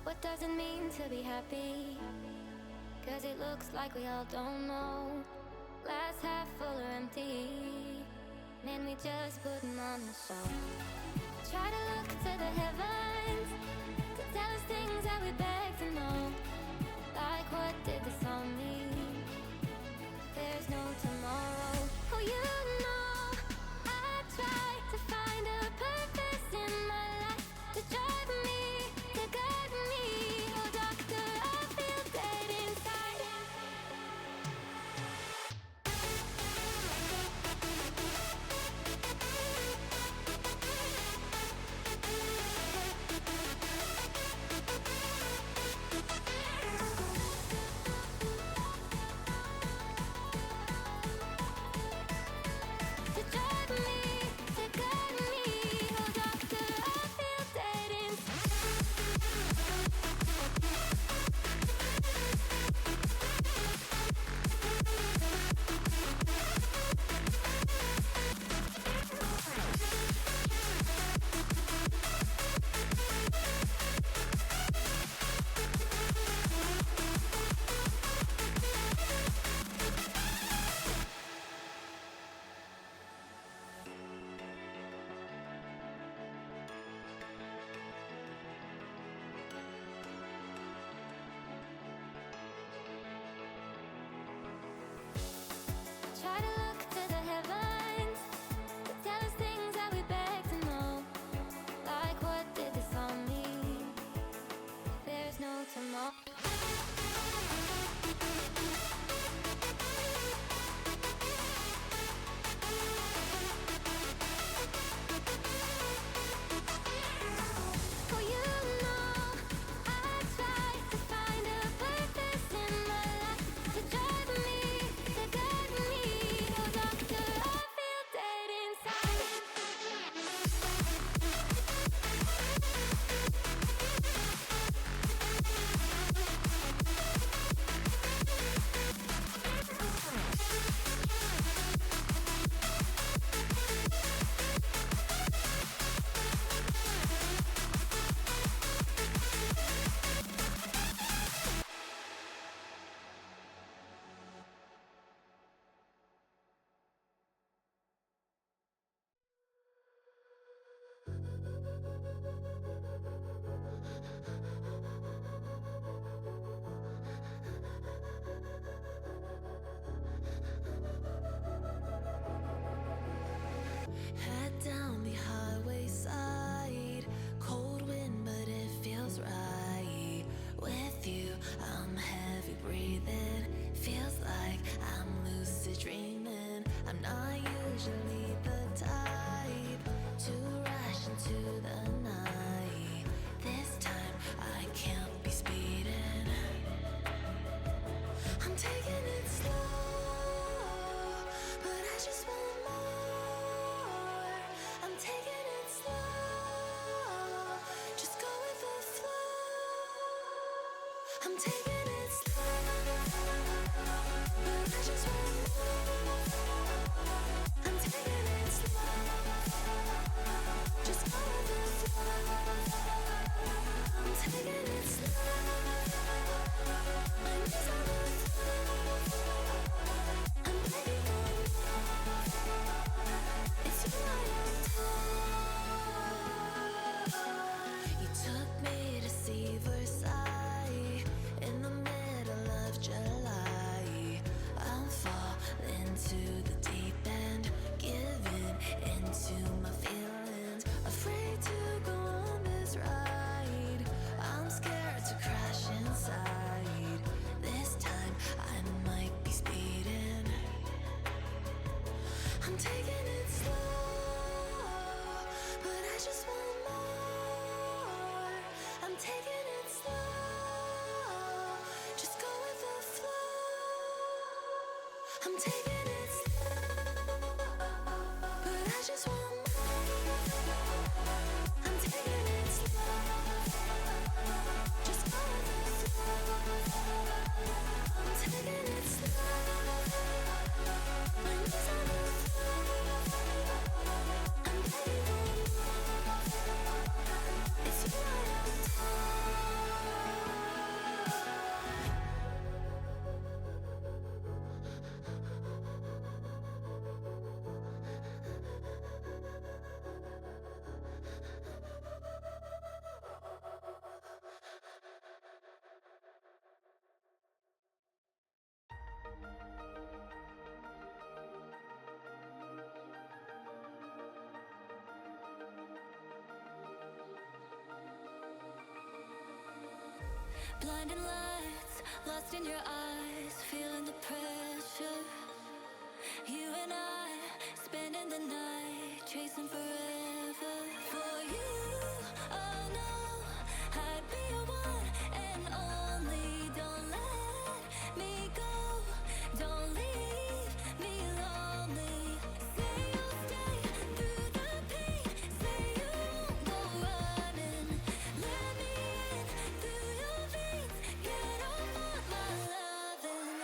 What does it mean to be happy? Cause it looks like we all don't know. Glass half full or empty. Man, we just putting on the show. Try to look to the heavens to tell us things that we beg to know. Like what did this all mean? There's no tomorrow. Oh, you know I try to find a purpose in my life to drive me, to guide me. Oh doctor, I feel dead inside. I'm taking it slow, but I just want more. I'm taking it slow, just go with the flow. I'm taking it slow, but I just want more. I'm taking it slow, just go with the flow. I'm taking it slow, my knees on the floor. I'm begging for more. It's you I adore. You took me to see Versailles in the middle of July. I'm falling to the deep end, giving into my feelings, afraid to go on this ride. I'm scared to crash inside. This time I might be speeding. I'm taking it slow, but I just want more. I'm taking it slow, just go with the flow. I'm taking it slow, but I just want more. I'm taking it slow, just go with the flow. I'm taking it slow, my knees on the floor. I'm begging for more. It's you I blinding lights, lost in your eyes, feeling the pressure. You and I, spending the night, chasing forever. For you, oh no, I'd be your one and only. Don't let me go, don't leave me lonely. Say you'll stay through the pain, say you won't go running. Let me in through your veins, get off on my loving.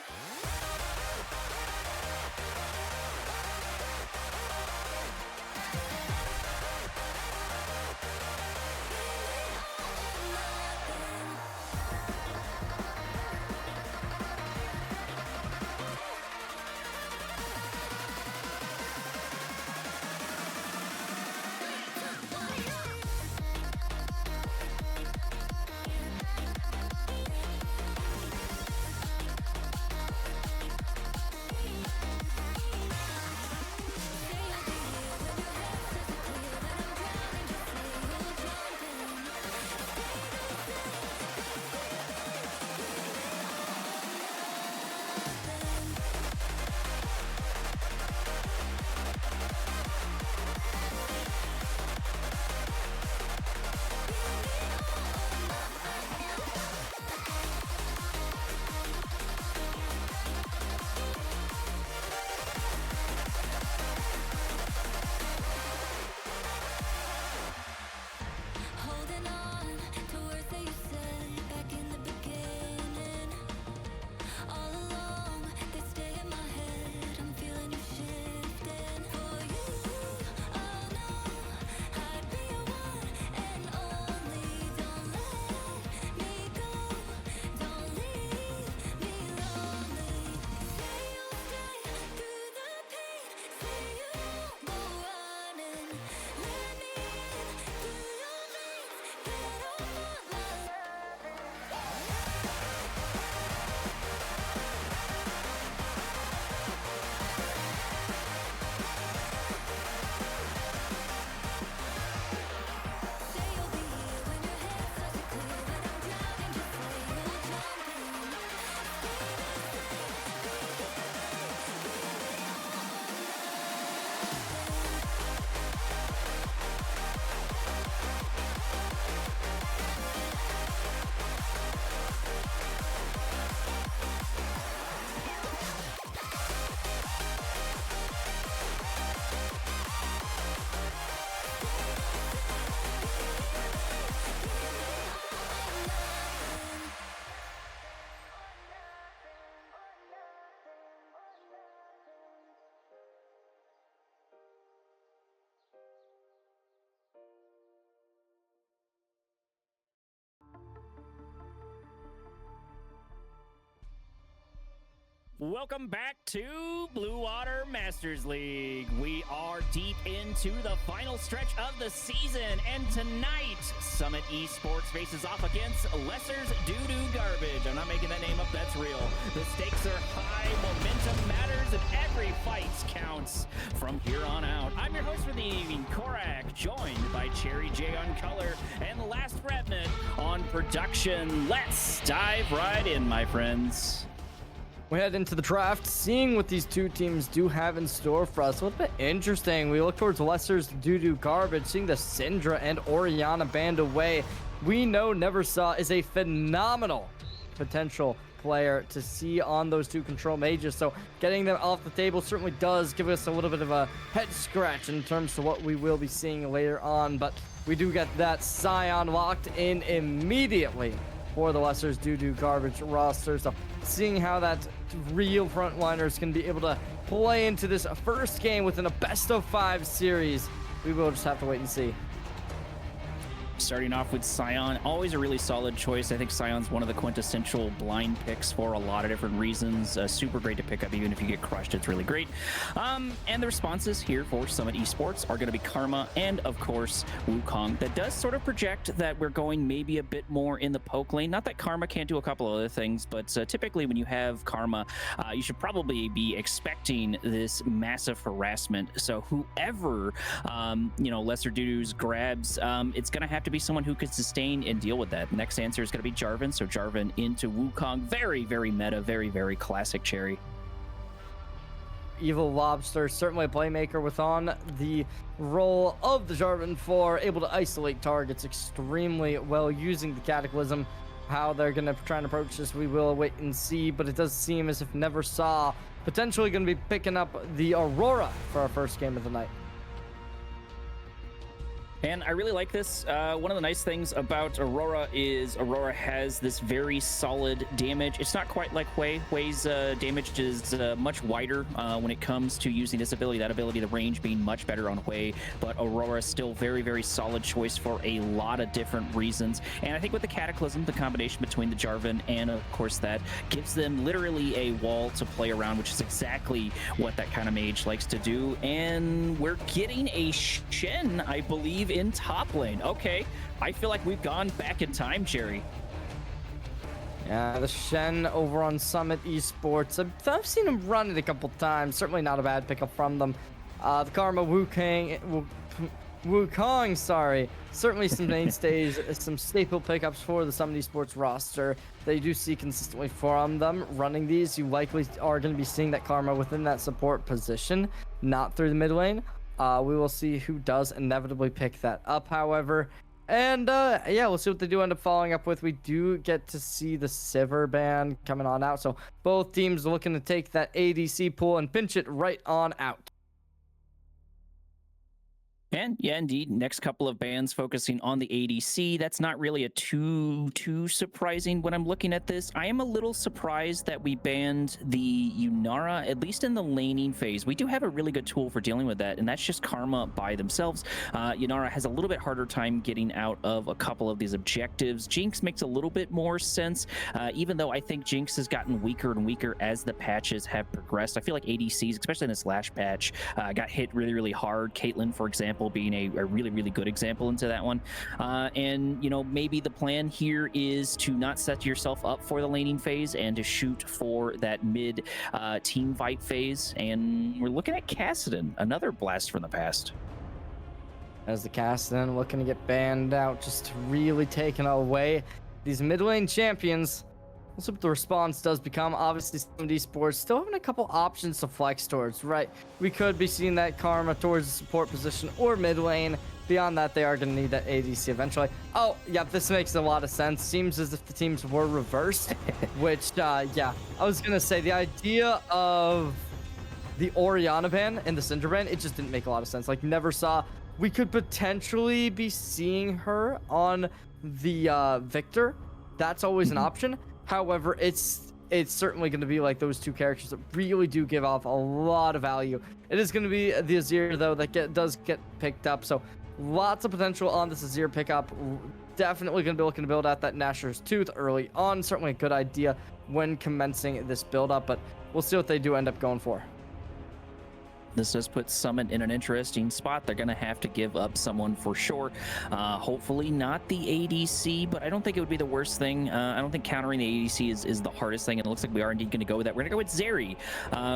Welcome back to Blue Water Masters League. We are deep into the final stretch of the season, and tonight, Summit Esports faces off against Lesser's DooDooGarbage. I'm not making that name up, that's real. The stakes are high, momentum matters, and every fight counts from here on out. I'm your host for the evening, Korak, joined by Cherry J on color and the Last Remnant on production. Let's dive right in, my friends. We head into the draft, seeing what these two teams do have in store for us. A little bit interesting. We look towards Lesser's DooDooGarbage, seeing the Syndra and Orianna band away. We know Neversaw is a phenomenal potential player to see on those two control mages, so getting them off the table certainly does give us a little bit of a head scratch in terms of what we will be seeing later on, but we do get that Scion locked in immediately for the Lesser's DooDooGarbage roster. So seeing how that real frontliners can be able to play into this first game within a best-of-5 series, we will just have to wait and see. Starting off with Scion, always a really solid choice. I think Scion's one of the quintessential blind picks for a lot of different reasons. Super great to pick up, even if you get crushed, it's really great. And the responses here for Summit Esports are going to be Karma and, of course, Wukong. That does sort of project that we're going maybe a bit more in the poke lane. Not that Karma can't do a couple other things, but typically when you have Karma, you should probably be expecting this massive harassment. So whoever, Lesser Doodoos grabs, it's going to have to be someone who could sustain and deal with that. Next answer is going to be Jarvan. So Jarvan into Wukong. Very, very meta. Very, very classic Cherry. Evil Lobster, certainly a playmaker with on the role of the Jarvan 4, able to isolate targets extremely well using the Cataclysm. How they're going to try and approach this, we will wait and see, but it does seem as if Neversaw potentially going to be picking up the Aurora for our first game of the night. And I really like this. One of the nice things about Aurora is Aurora has this very solid damage. It's not quite like Hui. Hui's damage is much wider when it comes to using this ability. That ability, the range being much better on Hui. But Aurora is still very, very solid choice for a lot of different reasons. And I think with the Cataclysm, the combination between the Jarvan and, of course, that gives them literally a wall to play around, which is exactly what that kind of mage likes to do. And we're getting a Shen, I believe, in top lane. Okay, I feel like we've gone back in time, Jerry. Yeah, the Shen over on Summit Esports. I've seen him run it a couple times. Certainly not a bad pickup from them. The Karma Wukong, sorry. Certainly some mainstays, some staple pickups for the Summit Esports roster. They do see consistently from them running these. You likely are going to be seeing that Karma within that support position, not through the mid lane. We will see who does inevitably pick that up, however. And yeah, we'll see what they do end up following up with. We do get to see the Sivir ban coming on out. So both teams looking to take that ADC pool and pinch it right on out. And yeah, indeed, next couple of bans focusing on the ADC. That's not really a too surprising when I'm looking at this. I am a little surprised that we banned the Yunara, at least in the laning phase. We do have a really good tool for dealing with that, and that's just Karma by themselves. Yunara has a little bit harder time getting out of a couple of these objectives. Jinx makes a little bit more sense, even though I think Jinx has gotten weaker and weaker as the patches have progressed. I feel like ADCs, especially in this last patch, got hit really, really hard. Caitlyn, for example, being a really, really good example into that one. And, maybe the plan here is to not set yourself up for the laning phase and to shoot for that mid team fight phase. And we're looking at Kassadin, another blast from the past. As the Kassadin looking to get banned out, just really taking away these mid lane champions. We'll see what the response does become. Obviously, some Esports still having a couple options to flex towards, right? We could be seeing that Karma towards the support position or mid lane. Beyond that, they are going to need that ADC eventually. Oh, yeah, this makes a lot of sense. Seems as if the teams were reversed, which, yeah, I was going to say the idea of the Orianna ban and the Syndra ban, it just didn't make a lot of sense. Like, Neversaw, we could potentially be seeing her on the Victor. That's always an option. However, it's certainly going to be like those two characters that really do give off a lot of value. It is going to be the Azir, though, that does get picked up. So lots of potential on this Azir pickup. Definitely going to be looking to build out that Nashor's Tooth early on. Certainly a good idea when commencing this build-up, but we'll see what they do end up going for. This does put Summit in an interesting spot. They're going to have to give up someone for sure. Hopefully not the ADC, but I don't think it would be the worst thing. I don't think countering the ADC is the hardest thing, and it looks like we are indeed going to go with that. We're going to go with Zeri,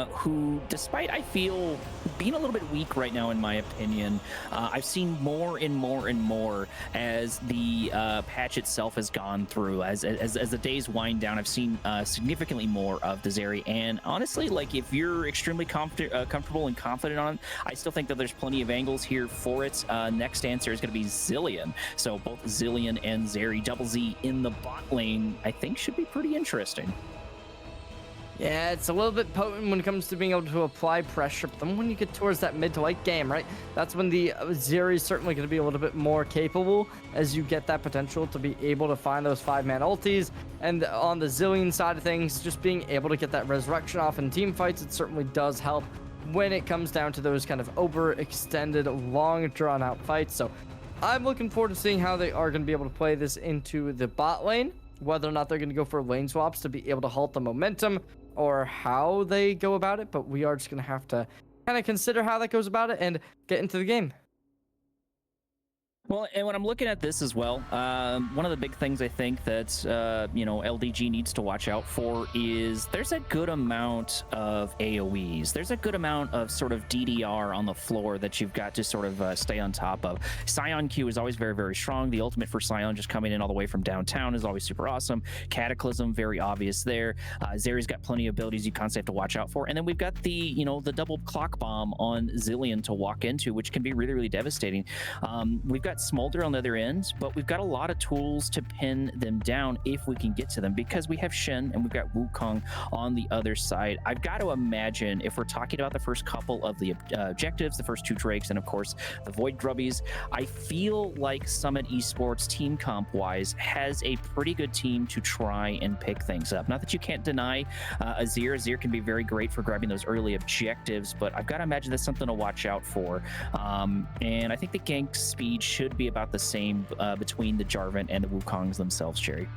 who, despite I feel being a little bit weak right now, in my opinion, I've seen more and more and more as the patch itself has gone through. As the days wind down, I've seen significantly more of the Zeri, and honestly, like, if you're extremely comfortable and confident on it, I still think that there's plenty of angles here for it. Next answer is going to be Zilean. So both Zilean and Zeri, double Z in the bot lane, I think should be pretty interesting. Yeah, it's a little bit potent when it comes to being able to apply pressure, but then when you get towards that mid to late game, right, that's when the Zeri is certainly going to be a little bit more capable, as you get that potential to be able to find those 5-man ultis. And on the Zilean side of things, just being able to get that resurrection off in team fights, it certainly does help when it comes down to those kind of overextended, long drawn out fights. So I'm looking forward to seeing how they are going to be able to play this into the bot lane, whether or not they're going to go for lane swaps to be able to halt the momentum, or how they go about it. But we are just going to have to kind of consider how that goes about it and get into the game. Well, and when I'm looking at this as well, one of the big things I think that, LDG needs to watch out for is there's a good amount of AoEs. There's a good amount of sort of DDR on the floor that you've got to sort of stay on top of. Scion Q is always very, very strong. The ultimate for Scion just coming in all the way from downtown is always super awesome. Cataclysm, very obvious there. Zeri's got plenty of abilities you constantly have to watch out for. And then we've got the double clock bomb on Zilean to walk into, which can be really, really devastating. We've got Smolder on the other end, but we've got a lot of tools to pin them down if we can get to them, because we have Shen and we've got Wukong on the other side. I've got to imagine, if we're talking about the first couple of the objectives, the first 2 Drakes, and of course the Void Grubbies, I feel like Summit Esports team comp wise has a pretty good team to try and pick things up. Not that you can't deny Azir. Azir can be very great for grabbing those early objectives, but I've got to imagine that's something to watch out for. And I think the gank speed should be about the same between the Jarvan and the Wukongs themselves, Cherry.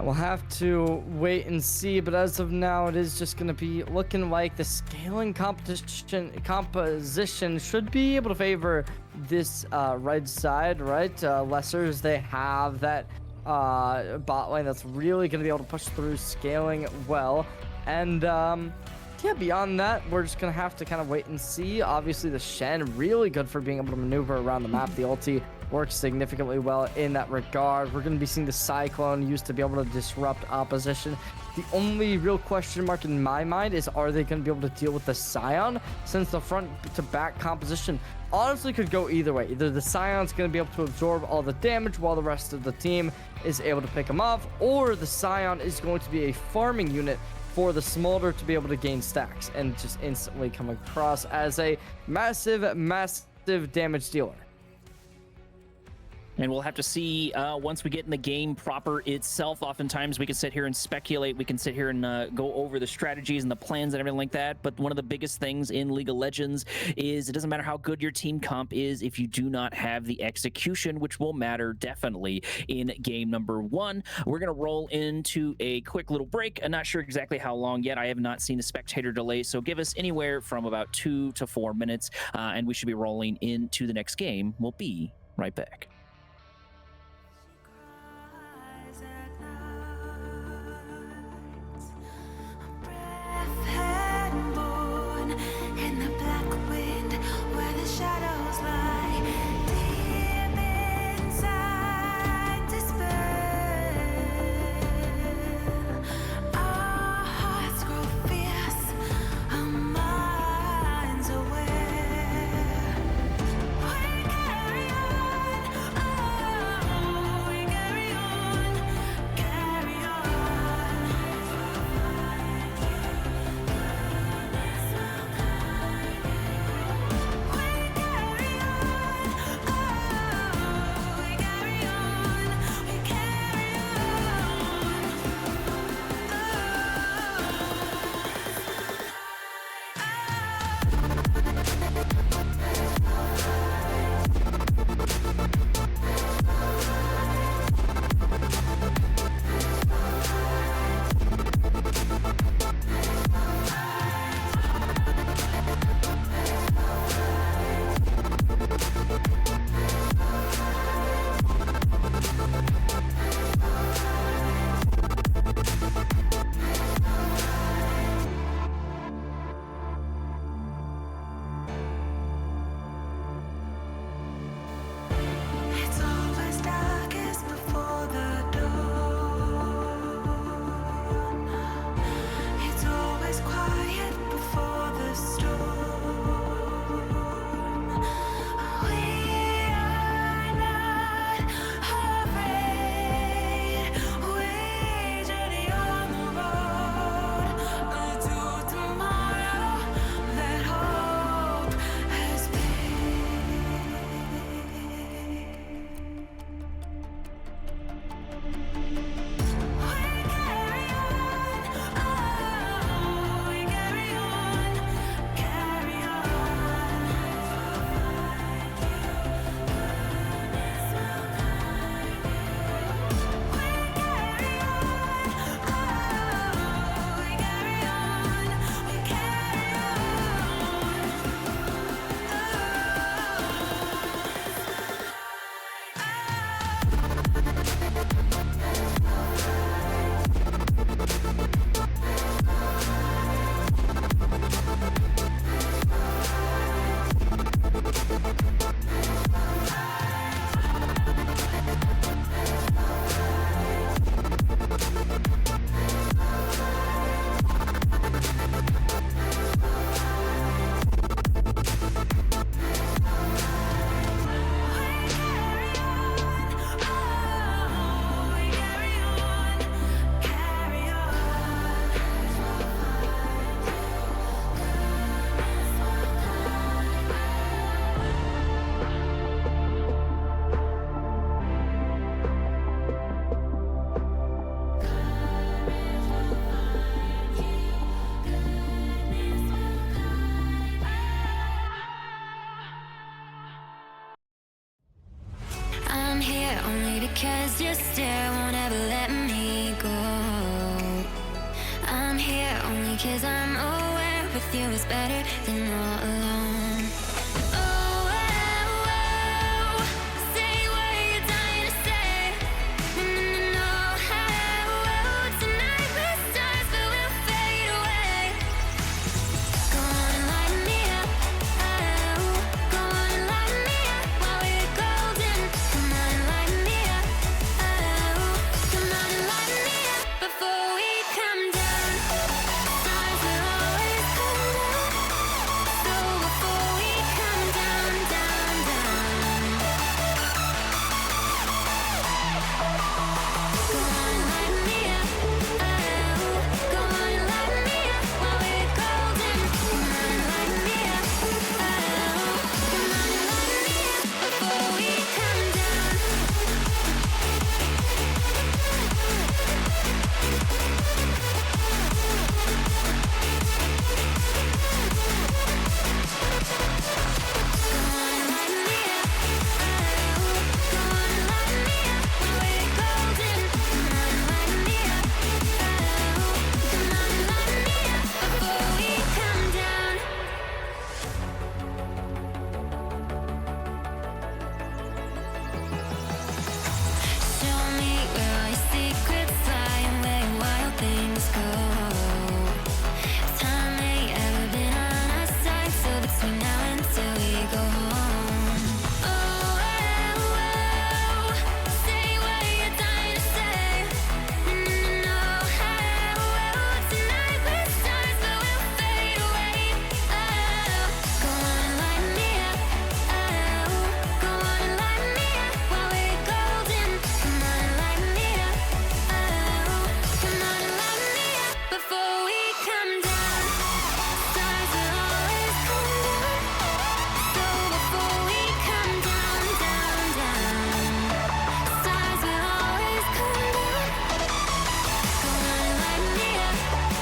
We'll have to wait and see, but as of now, it is just going to be looking like the scaling composition should be able to favor this red side, right? Lessers, they have that bot lane that's really going to be able to push through scaling well. And yeah, beyond that, we're just going to have to kind of wait and see. Obviously, the Shen, really good for being able to maneuver around the map. The ulti works significantly well in that regard. We're going to be seeing the Cyclone used to be able to disrupt opposition. The only real question mark in my mind is, are they going to be able to deal with the Scion? Since the front to back composition honestly could go either way. Either the Scion's going to be able to absorb all the damage while the rest of the team is able to pick him off, or the Scion is going to be a farming unit for the Smolder to be able to gain stacks and just instantly come across as a massive, massive damage dealer. And we'll have to see once we get in the game proper itself. Oftentimes we can sit here and speculate. We can sit here and go over the strategies and the plans and everything like that. But one of the biggest things in League of Legends is it doesn't matter how good your team comp is if you do not have the execution, which will matter definitely in game number 1. We're going to roll into a quick little break. I'm not sure exactly how long yet. I have not seen the spectator delay. So give us anywhere from about 2 to 4 minutes. And we should be rolling into the next game. We'll be right back. 'cause I'm aware with you is better than all alone. Oh, oh, oh, say what you're dying to say. No, no, no, no. Oh, oh, tonight we're stars, but we'll fade away. Go on and light me up. Oh, go on and light me up while we're golden. Come on and light me up. Oh, come on and light me up before we come down. Stars will always come down. So before we come down, down, down. Go on and light me up. Oh, go on and light me up while we're golden. Come on and light me up. Oh, come on and light me up before we come down. Go on and light me up. Oh, go on and light me up while we're golden. Come on and light me up. Oh, come on and light me up before we come down. Show me where all your secrets lie and where your wild things go. Time ain't ever been on our side, so between now and till we go home. Oh, oh, oh, say what you're dying to say. No, no, no, no. Oh, oh, tonight we're stars, but we'll fade away. Oh, go on and light me up. Oh, go on and light me up while we're golden. Come on and light me up. Oh, come on and light me up before we come down. Stars will always come down. So before we come down, down, down. Stars will always come down. Go on and light me up.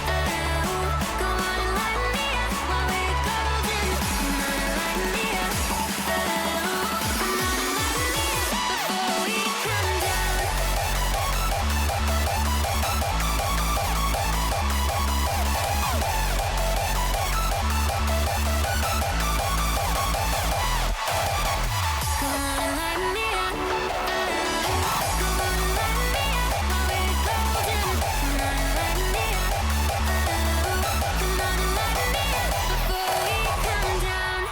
Oh, go on and light me up while we're golden. Come on and light me up. Oh, come on and light me up before we come down. Go on and light me up. Oh, go on and light me up while we're golden. Come on and light me up. Oh, come on and light me up before we come down.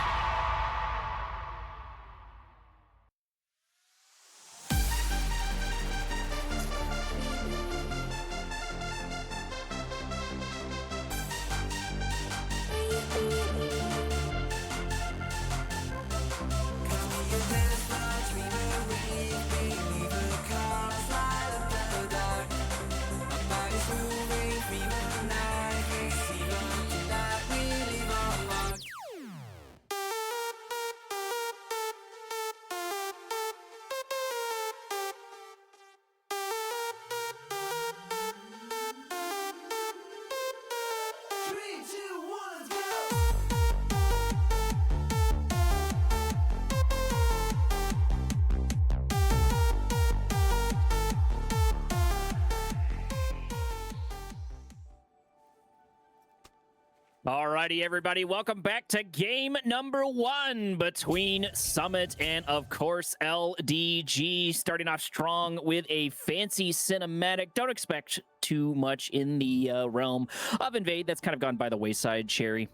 Alrighty, everybody, welcome back to game number 1 between Summit and, of course, LDG. Starting off strong with a fancy cinematic. Don't expect too much in the realm of Invade. That's kind of gone by the wayside, Cherry.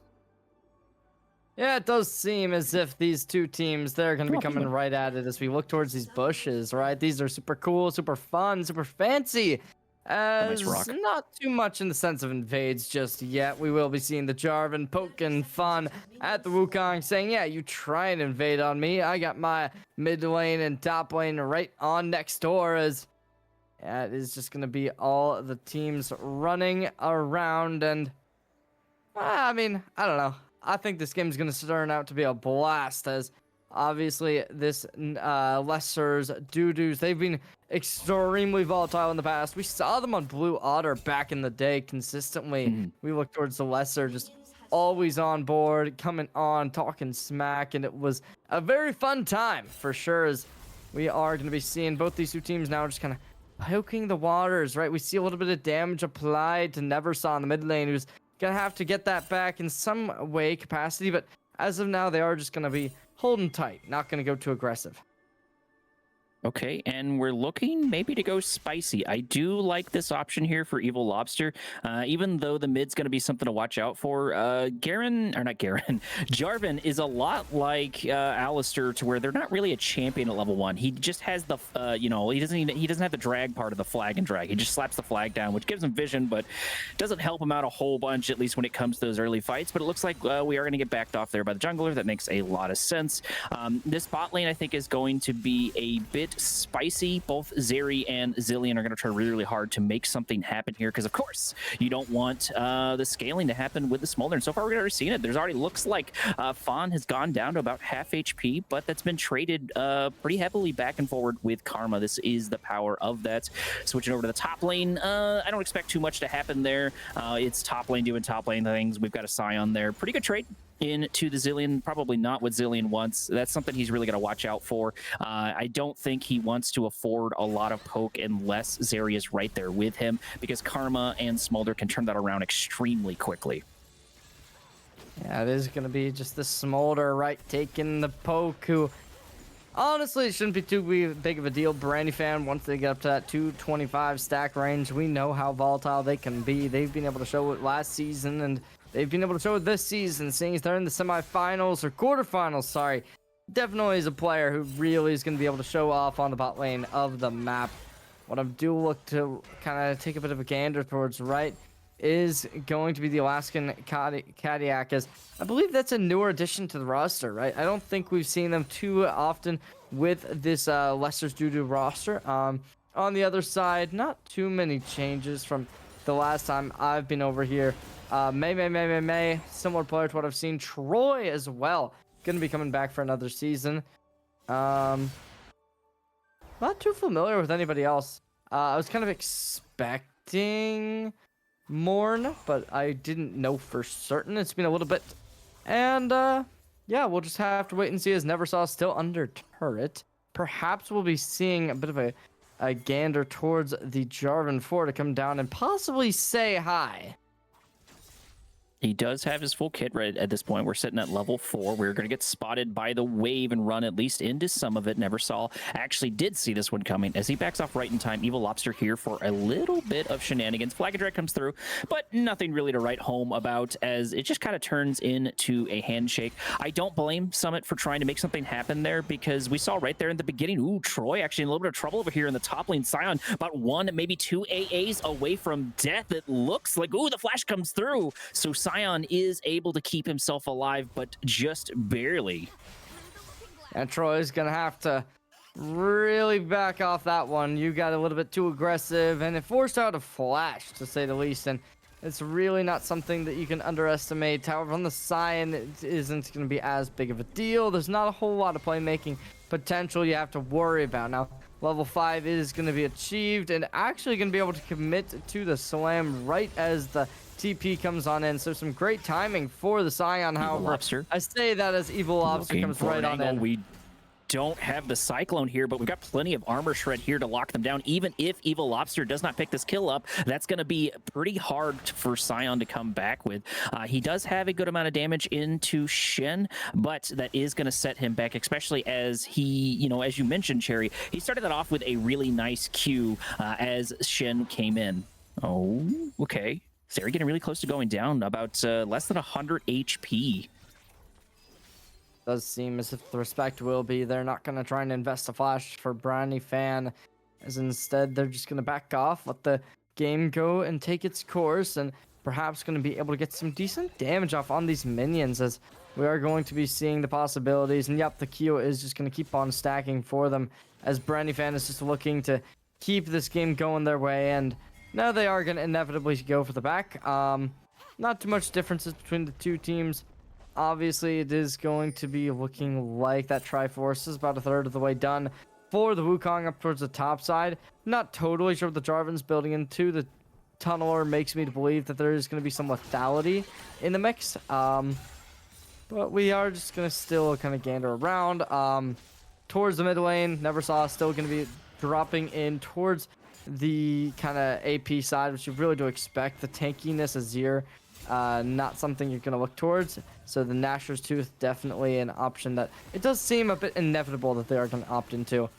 Yeah, it does seem as if these two teams, they're going to be coming right at it as we look towards these bushes, right? These are super cool, super fun, super fancy. Nice rock. Not too much in the sense of invades just yet. We will be seeing the Jarvan poking fun at the Wukong, saying, yeah, you try and invade on me. I got my mid lane and top lane right on next door, as it is just going to be all the teams running around. And, I mean, I don't know. I think this game is going to turn out to be a blast, as obviously this Lesser's DooDoos, they've been extremely volatile in the past. We saw them on Blue Otter back in the day consistently. We look towards the Lesser, just always on board, coming on, talking smack, and it was a very fun time for sure, as we are going to be seeing both these two teams now just kind of poking the waters, right? We see a little bit of damage applied to Neversaw in the mid lane, who's gonna have to get that back in some way, capacity. But as of now, they are just gonna be holding tight, not gonna go too aggressive. Okay, and we're looking maybe to go spicy. I do like this option here for Evil Lobster, even though the mid's going to be something to watch out for. Jarvan is a lot like Alistair, to where they're not really a champion at level 1. He just has the, he doesn't have the drag part of the flag and drag. He just slaps the flag down, which gives him vision, but doesn't help him out a whole bunch, at least when it comes to those early fights. But it looks like we are going to get backed off there by the jungler. That makes a lot of sense. This bot lane, I think, is going to be a bit spicy. Both Zeri and Zilean are going to try really, really hard to make something happen here, because of course you don't want the scaling to happen with the Smolder, and so far we've already seen it. There's already looks like Fawn has gone down to about half HP, but that's been traded pretty heavily back and forward with Karma. This is the power of that. Switching over to the top lane, I don't expect too much to happen there. It's top lane doing top lane things. We've got a Scion there. Pretty good trade into the Zilean, probably not what Zilean wants. That's something he's really got to watch out for. I don't think he wants to afford a lot of poke unless Zeri is right there with him, because Karma and Smolder can turn that around extremely quickly. Yeah, it is going to be just the Smolder, right, taking the poke, who honestly it shouldn't be too big of a deal. Brandy fan, once they get up to that 225 stack range, we know how volatile they can be. They've been able to show it last season, and they've been able to show it this season, seeing as they're in the semifinals, or quarterfinals, sorry. Definitely is a player who really is going to be able to show off on the bot lane of the map. What I do look to kind of take a bit of a gander towards right is going to be the Alaskan Cadillac, as I believe that's a newer addition to the roster, right? I don't think we've seen them too often with this Lester's DooDoo roster. On the other side, not too many changes from the last time I've been over here. May, similar player to what I've seen. Troy as well, gonna be coming back for another season. Not too familiar with anybody else. I was kind of expecting Morn, but I didn't know for certain. It's been a little bit, and yeah, we'll just have to wait and see, as Neversaw still under turret. Perhaps we'll be seeing a bit of a gander towards the Jarvan 4 to come down and possibly say hi. He does have his full kit right at this point. We're sitting at level 4. We're going to get spotted by the wave and run at least into some of it. Neversaw actually did see this one coming as he backs off right in time. Evil Lobster here for a little bit of shenanigans. Flag and Drag comes through, but nothing really to write home about, as it just kind of turns into a handshake. I don't blame Summit for trying to make something happen there, because we saw right there in the beginning, ooh, Troy actually in a little bit of trouble over here in the top lane. Scion about 1, maybe 2 AAs away from death. It looks like, ooh, the flash comes through. So Scion is able to keep himself alive, but just barely. And Troy's gonna have to really back off that one. You got a little bit too aggressive, and it forced out a flash, to say the least, and it's really not something that you can underestimate. However, on the Scion, it isn't going to be as big of a deal. There's not a whole lot of playmaking potential you have to worry about. Now, level 5 is going to be achieved, and actually going to be able to commit to the slam right as the TP comes on in. So some great timing for the Scion. However, Lobster. I say that as Evil Lobster comes right on in. We don't have the Cyclone here, but we've got plenty of armor shred here to lock them down. Even if Evil Lobster does not pick this kill up, that's going to be pretty hard for Scion to come back with. He does have a good amount of damage into Shen, but that is going to set him back, especially as he, you know, as you mentioned, Cherry, he started that off with a really nice Q as Shen came in. Oh, okay. Zeri getting really close to going down, about less than 100 HP. Does seem as if the respect will be. They're not going to try and invest a flash for Brandy fan, as instead they're just going to back off, let the game go and take its course, and perhaps going to be able to get some decent damage off on these minions, as we are going to be seeing the possibilities. And yep, the Q is just going to keep on stacking for them, as Brandy fan is just looking to keep this game going their way, and now they are going to inevitably go for the back. Not too much differences between the two teams. Obviously, it is going to be looking like that Triforce is about a third of the way done for the Wukong up towards the top side. Not totally sure what the Jarvan's building into. The Tunneler makes me to believe that there is going to be some lethality in the mix. But we are just going to still kind of gander around. Towards the mid lane, Neversaw still going to be dropping in towards the kind of AP side, which you really do expect. The tankiness of Zir, not something you're going to look towards. So the Nashor's Tooth, definitely an option that it does seem a bit inevitable that they are going to opt into.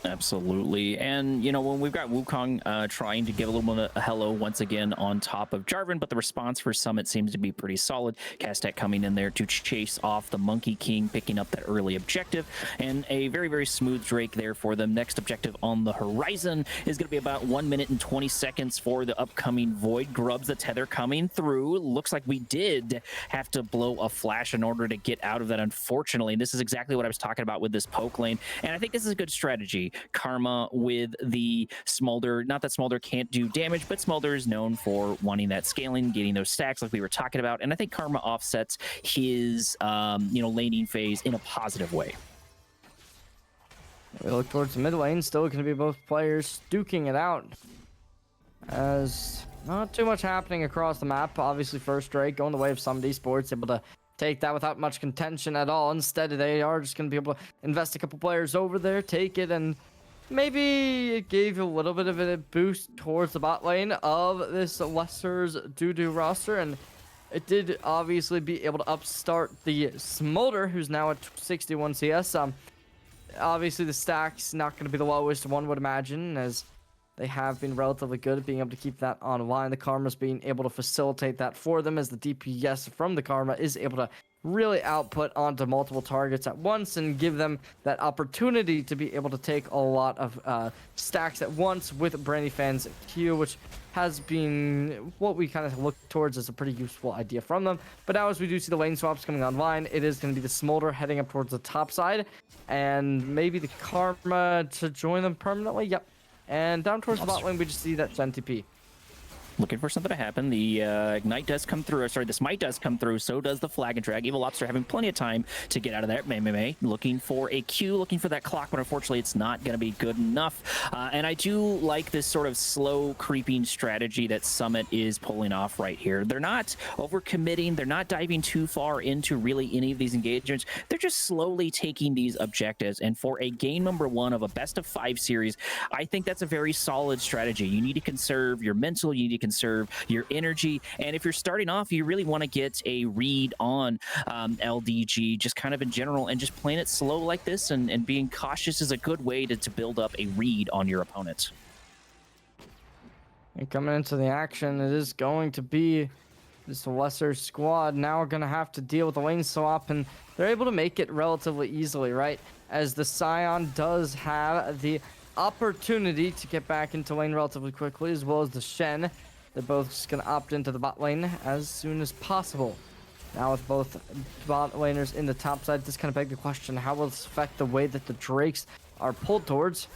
Absolutely. And, you know, when we've got Wukong trying to give a little bit of a hello once again on top of Jarvan, but the response for Summit seems to be pretty solid. Castet coming in there to chase off the Monkey King, picking up that early objective, and a very, very smooth Drake there for them. Next objective on the horizon is going to be about 1 minute and 20 seconds for the upcoming Void Grubs. The tether coming through. Looks like we did have to blow a flash in order to get out of that, unfortunately. And this is exactly what I was talking about with this poke lane. And I think this is a good strategy. Karma with the Smolder. Not that Smolder can't do damage, but Smolder is known for wanting that scaling, getting those stacks like we were talking about. And I think Karma offsets his, laning phase in a positive way. We look towards the mid lane. Still going to be both players duking it out. As not too much happening across the map. Obviously, first Drake going the way of Summit Esports, able to take that without much contention at all. Instead, they are just going to be able to invest a couple players over there, take it, and maybe it gave a little bit of a boost towards the bot lane of this Lesser's DooDoo roster, and it did obviously be able to upstart the Smolder, who's now at 61 CS. Obviously, the stack's not going to be the lowest, one would imagine, as they have been relatively good at being able to keep that online. The Karma's being able to facilitate that for them, as the DPS from the Karma is able to really output onto multiple targets at once and give them that opportunity to be able to take a lot of stacks at once with Brandyfan's Q, which has been what we kind of look towards as a pretty useful idea from them. But now as we do see the lane swaps coming online, it is going to be the Smolder heading up towards the top side, and maybe the Karma to join them permanently. Yep. And down towards the bot lane, we just see that Shen TP. Looking for something to happen. The Ignite does come through. Sorry, the Smite does come through. So does the Flag and Drag. Evil Lobster having plenty of time to get out of there. May. Looking for a Q, looking for that clock, but unfortunately it's not going to be good enough. And I do like this sort of slow creeping strategy that Summit is pulling off right here. They're not overcommitting. They're not diving too far into really any of these engagements. They're just slowly taking these objectives. And for a game number 1 of a best of 5 series, I think that's a very solid strategy. You need to conserve your mental. You need to conserve your energy, and if you're starting off, you really want to get a read on LDG just kind of in general, and just playing it slow like this and being cautious is a good way to build up a read on your opponents. And coming into the action, it is going to be this lesser squad. Now we're going to have to deal with the lane swap, and they're able to make it relatively easily, right? As the Scion does have the opportunity to get back into lane relatively quickly, as well as the Shen. They're both just going to opt into the bot lane as soon as possible. Now with both bot laners in the top side, this kind of begs the question, how will this affect the way that the Drakes are pulled towards?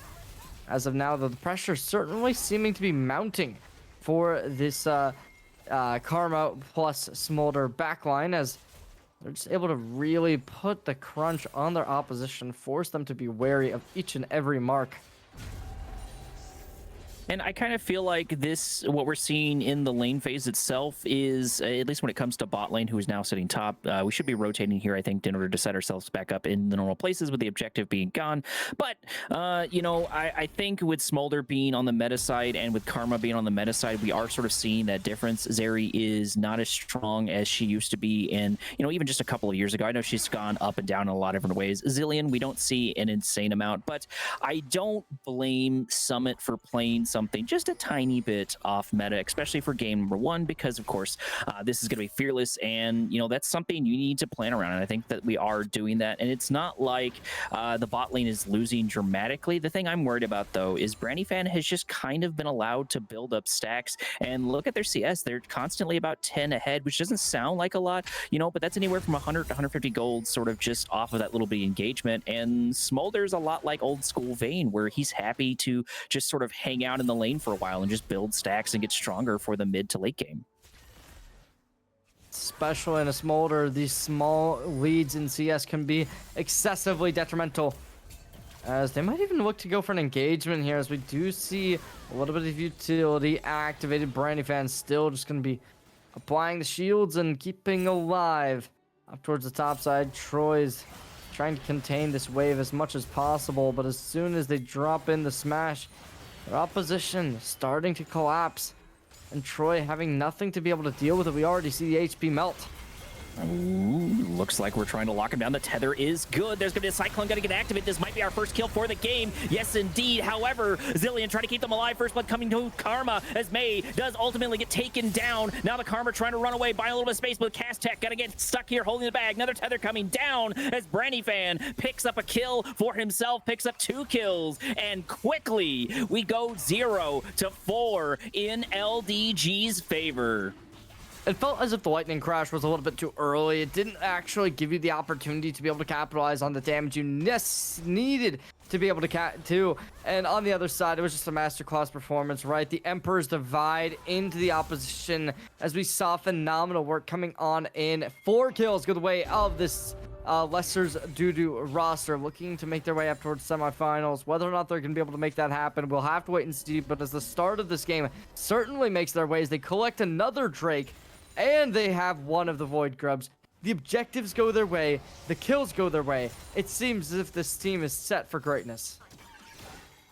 As of now, though, the pressure certainly seeming to be mounting for this Karma plus Smolder backline, as they're just able to really put the crunch on their opposition, force them to be wary of each and every mark. And I kind of feel like this, what we're seeing in the lane phase itself is, at least when it comes to bot lane, who is now sitting top, we should be rotating here, I think, in order to set ourselves back up in the normal places with the objective being gone. But, I think with Smolder being on the meta side and with Karma being on the meta side, we are sort of seeing that difference. Zeri is not as strong as she used to be in, even just a couple of years ago. I know she's gone up and down in a lot of different ways. Zillion, we don't see an insane amount, but I don't blame Summit for playing something just a tiny bit off meta, especially for game number 1, because of course this is going to be fearless, and that's something you need to plan around, and I think that we are doing that. And it's not like the bot lane is losing dramatically. The thing I'm worried about though is Brandyfan has just kind of been allowed to build up stacks, and look at their CS. They're constantly about 10 ahead, which doesn't sound like a lot, but that's anywhere from 100 to 150 gold sort of just off of that little bit of engagement. And Smolder's a lot like old school Vayne, where he's happy to just sort of hang out in the lane for a while and just build stacks and get stronger for the mid to late game. Especially in a Smolder, these small leads in CS can be excessively detrimental, as they might even look to go for an engagement here, as we do see a little bit of utility activated. Brandyfan still just going to be applying the shields and keeping alive. Up towards the top side, Troy's trying to contain this wave as much as possible, but as soon as they drop in the smash, Their opposition starting to collapse. And Troy having nothing to be able to deal with it. We already see the HP melt. Ooh, looks like we're trying to lock him down. The tether is good. There's going to be a Cyclone going to get activated. This might be our first kill for the game. Yes, indeed. However, Zilean trying to keep them alive. First blood coming to Karma as May does ultimately get taken down. Now the Karma trying to run away, buying a little bit of space, but Cast Tech going to get stuck here holding the bag. Another tether coming down as Fan picks up a kill for himself, picks up 2 kills, and quickly we go 0-4 in LDG's favor. It felt as if the lightning crash was a little bit too early. It didn't actually give you the opportunity to be able to capitalize on the damage you needed to be able to And on the other side, it was just a masterclass performance, right? The Emperor's Divide into the opposition as we saw phenomenal work coming on in. 4 kills go the way of this Lester's DooDoo roster, looking to make their way up towards semifinals. Whether or not they're going to be able to make that happen, we'll have to wait and see. But as the start of this game certainly makes their ways, they collect another Drake. And they have one of the Void Grubs. The objectives go their way. The kills go their way. It seems as if this team is set for greatness.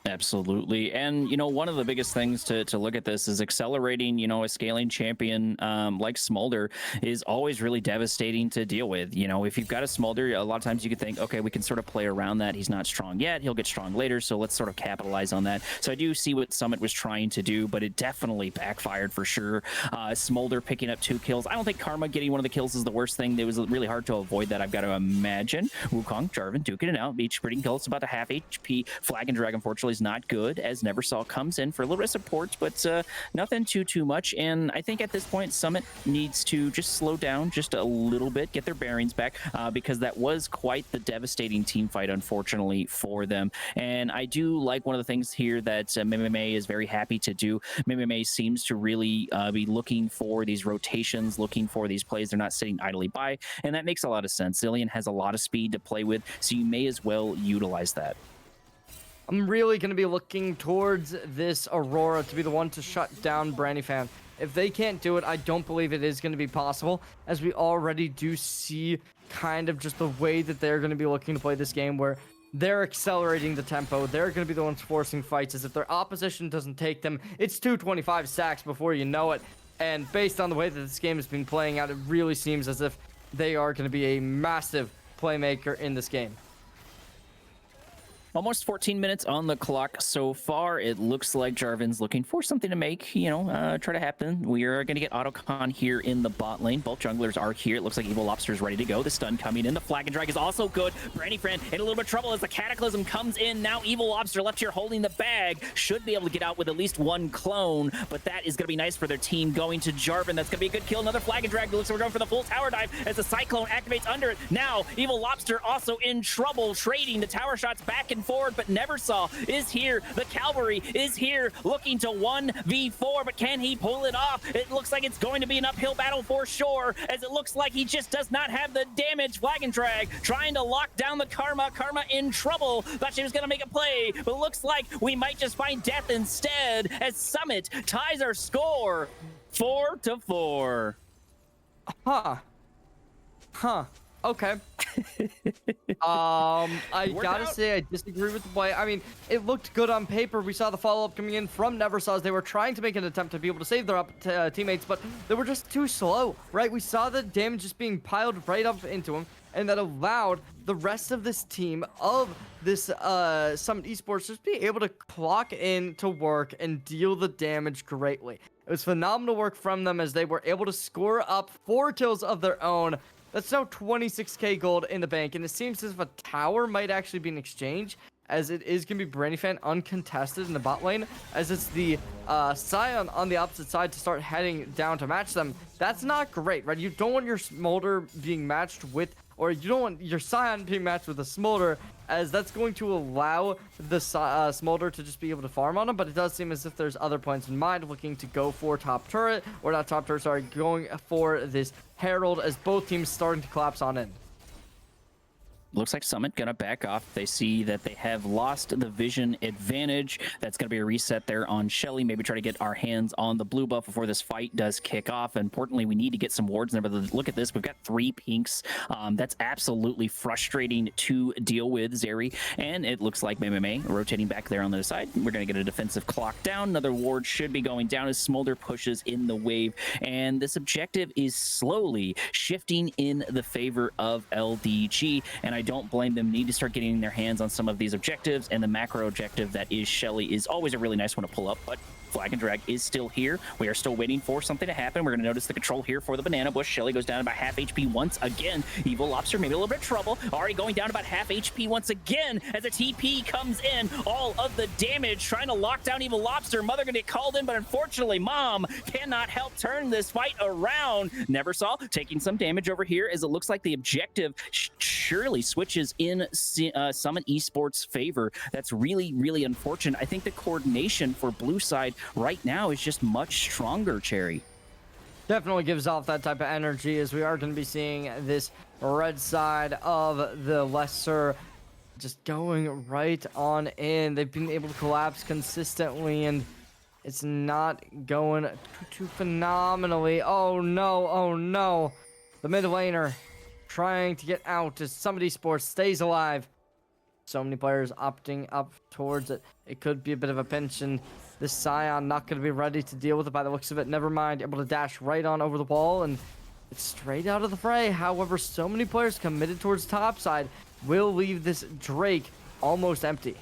Absolutely. And, you know, one of the biggest things to look at this is accelerating, you know, a scaling champion like Smolder is always really devastating to deal with. You know, if you've got a Smolder, a lot of times you could think, okay, we can sort of play around that. He's not strong yet. He'll get strong later. So let's sort of capitalize on that. So I do see what Summit was trying to do, but it definitely backfired for sure. Smolder picking up 2 kills. I don't think Karma getting one of the kills is the worst thing. It was really hard to avoid that, I've got to imagine. Wukong, Jarvan duking it out. Each pretty kill. It's about a half HP. Flag and Drag, unfortunately, is not good, as Neversaw comes in for a little bit of support, but nothing too much. And I think at this point Summit needs to just slow down just a little bit, get their bearings back, because that was quite the devastating team fight, unfortunately, for them. And I do like one of the things here that MMA is very happy to do. MMA seems to really be looking for these rotations, looking for these plays. They're not sitting idly by, and that makes a lot of sense. Zilean has a lot of speed to play with, so you may as well utilize that. I'm really going to be looking towards this Aurora to be the one to shut down Fan. If they can't do it, I don't believe it is going to be possible, as we already do see kind of just the way that they're going to be looking to play this game, where they're accelerating the tempo. They're going to be the ones forcing fights, as if their opposition doesn't take them, it's 225 stacks before you know it. And based on the way that this game has been playing out, it really seems as if they are going to be a massive playmaker in this game. Almost 14 minutes on the clock so far. It looks like Jarvan's looking for something to make, you know, try to happen. We are going to get Autocon here in the bot lane. Both junglers are here. It looks like Evil Lobster is ready to go. The stun coming in. The Flag and Drag is also good. Brandyfran in a little bit of trouble as the Cataclysm comes in. Now Evil Lobster left here holding the bag. Should be able to get out with at least 1 clone, but that is going to be nice for their team. Going to Jarvan. That's going to be a good kill. Another Flag and Drag. Looks like we're going for the full tower dive as the Cyclone activates under it. Now Evil Lobster also in trouble, trading the tower shots back and forward, but Neversaw is here. The Cavalry is here looking to 1v4, but can he pull it off? It looks like it's going to be an uphill battle for sure, as it looks like he just does not have the damage. Flag and Drag trying to lock down the Karma. Karma in trouble. Thought she was going to make a play, but looks like we might just find death instead, as Summit ties our score 4-4. Okay. I gotta say, I disagree with the play. I mean, it looked good on paper. We saw the follow-up coming in from Neversaw as they were trying to make an attempt to be able to save their teammates, but they were just too slow, right? We saw the damage just being piled right up into them, and that allowed the rest of this team of this Summit Esports just be able to clock in to work and deal the damage greatly. It was phenomenal work from them as they were able to score up 4 kills of their own. That's now 26k gold in the bank, and it seems as if a tower might actually be an exchange, as it is going to be Brandyfan uncontested in the bot lane, as it's the Scion on the opposite side to start heading down to match them. That's not great, right? You don't want your Smolder being matched with, or you don't want your Scion being matched with a Smolder, as that's going to allow the Smolder to just be able to farm on him, but it does seem as if there's other points in mind, looking to go for top turret, or not top turret, sorry, going for this Herald, as both teams starting to collapse on in. looks like Summit gonna back off. They see that they have lost the vision advantage. That's gonna be a reset there on Shelly. Maybe try to get our hands on the blue buff before this fight does kick off. Importantly, we need to get some wards in there. But look at this, we've got 3 pinks. That's absolutely frustrating to deal with, Zeri. And it looks like Meme rotating back there on the other side. We're gonna get a defensive clock down. Another ward should be going down as Smolder pushes in the wave. And this objective is slowly shifting in the favor of LDG. And I don't blame them. Need to start getting their hands on some of these objectives, and the macro objective that is Shelly is always a really nice one to pull up, but Flag and Drag is still here. We are still waiting for something to happen. We're going to notice the control here for the Banana Bush. Shelly goes down about half HP once again. Evil Lobster, maybe a little bit of trouble. Already going down about half HP once again as a TP comes in. All of the damage trying to lock down Evil Lobster. Mother going to get called in, but unfortunately, Mom cannot help turn this fight around. Neversaw taking some damage over here as it looks like the objective surely switches in Summit Esports' favor. That's really, really unfortunate. I think the coordination for blue side right now is just much stronger, Cherry. Definitely gives off that type of energy, as we are going to be seeing this red side of the lesser just going right on in. They've been able to collapse consistently, and it's not going too phenomenally. Oh no, oh no. The mid laner trying to get out as Summit Esports stays alive. So many players opting up towards it. It could be a bit of a pinch, and this Scion not going to be ready to deal with it by the looks of it. Never mind, able to dash right on over the wall, and it's straight out of the fray. However, so many players committed towards topside will leave this Drake almost empty.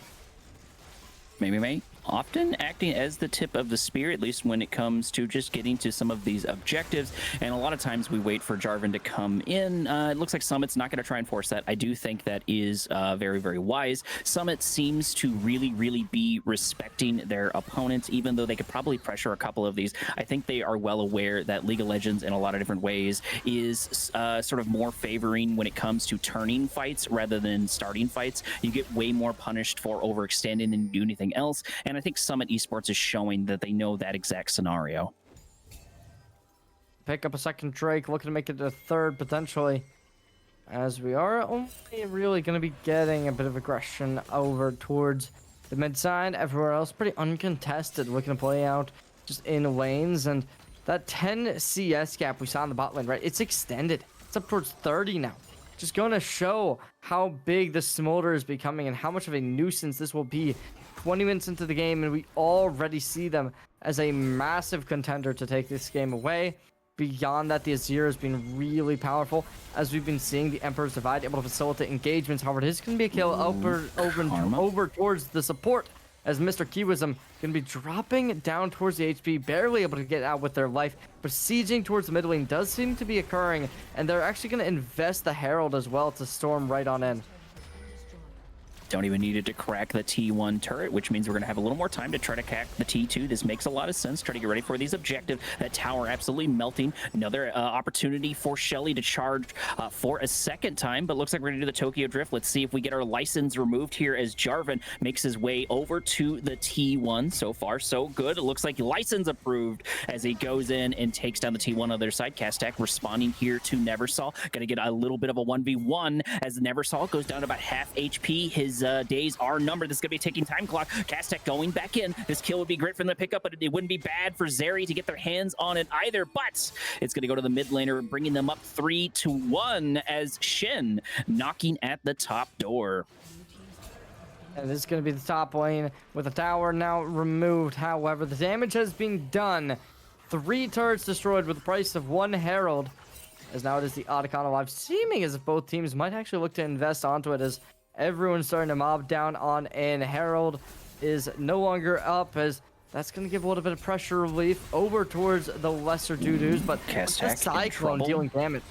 Maybe often acting as the tip of the spear, at least when it comes to just getting to some of these objectives. And a lot of times we wait for Jarvan to come in. It looks like Summit's not going to try and force that. I do think that is very, very wise. Summit seems to really, really be respecting their opponents, even though they could probably pressure a couple of these. I think they are well aware that League of Legends in a lot of different ways is sort of more favoring when it comes to turning fights rather than starting fights. You get way more punished for overextending and do anything else. And I think Summit Esports is showing that they know that exact scenario. Pick up a second Drake, looking to make it a third potentially, as we are only really going to be getting a bit of aggression over towards the mid side. Everywhere else pretty uncontested, looking to play out just in lanes, and that 10 CS gap we saw in the bot lane, right? It's extended. It's up towards 30 now. Just going to show how big the Smolder is becoming and how much of a nuisance this will be 20 minutes into the game, and we already see them as a massive contender to take this game away. Beyond that, the Azir has been really powerful, as we've been seeing the Emperor's Divide able to facilitate engagements. However, this can be a kill over towards the support, as Mr. Kiwism going to be dropping down towards the HP, barely able to get out with their life. But sieging towards the mid lane does seem to be occurring, and they're actually going to invest the Herald as well to storm right on in. Don't even need it to crack the T1 turret, which means we're going to have a little more time to try to crack the T2. This makes a lot of sense. Try to get ready for these objectives. That tower absolutely melting. Another opportunity for Shelly to charge for a second time, but looks like we're going to do the Tokyo Drift. Let's see if we get our license removed here as Jarvan makes his way over to the T1. So far, so good. It looks like license approved as he goes in and takes down the T1 on the other side. Castak responding here to Neversaw. Going to get a little bit of a 1v1 as Neversaw goes down to about half HP. His days are numbered. This is going to be a ticking time clock. Castek going back in. This kill would be great for them to pick up, but it wouldn't be bad for Zeri to get their hands on it either. But it's going to go to the mid laner, bringing them up 3-1 as Shin knocking at the top door. And this is going to be the top lane with the tower now removed. However, the damage has been done. 3 turrets destroyed with the price of 1 Herald, as now it is the Otacon alive, seeming as if both teams might actually look to invest onto it, as everyone's starting to mob down on in. Herald is no longer up, as that's going to give a little bit of pressure relief over towards the lesser Doodoos, but Castak Cyclone dealing damage.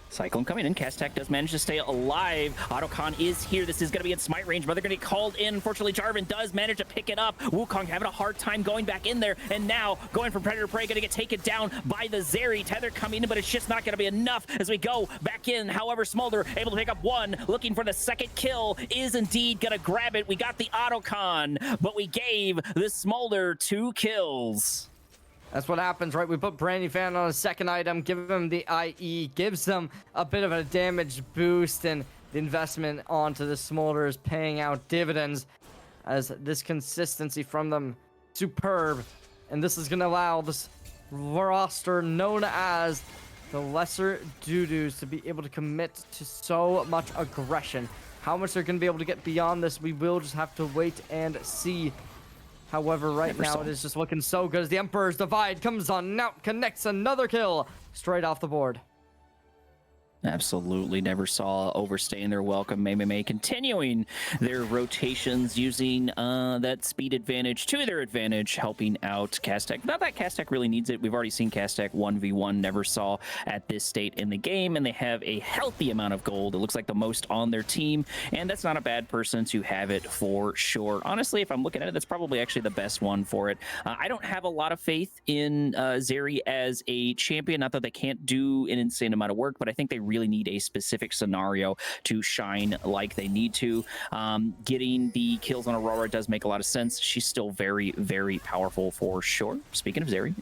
Cyclone coming in. Castak does manage to stay alive. Otacon is here. This is going to be in smite range, but they're going to get called in. Unfortunately, Jarvan does manage to pick it up. Wukong having a hard time going back in there, and now going for Predator Prey, going to get taken down by the Zeri. Tether coming in, but it's just not going to be enough as we go back in. However, Smolder able to pick up 1, looking for the second kill, is indeed going to grab it. We got the Otacon, but we gave the Smolder 2 kills. That's what happens, right? We put Brandy Fan on a second item, give him the IE, gives them a bit of a damage boost, and the investment onto the Smolder is paying out dividends, as this consistency from them superb, and this is going to allow this roster known as the lesser Doodoos to be able to commit to so much aggression. How much they're going to be able to get beyond this, we will just have to wait and see. However, right now it is just looking so good as the Emperor's Divide comes on out, connects another kill straight off the board. Absolutely never saw overstaying their welcome. May continuing their rotations using that speed advantage to their advantage, helping out Castek. Not that Castek really needs it. We've already seen Castek 1v1 never saw at this state in the game, and they have a healthy amount of gold. It looks like the most on their team, and that's not a bad person to have it for sure. Honestly, if I'm looking at it, that's probably actually the best one for it. I don't have a lot of faith in Zeri as a champion. Not that they can't do an insane amount of work, but I think they really need a specific scenario to shine like they need to. Getting the kills on Aurora does make a lot of sense. She's still very, very powerful for sure. Speaking of Zeri,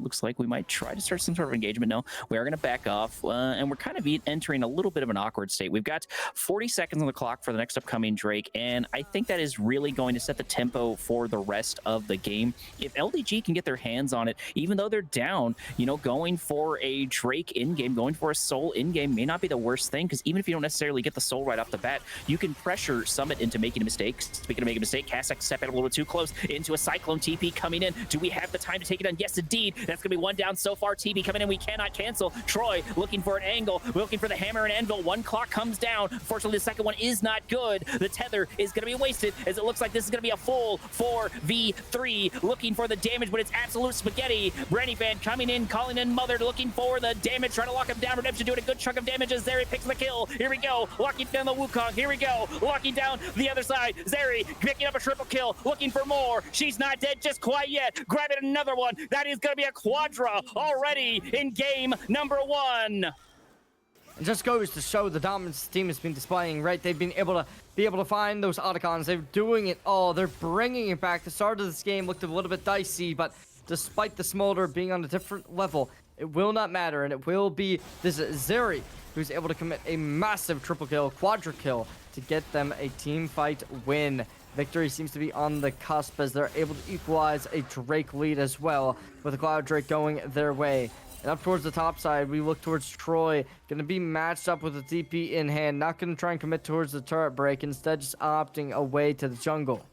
looks like we might try to start some sort of engagement now. We are going to back off, and we're kind of entering a little bit of an awkward state. We've got 40 seconds on the clock for the next upcoming Drake, and I think that is really going to set the tempo for the rest of the game. If LDG can get their hands on it, even though they're down, you know, going for a Drake in-game, going for a Soul in-game may not be the worst thing, because even if you don't necessarily get the Soul right off the bat, you can pressure Summit into making a mistake. Speaking of making a mistake, Kasek stepping a little bit too close into a Cyclone TP coming in. Do we have the time to take it on? Yes, indeed. That's going to be one down so far. TP coming in. We cannot cancel. Troy looking for an angle, looking for the hammer and anvil. One clock comes down. Fortunately, the second one is not good. The tether is going to be wasted, as it looks like this is going to be a full 4v3. Looking for the damage, but it's absolute spaghetti. Brandy Fan coming in, calling in Mother, looking for the damage, trying to lock him down. Redemption doing a good chunk of damage as Zeri picks the kill. Here we go. Locking down the Wukong. Here we go. Locking down the other side. Zeri picking up a triple kill. Looking for more. She's not dead just quite yet. Grabbing another one. That is going to be a quadra already in game number 1. It just goes to show the dominance the team has been displaying, right? They've been able to find those Otacons. They're doing it all. They're bringing it back. The start of this game looked a little bit dicey, but despite the Smolder being on a different level, it will not matter, and it will be this Zeri who's able to commit a massive triple kill, quadra kill, to get them a team fight win. Victory seems to be on the cusp as they're able to equalize a Drake lead as well, with a Cloud Drake going their way. And up towards the top side, we look towards Troy, going to be matched up with a TP in hand, not going to try and commit towards the turret break, instead just opting away to the jungle.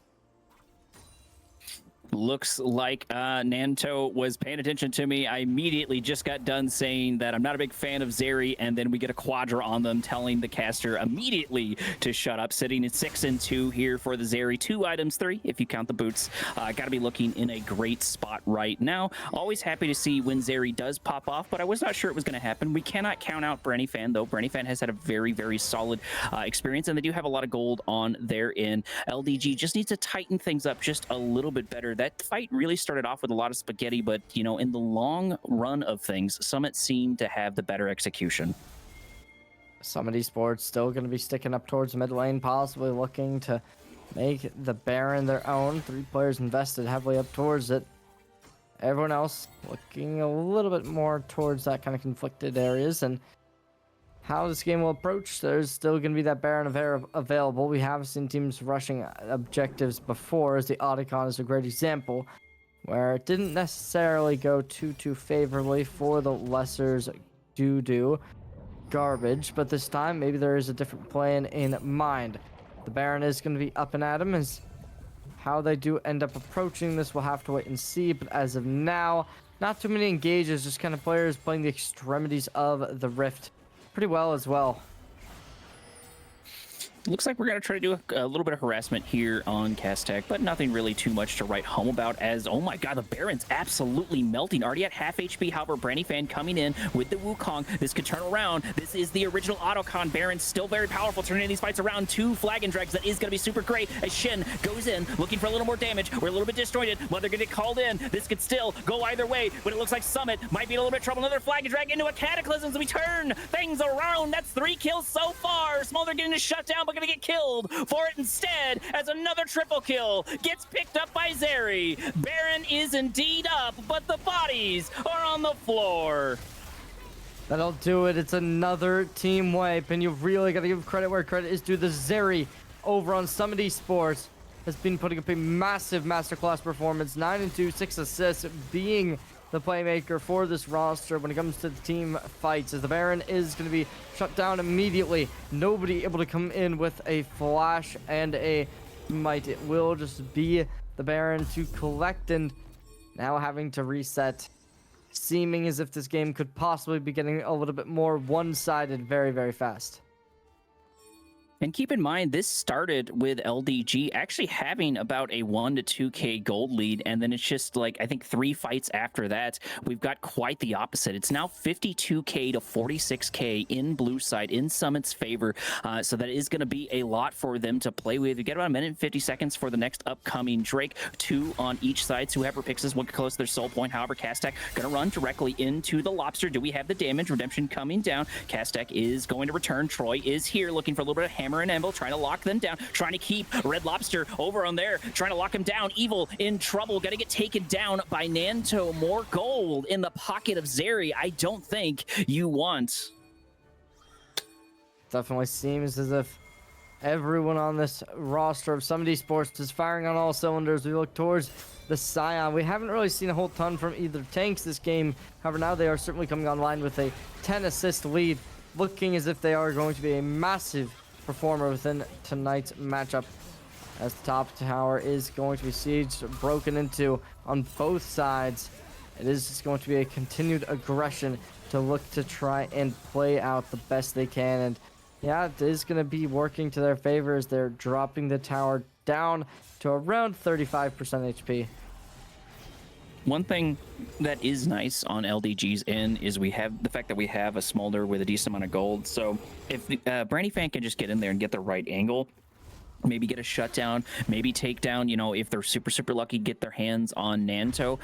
Looks like Nanto was paying attention to me. I immediately just got done saying that I'm not a big fan of Zeri, and then we get a quadra on them, telling the caster immediately to shut up. Sitting at 6-2 here for the Zeri. 2 items, 3 if you count the boots. Got to be looking in a great spot right now. Always happy to see when Zeri does pop off, but I was not sure it was going to happen. We cannot count out Branny Fan, though. Branny Fan has had a very, very solid experience, and they do have a lot of gold on their end. LDG just needs to tighten things up just a little bit better. That fight really started off with a lot of spaghetti, but, you know, in the long run of things, Summit seemed to have the better execution. Summit Esports still going to be sticking up towards mid lane, possibly looking to make the Baron their own. 3 players invested heavily up towards it. Everyone else looking a little bit more towards that kind of conflicted areas, and how this game will approach, there's still going to be that Baron available. We have seen teams rushing objectives before, as the Otacon is a great example, where it didn't necessarily go too favorably for the Lesser's DooDooGarbage, but this time maybe there is a different plan in mind. The Baron is going to be up and at him, as how they do end up approaching this we'll have to wait and see, but as of now, not too many engages, just kind of players playing the extremities of the Rift pretty well as well. Looks like we're going to try to do a little bit of harassment here on Castek, but nothing really too much to write home about, as, oh my god, the Baron's absolutely melting. Already at half HP, however, Branny Fan coming in with the Wukong. This could turn around. This is the original Otacon Baron, still very powerful, turning these fights around. 2 Flagon Drags, that is going to be super great, as Shin goes in, looking for a little more damage. We're a little bit disjointed, but they're going to get called in. This could still go either way, but it looks like Summit might be in a little bit of trouble. Another Flagon Drag into a Cataclysm, so we turn things around. That's 3 kills so far. Smolder getting a shutdown, but going to get killed for it instead, as another triple kill gets picked up by Zeri. Baron is indeed up, but the bodies are on the floor. That'll do it. It's another team wipe, and you've really got to give credit where credit is due. The Zeri over on Summit Esports has been putting up a massive masterclass performance. 9-2, 6 assists, being the playmaker for this roster when it comes to the team fights, as the Baron is going to be shut down immediately. Nobody able to come in with a flash and a might. It will just be the Baron to collect, and now having to reset, seeming as if this game could possibly be getting a little bit more one-sided very, very fast. And keep in mind, this started with LDG actually having about a 1 to 2K gold lead, and then it's just like, I think 3 fights after that, we've got quite the opposite. It's now 52K to 46K in blue side, in Summit's favor, so that is going to be a lot for them to play with. We get about a minute and 50 seconds for the next upcoming Drake, 2 on each side, so whoever picks this one close to their soul point. However, Castek going to run directly into the Lobster. Do we have the damage? Redemption coming down. Castek is going to return. Troy is here looking for a little bit of hammer and anvil, trying to lock them down, trying to keep Red Lobster over on there, trying to lock him down. Evil in trouble, gonna get taken down by Nanto. More gold in the pocket of Zeri. I don't think you want. Definitely seems as if everyone on this roster of Summit Esports is firing on all cylinders. We look towards the Scion. We haven't really seen a whole ton from either tanks this game. However, now they are certainly coming online with a 10 assist lead, looking as if they are going to be a massive performer within tonight's matchup, as the top tower is going to be sieged, broken into on both sides. It is just going to be a continued aggression to look to try and play out the best they can, and yeah, it is going to be working to their favor as they're dropping the tower down to around 35% HP. One thing that is nice on LDG's end is we have the fact that we have a Smolder with a decent amount of gold. So if Brandy Fan can just get in there and get the right angle, maybe get a shutdown, maybe take down, you know, if they're super lucky, get their hands on Nanto.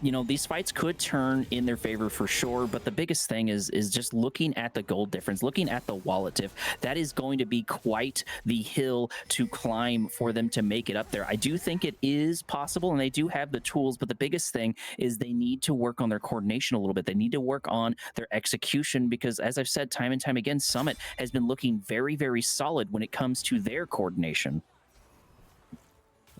You know, these fights could turn in their favor for sure, but the biggest thing is just looking at the gold difference, looking at the wallet diff. That is going to be quite the hill to climb for them to make it up there. I do think it is possible, and they do have the tools, but the biggest thing is they need to work on their coordination a little bit. They need to work on their execution, because as I've said time and time again, Summit has been looking very solid when it comes to their coordination.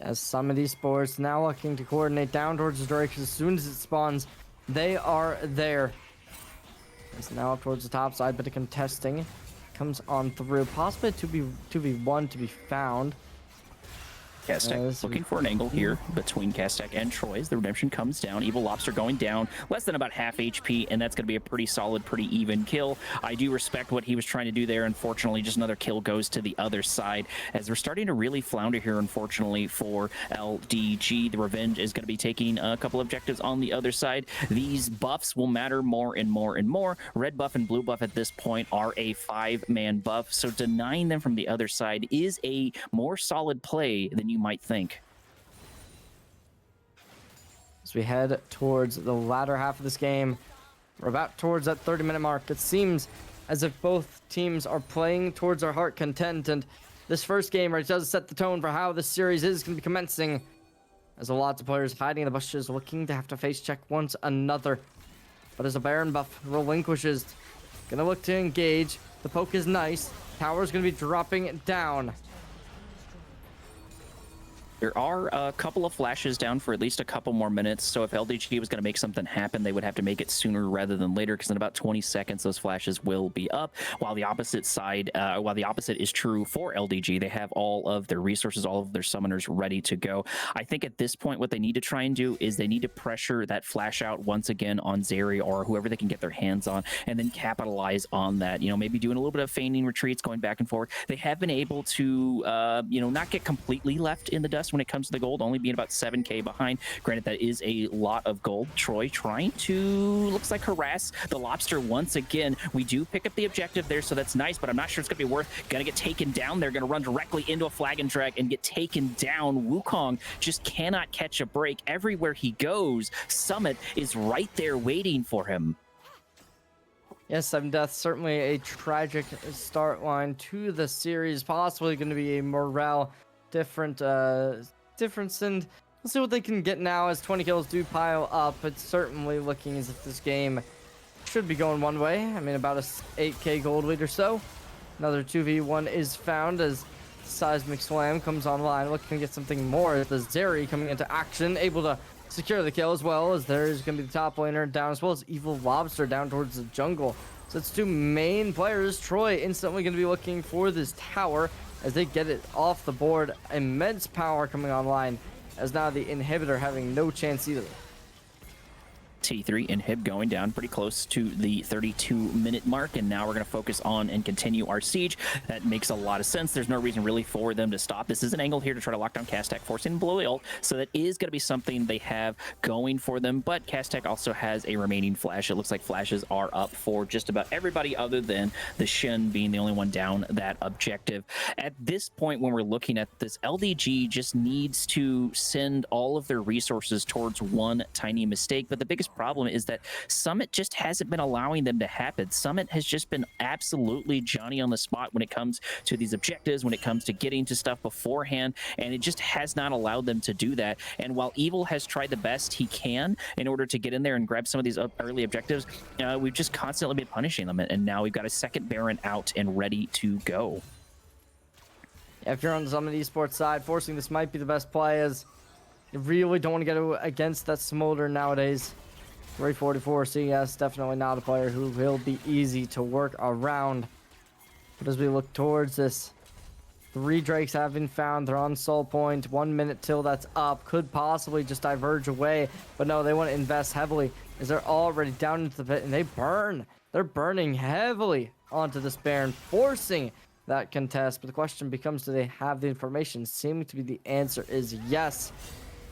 As Summit Esports now looking to coordinate down towards the Drake, as soon as it spawns, they are there. It's now up towards the top side, but the contesting comes on through. Possibly 2v1 to be found. Castek looking for an angle here between Castek and Troy as the redemption comes down. Evil Lobster going down, less than about half HP, and that's going to be a pretty solid, pretty even kill. I do respect what he was trying to do there. Unfortunately, just another kill goes to the other side as they're starting to really flounder here, unfortunately, for LDG. The Revenge is going to be taking a couple objectives on the other side. These buffs will matter more and more and more. Red buff and blue buff at this point are a 5-man buff, so denying them from the other side is a more solid play than you might think. As we head towards the latter half of this game, we're about towards that 30-minute mark. It seems as if both teams are playing towards our heart content, and this first game right does set the tone for how this series is going to be commencing, as a lot of players hiding in the bushes looking to have to face check once another. But as a Baron buff relinquishes, gonna look to engage. The poke is nice. Tower's gonna be dropping down. There are a couple of flashes down for at least a couple more minutes, so if LDG was going to make something happen, they would have to make it sooner rather than later, because in about 20 seconds, those flashes will be up. While the opposite side, while the opposite is true for LDG, they have all of their resources, all of their summoners ready to go. I think at this point, what they need to try and do is they need to pressure that flash out once again on Zeri or whoever they can get their hands on, and then capitalize on that. You know, maybe doing a little bit of feigning retreats, going back and forth. They have been able to, you know, not get completely left in the dust when it comes to the gold, only being about 7k behind. Granted, that is a lot of gold. Troy trying to, looks like, harass the Lobster once again. We do pick up the objective there, so that's nice, but I'm not sure it's gonna be worth. Gonna get taken down. They're gonna run directly into a flag and drag and get taken down. Wukong just cannot catch a break. Everywhere he goes, Summit is right there waiting for him. Yes, 7 deaths, certainly a tragic start line to the series. Possibly going to be a morale difference, and we'll see what they can get now as 20 kills do pile up. It's certainly looking as if this game should be going one way. I mean, about a 8k gold lead or so. Another 2v1 is found as Seismic Slam comes online, looking to get something more. The Zeri coming into action, able to secure the kill, as well as there's going to be the top laner down, as well as Evil Lobster down towards the jungle. So it's two main players. Troy instantly going to be looking for this tower as they get it off the board. Immense power coming online, as now the inhibitor having no chance either. T3 inhib going down pretty close to the 32-minute mark, and now we're going to focus on and continue our siege. That makes a lot of sense. There's no reason really for them to stop. This is an angle here to try to lock down Castac, forcing below the ult, so that is going to be something they have going for them, but Castac also has a remaining flash. It looks like flashes are up for just about everybody other than the Shen being the only one down that objective. At this point, when we're looking at this, LDG just needs to send all of their resources towards one tiny mistake, but the biggest problem is that Summit just hasn't been allowing them to happen. Summit has just been absolutely Johnny on the spot when it comes to these objectives, when it comes to getting to stuff beforehand, and it just has not allowed them to do that. And while Evil has tried the best he can in order to get in there and grab some of these early objectives, we've just constantly been punishing them, and now we've got a second Baron out and ready to go. If you're on the Summit Esports side, forcing this might be the best play, as you really don't want to get against that Smolder nowadays. 344 CS, definitely not a player who will be easy to work around. But as we look towards this, 3 Drakes have been found. They're on Soul Point. 1 minute till that's up. Could possibly just diverge away. But no, they want to invest heavily as they're already down into the pit, and they burn. They're burning heavily onto this Baron, forcing that contest. But the question becomes, do they have the information? Seeming to be the answer is yes.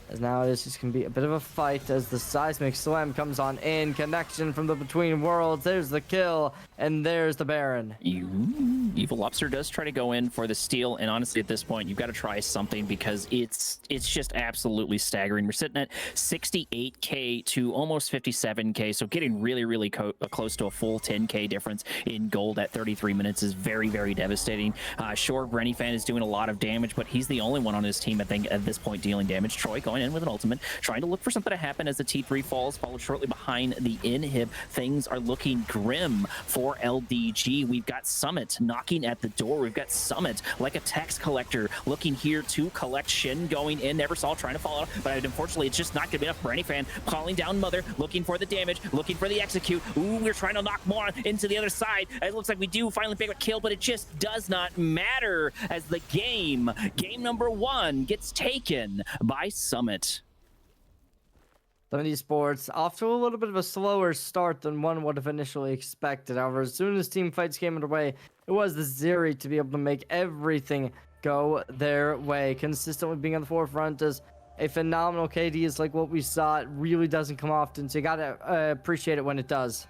As now it is just going to be a bit of a fight as the Seismic Slam comes on in. Connection from the Between Worlds. There's the kill, and there's the Baron. Evil Lobster does try to go in for the steal, and honestly at this point you've got to try something because it's just absolutely staggering. We're sitting at 68k to almost 57k, so getting really close to a full 10k difference in gold at 33 minutes is very devastating. Sure, Renifan is doing a lot of damage, but he's the only one on his team, I think, at this point dealing damage. Troy going in with an ultimate, trying to look for something to happen as the T3 falls, followed shortly behind the inhib. Things are looking grim for LDG. We've got Summit knocking at the door. We've got Summit like a tax collector looking here to collect. Shin going in, never saw, trying to follow up, but unfortunately it's just not gonna be enough for any fan. Calling down Mother, looking for the damage, looking for the execute. Ooh, we're trying to knock more into the other side. It looks like we do finally pick a kill, but it just does not matter as the game number 1 gets taken by Summit. Summit Esports off to a little bit of a slower start than one would have initially expected. However, as soon as team fights came underway, it was the Zeri to be able to make everything go their way. Consistently being on the forefront as a phenomenal KD is like what we saw. It really doesn't come often, so you gotta appreciate it when it does.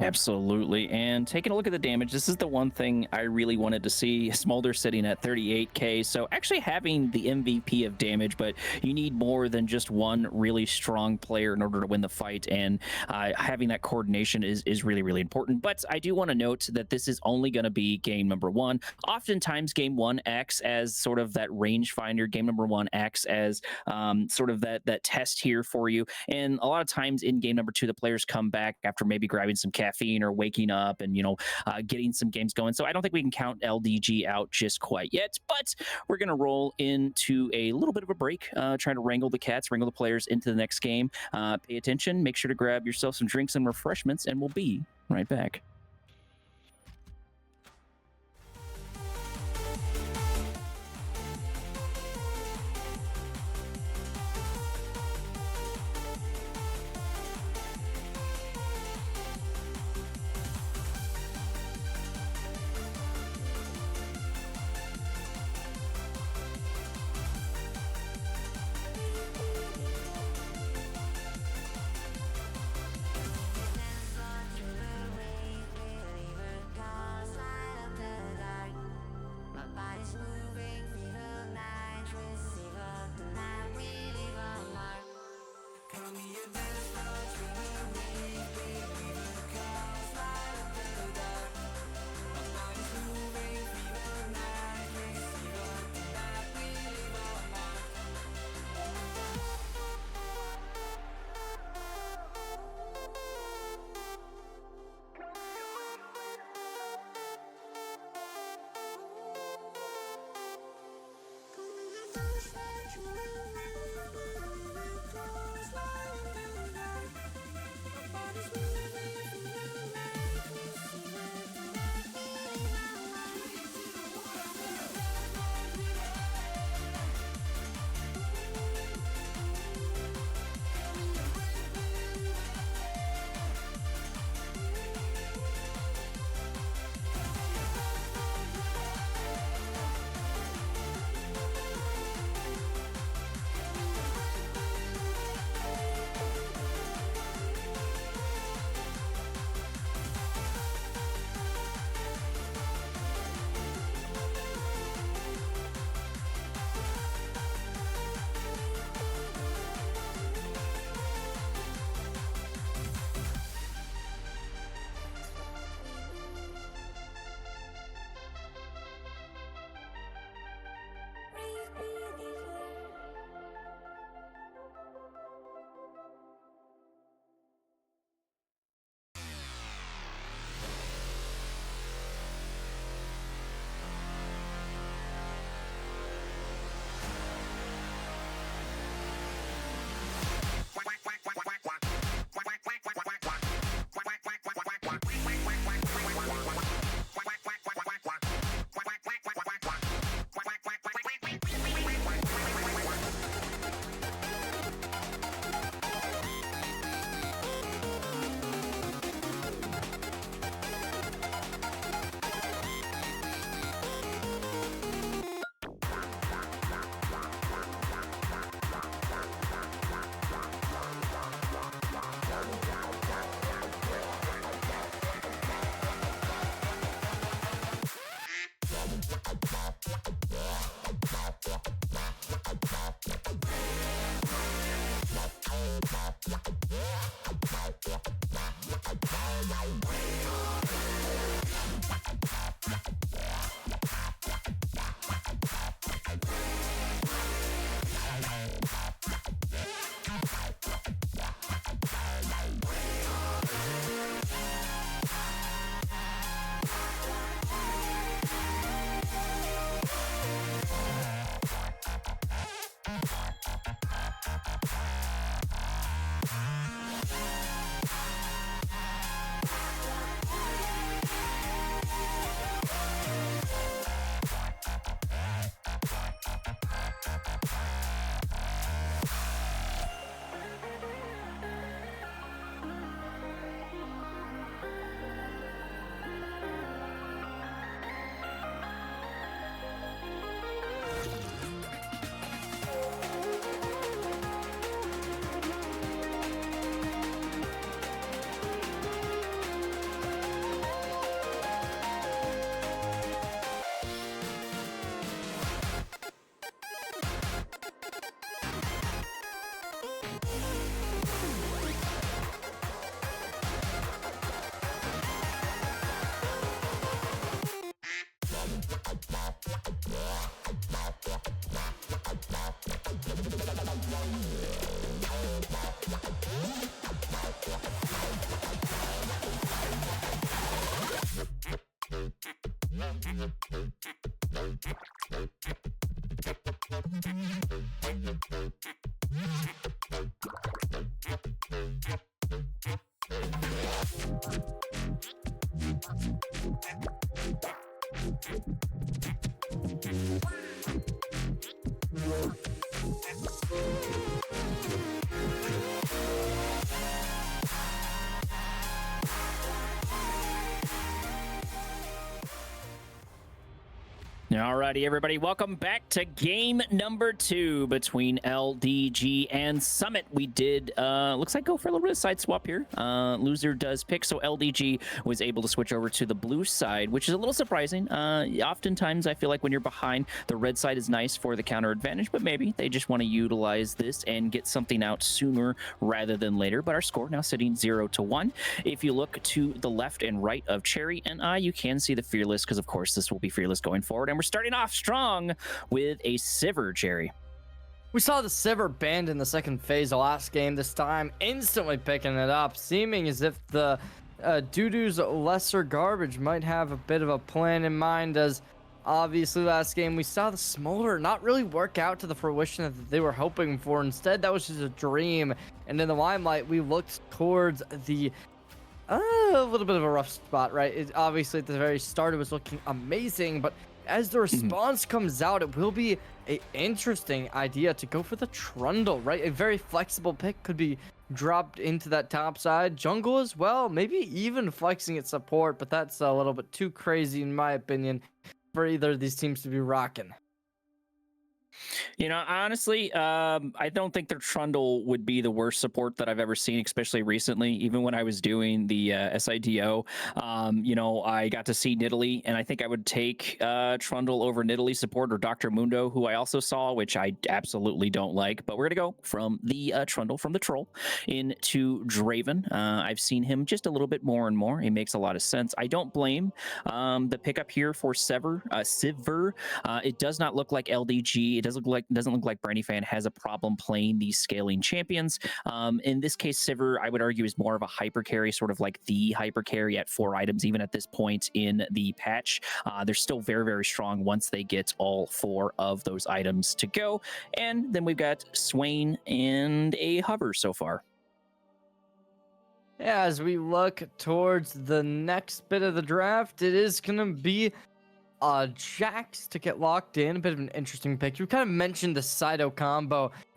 Absolutely. And taking a look at the damage, this is the one thing I really wanted to see. Smolder sitting at 38k, so actually having the MVP of damage, but you need more than just one really strong player in order to win the fight, and having that coordination is really important. But I do want to note that this is only going to be game number 1. Oftentimes game 1 acts as sort of that range finder. Game number 1 acts as sort of that test here for you, and a lot of times in game number 2 the players come back after maybe grabbing some caffeine or waking up and getting some games going. So I don't think we can count LDG out just quite yet, but we're gonna roll into a little bit of a break, trying to wrangle the wrangle the players into the next game. Pay attention, make sure to grab yourself some drinks and refreshments, and we'll be right back. Alrighty, everybody, welcome back to game number 2 between LDG and Summit. We did, looks like go for a little bit of side swap here. Loser does pick, so LDG was able to switch over to the blue side, which is a little surprising. Oftentimes, I feel like when you're behind, the red side is nice for the counter advantage, but maybe they just want to utilize this and get something out sooner rather than later. But our score now sitting 0-1. If you look to the left and right of Cherry and I, you can see the Fearless, because of course this will be Fearless going forward. And we're starting off strong with a Sivir, Jerry. We saw the Sivir banned in the second phase of last game. This time, instantly picking it up, seeming as if the DooDoo's lesser garbage might have a bit of a plan in mind, as obviously last game we saw the Smolder not really work out to the fruition that they were hoping for. Instead, that was just a dream. And in the limelight, we looked towards the a little bit of a rough spot, right? It, obviously, at the very start, it was looking amazing, but as the response comes out, it will be an interesting idea to go for the Trundle, right? A very flexible pick could be dropped into that top side. Jungle as well, maybe even flexing its support, but that's a little bit too crazy in my opinion for either of these teams to be rocking. You know, honestly, I don't think their Trundle would be the worst support that I've ever seen, especially recently. Even when I was doing the SIDO, you know, I got to see Nidalee, and I think I would take Trundle over Nidalee support or Dr. Mundo, who I also saw, which I absolutely don't like. But we're going to go from the Trundle, from the Troll, into Draven. I've seen him just a little bit more and more. He makes a lot of sense. I don't blame the pickup here for Sivir. It does not look like LDG. It doesn't look like Brandy Fan has a problem playing these scaling champions. In this case, Sivir, I would argue, is more of a hyper carry, sort of like the hyper carry at 4 items, even at this point in the patch. They're still very, very strong once they get all 4 of those items to go. And then we've got Swain and a Hover so far. Yeah, as we look towards the next bit of the draft, it is going to be Jax to get locked in. A bit of an interesting pick. You kind of mentioned the Sido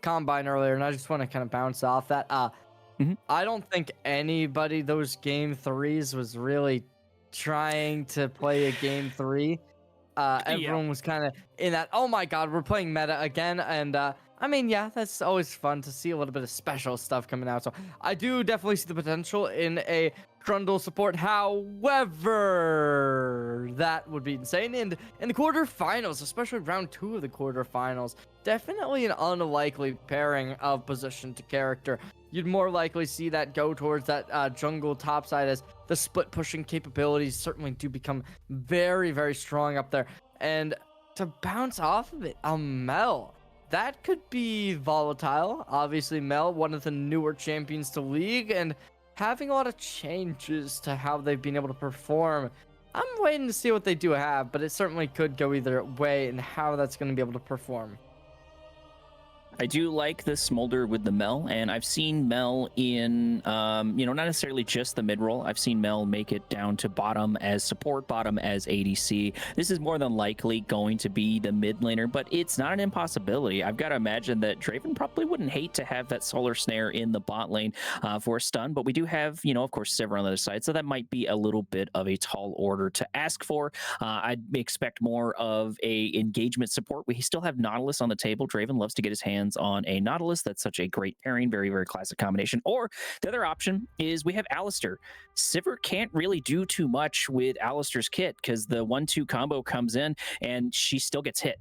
combine earlier, and I just want to kind of bounce off that. I don't think anybody those game 3s was really trying to play a game 3. Everyone was kind of in that, oh my god, we're playing meta again, and I mean, yeah, that's always fun to see a little bit of special stuff coming out. So I do definitely see the potential in a Trundle support. However, that would be insane. And in the quarterfinals, especially round 2 of the quarterfinals, definitely an unlikely pairing of position to character. You'd more likely see that go towards that jungle topside, as the split pushing capabilities certainly do become very, very strong up there. And to bounce off of it, a Mel. That could be volatile. Obviously, Mel, one of the newer champions to League, and having a lot of changes to how they've been able to perform. I'm waiting to see what they do have, but it certainly could go either way and how that's going to be able to perform. I do like the Smolder with the Mel, and I've seen Mel in, not necessarily just the mid role. I've seen Mel make it down to bottom as support, bottom as ADC. This is more than likely going to be the mid laner, but it's not an impossibility. I've got to imagine that Draven probably wouldn't hate to have that Solar Snare in the bot lane for a stun, but we do have, of course, Sivir on the other side, so that might be a little bit of a tall order to ask for. I'd expect more of a engagement support. We still have Nautilus on the table. Draven loves to get his hands on a Nautilus. That's such a great pairing, very, very classic combination. Or the other option is we have Alistar. Sivir can't really do too much with Alistar's kit because the 1-2 combo comes in and she still gets hit.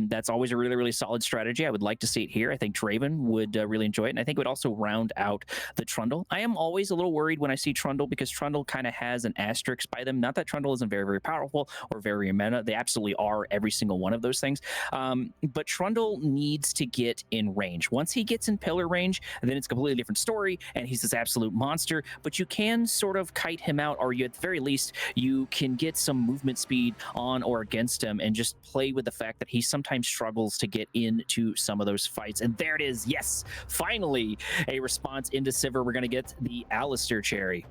That's always a really, really solid strategy. I would like to see it here. I think Draven would really enjoy it, and I think it would also round out the Trundle. I am always a little worried when I see Trundle because Trundle kind of has an asterisk by them. Not that Trundle isn't very, very powerful or very meta. They absolutely are every single one of those things. But Trundle needs to get in range. Once he gets in pillar range, then it's a completely different story, and he's this absolute monster. But you can sort of kite him out, or you, at the very least, you can get some movement speed on or against him and just play with the fact that he sometimes struggles to get into some of those fights. And there it is. Yes, finally a response into Sivir. We're going to get the Alistar cherry.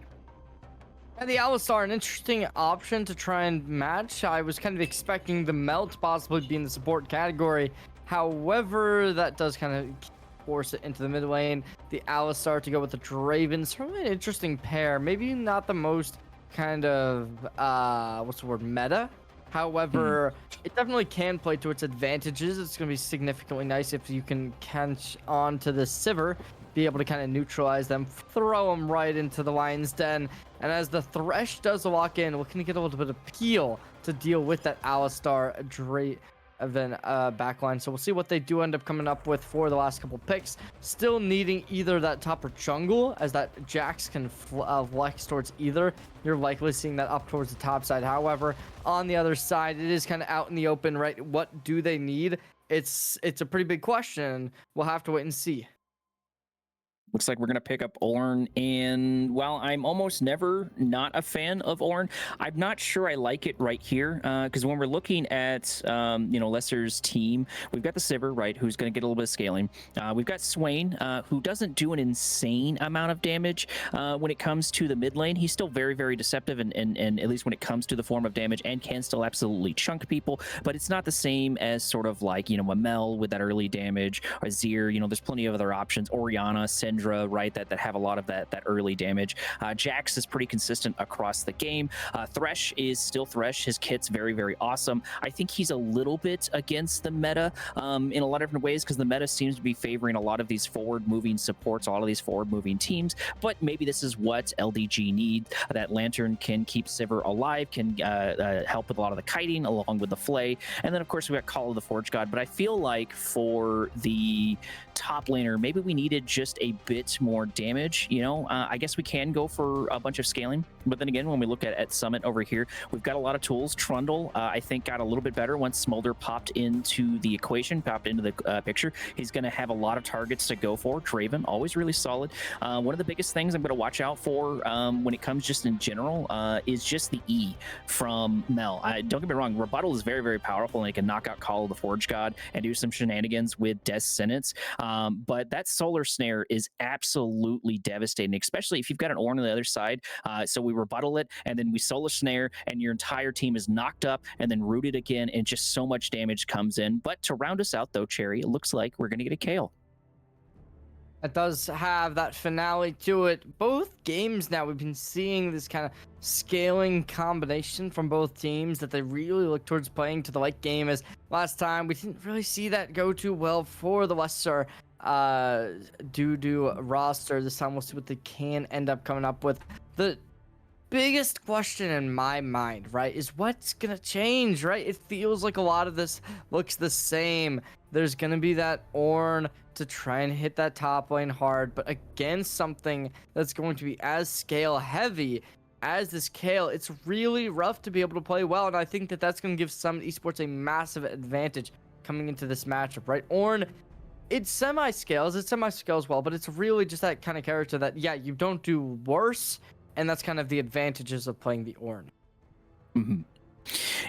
And the Alistar, an interesting option to try and match. I was kind of expecting the Melt possibly be in the support category. However, that does kind of force it into the mid lane. The Alistar to go with the Draven. Certainly an interesting pair. Maybe not the most kind of, meta. However, it definitely can play to its advantages. It's going to be significantly nice if you can catch on to the Sivir, be able to kind of neutralize them, throw them right into the lion's den. And as the Thresh does lock in, we're going to get a little bit of peel to deal with that Alistar Draven backline. So we'll see what they do end up coming up with for the last couple picks. Still needing either that top or jungle, as that Jax can flex towards either. You're likely seeing that up towards the top side. However, on the other side, it is kind of out in the open, right? What do they need? It's a pretty big question. We'll have to wait and see. Looks like we're going to pick up Ornn, and while I'm almost never not a fan of Ornn, I'm not sure I like it right here, because when we're looking at, Lesser's team, we've got the Sivir, right, who's going to get a little bit of scaling. We've got Swain, who doesn't do an insane amount of damage when it comes to the mid lane. He's still very, very deceptive, and at least when it comes to the form of damage, and can still absolutely chunk people, but it's not the same as sort of like, a Mel with that early damage, or Azir. There's plenty of other options. Orianna, Syndra, right, that have a lot of that early damage. Jax is pretty consistent across the game. Thresh is still Thresh. His kit's very, very awesome. I think he's a little bit against the meta in a lot of different ways, because the meta seems to be favoring a lot of these forward-moving supports, a lot of these forward-moving teams, but maybe this is what LDG need. That Lantern can keep Sivir alive, can help with a lot of the kiting along with the Flay, and then of course we got Call of the Forge God. But I feel like for the top laner, maybe we needed just a bit more damage. I guess we can go for a bunch of scaling, but then again, when we look at Summit over here, we've got a lot of tools. Trundle, I think, got a little bit better once Smolder popped into the equation, popped into the picture. He's going to have a lot of targets to go for. Draven, always really solid. One of the biggest things I'm going to watch out for when it comes just in general is just the E from Mel. Don't get me wrong, Rebuttal is very, very powerful, and it can knock out Call of the Forge God and do some shenanigans with Death Sentence. But that Solar Snare is absolutely devastating, especially if you've got an Ornn on the other side. So we rebuttal it, and then we Solar Snare, and your entire team is knocked up and then rooted again, and just so much damage comes in. But to round us out, though, Cherry, it looks like we're going to get a Kayle. It does have that finale to it. Both games now, we've been seeing this kind of scaling combination from both teams that they really look towards playing to the late game. As last time, we didn't really see that go too well for the lesser DooDoo roster. This time, we'll see what they can end up coming up with. The biggest question in my mind, right, is what's gonna change, right? It feels like a lot of this looks the same. There's gonna be that Ornn to try and hit that top lane hard, but against something that's going to be as scale heavy as this Kale, it's really rough to be able to play well, and I think that that's going to give some esports a massive advantage coming into this matchup, right? Ornn, it semi-scales well, but it's really just that kind of character that, yeah, you don't do worse, and that's kind of the advantages of playing the Ornn. Mm-hmm.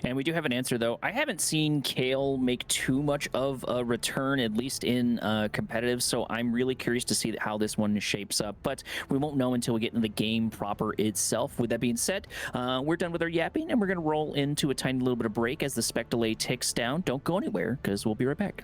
And we do have an answer, though. I haven't seen Kale make too much of a return, at least in competitive, so I'm really curious to see how this one shapes up. But we won't know until we get into the game proper itself. With that being said, we're done with our yapping, and we're going to roll into a tiny little bit of break as the spec delay ticks down. Don't go anywhere, because we'll be right back.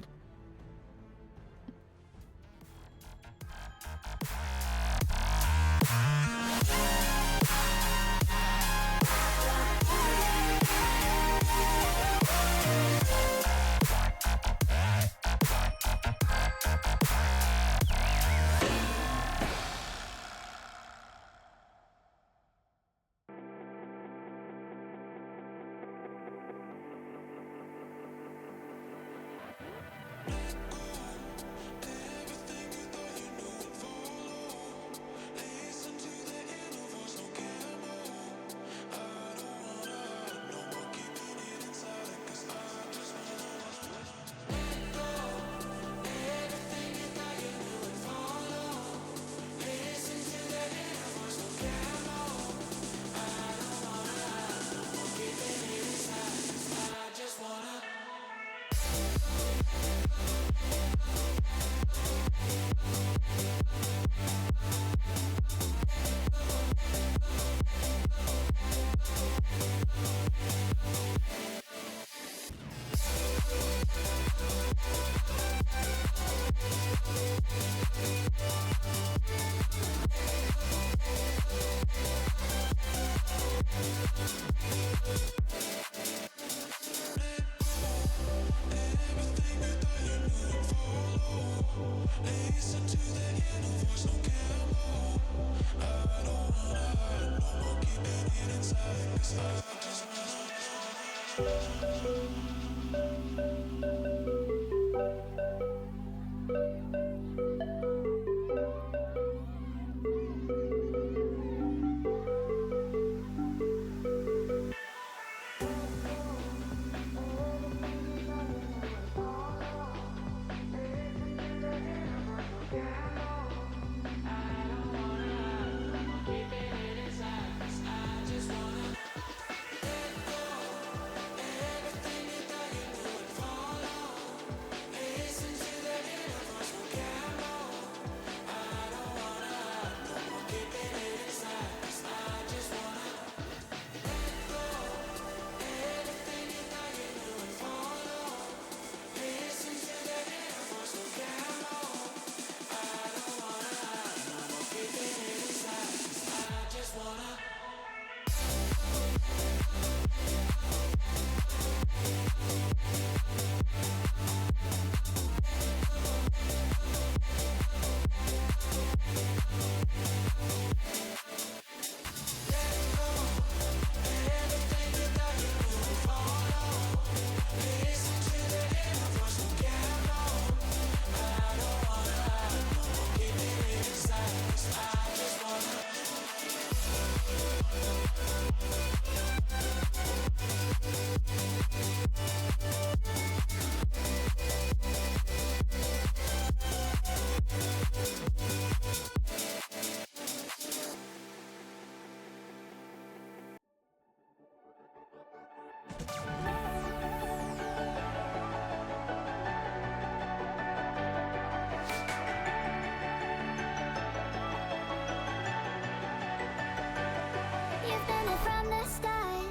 You've been it from the start,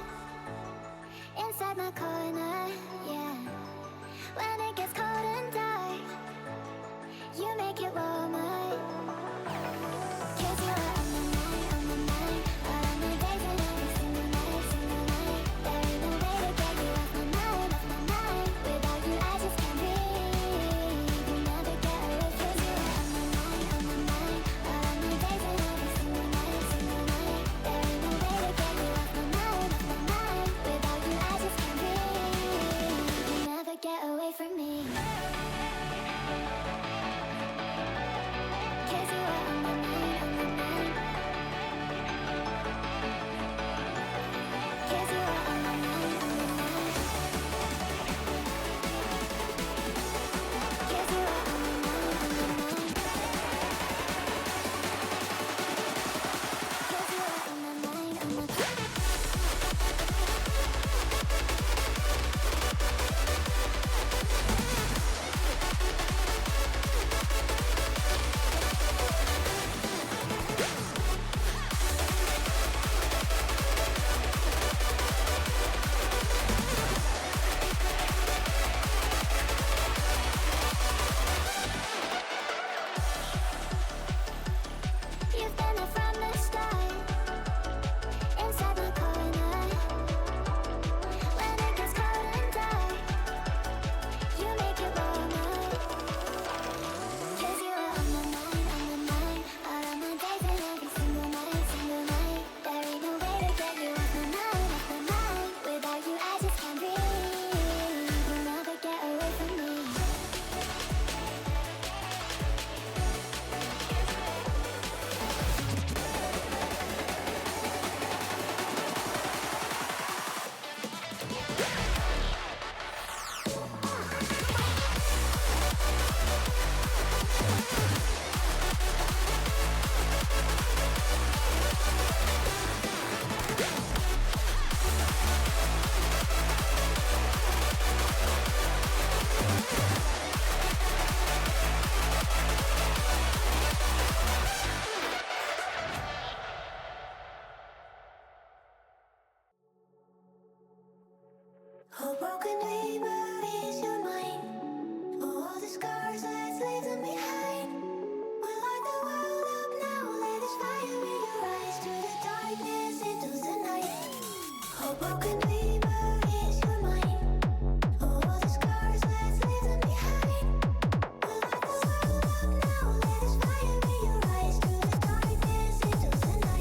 inside my corner, yeah. When it gets cold and dark, you make it warmer, broken dreamer is your mind. For all the scars, let's leave them behind. We'll light the world up now, let us fire in your eyes. Through the darkness into the night. Oh, broken dreamer is your mind. For all the scars, let's leave them behind. We'll light the world up now, let us fire in your eyes. Through the darkness into the night.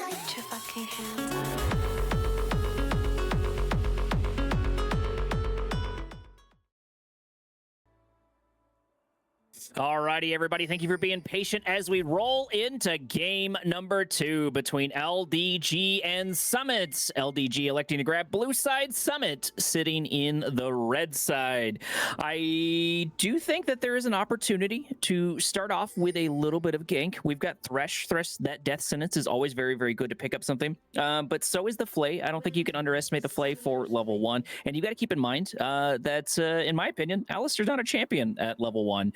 Put your fucking hands up. Alrighty, everybody. Thank you for being patient as we roll into game number 2 between LDG and Summit. LDG electing to grab blue side, Summit sitting in the red side. I do think that there is an opportunity to start off with a little bit of gank. We've got Thresh. Thresh, that death sentence is always very, very good to pick up something. But so is the Flay. I don't think you can underestimate the Flay for level 1. And you got to keep in mind that, in my opinion, Alistar's not a champion at level 1.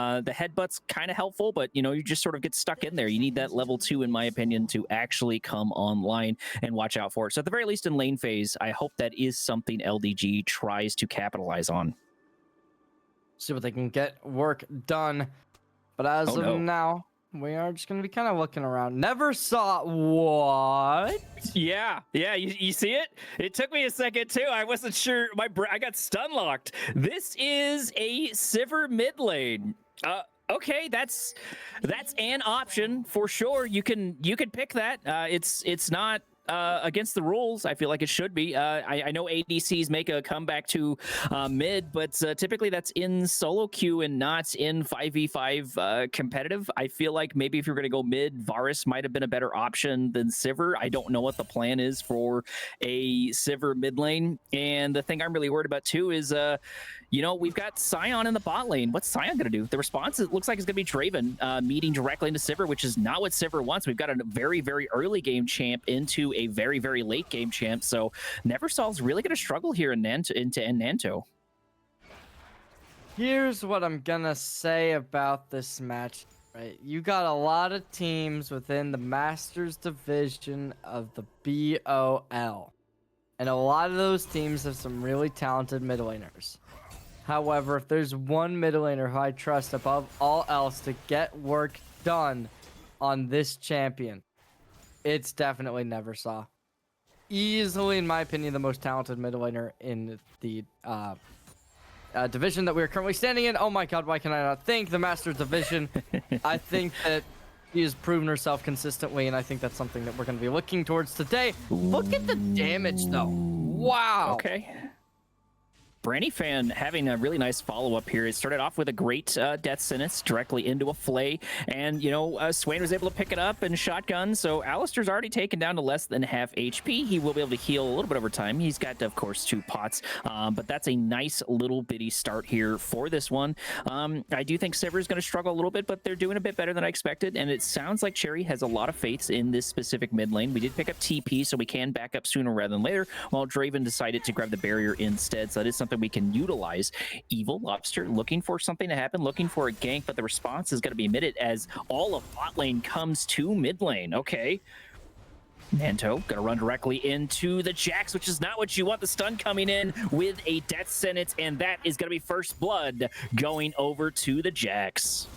The headbutt's kind of helpful, but you just sort of get stuck in there. You need that level 2, in my opinion, to actually come online and watch out for it. So at the very least in lane phase, I hope that is something LDG tries to capitalize on. See what they can get work done. But as of now, we are just going to be kind of looking around. Never saw what? Yeah, you see it? It took me a second too. I wasn't sure. I got stun locked. This is a Sivir mid lane. Okay, that's an option for sure. You can pick that. It's not against the rules. I feel like it should be. I know ADCs make a comeback to mid, but typically that's in solo queue and not in 5v5 competitive. I feel like maybe if you're going to go mid, Varus might have been a better option than Sivir. I don't know what the plan is for a Sivir mid lane. And the thing I'm really worried about too is, we've got Sion in the bot lane. What's Sion going to do? The response, it looks like it's going to be Draven meeting directly into Sivir, which is not what Sivir wants. We've got a very, very early game champ into a very, very late game champ. So Neversol's really going to struggle here into Nanto. Here's what I'm going to say about this match. Right, you got a lot of teams within the Masters division of the BOL. And a lot of those teams have some really talented mid laners. However, if there's one mid laner who I trust above all else to get work done on this champion, it's definitely Neversaw. Easily, in my opinion, the most talented mid laner in the division that we're currently standing in. Oh my god, why can I not think? The Masters division. I think that she has proven herself consistently, and I think that's something that we're going to be looking towards today. Look at the damage, though. Wow. Okay. Branny fan having a really nice follow-up here. It started off with a great death sentence directly into a Flay, and Swain was able to pick it up and shotgun, so Alistar's already taken down to less than half HP. He will be able to heal a little bit over time. He's got, of course, 2 pots, but that's a nice little bitty start here for this one. I do think Sivir's going to struggle a little bit, but they're doing a bit better than I expected, and it sounds like Cherry has a lot of faith in this specific mid lane. We did pick up TP, so we can back up sooner rather than later, while Draven decided to grab the barrier instead, so that is something we can utilize. Evil Lobster looking for something to happen, looking for a gank, but the response is going to be emitted as all of bot lane comes to mid lane. Okay. Nanto gonna run directly into the Jax, which is not what you want. The stun coming in with a death sentence, and that is gonna be first blood going over to the Jax.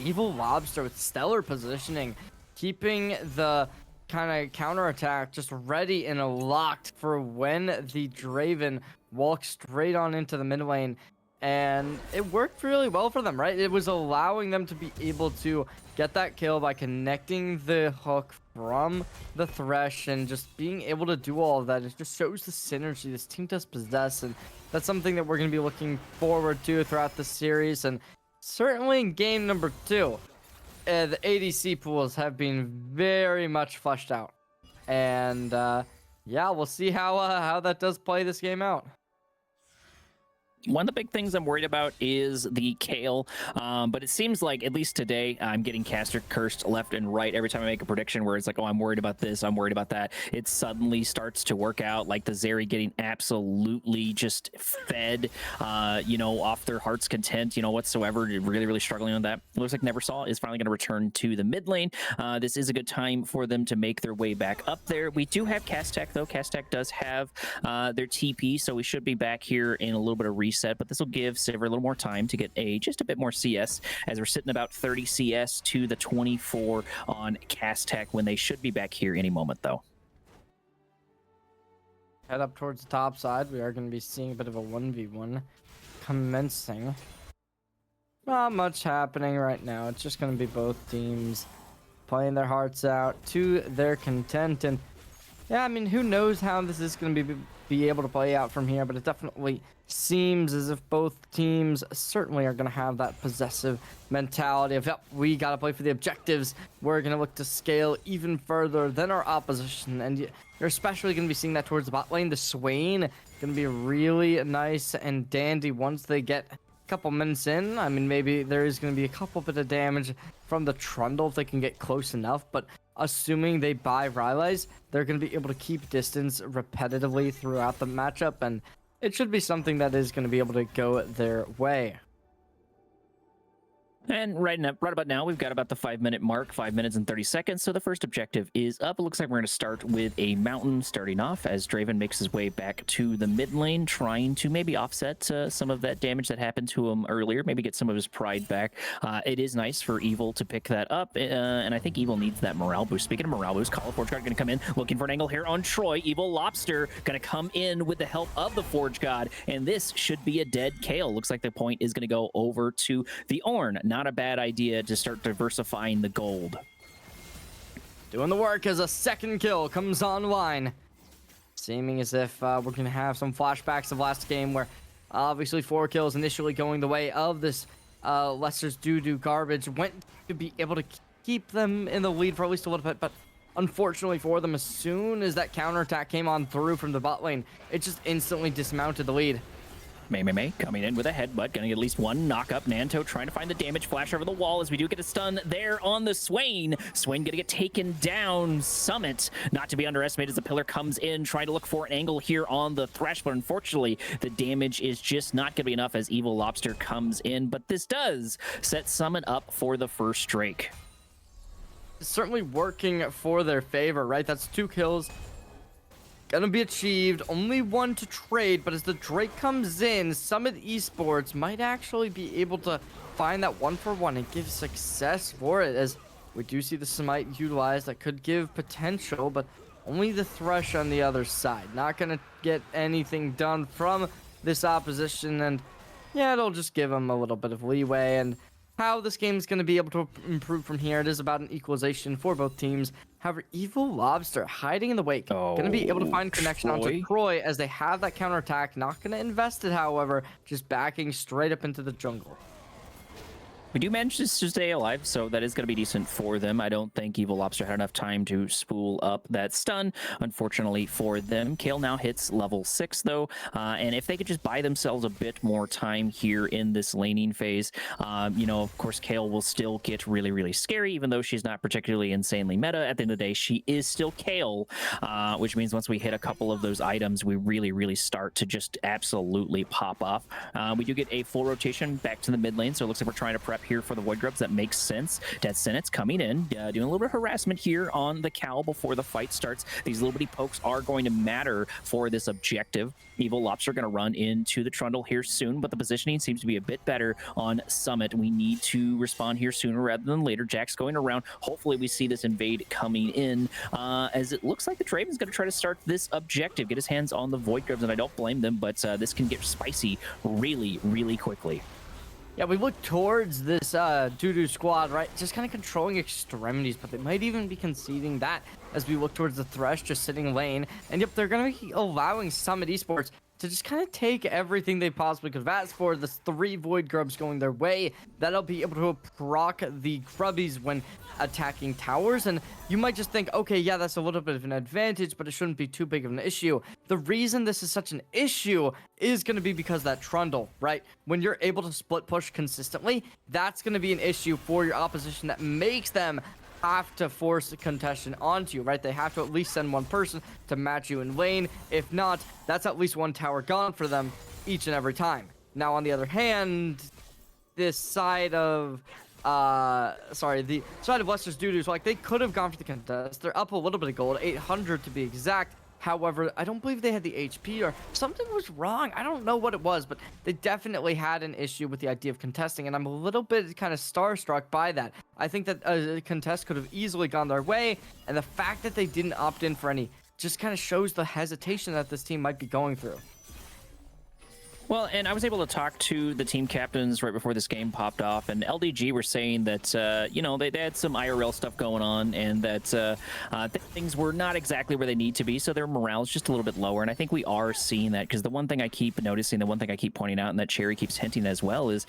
Evil Lobster with stellar positioning. keeping the kind of counterattack just ready and locked for when the Draven walks straight on into the mid lane. And it worked really well for them, right? It was allowing them to be able to get that kill by connecting the hook from the Thresh and just being able to do all of that. It just shows the synergy this team does possess, and that's something that we're going to be looking forward to throughout the series. And certainly in game number 2, the ADC pools have been very much fleshed out. And yeah, we'll see how that does play this game out. One of the big things I'm worried about is the Kayle, but it seems like, at least today, I'm getting caster cursed left and right every time I make a prediction where it's like, oh, I'm worried about this, I'm worried about that. It suddenly starts to work out, like the Zeri getting absolutely just fed, off their heart's content, whatsoever. Really, really struggling on that. It looks like Neversaw is finally going to return to the mid lane. This is a good time for them to make their way back up there. We do have Castac, though. Castac does have their TP, so we should be back here in a little bit of reset, but this will give Sivir a little more time to get just a bit more CS, as we're sitting about 30 CS to the 24 on Castac when they should be back here any moment, though. Head up towards the top side. We are going to be seeing a bit of a 1v1 commencing. Not much happening right now. It's just going to be both teams playing their hearts out to their content. And yeah, I mean, who knows how this is going to be able to play out from here, but it definitely seems as if both teams certainly are going to have that possessive mentality of, yep, we got to play for the objectives. We're going to look to scale even further than our opposition, and you're especially going to be seeing that towards the bot lane. The Swain going to be really nice and dandy once they get a couple minutes in. I mean, maybe there is going to be a couple bit of damage from the Trundle if they can get close enough, but assuming they buy Rylai's, they're going to be able to keep distance repetitively throughout the matchup, and it should be something that is going to be able to go their way. And right about now, we've got about the 5-minute mark, 5 minutes and 30 seconds. So the first objective is up. It looks like we're going to start with a mountain starting off as Draven makes his way back to the mid lane, trying to maybe offset some of that damage that happened to him earlier, maybe get some of his pride back. It is nice for Evil to pick that up, and I think Evil needs that morale boost. Speaking of morale boost, Call of Forge God going to come in, looking for an angle here on Troy. Evil Lobster going to come in with the help of the Forge God, and this should be a dead Kayle. Looks like the point is going to go over to the Ornn. Not a bad idea to start diversifying the gold. Doing the work as a second kill comes online. Seeming as if we're going to have some flashbacks of last game where obviously 4 kills initially going the way of this Lester's DooDooGarbage went to be able to keep them in the lead for at least a little bit, but unfortunately for them, as soon as that counterattack came on through from the bot lane, it just instantly dismounted the lead. May coming in with a headbutt, gonna get at least one knock up. Nanto trying to find the damage, flash over the wall as we do get a stun there on the Swain. Swain gonna get taken down. Summit, not to be underestimated as the pillar comes in, trying to look for an angle here on the Thresh, but unfortunately the damage is just not gonna be enough as Evil Lobster comes in, but this does set Summit up for the first Drake. It's certainly working for their favor, right? That's 2 kills. Gonna be achieved, only 1 to trade, but as the Drake comes in, Summit Esports might actually be able to find that 1-for-1 and give success for it, as we do see the Smite utilized. That could give potential, but only the Thresh on the other side. Not gonna get anything done from this opposition, and yeah, it'll just give them a little bit of leeway. And how this game is going to be able to improve from here, it is about an equalization for both teams. However, Evil Lobster hiding in the wake, going to be able to find connection onto Troy as they have that counterattack. Not going to invest it, however, just backing straight up into the jungle. We do manage to stay alive, so that is going to be decent for them. I don't think Evil Lobster had enough time to spool up that stun, unfortunately for them. Kayle now hits level 6, though, and if they could just buy themselves a bit more time here in this laning phase, of course, Kayle will still get really, really scary, even though she's not particularly insanely meta. At the end of the day, she is still Kayle, which means once we hit a couple of those items, we really, really start to just absolutely pop off. We do get a full rotation back to the mid lane, so it looks like we're trying to prep here for the Void Grubs. That makes sense. Death Sentence coming in, doing a little bit of harassment here on the cow before the fight starts. These little bitty pokes are going to matter for this objective. Evil Lobster going to run into the Trundle here soon, but the positioning seems to be a bit better on Summit. We need to respond here sooner rather than later. Jack's going around. Hopefully we see this invade coming in, as it looks like the Draven's going to try to start this objective, get his hands on the Void Grubs, and I don't blame them, but this can get spicy really, really quickly. Yeah, we look towards this DooDoo squad, right? Just kind of controlling extremities, but they might even be conceding that as we look towards the Thresh just sitting lane. And yep, they're going to be allowing Summit Esports to just kind of take everything they possibly could have asked for. The 3 Void Grubs going their way, that'll be able to proc the Grubbies when attacking towers. And you might just think, okay, yeah, that's a little bit of an advantage, but it shouldn't be too big of an issue. The reason this is such an issue is going to be because that Trundle, right? When you're able to split push consistently, that's going to be an issue for your opposition that makes them have to force a contestation onto you, right? They have to at least send one person to match you in lane. If not, that's at least one tower gone for them each and every time. Now, on the other hand, this side of the side of Leicester's DooDoo's, like, they could have gone for the contest. They're up a little bit of gold, 800 to be exact. However, I don't believe they had the HP, or something was wrong. I don't know what it was, but they definitely had an issue with the idea of contesting, and I'm a little bit kind of starstruck by that. I think that a contest could have easily gone their way, and the fact that they didn't opt in for any just kind of shows the hesitation that this team might be going through. Well, and I was able to talk to the team captains right before this game popped off, and LDG were saying that, you know, they had some IRL stuff going on, and that things were not exactly where they need to be, so their morale is just a little bit lower, and I think we are seeing that, because the one thing I keep noticing, the one thing I keep pointing out, and that Cherry keeps hinting as well, is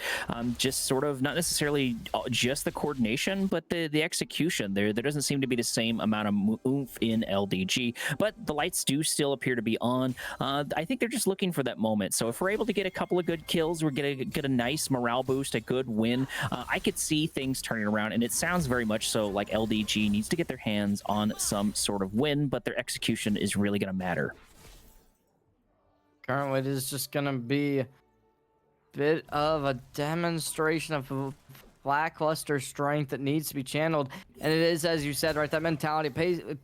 just sort of not necessarily just the coordination, but the execution. There doesn't seem to be the same amount of oomph in LDG, but the lights do still appear to be on. I think they're just looking for that moment, so if we're able to get a couple of good kills, we're gonna get a nice morale boost, a good win, I could see things turning around, and it sounds very much so like LDG needs to get their hands on some sort of win, but their execution is really gonna matter. Currently, it is just gonna be a bit of a demonstration of lackluster strength that needs to be channeled, and it is, as you said, right, that mentality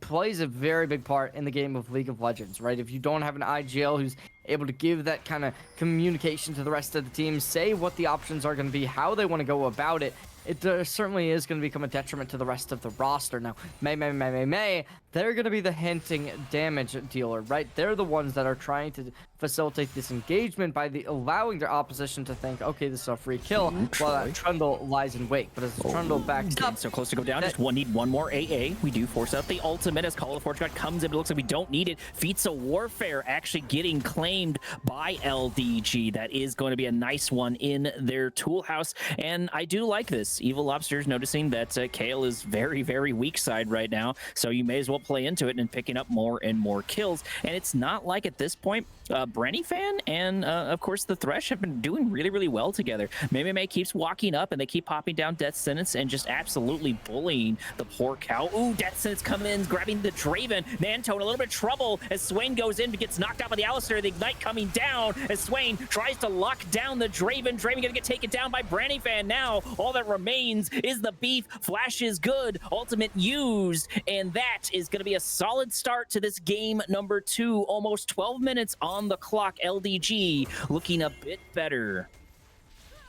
plays a very big part in the game of League of Legends, right? If you don't have an IGL who's able to give that kind of communication to the rest of the team, say what the options are going to be, how they want to go about it, it certainly is going to become a detriment to the rest of the roster. Now, they're going to be the hinting damage dealer, right? They're the ones that are trying to facilitate this engagement by allowing their opposition to think, okay, this is a free kill, while that Trundle lies in wait. But as the Trundle backs up, so close to go down, just need one more AA. We do force out the ultimate as Call of Fortune God comes in, but it looks like we don't need it. Feats of Warfare actually getting claimed by LDG. That is going to be a nice one in their tool house, and I do like this. Evil Lobster's noticing that Kale is very, very weak side right now, so you may as well play into it and picking up more and more kills. And it's not like at this point, Brenny Fan and of course the Thresh have been doing really, really well together. May keeps walking up, and they keep popping down Death Sentence and just absolutely bullying the poor cow. Ooh, Death Sentence coming in, grabbing the Draven. Nantone in a little bit of trouble as Swain goes in, but gets knocked out by the Alistair. The Ignite coming down as Swain tries to lock down the Draven. Draven gonna get taken down by Branny Fan now. All that remains is the beef. Flash is good. Ultimate used. And that is gonna be a solid start to this game number 2. Almost 12 minutes on the clock. LDG looking a bit better.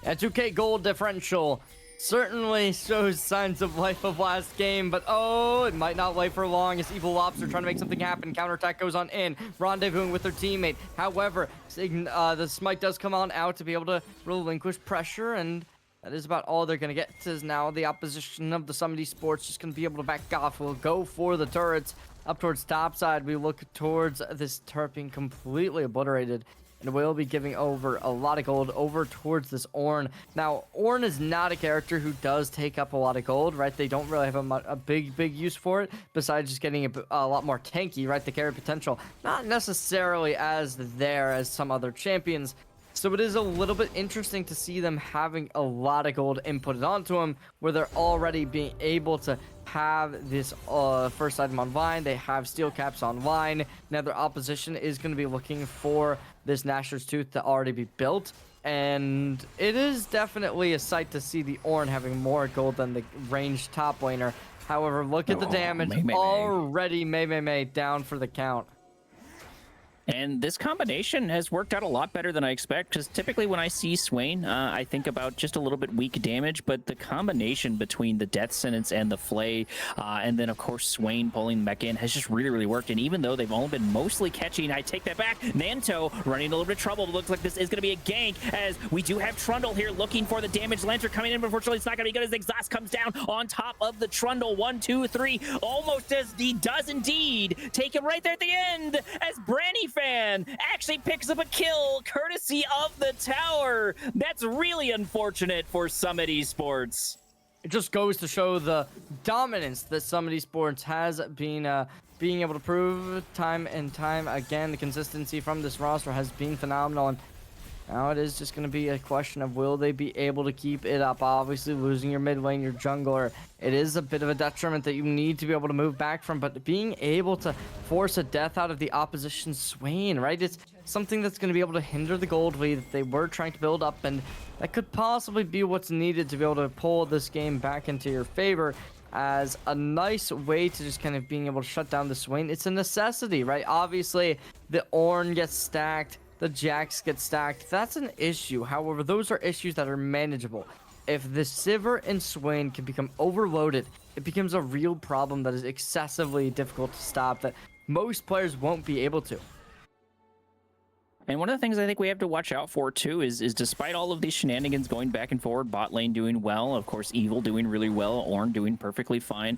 At 2K gold differential certainly shows signs of life of last game, but oh, it might not wait for long as Evil Lobster trying to make something happen. Counterattack goes on in, rendezvousing with their teammate. However, the smite does come on out to be able to relinquish pressure, and that is about all they're going to get. Is now the opposition of the Summit Esports just going to be able to back off. We'll go for the turrets up towards top side. We look towards this turret being completely obliterated, and we'll be giving over a lot of gold over towards this Ornn. Now, Ornn is not a character who does take up a lot of gold, right? They don't really have a big use for it, besides just getting a lot more tanky, right? The carry potential, not necessarily as there as some other champions. So it is a little bit interesting to see them having a lot of gold inputted onto them, where they're already being able to have this first item online. They have steel caps online. Now their opposition is going to be looking for this Gnasher's Tooth to already be built. and it is definitely a sight to see the Ornn having more gold than the ranged top laner. However, look at the damage already. Mei down for the count. And this combination has worked out a lot better than I expect, because typically when I see Swain, I think about just a little bit weak damage, but the combination between the Death Sentence and the Flay, and then of course Swain pulling mech in, has just really worked. And even though they've only been mostly catching, I take that back, Nanto running a little bit of trouble. It looks like this is going to be a gank, as we do have Trundle here looking for the damage. Lantern coming in, but unfortunately it's not going to be good, as the exhaust comes down on top of the Trundle. 1, 2, 3, almost as he does indeed take him right there at the end, as Branny Fan actually picks up a kill courtesy of the tower. That's really unfortunate for Summit Esports. It just goes to show the dominance that Summit Esports has been being able to prove time and time again. The consistency from this roster has been phenomenal, and now it is just going to be a question of will they be able to keep it up. Obviously, losing your mid lane, your jungler, it is a bit of a detriment that you need to be able to move back from, but being able to force a death out of the opposition Swain, right? It's something that's going to be able to hinder the gold lead that they were trying to build up, and that could possibly be what's needed to be able to pull this game back into your favor as a nice way to just kind of being able to shut down the Swain. It's a necessity, right? Obviously, the Ornn gets stacked, the Jax get stacked. That's an issue. However, those are issues that are manageable. If the Sivir and Swain can become overloaded, it becomes a real problem that is excessively difficult to stop, that most players won't be able to. And one of the things I think we have to watch out for, too, is despite all of these shenanigans going back and forward, bot lane doing well, of course, Evil doing really well, Ornn doing perfectly fine.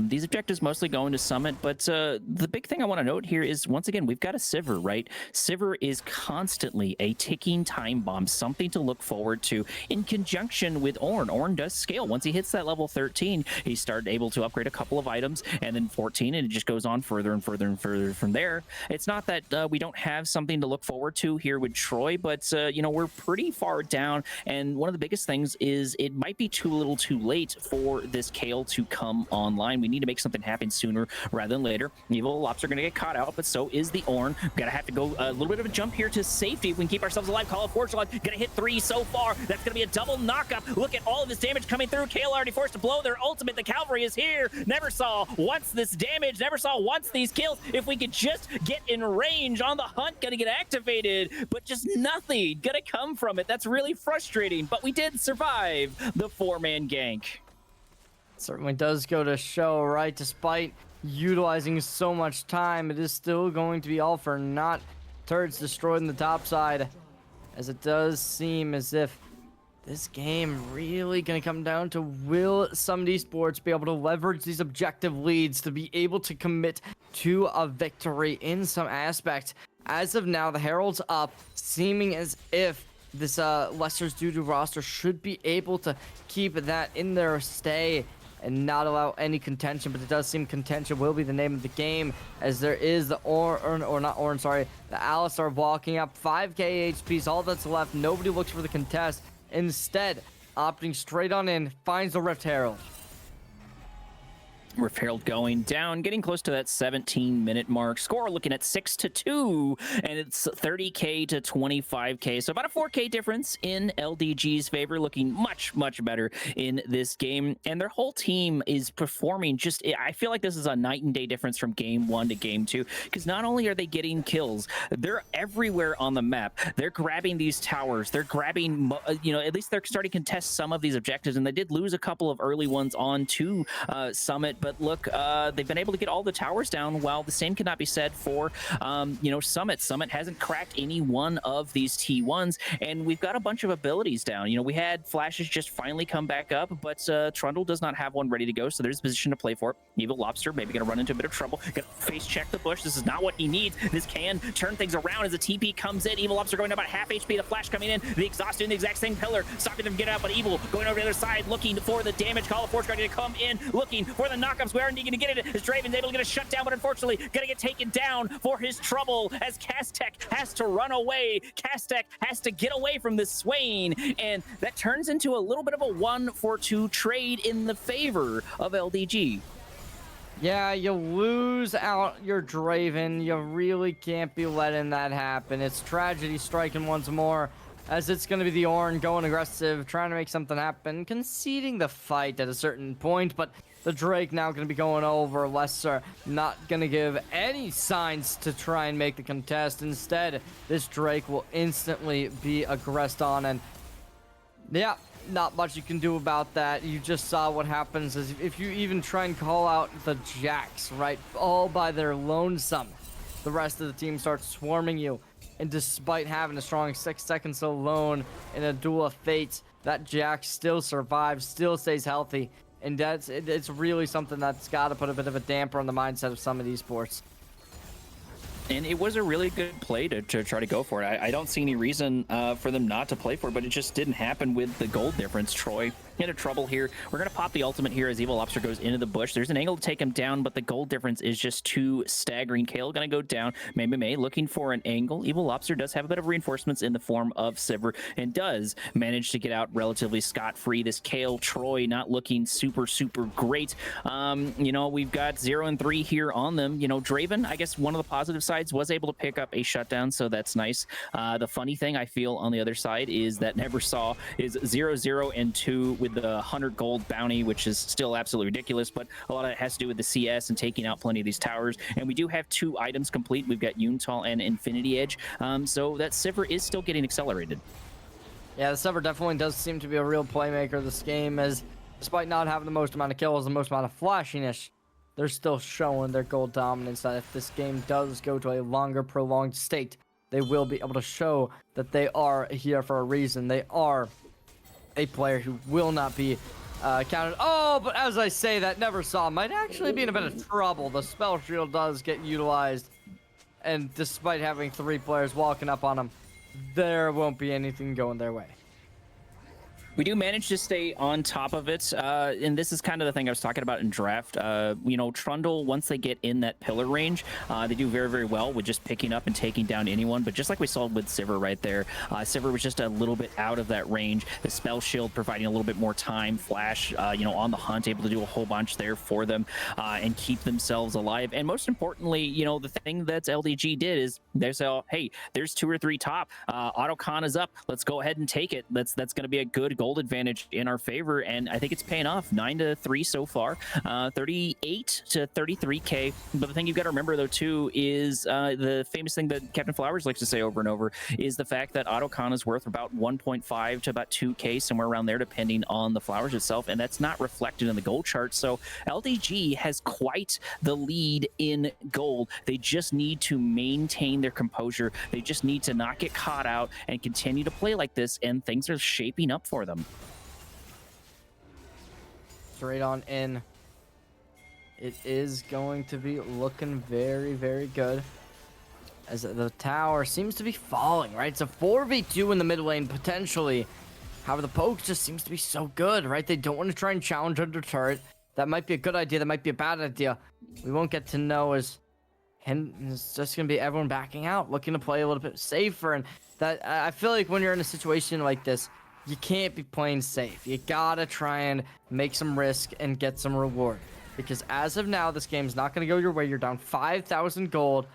These objectives mostly going to Summit, but the big thing I want to note here is, once again, we've got a Sivir, right? Sivir is constantly a ticking time bomb, something to look forward to in conjunction with Ornn. Ornn does scale. Once he hits that level 13, he started able to upgrade a couple of items, and then 14, and it just goes on further and further and further from there. It's not that we don't have something to look forward to here with Troy, but you know, we're pretty far down, and one of the biggest things is it might be too little too late for this Kale to come online. We need to make something happen sooner rather than later. Evil Lobster are going to get caught out, but so is the Ornn. Gotta have to go a little bit of a jump here to safety if we can keep ourselves alive. Call of Fortune gonna hit 3 so far. That's gonna be a double knockup. Look at all of this damage coming through. Kale already forced to blow their ultimate. The cavalry is here. Never saw once this damage, never saw once these kills. If we could just get in range on the hunt, gonna get activated, but just nothing gonna come from it. That's really frustrating, but we did survive the 4-man gank. Certainly does go to show, right? Despite utilizing so much time, it is still going to be all for naught. Turrets destroyed in the top side, as it does seem as if this game really going to come down to will Summit Esports be able to leverage these objective leads to be able to commit to a victory in some aspect. As of now, the Herald's up, seeming as if this Lester's DooDoo roster should be able to keep that in their stay and not allow any contention, but it does seem contention will be the name of the game, as there is the the Alistar walking up. 5k HP is all that's left. Nobody looks for the contest. Instead, opting straight on in, finds the Rift Herald. Rift Herald going down, getting close to that 17-minute mark. Score looking at 6-2, and it's 30k to 25k. So about a 4k difference in LDG's favor, looking much better in this game. And their whole team is performing just, I feel like this is a night and day difference from game 1 to game 2, because not only are they getting kills, they're everywhere on the map. They're grabbing these towers. They're grabbing, you know, at least they're starting to contest some of these objectives, and they did lose a couple of early ones on to Summit, but look, they've been able to get all the towers down, while the same cannot be said for, you know, Summit. Summit hasn't cracked any one of these T1s, and we've got a bunch of abilities down. You know, we had Flashes just finally come back up, but Trundle does not have one ready to go, so there's a position to play for. Evil Lobster maybe going to run into a bit of trouble. Going to face check the bush. This is not what he needs. This can turn things around as the TP comes in. Evil Lobster going down about half HP. The Flash coming in. The Exhaust doing the exact same pillar, stopping them get out, but Evil going over to the other side, looking for the damage. Call of Fortune going to come in, looking for the knockups. Where are you going to get it? As Draven's able to get a shutdown, but unfortunately going to get taken down for his trouble, as Castek has to run away. Castek has to get away from this Swain, and that turns into a little bit of a 1-for-2 trade in the favor of LDG. Yeah, you lose out your Draven. You really can't be letting that happen. It's tragedy striking once more. as it's going to be the Ornn going aggressive, trying to make something happen, conceding the fight at a certain point, but the Drake now going to be going over. Lesser not going to give any signs to try and make the contest. Instead, this Drake will instantly be aggressed on, and yeah, not much you can do about that. You just saw what happens as if you even try and call out the Jacks, right, all by their lonesome, the rest of the team starts swarming you. And despite having a strong 6 seconds alone in a duel of fate, that Jack still survives, still stays healthy. And it's really something that's got to put a bit of a damper on the mindset of some of these sports. And it was a really good play to try to go for it. I don't see any reason for them not to play for it, but it just didn't happen with the gold difference. Troy into trouble here. We're going to pop the ultimate here as Evil Lobster goes into the bush. There's an angle to take him down, but the gold difference is just too staggering. Kale going to go down. May looking for an angle. Evil Lobster does have a bit of reinforcements in the form of Sivir and does manage to get out relatively scot-free. This Kale Troy not looking super great. You know, we've got 0 and 3 here on them. You know, Draven, I guess one of the positive sides, was able to pick up a shutdown, so that's nice. The funny thing I feel on the other side is that Never Saw is 0-0 and 2 with the 100 gold bounty, which is still absolutely ridiculous, but a lot of it has to do with the CS and taking out plenty of these towers. And we do have 2 items complete. We've got Yuntal and Infinity Edge, so that Sivir is still getting accelerated. Yeah, the Sivir definitely does seem to be a real playmaker this game, as despite not having the most amount of kills, the most amount of flashiness, they're still showing their gold dominance, that if this game does go to a longer, prolonged state, they will be able to show that they are here for a reason. They are a player who will not be counted. Oh, but as I say that, Never Saw might actually be in a bit of trouble. The spell shield does get utilized, and despite having 3 players walking up on him, there won't be anything going their way. We do manage to stay on top of it, and this is kind of the thing I was talking about in draft. You know, Trundle, once they get in that pillar range, they do very well with just picking up and taking down anyone. But just like we saw with Sivir right there, Sivir was just a little bit out of that range. The spell shield providing a little bit more time. Flash, you know, on the hunt, able to do a whole bunch there for them and keep themselves alive. And most importantly, you know, the thing that LDG did is they said, hey, there's 2 or 3 top. Autocon is up. Let's go ahead and take it. That's going to be a good gold advantage in our favor, and I think it's paying off. 9-3 so far, 38 to 33k. But the thing you've got to remember though too is the famous thing that Captain Flowers likes to say over and over is the fact that Autocon is worth about 1.5 to about 2k, somewhere around there, depending on the flowers itself, and that's not reflected in the gold chart. So LDG has quite the lead in gold. They just need to maintain their composure. They just need to not get caught out and continue to play like this, and things are shaping up for them. Straight on in. It is going to be looking very good, as the tower seems to be falling, right? It's a 4v2 in the mid lane, potentially. However, the poke just seems to be so good, right? They don't want to try and challenge under turret. That might be a good idea. That might be a bad idea. We won't get to know, as it's just going to be everyone backing out, looking to play a little bit safer. And that, I feel like when you're in a situation like this, you can't be playing safe. You gotta try and make some risk and get some reward. Because as of now, this game's not going to go your way. You're down 5,000 gold.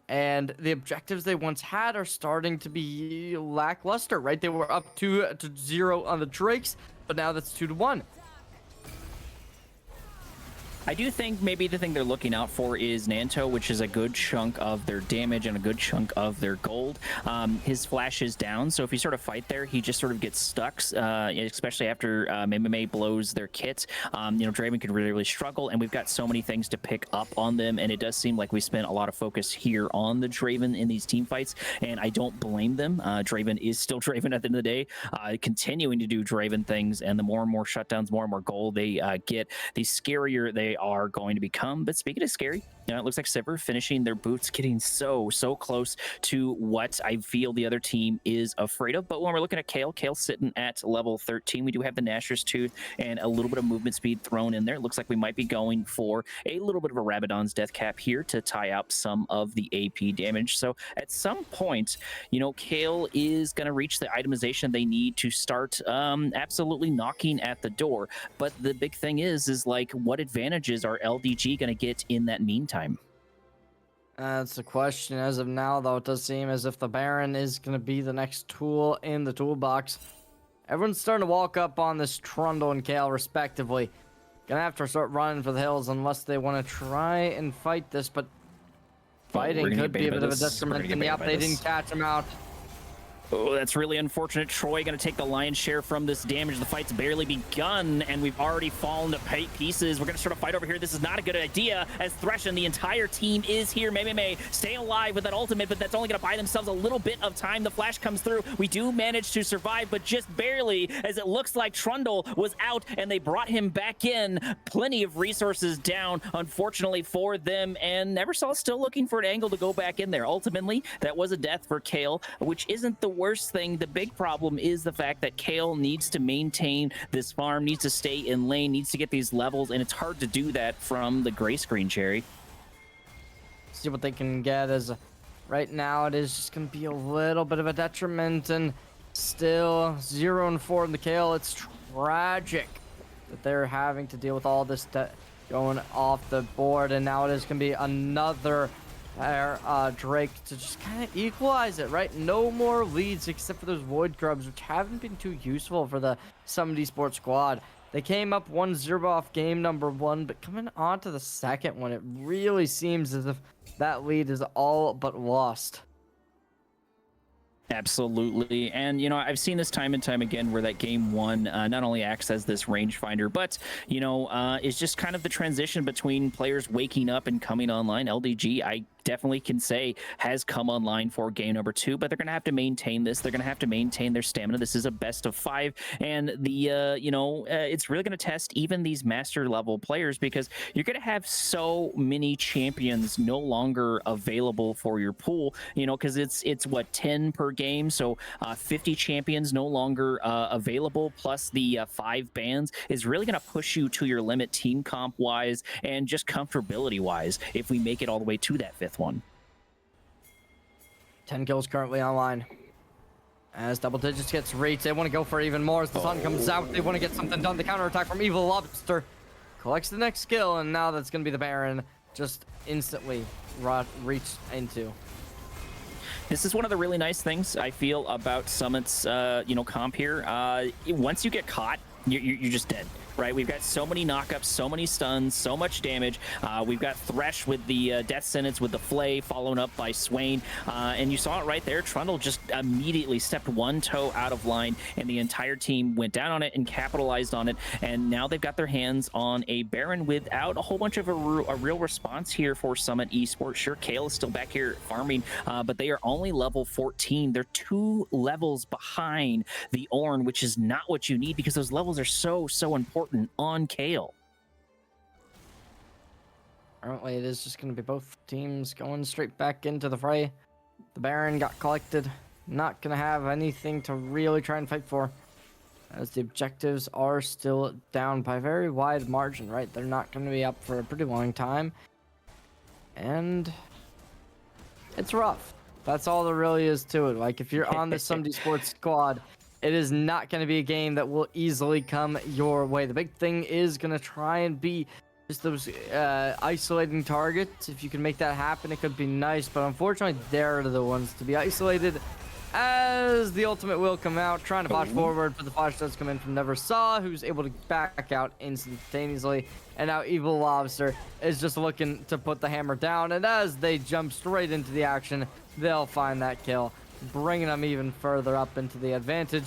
And the objectives they once had are starting to be lackluster, right? They were up 2-0 on the Drakes, but now that's 2-1. I do think maybe the thing they're looking out for is Nanto, which is a good chunk of their damage and a good chunk of their gold. His flash is down, so if you sort of fight there, he just sort of gets stuck, especially after MMA blows their kit. You know, Draven could really struggle, and we've got so many things to pick up on them, and it does seem like we spent a lot of focus here on the Draven in these team fights, and I don't blame them. Draven is still Draven at the end of the day, continuing to do Draven things, and the more and more shutdowns, more and more gold they get, the scarier they are going to become. But speaking of scary, you know, it looks like Sivir finishing their boots, getting so close to what I feel the other team is afraid of. But when we're looking at Kale sitting at level 13, we do have the Nashor's Tooth and a little bit of movement speed thrown in there. It looks like we might be going for a little bit of a Rabadon's Death Cap here to tie up some of the AP damage. So at some point, you know, Kale is going to reach the itemization they need to start absolutely knocking at the door. But the big thing is like, what advantages are LDG going to get in that meantime? That's the question as of now, though. It does seem as if the Baron is going to be the next tool in the toolbox. Everyone's starting to walk up on this Trundle and Kale, respectively. Gonna have to start running for the hills unless they want to try and fight this, but fighting could be a bit of a detriment. And yep, they didn't catch him out. Oh, that's really unfortunate. Troy going to take the lion's share from this damage. The fight's barely begun, and we've already fallen to pieces. We're going to start a fight over here. This is not a good idea, as Thresh and the entire team is here. May staying alive with that ultimate, but that's only going to buy themselves a little bit of time. The flash comes through. We do manage to survive, but just barely, as it looks like Trundle was out, and they brought him back in. Plenty of resources down, unfortunately, for them, and Neversaw still looking for an angle to go back in there. Ultimately, that was a death for Kale, which isn't the worst thing. The big problem is the fact that Kale needs to maintain this farm, needs to stay in lane, needs to get these levels, and it's hard to do that from the gray screen, Cherry. See what they can get. As right now it is just going to be a little bit of a detriment, and still 0-4 in the Kale. It's tragic that they're having to deal with all this going off the board, and now it is going to be another Drake to just kind of equalize it, right? No more leads except for those Void Grubs, which haven't been too useful for the Summit Esports squad. They came up 1-0 off game number 1, but coming on to the second one, it really seems as if that lead is all but lost. Absolutely. And, you know, I've seen this time and time again where that game 1 not only acts as this rangefinder, but, you know, is just kind of the transition between players waking up and coming online. LDG, I definitely can say, has come online for game number 2, but they're going to have to maintain this. They're going to have to maintain their stamina. This is a best of 5, and the it's really going to test even these master level players, because you're going to have so many champions no longer available for your pool, you know, because it's what, 10 per game, so 50 champions no longer available, plus the 5 bans is really going to push you to your limit team comp wise and just comfortability wise if we make it all the way to that 5th one. 10 kills currently online. As double digits gets reached, they want to go for even more as the sun comes out. They want to get something done. The counterattack from Evil Lobster collects the next kill, and now that's going to be the Baron just instantly reached into. This is one of the really nice things I feel about Summit's comp here. Once you get caught, you're just dead, right? We've got so many knockups, so many stuns, so much damage. We've got Thresh with the death sentence with the Flay, followed up by Swain. And you saw it right there. Trundle just immediately stepped one toe out of line, and the entire team went down on it and capitalized on it. And now they've got their hands on a Baron without a whole bunch of a real response here for Summit Esports. Sure, Kale is still back here farming, but they are only level 14. They're 2 levels behind the Ornn, which is not what you need, because those levels are so important on Kale. Apparently it is just going to be both teams going straight back into the fray. The Baron got collected. Not going to have anything to really try and fight for, as the objectives are still down by a very wide margin, right? They're not going to be up for a pretty long time. And it's rough. That's all there really is to it. Like, if you're on the Summit Esports squad, it is not going to be a game that will easily come your way. The big thing is going to try and be just those isolating targets. If you can make that happen, it could be nice. But unfortunately, they're the ones to be isolated, as the ultimate will come out, trying to flash forward, but the flash does come in from Neversaw, who's able to back out instantaneously. And now Evil Lobster is just looking to put the hammer down. And as they jump straight into the action, they'll find that kill, bringing them even further up into the advantage.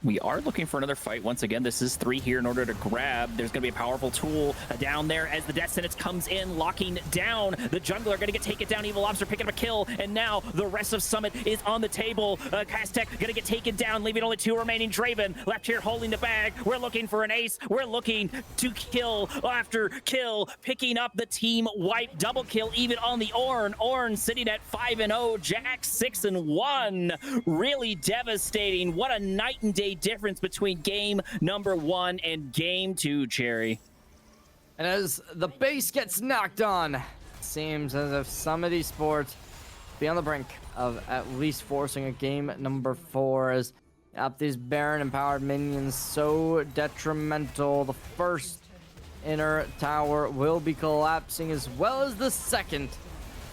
We are looking for another fight. Once again, this is 3 here in order to grab. There's going to be a powerful tool down there as the death sentence comes in, locking down the jungler. Going to get taken down. Evil Lobster picking up a kill, and now the rest of Summit is on the table. Castek going to get taken down, leaving only 2 remaining. Draven left here holding the bag. We're looking for an ace. We're looking to kill after kill, picking up the team wipe. Double kill even on the Ornn. Ornn sitting at 5-0. Jack 6-1. Really devastating. What a night and day difference between game number 1 and game 2, Cherry. And as the base gets knocked on, it seems as if Summit Esports be on the brink of at least forcing a game number 4, as these Baron empowered minions so detrimental. The first inner tower will be collapsing, as well as the second.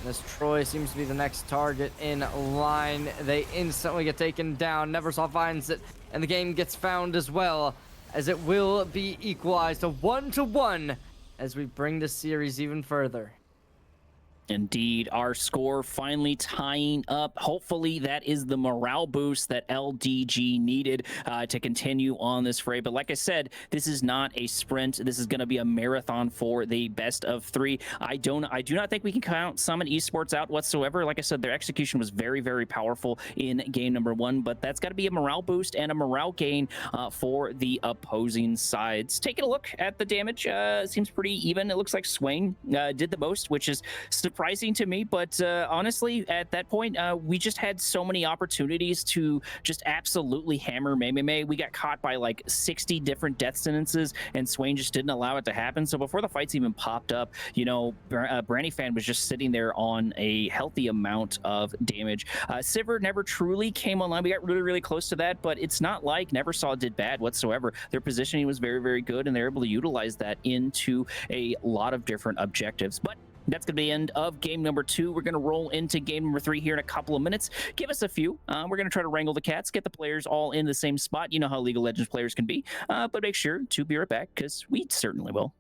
As Troy seems to be the next target in line, they instantly get taken down. Neversoft finds it, and the game gets found as well, as it will be equalized to 1-1 as we bring the series even further. Indeed, our score finally tying up. Hopefully, that is the morale boost that LDG needed to continue on this fray. But like I said, this is not a sprint. This is going to be a marathon for the best of three. I do not think we can count Summon Esports out whatsoever. Like I said, their execution was very, very powerful in game number one. But that's got to be a morale boost and a morale gain for the opposing sides. Taking a look at the damage, seems pretty even. It looks like Swain did the most, which is surprising to me, but honestly, at that point, we just had so many opportunities to just absolutely hammer Mei. We got caught by like 60 different death sentences, and Swain just didn't allow it to happen. So before the fights even popped up, you know, Branny Fan was just sitting there on a healthy amount of damage. Sivir never truly came online. We got really, really close to that, but it's not like Neversaw did bad whatsoever. Their positioning was very, very good, and they're able to utilize that into a lot of different objectives. But that's going to be the end of game number two. We're going to roll into game number three here in a couple of minutes. Give us a few. We're going to try to wrangle the cats, get the players all in the same spot. You know how League of Legends players can be. But make sure to be right back, because we certainly will.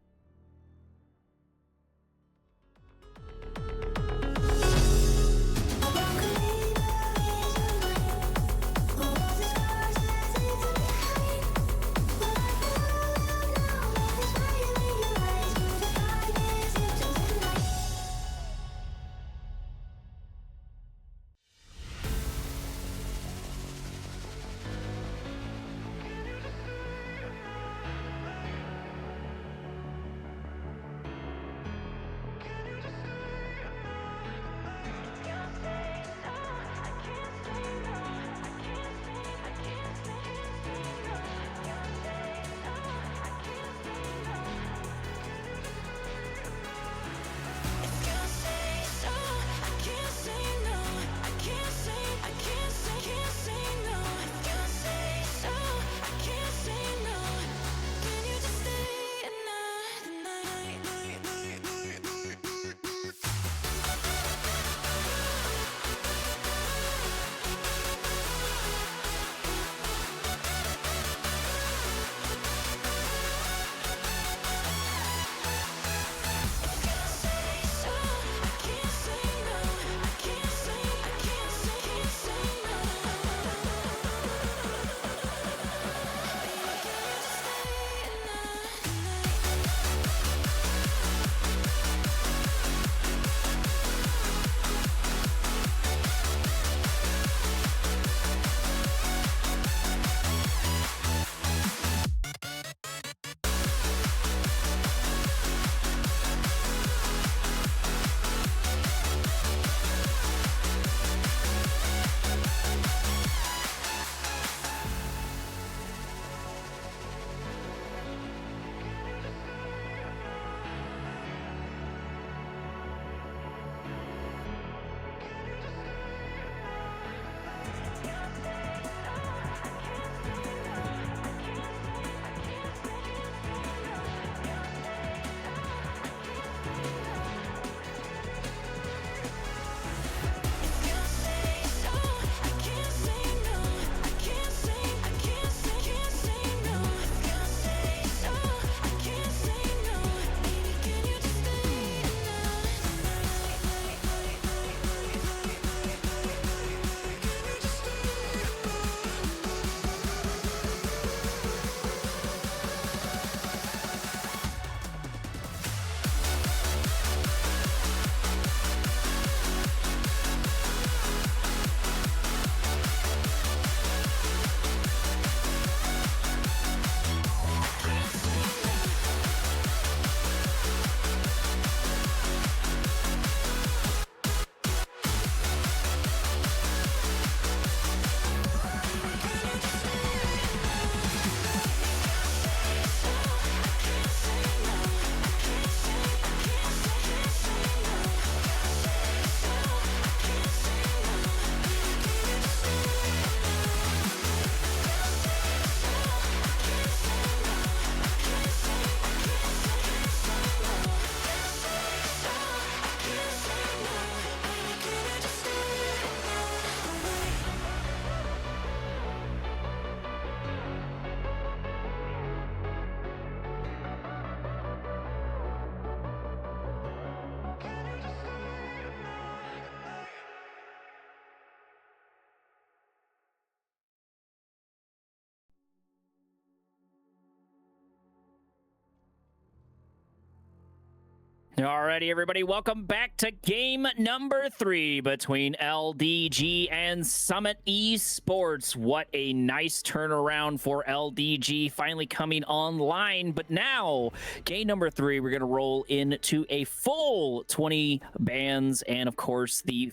Alrighty, everybody, welcome back to game number 3 between LDG and Summit Esports. What a nice turnaround for LDG, finally coming online. But now, game number 3, we're going to roll into a full 20 bans and, of course, the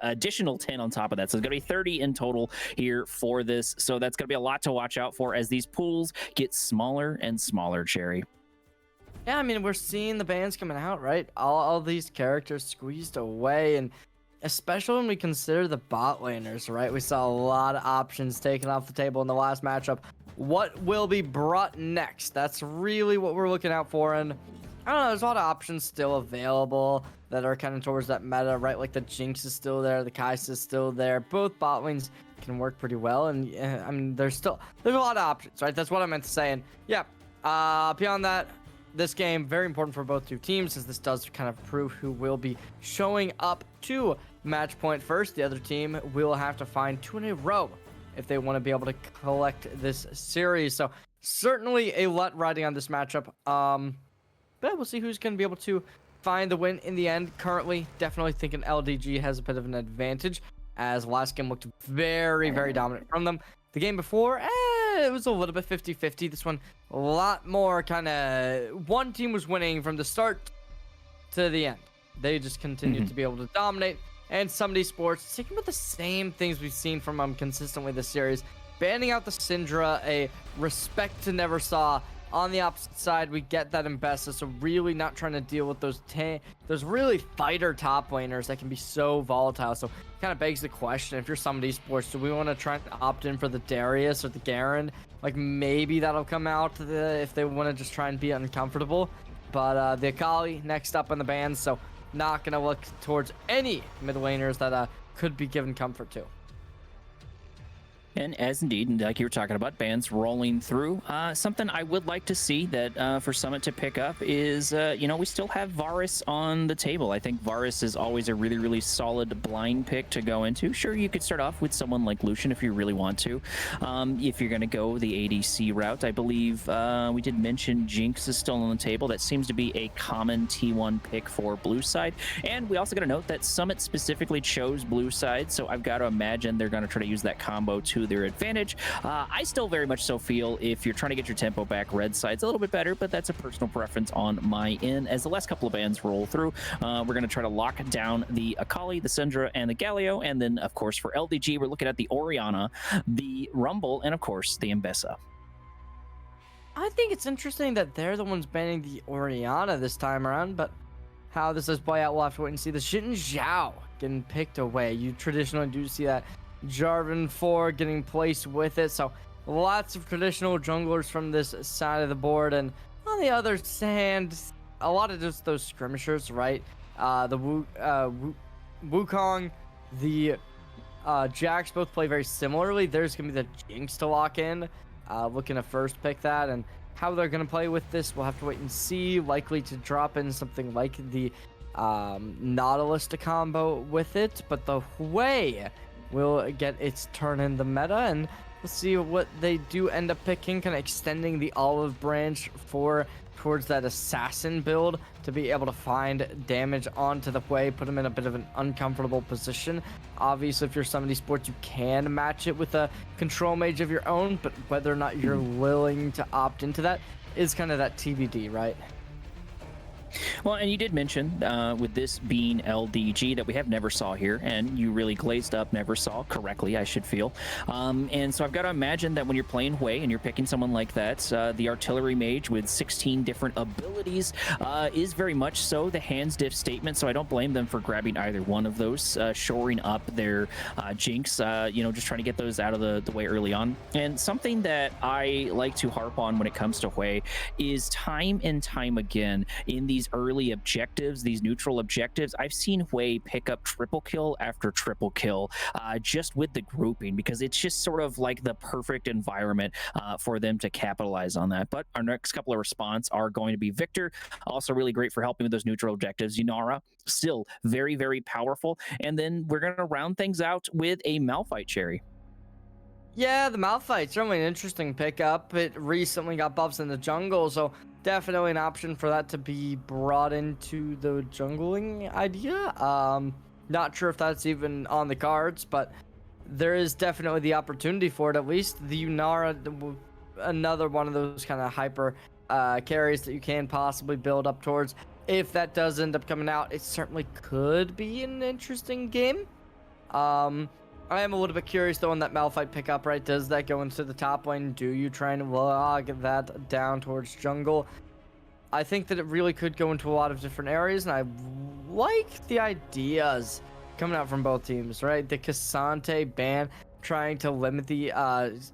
additional 10 on top of that. So it's going to be 30 in total here for this. So that's going to be a lot to watch out for as these pools get smaller and smaller, Cherry. Yeah, I mean, we're seeing the bans coming out, right? All these characters squeezed away, and especially when we consider the bot laners, right? We saw a lot of options taken off the table in the last matchup. What will be brought next? That's really what we're looking out for, and I don't know, there's a lot of options still available that are kind of towards that meta, right? Like the Jinx is still there, the Kai'Sa is still there. Both bot lanes can work pretty well, and I mean, there's a lot of options, right? That's what I meant to say, and yeah, beyond that, this game, very important for both two teams, as this does kind of prove who will be showing up to match point first. The other team will have to find 2 in a row if they want to be able to collect this series. So certainly a lot riding on this matchup. But we'll see who's going to be able to find the win in the end. Currently, definitely thinking LDG has a bit of an advantage, as last game looked very, very dominant from them. The game before, it was a little bit 50-50. This one, a lot more kind of... One team was winning from the start to the end. They just continued to be able to dominate. And Summit Esports, sticking with the same things we've seen from them consistently this series. Banning out the Syndra, a respect to never saw. On the opposite side, we get that in Bessa, so really not trying to deal with those really fighter top laners that can be so volatile. So kind of begs the question, if you're Summit Esports, do we want to try and opt in for the Darius or the Garen? Like, maybe that'll come out if they want to just try and be uncomfortable. But the Akali next up on the bans, so not going to look towards any mid laners that could be given comfort to. And as indeed, like you were talking about, bans rolling through, something I would like to see that for Summit to pick up is, we still have Varus on the table. I think Varus is always a really, really solid blind pick to go into. Sure, you could start off with someone like Lucian if you really want to. If you're going to go the ADC route, I believe we did mention Jinx is still on the table. That seems to be a common T1 pick for blue side. And we also got to note that Summit specifically chose blue side, so I've got to imagine they're going to try to use that combo to their advantage. I still very much so feel if you're trying to get your tempo back, red side's a little bit better, but that's a personal preference on my end. As the last couple of bans roll through, we're going to try to lock down the Akali, the Syndra, and the Galio, and then, of course, for LDG, we're looking at the Orianna, the Rumble, and, of course, the Mbessa. I think it's interesting that they're the ones banning the Orianna this time around, but how this does play out, we'll have to wait and see. The Xin Zhao getting picked away. You traditionally do see that Jarvan 4 getting placed with it, so lots of traditional junglers from this side of the board. And on the other hand, a lot of just those skirmishers, right? The Wukong, the Jax both play very similarly. There's gonna be the Jinx to lock in, looking to first pick that, and how they're gonna play with this, we'll have to wait and see. Likely to drop in something like the Nautilus to combo with it, but the way will get its turn in the meta, and we'll see what they do end up picking, kind of extending the olive branch towards that assassin build to be able to find damage onto the way, put them in a bit of an uncomfortable position. Obviously, if you're Summit Esports, you can match it with a control mage of your own, but whether or not you're willing to opt into that is kind of that TBD, right? Well, and you did mention with this being LDG that we have never saw here, and you really glazed up never saw correctly, I should feel. And so I've got to imagine that when you're playing Hui and you're picking someone like that, the artillery mage with 16 different abilities is very much so the hands diff statement. So I don't blame them for grabbing either one of those, shoring up their Jinx, just trying to get those out of the way early on. And something that I like to harp on when it comes to Hui is time and time again in these early objectives, these neutral objectives, I've seen Hui pick up triple kill after triple kill just with the grouping, because it's just sort of like the perfect environment for them to capitalize on that. But our next couple of response are going to be Victor, also really great for helping with those neutral objectives. Yunara, still very, very powerful. And then we're going to round things out with a Malphite, Cherry. Yeah, the Malphite, certainly an interesting pickup. It recently got buffs in the jungle, so definitely an option for that to be brought into the jungling idea. Not sure if that's even on the cards, but there is definitely the opportunity for it. At least the Yunara, another one of those kind of hyper carries that you can possibly build up towards. If that does end up coming out, it certainly could be an interesting game. I am a little bit curious though on that Malphite pickup, right? Does that go into the top lane? Do you try and log that down towards jungle? I think that it really could go into a lot of different areas, and I like the ideas coming out from both teams, right? The Cassante ban trying to limit the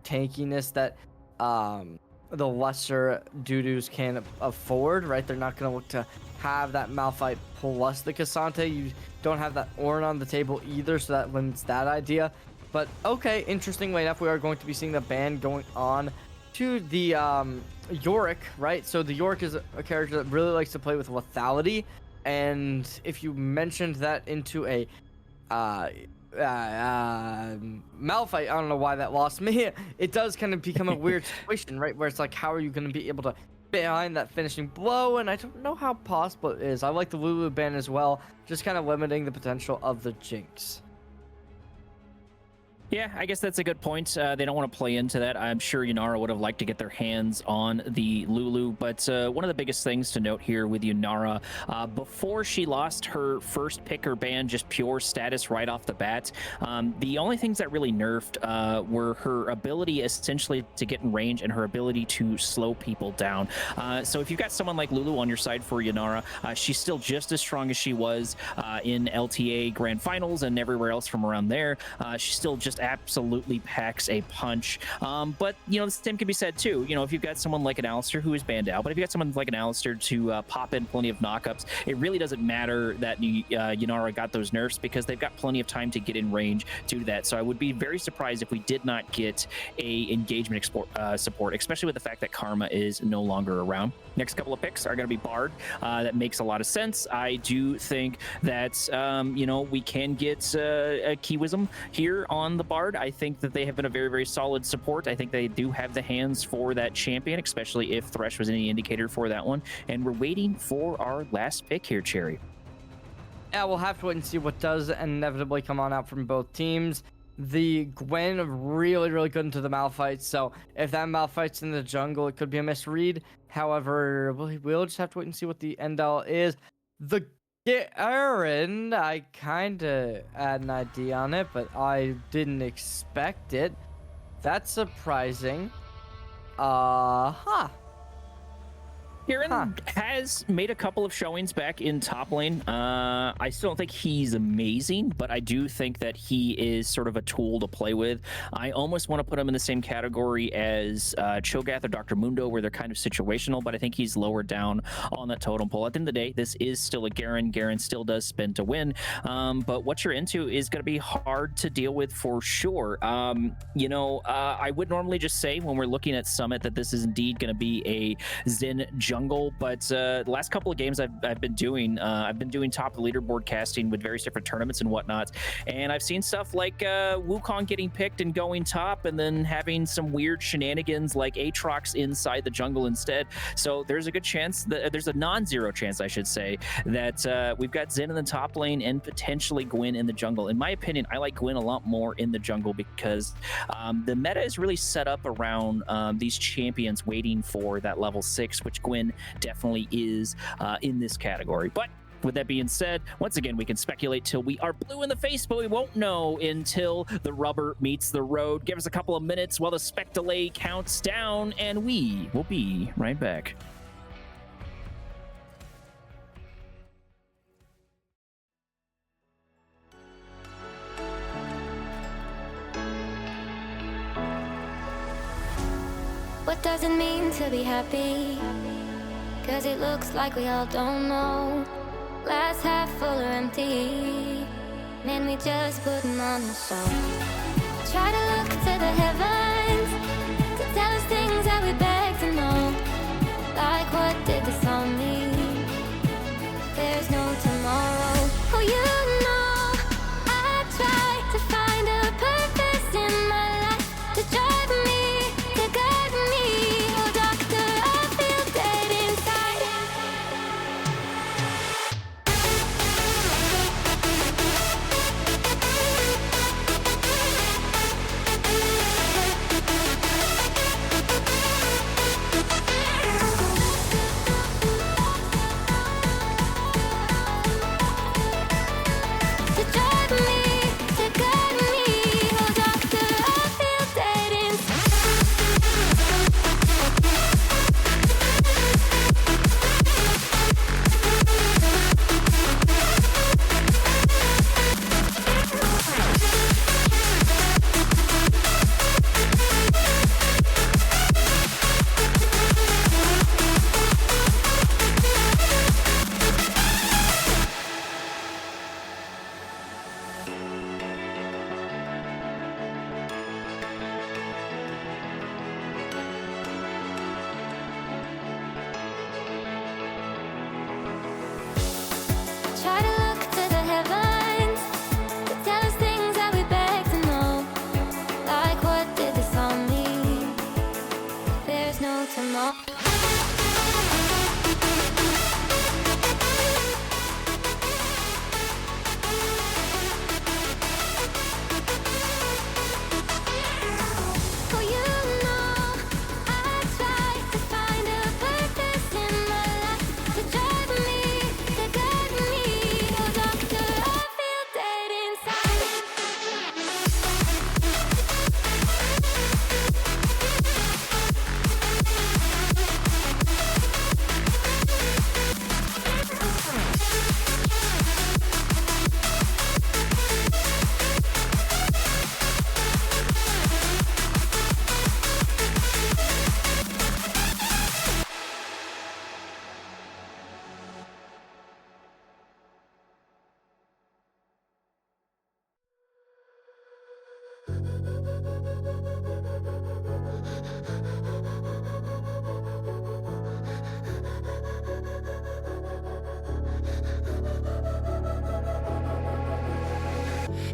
tankiness that the lesser Doodoos can afford, right? They're not going to look to have that Malphite plus the Cassante. You don't have that Ornn on the table either, so that limits that idea. But okay, interestingly enough, we are going to be seeing the ban going on to the Yorick, right? So the Yorick is a character that really likes to play with lethality, and if you mentioned that into a Malphite, I don't know why that lost me. It does kind of become a weird situation, right? Where it's like, how are you going to be able to behind that finishing blow? And I don't know how possible it is. I like the Lulu ban as well, just kind of limiting the potential of the Jinx. Yeah, I guess that's a good point. They don't want to play into that. I'm sure Yunara would have liked to get their hands on the Lulu, but one of the biggest things to note here with Yunara, before she lost her first pick or ban, just pure status right off the bat, the only things that really nerfed were her ability essentially to get in range and her ability to slow people down. So if you've got someone like Lulu on your side for Yunara, she's still just as strong as she was in LTA Grand Finals and everywhere else from around there. She still just absolutely packs a punch. But, you know, the same can be said too. You know, if you've got someone like an Alistar who is banned out, but if you've got someone like an Alistar to pop in plenty of knockups, it really doesn't matter that Yunara got those nerfs because they've got plenty of time to get in range to do that. So I would be very surprised if we did not get a engagement support, especially with the fact that Karma is no longer around. Next couple of picks are going to be Bard. That makes a lot of sense. I do think that, you know, we can get a Kiwism here on the Bard. I think that they have been a very, very solid support. I think they do have the hands for that champion, especially if Thresh was any indicator for that one. And we're waiting for our last pick here, Cherry. Yeah, we'll have to wait and see what does inevitably come on out from both teams. The Gwen really, really good into the Malphite, so if that Malphite's in the jungle, it could be a misread. However, we'll just have to wait and see what the end all is. The Garen, I kind of had an idea on it, but I didn't expect it. That's surprising. Garen has made a couple of showings back in top lane. I still don't think he's amazing, but I do think that he is sort of a tool to play with. I almost want to put him in the same category as Cho'Gath or Dr. Mundo, where they're kind of situational, but I think he's lower down on that totem pole. At the end of the day, this is still a Garen. Garen still does spin to win, but what you're into is going to be hard to deal with for sure. You know, I would normally just say when we're looking at Summit that this is indeed going to be a Zen jungle, but the last couple of games I've been doing top of the leaderboard casting with various different tournaments and whatnot, and I've seen stuff like Wukong getting picked and going top, and then having some weird shenanigans like Aatrox inside the jungle instead. So there's a good chance that there's a non-zero chance, I should say, that we've got Zen in the top lane and potentially Gwen in the jungle. In my opinion, I like Gwen a lot more in the jungle because the meta is really set up around these champions waiting for that level 6, which Gwen definitely is in this category. But with that being said, once again, we can speculate till we are blue in the face, but we won't know until the rubber meets the road. Give us a couple of minutes while the spec delay counts down, and we will be right back. What does it mean to be happy? 'Cause it looks like we all don't know. Glass half full or empty. Man, we just putting on the show. Try to look to the heavens to tell us things that we beg to know. Like what did this all mean? There's no tomorrow. Oh, you know, I try to find a purpose in my life to drive me, to guide me. Oh, doctor, I feel dead inside.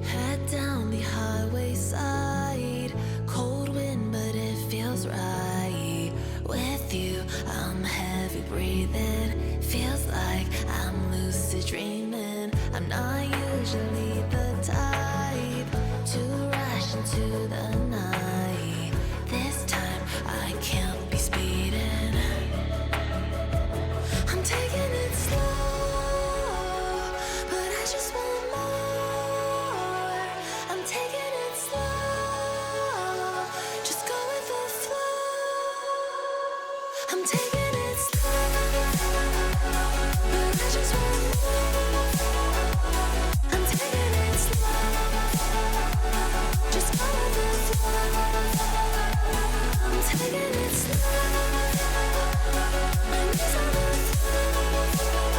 Head down the highway side, cold wind, but it feels right. With you, I'm heavy breathing. Feels like I'm lucid dreaming. I'm not usually the type to rush into the night. This time I can't be speeding. I'm taking it slow, but I just want more. I'm taking it slow, just go with the flow. I'm taking it slow, but I just want more. I'm taking it slow, just go with the flow. I'm taking it slow, my knees on the floor.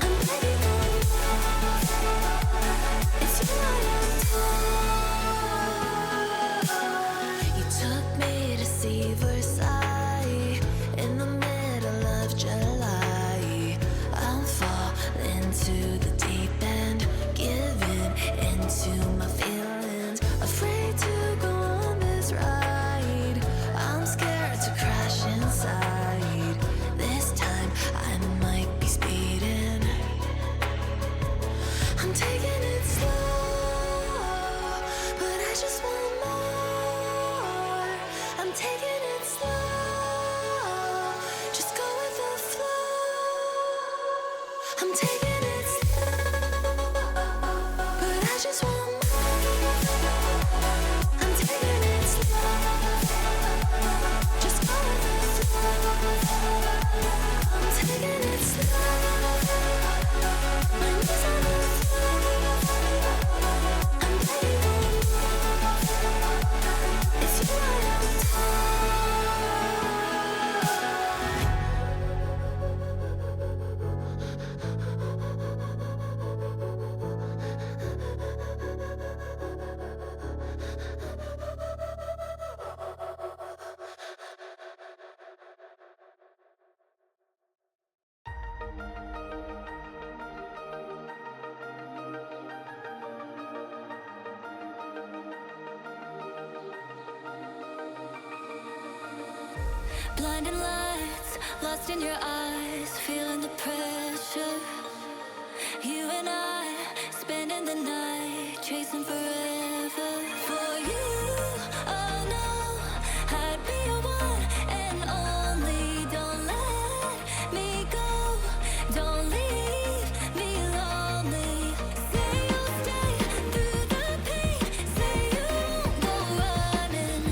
I'm begging for more. It's you I adore. You took me to see Versailles in the middle of July. I'll fall into the deep end, giving into my feelings. Afraid to go on this ride. I'm scared to crash inside. This time I might be speeding. I'm taking it slow, but I just want more. I'm taking it slow, just go with the flow. I'm taking it slow, but I just want more. I'm taking it slow, just go with the flow. I'm taking it slow, my knees on the floor. I'm begging for more. It's you I Blinding lights, lost in your eyes, feeling the pressure. You and I, spending the night, chasing forever. For you, oh no, I'd be your one and only. Don't let me go, don't leave me lonely. Say you'll stay through the pain, say you won't go running.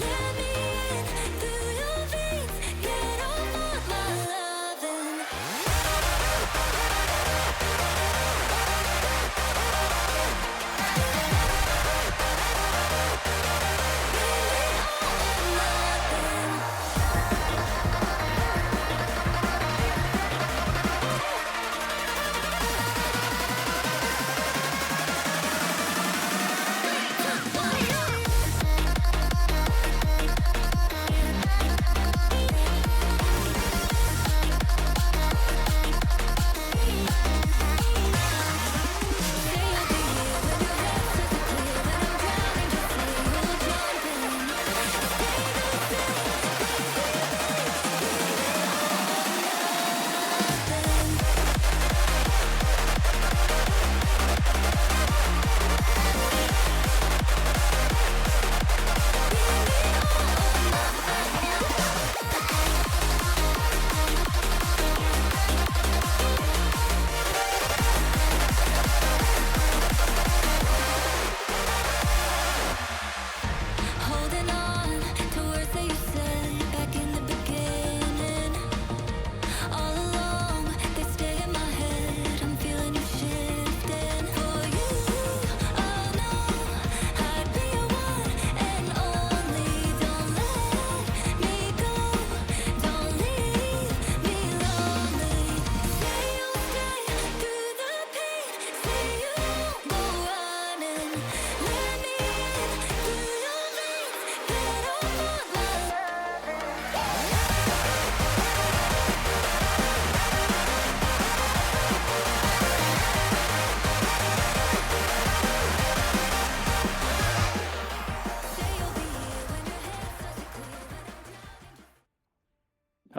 Let me in through your veins, get off of my loving.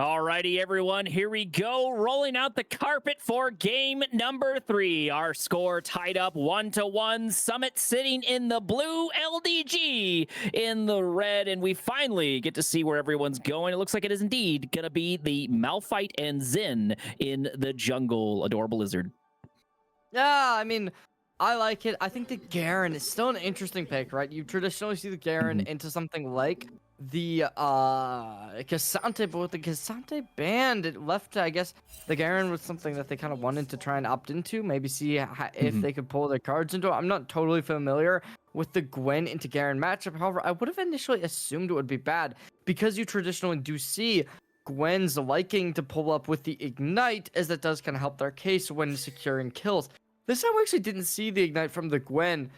Alrighty, everyone, here we go. Rolling out the carpet for game number 3. Our score tied up 1-1. Summit sitting in the blue, LDG in the red, and we finally get to see where everyone's going. It looks like it is indeed going to be the Malphite and Zen in the jungle. Adorable Lizard. Yeah, I mean, I like it. I think the Garen is still an interesting pick, right? You traditionally see the Garen into something like the Cassante, but with the Cassante band, it left, I guess, the Garen was something that they kind of wanted to try and opt into. Maybe see if they could pull their cards into it. I'm not totally familiar with the Gwen into Garen matchup. However, I would have initially assumed it would be bad because you traditionally do see Gwen's liking to pull up with the Ignite, as that does kind of help their case when securing kills. This time we actually didn't see the Ignite from the Gwen,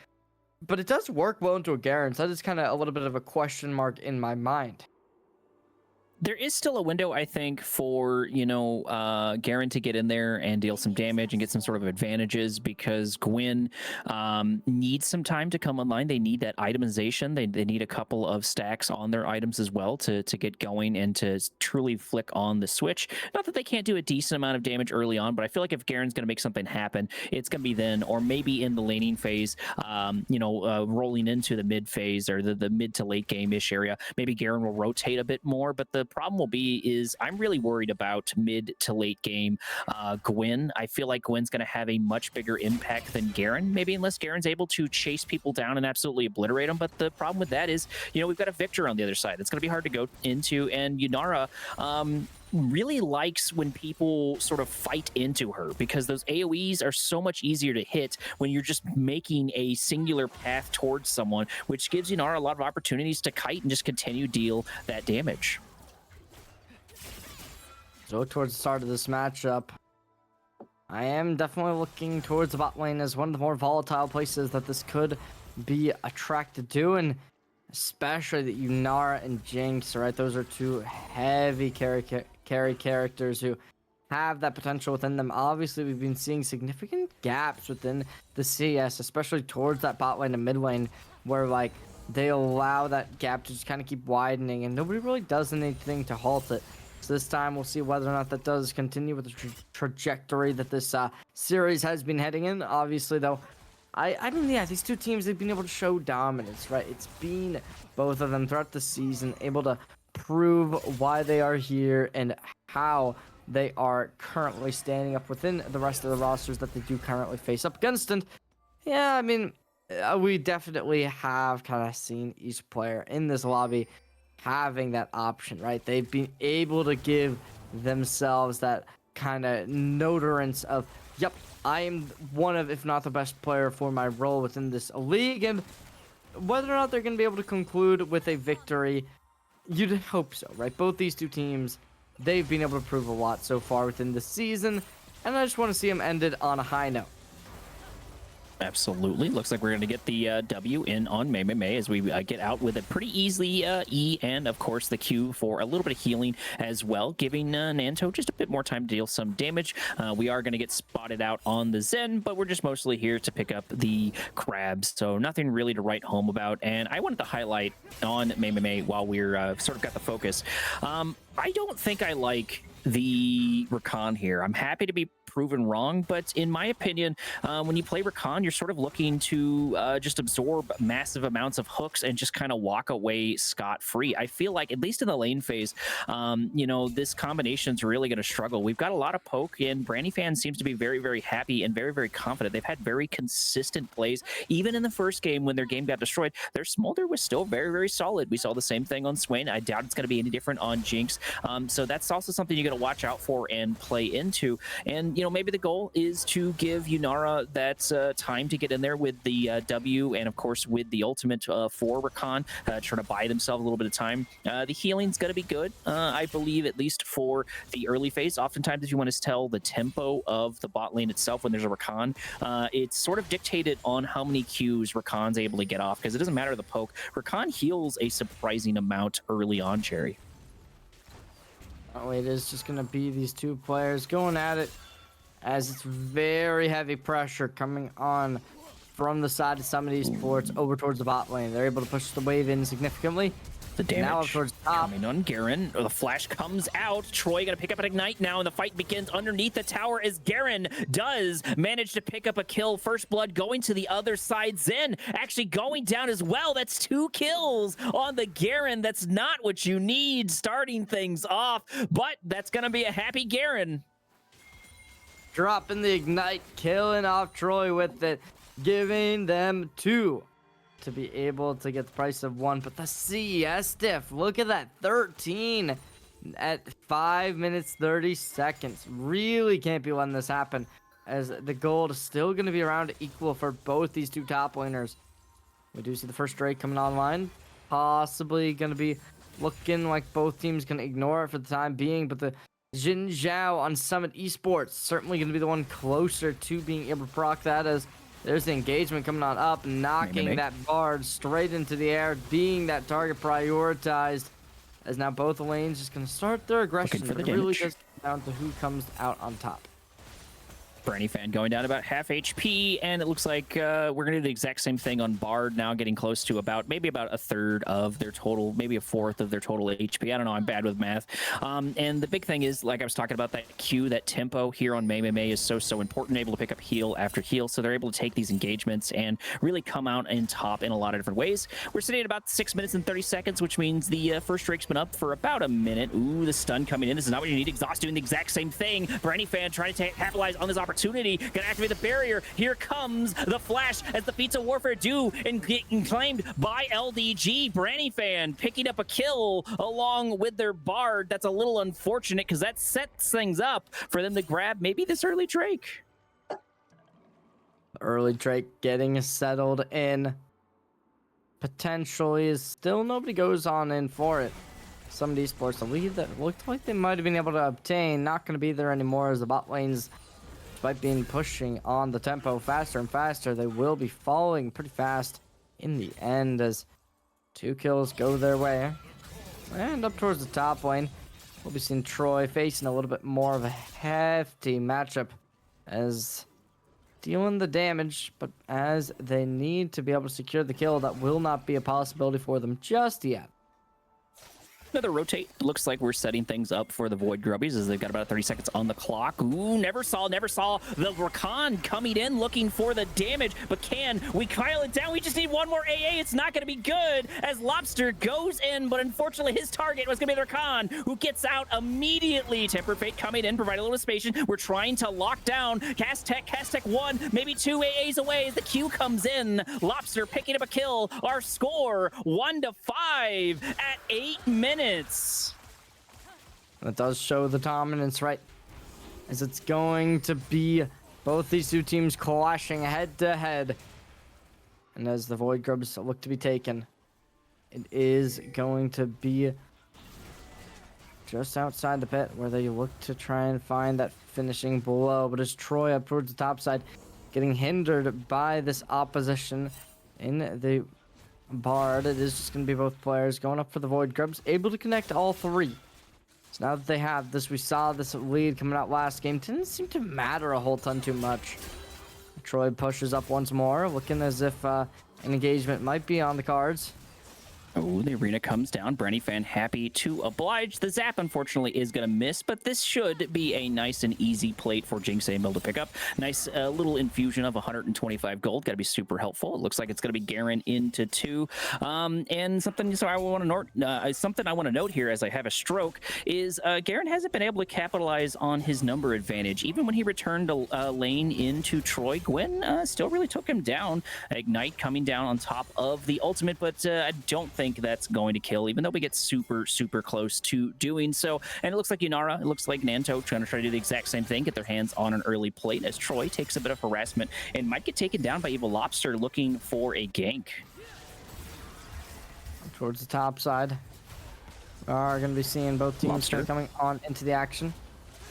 but it does work well into a Garen, so that is kind of a little bit of a question mark in my mind. There is still a window, I think, for, Garen to get in there and deal some damage and get some sort of advantages, because Gwen needs some time to come online. They need that itemization. They need a couple of stacks on their items as well to get going and to truly flick on the switch. Not that they can't do a decent amount of damage early on, but I feel like if Garen's going to make something happen, it's going to be then, or maybe in the laning phase, rolling into the mid phase or the mid to late game-ish area. Maybe Garen will rotate a bit more, but the problem will be is I'm really worried about mid to late game Gwen. I feel like Gwen's going to have a much bigger impact than Garen, maybe, unless Garen's able to chase people down and absolutely obliterate them. But the problem with that is, we've got a Victor on the other side. It's going to be hard to go into, and Yunara really likes when people sort of fight into her, because those AoEs are so much easier to hit when you're just making a singular path towards someone, which gives Yunara a lot of opportunities to kite and just continue deal that damage. So towards the start of this matchup, I am definitely looking towards the bot lane as one of the more volatile places that this could be attracted to, and especially that Yunara and Jinx, right? Those are two heavy carry characters who have that potential within them. Obviously, we've been seeing significant gaps within the CS, especially towards that bot lane and mid lane, where like they allow that gap to just kind of keep widening, and nobody really does anything to halt it. So this time we'll see whether or not that does continue with the trajectory that this series has been heading in. Obviously, though, I mean, yeah, these two teams, they've been able to show dominance, right? It's been both of them throughout the season able to prove why they are here and how they are currently standing up within the rest of the rosters that they do currently face up against. And yeah, I mean, we definitely have kind of seen each player in this lobby having that option, right? They've been able to give themselves that kind of notorance of, yep, I am one of, if not the best player for my role within this league. And whether or not they're going to be able to conclude with a victory, you'd hope so, right? Both these two teams, they've been able to prove a lot so far within the season, and I just want to see them ended on a high note. Absolutely. Looks like we're going to get the W in on Mei as we get out with a pretty easily E, and of course the Q for a little bit of healing as well, giving Nanto just a bit more time to deal some damage. We are going to get spotted out on the Zen, but we're just mostly here to pick up the crabs, so nothing really to write home about. And I wanted to highlight on Mei while we're sort of got the focus. I don't think I like the Rakan here. I'm happy to be proven wrong, but in my opinion, when you play Rakan, you're sort of looking to just absorb massive amounts of hooks and just kind of walk away scot-free. I feel like, at least in the lane phase, this combination is really going to struggle. We've got a lot of poke, and Brandyfan seems to be very, very happy and very, very confident. They've had very consistent plays. Even in the first game, when their game got destroyed, their Smolder was still very, very solid. We saw the same thing on Swain. I doubt it's going to be any different on Jinx. So that's also something you're going to watch out for and play into. And, maybe the goal is to give Yunara that time to get in there with the W, and of course with the ultimate for Rakan, trying to buy themselves a little bit of time. The healing's going to be good, I believe, at least for the early phase. Oftentimes, if you want to tell the tempo of the bot lane itself when there's a Rakan, it's sort of dictated on how many Qs Rakan's able to get off, because it doesn't matter the poke. Rakan heals a surprising amount early on, Cherry. Oh, it is just going to be these two players going at it, as it's very heavy pressure coming on from the side of Summit Esports over towards the bot lane. They're able to push the wave in significantly. The damage Now up towards top. coming on Garen. The flash comes out. Troy gonna pick up an ignite now, and the fight begins underneath the tower as Garen does manage to pick up a kill. First blood going to the other side. Zen actually going down as well. That's 2 kills on the Garen. That's not what you need starting things off, but that's gonna be a happy Garen. Dropping the ignite, killing off Troy with it, giving them 2 to be able to get the price of 1. But the CS diff, look at that, 13 at 5 minutes 30 seconds. Really can't be letting this happen, as the gold is still going to be around equal for both these 2 top laners. We do see the first Drake coming online, possibly going to be looking like both teams can ignore it for the time being, but the Jin Zhao on Summit Esports certainly going to be the one closer to being able to proc that, as there's the engagement coming on up, knocking that Bard straight into the air, being that target prioritized, as now both lanes just going to start their aggression. Looking for the it really damage. does come down to who comes out on top. Branny fan going down about half HP, and it looks like we're going to do the exact same thing on Bard now, getting close to maybe about a third of their total, maybe a fourth of their total HP. I don't know, I'm bad with math. And the big thing is, like I was talking about, that Q, that tempo here on Mei is so important, able to pick up heal after heal, so they're able to take these engagements and really come out in top in a lot of different ways. We're sitting at about 6 minutes and 30 seconds, which means the first Drake's been up for about a minute. Ooh, the stun coming in. This is not what you need. Exhaust doing the exact same thing. Branny fan trying to capitalize on this opportunity. Gonna activate the barrier. Here comes the flash as the feats of warfare do and get claimed by LDG. Branny fan picking up a kill along with their Bard. That's a little unfortunate because that sets things up for them to grab maybe this early Drake. Early Drake getting settled in. Potentially is still nobody goes on in for it. Some Esports, the lead that looked like they might have been able to obtain, not going to be there anymore, as the bot lanes, despite being pushing on the tempo faster and faster, they will be falling pretty fast in the end, as 2 kills go their way. And up towards the top lane, we'll be seeing Troy facing a little bit more of a hefty matchup, as dealing the damage, but as they need to be able to secure the kill, that will not be a possibility for them just yet. Another rotate. Looks like we're setting things up for the Void Grubbies, as they've got about 30 seconds on the clock. Ooh, never saw the Rakan coming in looking for the damage, but can we kyle it down? We just need one more AA. It's not going to be good, as Lobster goes in, but unfortunately his target was going to be the Rakan, who gets out immediately. Tempered Fate coming in, provide a little space. We're trying to lock down Cast Tech 1, maybe 2 AAs away as the Q comes in. Lobster picking up a kill. Our score 1-5 at 8 minutes. That does show the dominance, right? As it's going to be both these 2 teams clashing head to head. And as the Void Grubs look to be taken, it is going to be just outside the pit, where they look to try and find that finishing blow. But as Troy up towards the top side, getting hindered by this opposition in the Bard, it is just going to be both players going up for the Void Grubs, able to connect all 3. So now that they have this, we saw this lead coming out last game, didn't seem to matter a whole ton too much. Troy pushes up once more, looking as if an engagement might be on the cards. Oh, the arena comes down. Branny fan happy to oblige. The zap, unfortunately, is going to miss, but this should be a nice and easy plate for Jinx Amill to pick up. Nice little infusion of 125 gold. Got to be super helpful. It looks like it's going to be Garen into 2. And something I want to note here, as I have a stroke, is Garen hasn't been able to capitalize on his number advantage. Even when he returned a lane into Troy, Gwen still really took him down. Ignite coming down on top of the ultimate, but I don't think that's going to kill, even though we get super close to doing so. And it looks like Yunara, it looks like Nanto trying to do the exact same thing, get their hands on an early plate, as Troy takes a bit of harassment and might get taken down by Evil Lobster looking for a gank. Towards the top side, we are going to be seeing both teams start coming on into the action.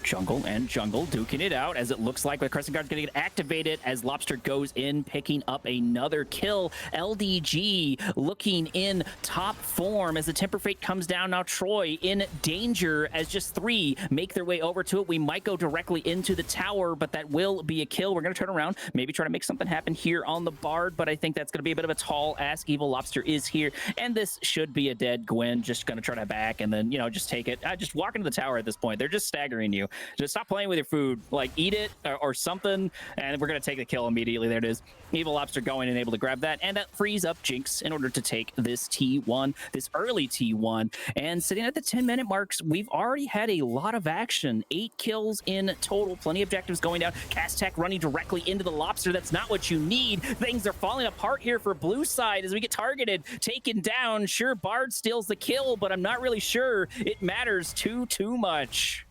Jungle and Jungle duking it out as it looks like the Crescent Guard's going to get activated as Lobster goes in, picking up another kill. LDG looking in top form as the Temper Fate comes down. Now Troy in danger as just 3 make their way over to it. We might go directly into the tower, but that will be a kill. We're going to turn around, maybe try to make something happen here on the Bard, but I think that's going to be a bit of a tall ask. Evil Lobster is here, and this should be a dead Gwen. Just going to try to back and then, you know, just take it. Just walk into the tower at this point. They're just staggering you. Just stop playing with your food. Like, eat it or something, and we're going to take the kill immediately. There it is. Evil Lobster going and able to grab that, and that frees up Jinx in order to take this T1, this early T1. And sitting at the 10-minute marks, we've already had a lot of action. 8 kills in total. Plenty of objectives going down. Castech running directly into the Lobster. That's not what you need. Things are falling apart here for blue side as we get targeted, taken down. Sure, Bard steals the kill, but I'm not really sure it matters too much.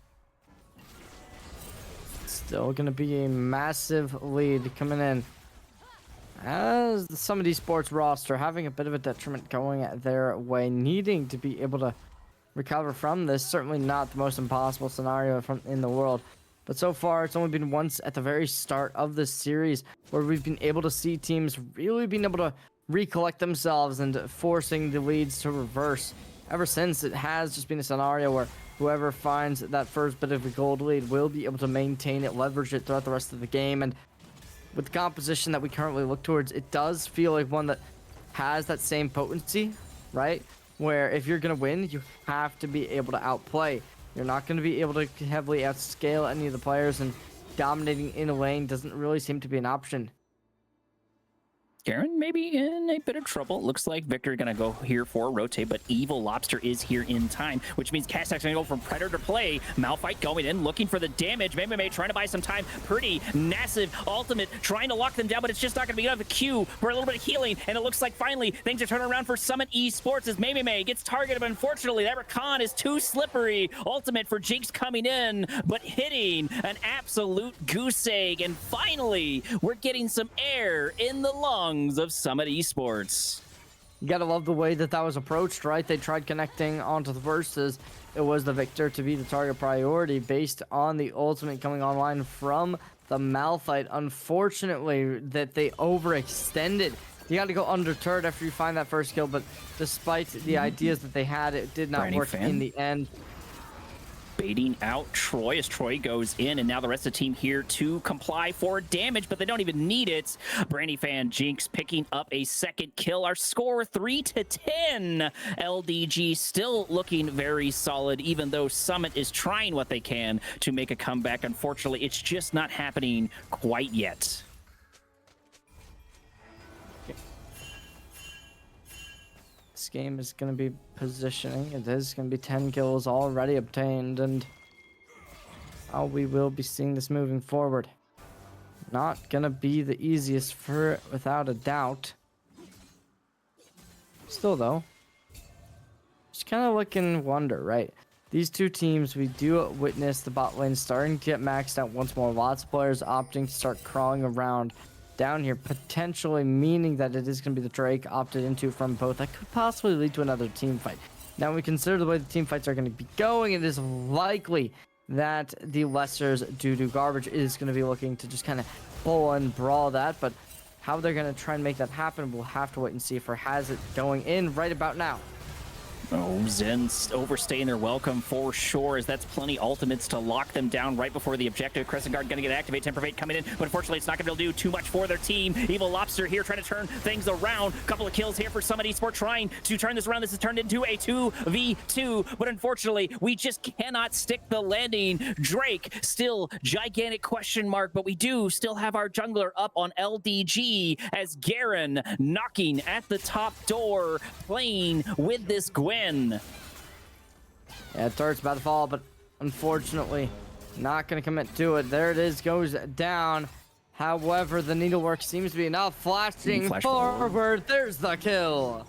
Still going to be a massive lead coming in, as the Summit Esports roster having a bit of a detriment going their way, needing to be able to recover from this. Certainly not the most impossible scenario in the world, but so far it's only been once at the very start of this series where we've been able to see teams really being able to recollect themselves and forcing the leads to reverse. Ever since, it has just been a scenario where whoever finds that first bit of a gold lead will be able to maintain it, leverage it throughout the rest of the game. And with the composition that we currently look towards, it does feel like one that has that same potency, right? Where if you're going to win, you have to be able to outplay. You're not going to be able to heavily outscale any of the players, and dominating in a lane doesn't really seem to be an option. Garen maybe in a bit of trouble. Looks like Victor gonna go here for a rotate, but Evil Lobster is here in time, which means Castech's gonna go from Predator play. Malphite going in, looking for the damage. May trying to buy some time. Pretty massive ultimate, trying to lock them down, but it's just not gonna be enough. A Q for a little bit of healing, and it looks like finally things are turning around for Summit Esports as May gets targeted, but unfortunately that Rakan is too slippery. Ultimate for Jinx coming in, but hitting an absolute goose egg, and finally we're getting some air in the lungs of Summit Esports. You gotta love the way that that was approached, right? They tried connecting onto the verses. It was the Victor to be the target priority based on the ultimate coming online from the Malphite. Unfortunately, that they overextended. You got to go under turret after you find that first kill, but despite the ideas that they had, it did not work in the end. Baiting out Troy as Troy goes in, and now the rest of the team here to comply for damage, but they don't even need it. Brandy Fan Jinx picking up a second kill. Our score 3-10. LDG still looking very solid, even though Summit is trying what they can to make a comeback. Unfortunately, it's just not happening quite yet. This game is going to be positioning. It is going to be 10 kills already obtained, and we will be seeing this moving forward. Not going to be the easiest for it, without a doubt. Still, though, just kind of look and wonder, right? These two teams, we do witness the bot lane starting to get maxed out once more. Lots of players opting to start crawling around down here, potentially meaning that it is going to be the Drake opted into from both. That could possibly lead to another team fight. Now, when we consider the way the team fights are going to be going, it is likely that the Lesser's DooDooGarbage is going to be looking to just kind of pull and brawl that, but how they're going to try and make that happen, we'll have to wait and see. For has it going in right about now. Oh, Zen's overstaying their welcome for sure, as that's plenty ultimates to lock them down right before the objective. Crescent Guard gonna get activated, Temper Fate coming in, but unfortunately it's not gonna be able to do too much for their team. Evil Lobster here trying to turn things around. Couple of kills here for Summit Esports trying to turn this around. This has turned into a 2v2, but unfortunately we just cannot stick the landing. Drake still gigantic question mark, but we do still have our jungler up on LDG as Garen knocking at the top door, playing with this Gwen. Yeah, turret's about to fall, but unfortunately not going to commit to it. There it is, goes down. However, the needlework seems to be enough. Flashing forward. There's the kill.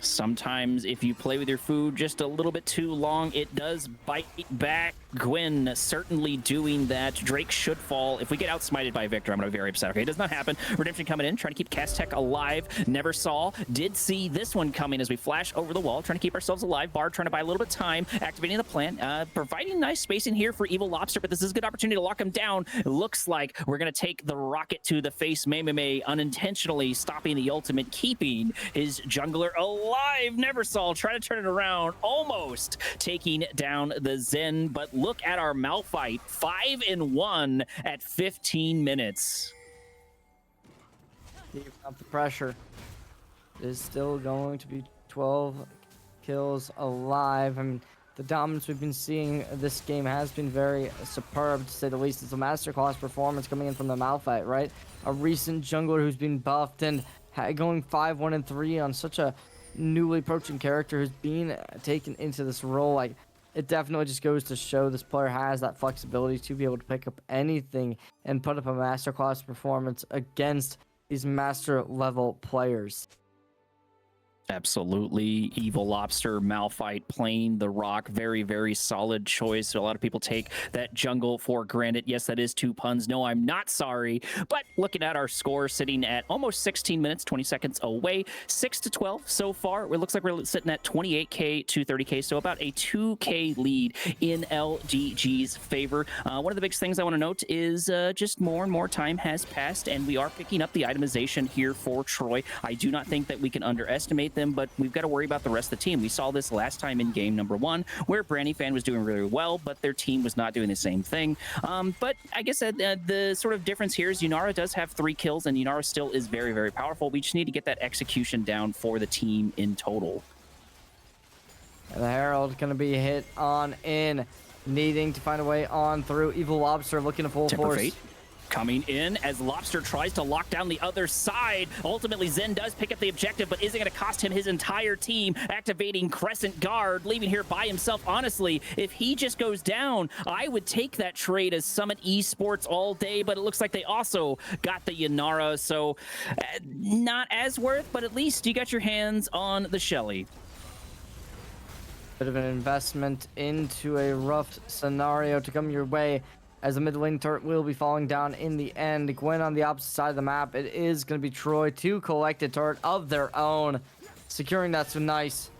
Sometimes if you play with your food just a little bit too long, it does bite back. Gwyn certainly doing that. Drake should fall. If we get outsmited by Victor, I'm going to be very upset. Okay, it does not happen. Redemption coming in, trying to keep Castech alive. Never saw. Did see this one coming as we flash over the wall, trying to keep ourselves alive. Bard trying to buy a little bit of time, activating the plant, providing nice spacing here for Evil Lobster, but this is a good opportunity to lock him down. It looks like we're going to take the rocket to the face. Mei unintentionally stopping the ultimate, keeping his jungler alive. Never saw. Trying to turn it around, almost taking down the Zen, but look at our Malphite, 5-1 at 15 minutes. Keep up the pressure. It is still going to be 12 kills alive. I mean, the dominance we've been seeing this game has been very superb, to say the least. It's a masterclass performance coming in from the Malphite, right? A recent jungler who's been buffed and going 5-1-3 on such a newly approaching character who's been taken into this role. Like, it definitely just goes to show this player has that flexibility to be able to pick up anything and put up a masterclass performance against these master level players. Absolutely. Evil Lobster, Malphite playing the rock. Very, very solid choice. So a lot of people take that jungle for granted. Yes, that is 2 puns. No, I'm not sorry. But looking at our score, sitting at almost 16 minutes, 20 seconds away, 6-12 so far. It looks like we're sitting at 28K to 30K, so about a 2K lead in LGG's favor. One of the biggest things I want to note is just more and more time has passed, and we are picking up the itemization here for Troy. I do not think that we can underestimate them, but we've got to worry about the rest of the team. We saw this last time in game number 1, where Brandy Fan was doing really well, but their team was not doing the same thing. But I guess the sort of difference here is Yunara does have 3 kills, and Yunara still is very, very powerful. We just need to get that execution down for the team in total. And the Herald going to be hit on in, needing to find a way on through. Evil Lobster looking to full force. Fate coming in as Lobster tries to lock down the other side. Ultimately, Zen does pick up the objective, but isn't going to cost him his entire team, activating Crescent Guard, leaving here by himself. Honestly, if he just goes down, I would take that trade as Summit Esports all day, but it looks like they also got the Yunara, so not as worth, but at least you got your hands on the Shelly. Bit of an investment into a rough scenario to come your way, as the mid lane turret will be falling down in the end. Gwyn on the opposite side of the map. It is going to be Troy to collect a turret of their own. Securing that's nice,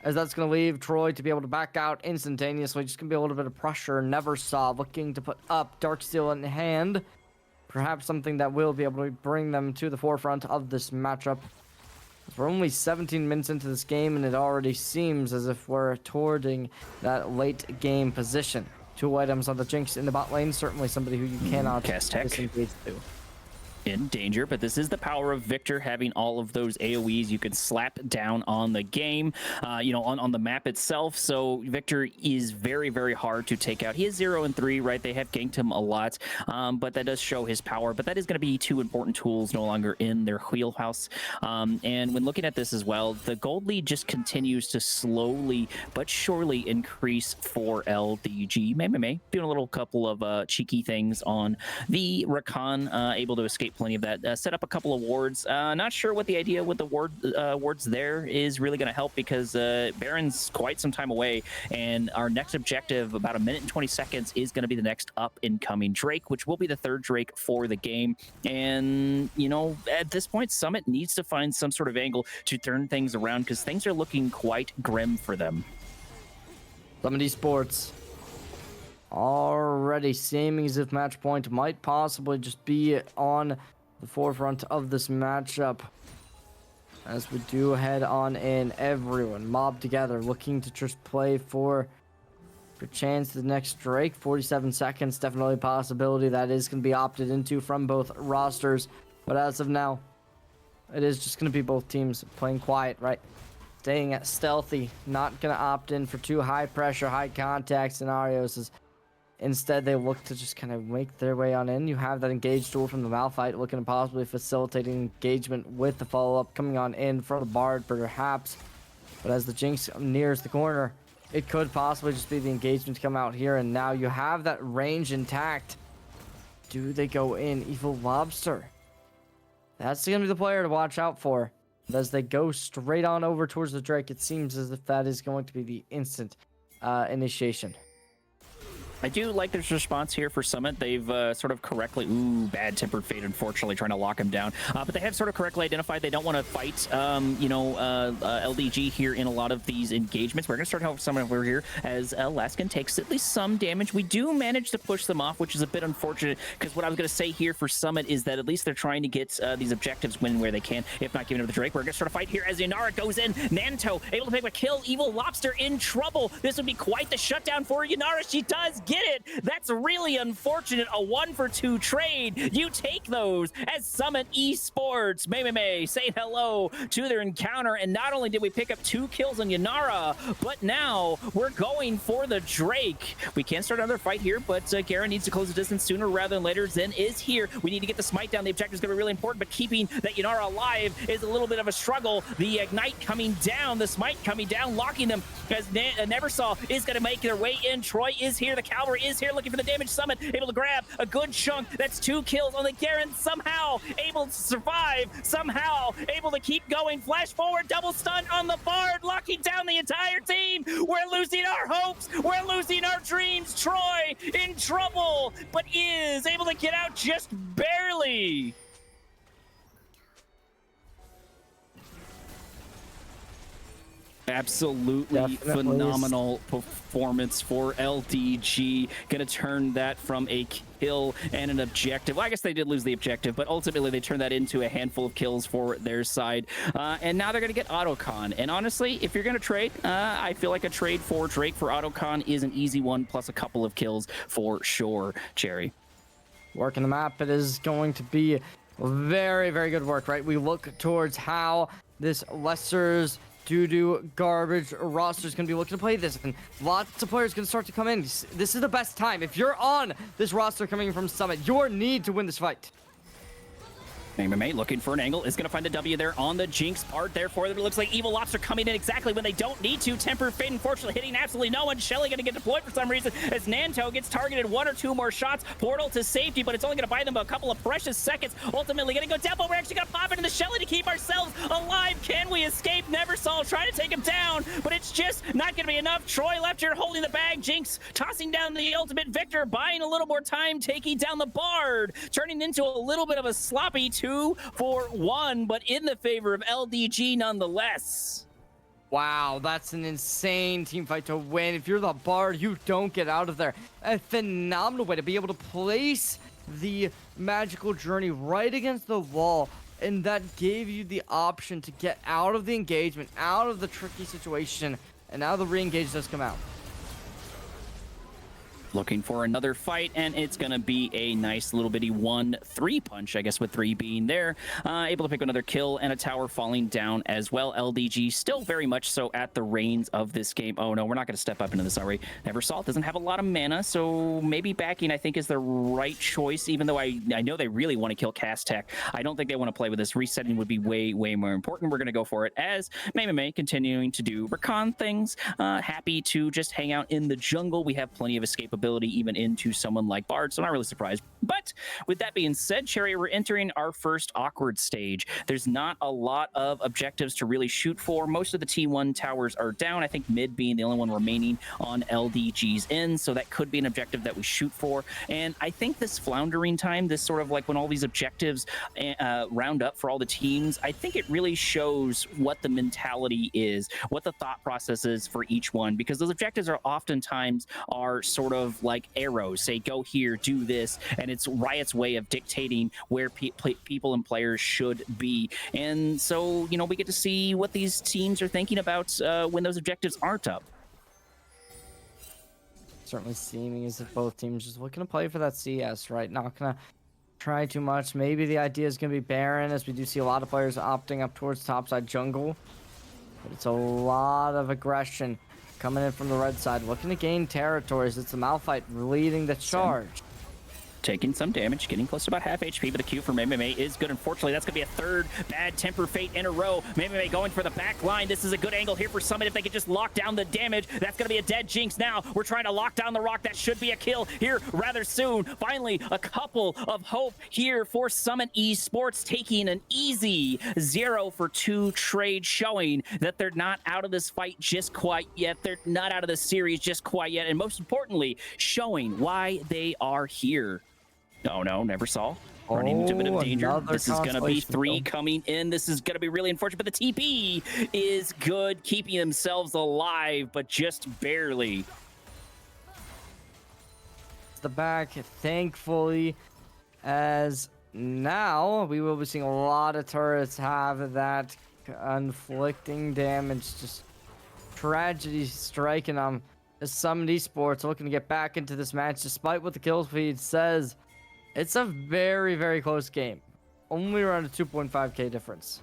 as that's going to leave Troy to be able to back out instantaneously. Just going to be a little bit of pressure. Never saw looking to put up Darksteel in hand. Perhaps something that will be able to bring them to the forefront of this matchup. We're only 17 minutes into this game, and it already seems as if we're towards that late game position. 2 items on the Jinx in the bot lane. Certainly somebody who you cannot disengage to. In danger, but this is the power of Victor, having all of those AoEs you can slap down on the game, on the map itself. So Victor is very, very hard to take out. He is 0-3, right? They have ganked him a lot, but that does show his power. But that is going to be 2 important tools no longer in their wheelhouse. And when looking at this as well, the gold lead just continues to slowly but surely increase for LDG. Mei doing a little couple of cheeky things on the Rakan, able to escape plenty of that. Set up a couple of wards. Not sure what the idea with the wards there is really going to help, because Baron's quite some time away, and our next objective, about 1 minute and 20 seconds, is going to be the next up and coming Drake, which will be the 3rd Drake for the game. And at this point, Summit needs to find some sort of angle to turn things around, because things are looking quite grim for them. Summit Esports already seeming as if match point might possibly just be on the forefront of this matchup, as we do head on in. Everyone mobbed together, looking to just play for chance the next Drake. 47 seconds, definitely a possibility that is going to be opted into from both rosters, but as of now, it is just going to be both teams playing quiet, right? Staying stealthy, not going to opt in for 2 high pressure, high contact scenarios, as instead they look to just kind of make their way on in. You have that engage tool from the Malphite, looking to possibly facilitating engagement with the follow-up coming on in from the Bard, perhaps. But as the Jinx nears the corner, it could possibly just be the engagement to come out here, and now you have that range intact. Do they go in? Evil Lobster, that's going to be the player to watch out for. But as they go straight on over towards the Drake, it seems as if that is going to be the instant initiation. I do like this response here for Summit. They've sort of correctly, bad tempered fate, unfortunately, trying to lock him down. But they have sort of correctly identified they don't want to fight, LDG here in a lot of these engagements. We're going to start helping Summit over here as Laskin takes at least some damage. We do manage to push them off, which is a bit unfortunate, because what I was going to say here for Summit is that at least they're trying to get these objectives win where they can, if not giving up the Drake. We're going to start a fight here as Inara goes in. Nanto able to pick up a kill. Evil Lobster in trouble. This would be quite the shutdown for Inara. She does get it. That's really unfortunate. A 1-for-2 trade. You take those as Summit Esports. May saying hello to their encounter. And not only did we pick up 2 kills on Yanara, but now we're going for the Drake. We can start another fight here, but Garen needs to close the distance sooner rather than later. Zen is here. We need to get the smite down. The objective is going to be really important, but keeping that Yanara alive is a little bit of a struggle. The ignite coming down, the smite coming down, locking them as Neversaw is going to make their way in. Troy is here. The cavalry is here looking for the damage. Summit able to grab a good chunk. That's 2 kills on the Garen. Somehow able to survive. Somehow able to keep going. Flash forward. Double stun on the Bard. Locking down the entire team. We're losing our hopes. We're losing our dreams. Troy in trouble, but is able to get out just barely. Absolutely Definitely phenomenal performance for LDG. Gonna turn that from a kill and an objective. Well, I guess they did lose the objective, but ultimately they turned that into a handful of kills for their side. And now they're gonna get Autocon. And honestly, if you're gonna trade, I feel like a trade for Drake for Autocon is an easy one, plus a couple of kills for sure, Cherry. Working the map, it is going to be very, very good work, right? We look towards how this Lester's DooDooGarbage roster is going to be looking to play this, and lots of players going to start to come in. This is the best time. If you're on this roster coming from Summit, you need to win this fight. May looking for an angle, is going to find a W there on the Jinx part. Therefore, it looks like Evil Lobster coming in exactly when they don't need to. Temper Fate, unfortunately, hitting absolutely no one. Shelly going to get deployed for some reason as Nanto gets targeted 1 or 2 more shots. Portal to safety, but it's only going to buy them a couple of precious seconds. Ultimately, going to go down, but we're actually going to pop into the Shelly to keep ourselves alive. Can we escape? Neversaw trying to take him down, but it's just not going to be enough. Troy left here holding the bag. Jinx tossing down the ultimate. Victor buying a little more time, taking down the Bard, turning into a little bit of a sloppy 2-for-1, but in the favor of LDG nonetheless. Wow, that's an insane team fight to win. If you're the Bard, you don't get out of there. A phenomenal way to be able to place the magical journey right against the wall, and that gave you the option to get out of the engagement, out of the tricky situation, and now the re-engage does come out. Looking for another fight, and it's going to be a nice little bitty 1-3 punch, I guess, with 3 being there. Able to pick another kill and a tower falling down as well. LDG still very much so at the reins of this game. Oh, no, we're not going to step up into this, are we? Neversaw doesn't have a lot of mana, so maybe backing, I think, is the right choice, even though I know they really want to kill Cast Tech. I don't think they want to play with this. Resetting would be way, way more important. We're going to go for it as May continuing to do recon things. Happy to just hang out in the jungle. We have plenty of escapability even into someone like Bard, so not really surprised. But with that being said, Cherry, we're entering our first awkward stage. There's not a lot of objectives to really shoot for. Most of the T1 towers are down. I think mid being the only one remaining on LDG's end, so that could be an objective that we shoot for. And I think this floundering time, this sort of like when all these objectives round up for all the teams, I think it really shows what the mentality is, what the thought process is for each one, because those objectives are oftentimes sort of like arrows, say go here, do this, and it's Riot's way of dictating where people and players should be. And so, you know, we get to see what these teams are thinking about when those objectives aren't up. Certainly seeming as if both teams just looking to play for that CS, right? Not gonna try too much. Maybe the idea is gonna be Baron, as we do see a lot of players opting up towards topside jungle, but it's a lot of aggression coming in from the red side, looking to gain territories. It's the Malphite leading the charge. taking some damage, getting close to about half HP, but the Q for Mei is good. Unfortunately, that's going to be a third bad Temper Fate in a row. Mei going for the back line. This is a good angle here for Summit if they could just lock down the damage. That's going to be a dead Jinx now. We're trying to lock down the rock. That should be a kill here rather soon. Finally, a couple of hope here for Summit Esports, taking an easy 0-for-2 trade, showing that they're not out of this fight just quite yet. They're not out of the series just quite yet. And most importantly, showing why they are here. Oh no, never saw. Running into a bit of danger. This is going to be 3 coming in. This is going to be really unfortunate, but the TP is good, keeping themselves alive, but just barely. The back, thankfully, as now we will be seeing a lot of turrets have that inflicting damage, just tragedy striking them. As Summit Esports looking to get back into this match, despite what the kill feed says. It's a very, very close game. Only around a 2.5k difference.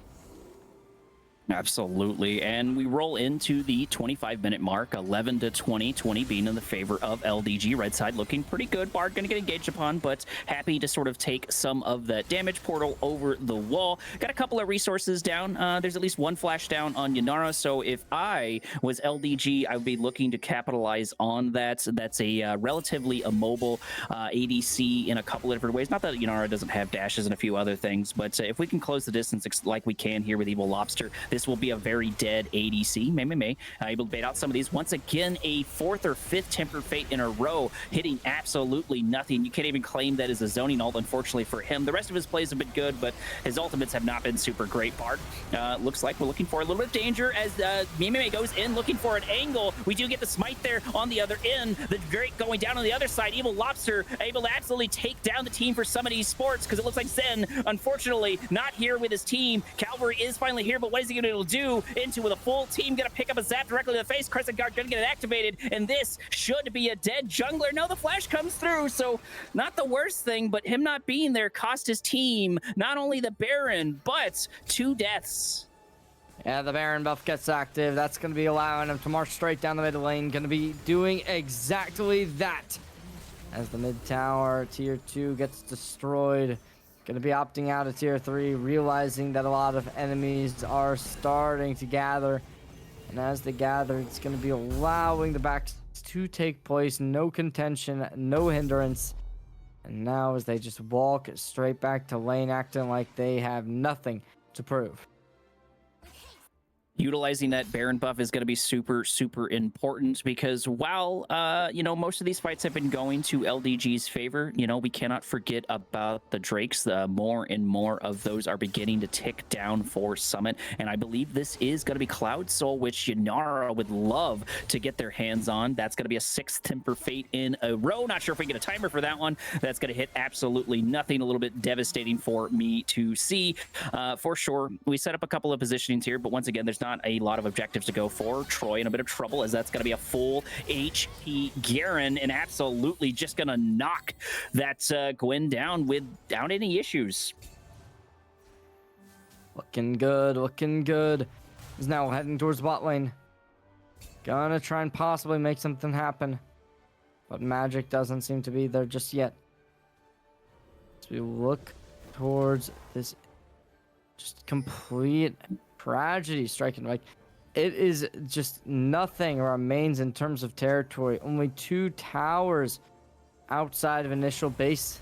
Absolutely, and we roll into the 25-minute mark, 11-20, 20 being in the favor of LDG. Red side looking pretty good. Bard going to get engaged upon, but happy to sort of take some of that damage. Portal over the wall. Got a couple of resources down. There's at least one flash down on Yanara, so if I was LDG, I would be looking to capitalize on that. That's a relatively immobile ADC in a couple of different ways. Not that Yanara doesn't have dashes and a few other things, but if we can close the distance like we can here with Evil Lobster, this will be a very dead ADC. Mei able to bait out some of these. Once again, a 4th or 5th Temper Fate in a row, hitting absolutely nothing. You can't even claim that as a zoning ult, unfortunately, for him. The rest of his plays have been good, but his ultimates have not been super great. Bard, looks like we're looking for a little bit of danger as Mei goes in looking for an angle. We do get the smite there on the other end. The Drake going down on the other side. Evil Lobster able to absolutely take down the team for Summit Esports, because it looks like Zen, unfortunately, not here with his team. Calvary is finally here, but what is he going to do? Into with a full team, gonna pick up a zap directly to the face. Crescent Guard gonna get it activated, and this should be a dead jungler. No, the flash comes through, so not the worst thing, but him not being there cost his team not only the Baron, but 2 deaths. Yeah, the Baron buff gets active. That's going to be allowing him to march straight down the mid lane. Going to be doing exactly that. As the mid tower, tier 2, gets destroyed. Going to be opting out of tier 3, realizing that a lot of enemies are starting to gather. And as they gather, it's going to be allowing the backs to take place. No contention, no hindrance. And now as they just walk straight back to lane, acting like they have nothing to prove. Utilizing that Baron buff is going to be super, super important, because while, most of these fights have been going to LDG's favor, we cannot forget about the Drakes. More and more of those are beginning to tick down for Summit, and I believe this is going to be Cloud Soul, which Yanara would love to get their hands on. That's going to be a 6th Temper Fate in a row. Not sure if we get a timer for that one. That's going to hit absolutely nothing. A little bit devastating for me to see. For sure, we set up a couple of positionings here, but once again, there's not a lot of objectives to go for. Troy in a bit of trouble, as that's going to be a full HP Garen, and absolutely just going to knock that Gwen down without any issues. Looking good, looking good. He's now heading towards bot lane. Gonna try and possibly make something happen, but magic doesn't seem to be there just yet. As we look towards this just complete tragedy striking, like it is just nothing remains in terms of territory. Only 2 towers outside of initial base.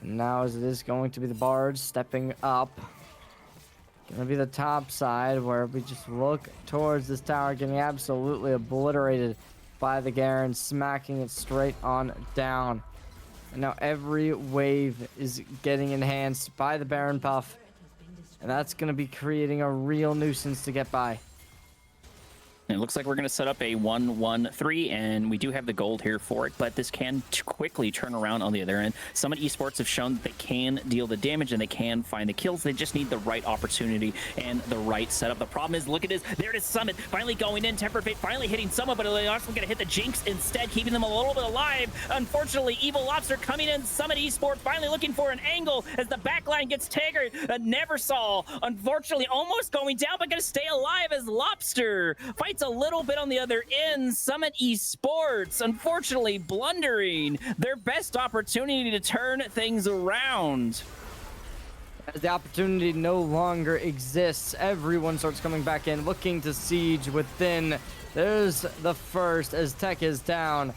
And now as it is going to be the Bards stepping up. Gonna be the top side where we just look towards this tower getting absolutely obliterated by the Garen, smacking it straight on down. And now every wave is getting enhanced by the Baron buff. And that's going to be creating a real nuisance to get by. It looks like we're going to set up a 1-1-3, and we do have the gold here for it, but this can quickly turn around on the other end. Summit Esports have shown that they can deal the damage and they can find the kills. They just need the right opportunity and the right setup. The problem is, look at this. There it is, Summit finally going in. Temper Fate finally hitting someone, but they're also going to hit the Jinx instead, keeping them a little bit alive. Unfortunately, Evil Lobster coming in. Summit Esports finally looking for an angle as the backline gets staggered. Never saw, unfortunately, almost going down, but going to stay alive as Lobster fights bites a little bit on the other end. Summit Esports, unfortunately, blundering their best opportunity to turn things around. As the opportunity no longer exists, everyone starts coming back in, looking to siege within. There's the first as Tech is down.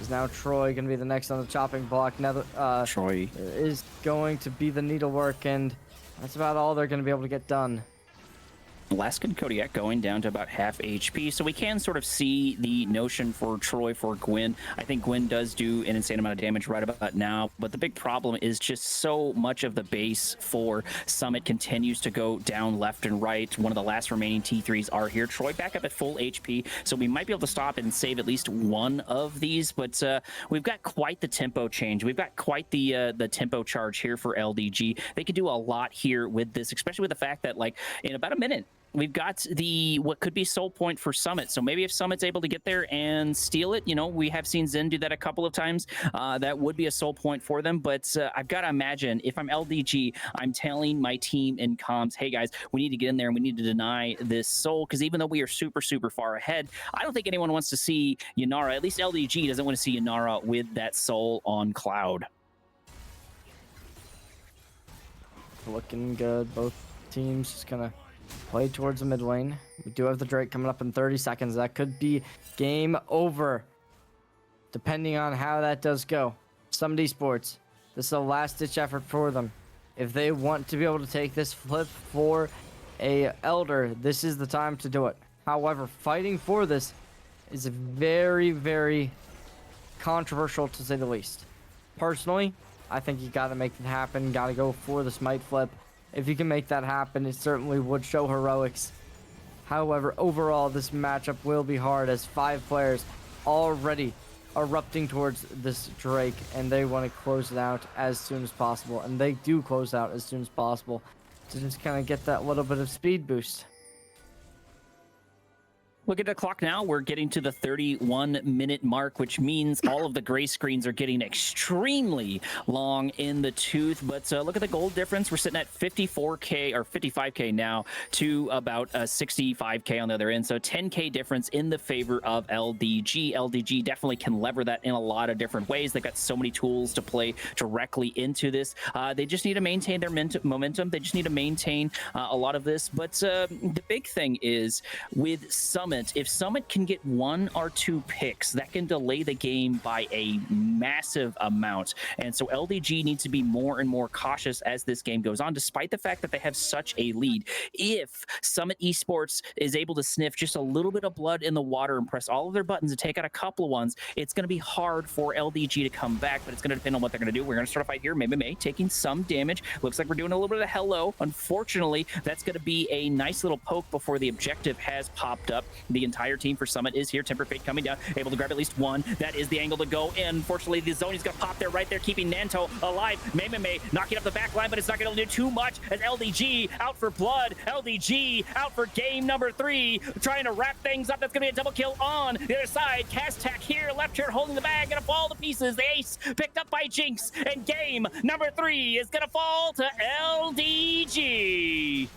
Is now Troy going to be the next on the chopping block? Now Troy is going to be the needlework, and that's about all they're going to be able to get done. Alaska and Kodiak going down to about half HP, so we can sort of see the notion for Troy for Gwyn. I think Gwyn does do an insane amount of damage right about now, but the big problem is just so much of the base for Summit continues to go down left and right. One of the last remaining T3s are here. Troy back up at full HP, so we might be able to stop and save at least one of these, but we've got quite the tempo change. We've got quite the tempo charge here for LDG. They could do a lot here with this, especially with the fact that, like, in about a minute, we've got the what could be soul point for Summit. So maybe if Summit's able to get there and steal it, you know, we have seen Zen do that a couple of times. That would be a soul point for them. But I've got to imagine if I'm LDG, I'm telling my team in comms, hey guys, we need to get in there and we need to deny this soul, because even though we are super, super far ahead, I don't think anyone wants to see Yanara. At least LDG doesn't want to see Yanara with that soul on Cloud. Looking good. Both teams just gonna play towards the mid lane. We do have the Drake coming up in 30 seconds. That could be game over, depending on how that does go. Summit Esports, this is a last-ditch effort for them. If they want to be able to take this flip for a Elder, this is the time to do it. However, fighting for this is very, very controversial, to say the least. Personally, I think you got to make it happen. Got to go for the smite flip. If you can make that happen, it certainly would show heroics. However, overall, this matchup will be hard, as 5 players already erupting towards this Drake, and they want to close it out as soon as possible. And they do close out as soon as possible to just kind of get that little bit of speed boost. Look at the clock now. We're getting to the 31-minute mark, which means all of the gray screens are getting extremely long in the tooth. But look at the gold difference. We're sitting at 54K or 55K now to about 65K on the other end. So 10K difference in the favor of LDG. LDG definitely can lever that in a lot of different ways. They've got so many tools to play directly into this. They just need to maintain their momentum. They just need to maintain a lot of this. But the big thing is with Summit, if Summit can get 1 or 2 picks, that can delay the game by a massive amount. And so LDG needs to be more and more cautious as this game goes on, despite the fact that they have such a lead. If Summit Esports is able to sniff just a little bit of blood in the water and press all of their buttons and take out a couple of ones, it's going to be hard for LDG to come back, but it's going to depend on what they're going to do. We're going to start a fight here. May taking some damage. Looks like we're doing a little bit of hello. Unfortunately, that's going to be a nice little poke before the objective has popped up. The entire team for Summit is here. Temper Fate coming down, able to grab at least 1. That is the angle to go in. Unfortunately, the zone is going to pop there right there, keeping Nanto alive. May knocking up the back line, but it's not going to do too much as LDG out for blood. LDG out for game number 3, trying to wrap things up. That's going to be a double kill on the other side. Castac here, left turn holding the bag, going to fall to pieces. The ace picked up by Jinx, and game number 3 is going to fall to LDG.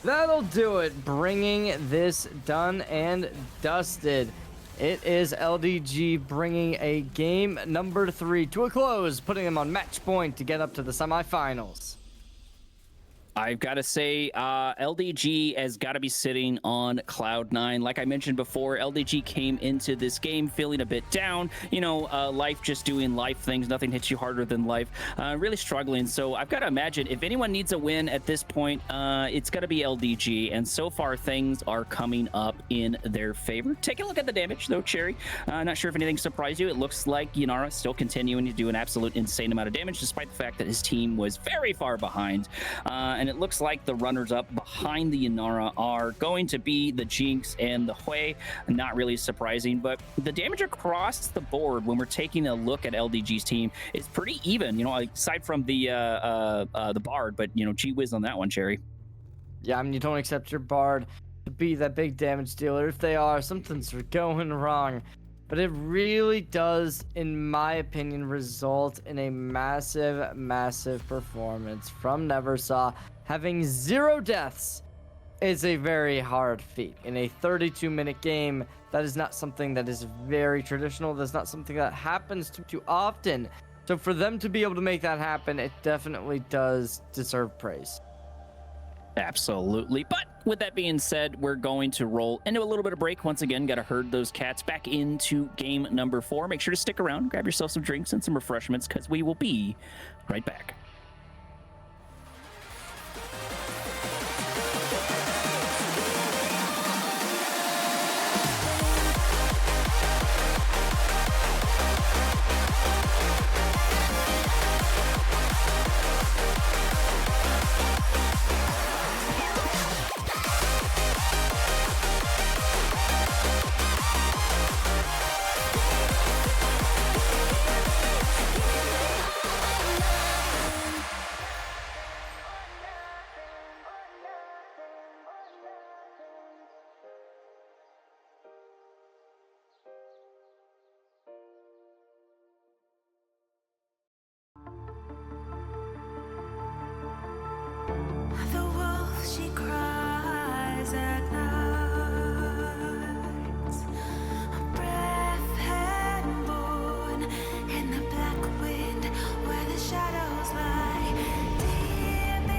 That'll do it, bringing this done and dusted. It is LDG bringing a game number 3 to a close, putting them on match point to get up to the semifinals. I've got to say, LDG has got to be sitting on cloud 9. Like I mentioned before, LDG came into this game feeling a bit down. You know, life just doing life things. Nothing hits you harder than life. Really struggling. So I've got to imagine if anyone needs a win at this point, it's got to be LDG. And so far, things are coming up in their favor. Take a look at the damage, though, Cherry. Not sure if anything surprised you. It looks like Yanara still continuing to do an absolute insane amount of damage, despite the fact that his team was very far behind. And it looks like the runners-up behind the Yanara are going to be the Jinx and the Hui. Not really surprising, but the damage across the board when we're taking a look at LDG's team is pretty even. You know, aside from the Bard, but you know, gee whiz on that one, Cherry. Yeah, I mean, you don't accept your Bard to be that big damage dealer. If they are, something's going wrong. But it really does, in my opinion, result in a massive, massive performance from Neversaw, having 0 deaths is a very hard feat. In a 32-minute game, that is not something that is very traditional. That's not something that happens too often. So for them to be able to make that happen, it definitely does deserve praise. Absolutely. But with that being said, we're going to roll into a little bit of break. Once again, got to herd those cats back into game number 4. Make sure to stick around, grab yourself some drinks and some refreshments, because we will be right back. The wolf, she cries at night. A breath had born in the black wind where the shadows lie. Deep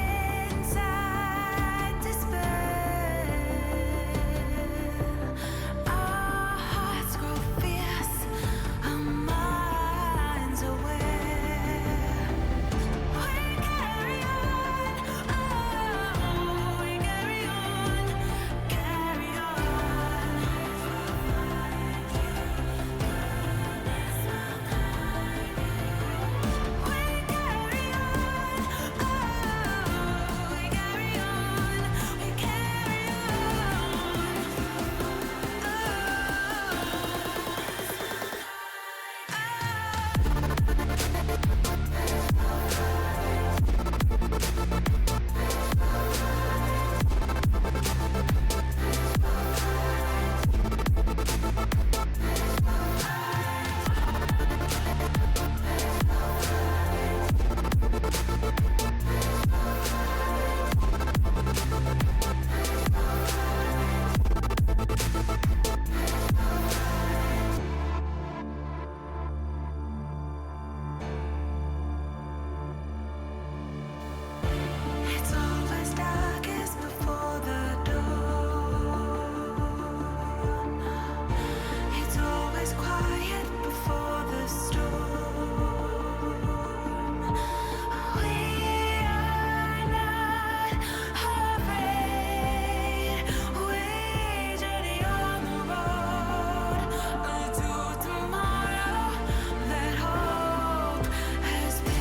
inside despair, our hearts grow fierce, our minds aware. We carry on. It's always darkest before the dawn. It's always quiet before the storm. We are not afraid. We journey on the road to tomorrow that hope has made.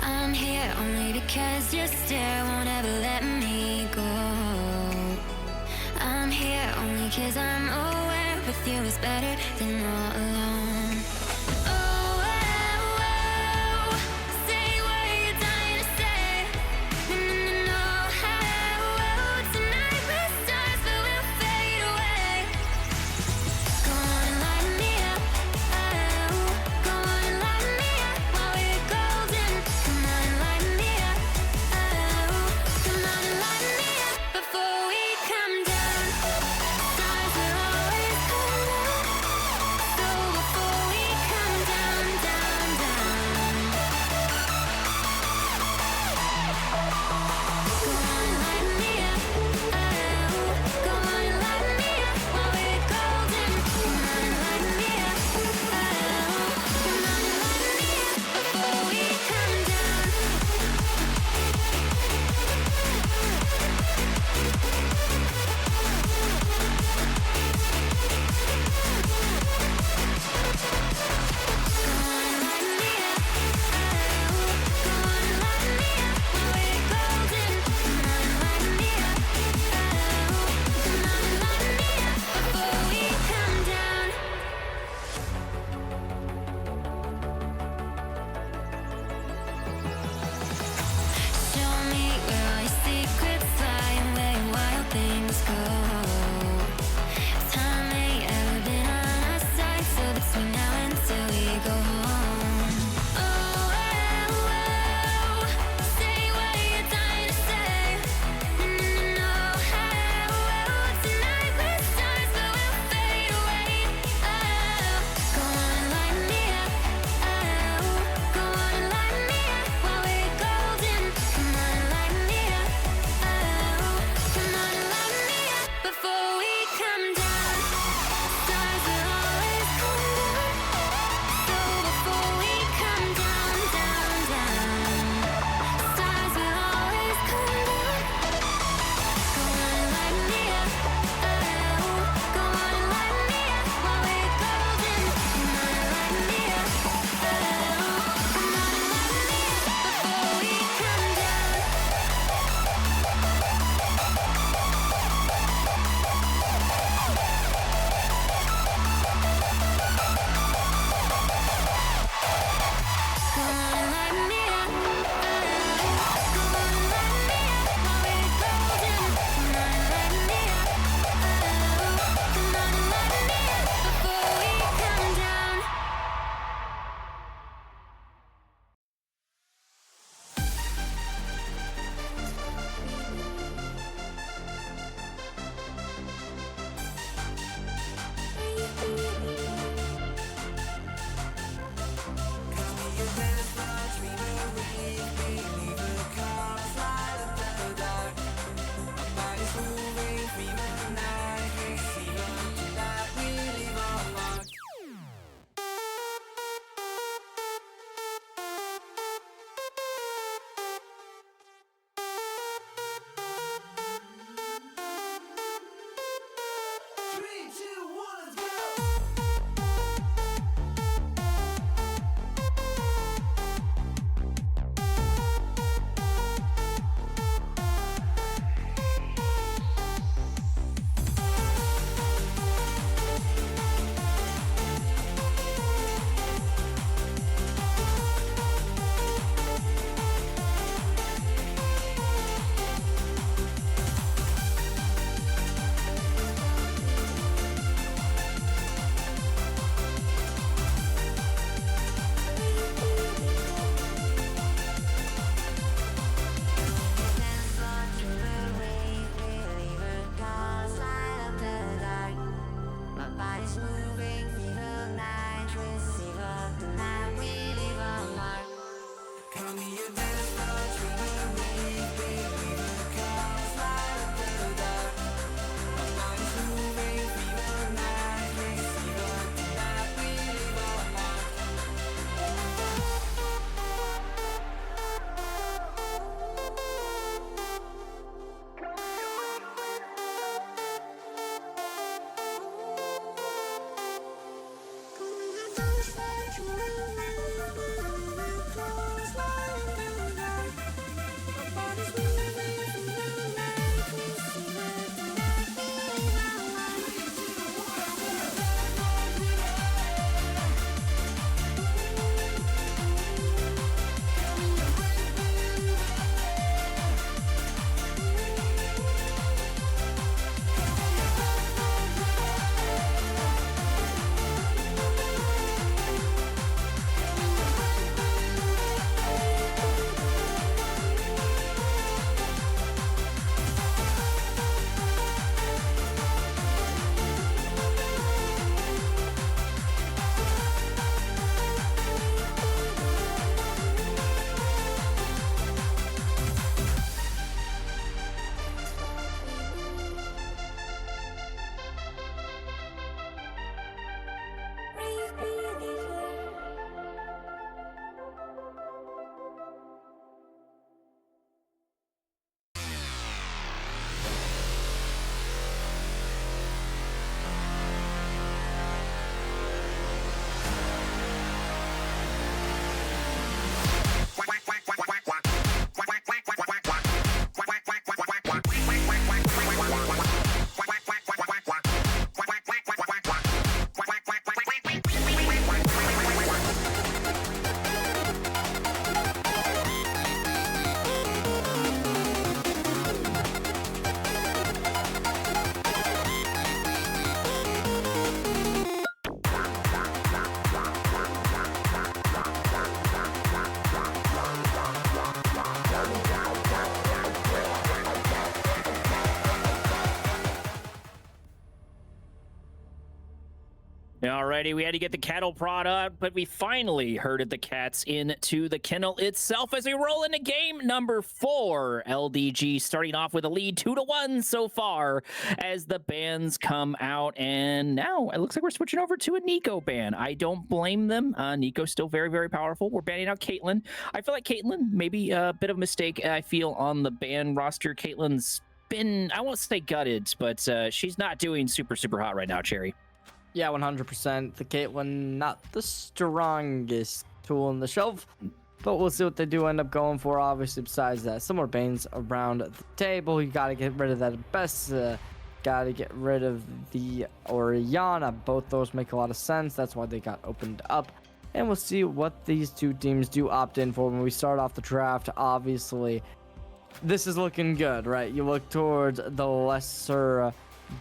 I'm here only because your stare won't ever let me go. I'm here only because I'm aware with you is better than all alone. Oh, oh, oh, say what you're dying to say. Alrighty, we had to get the cattle prod up, but we finally herded the cats into the kennel itself as we roll into game number 4. LDG starting off with a lead 2-1 so far as the bans come out, and now it looks like we're switching over to a Nico ban. I don't blame them. Nico's still very, very powerful. We're banning out Caitlyn. I feel like Caitlyn, maybe a bit of a mistake, I feel, on the ban roster. Caitlyn's been, I won't say gutted, but she's not doing super, super hot right now, Cherry. Yeah, 100%. The Caitlyn, not the strongest tool in the shelf, but we'll see what they do end up going for. Obviously, besides that, some more Banes around the table. You got to get rid of that best. Got to get rid of the Oriana. Both those make a lot of sense. That's why they got opened up. And we'll see what these two teams do opt in for when we start off the draft. Obviously, this is looking good, right? You look towards the lesser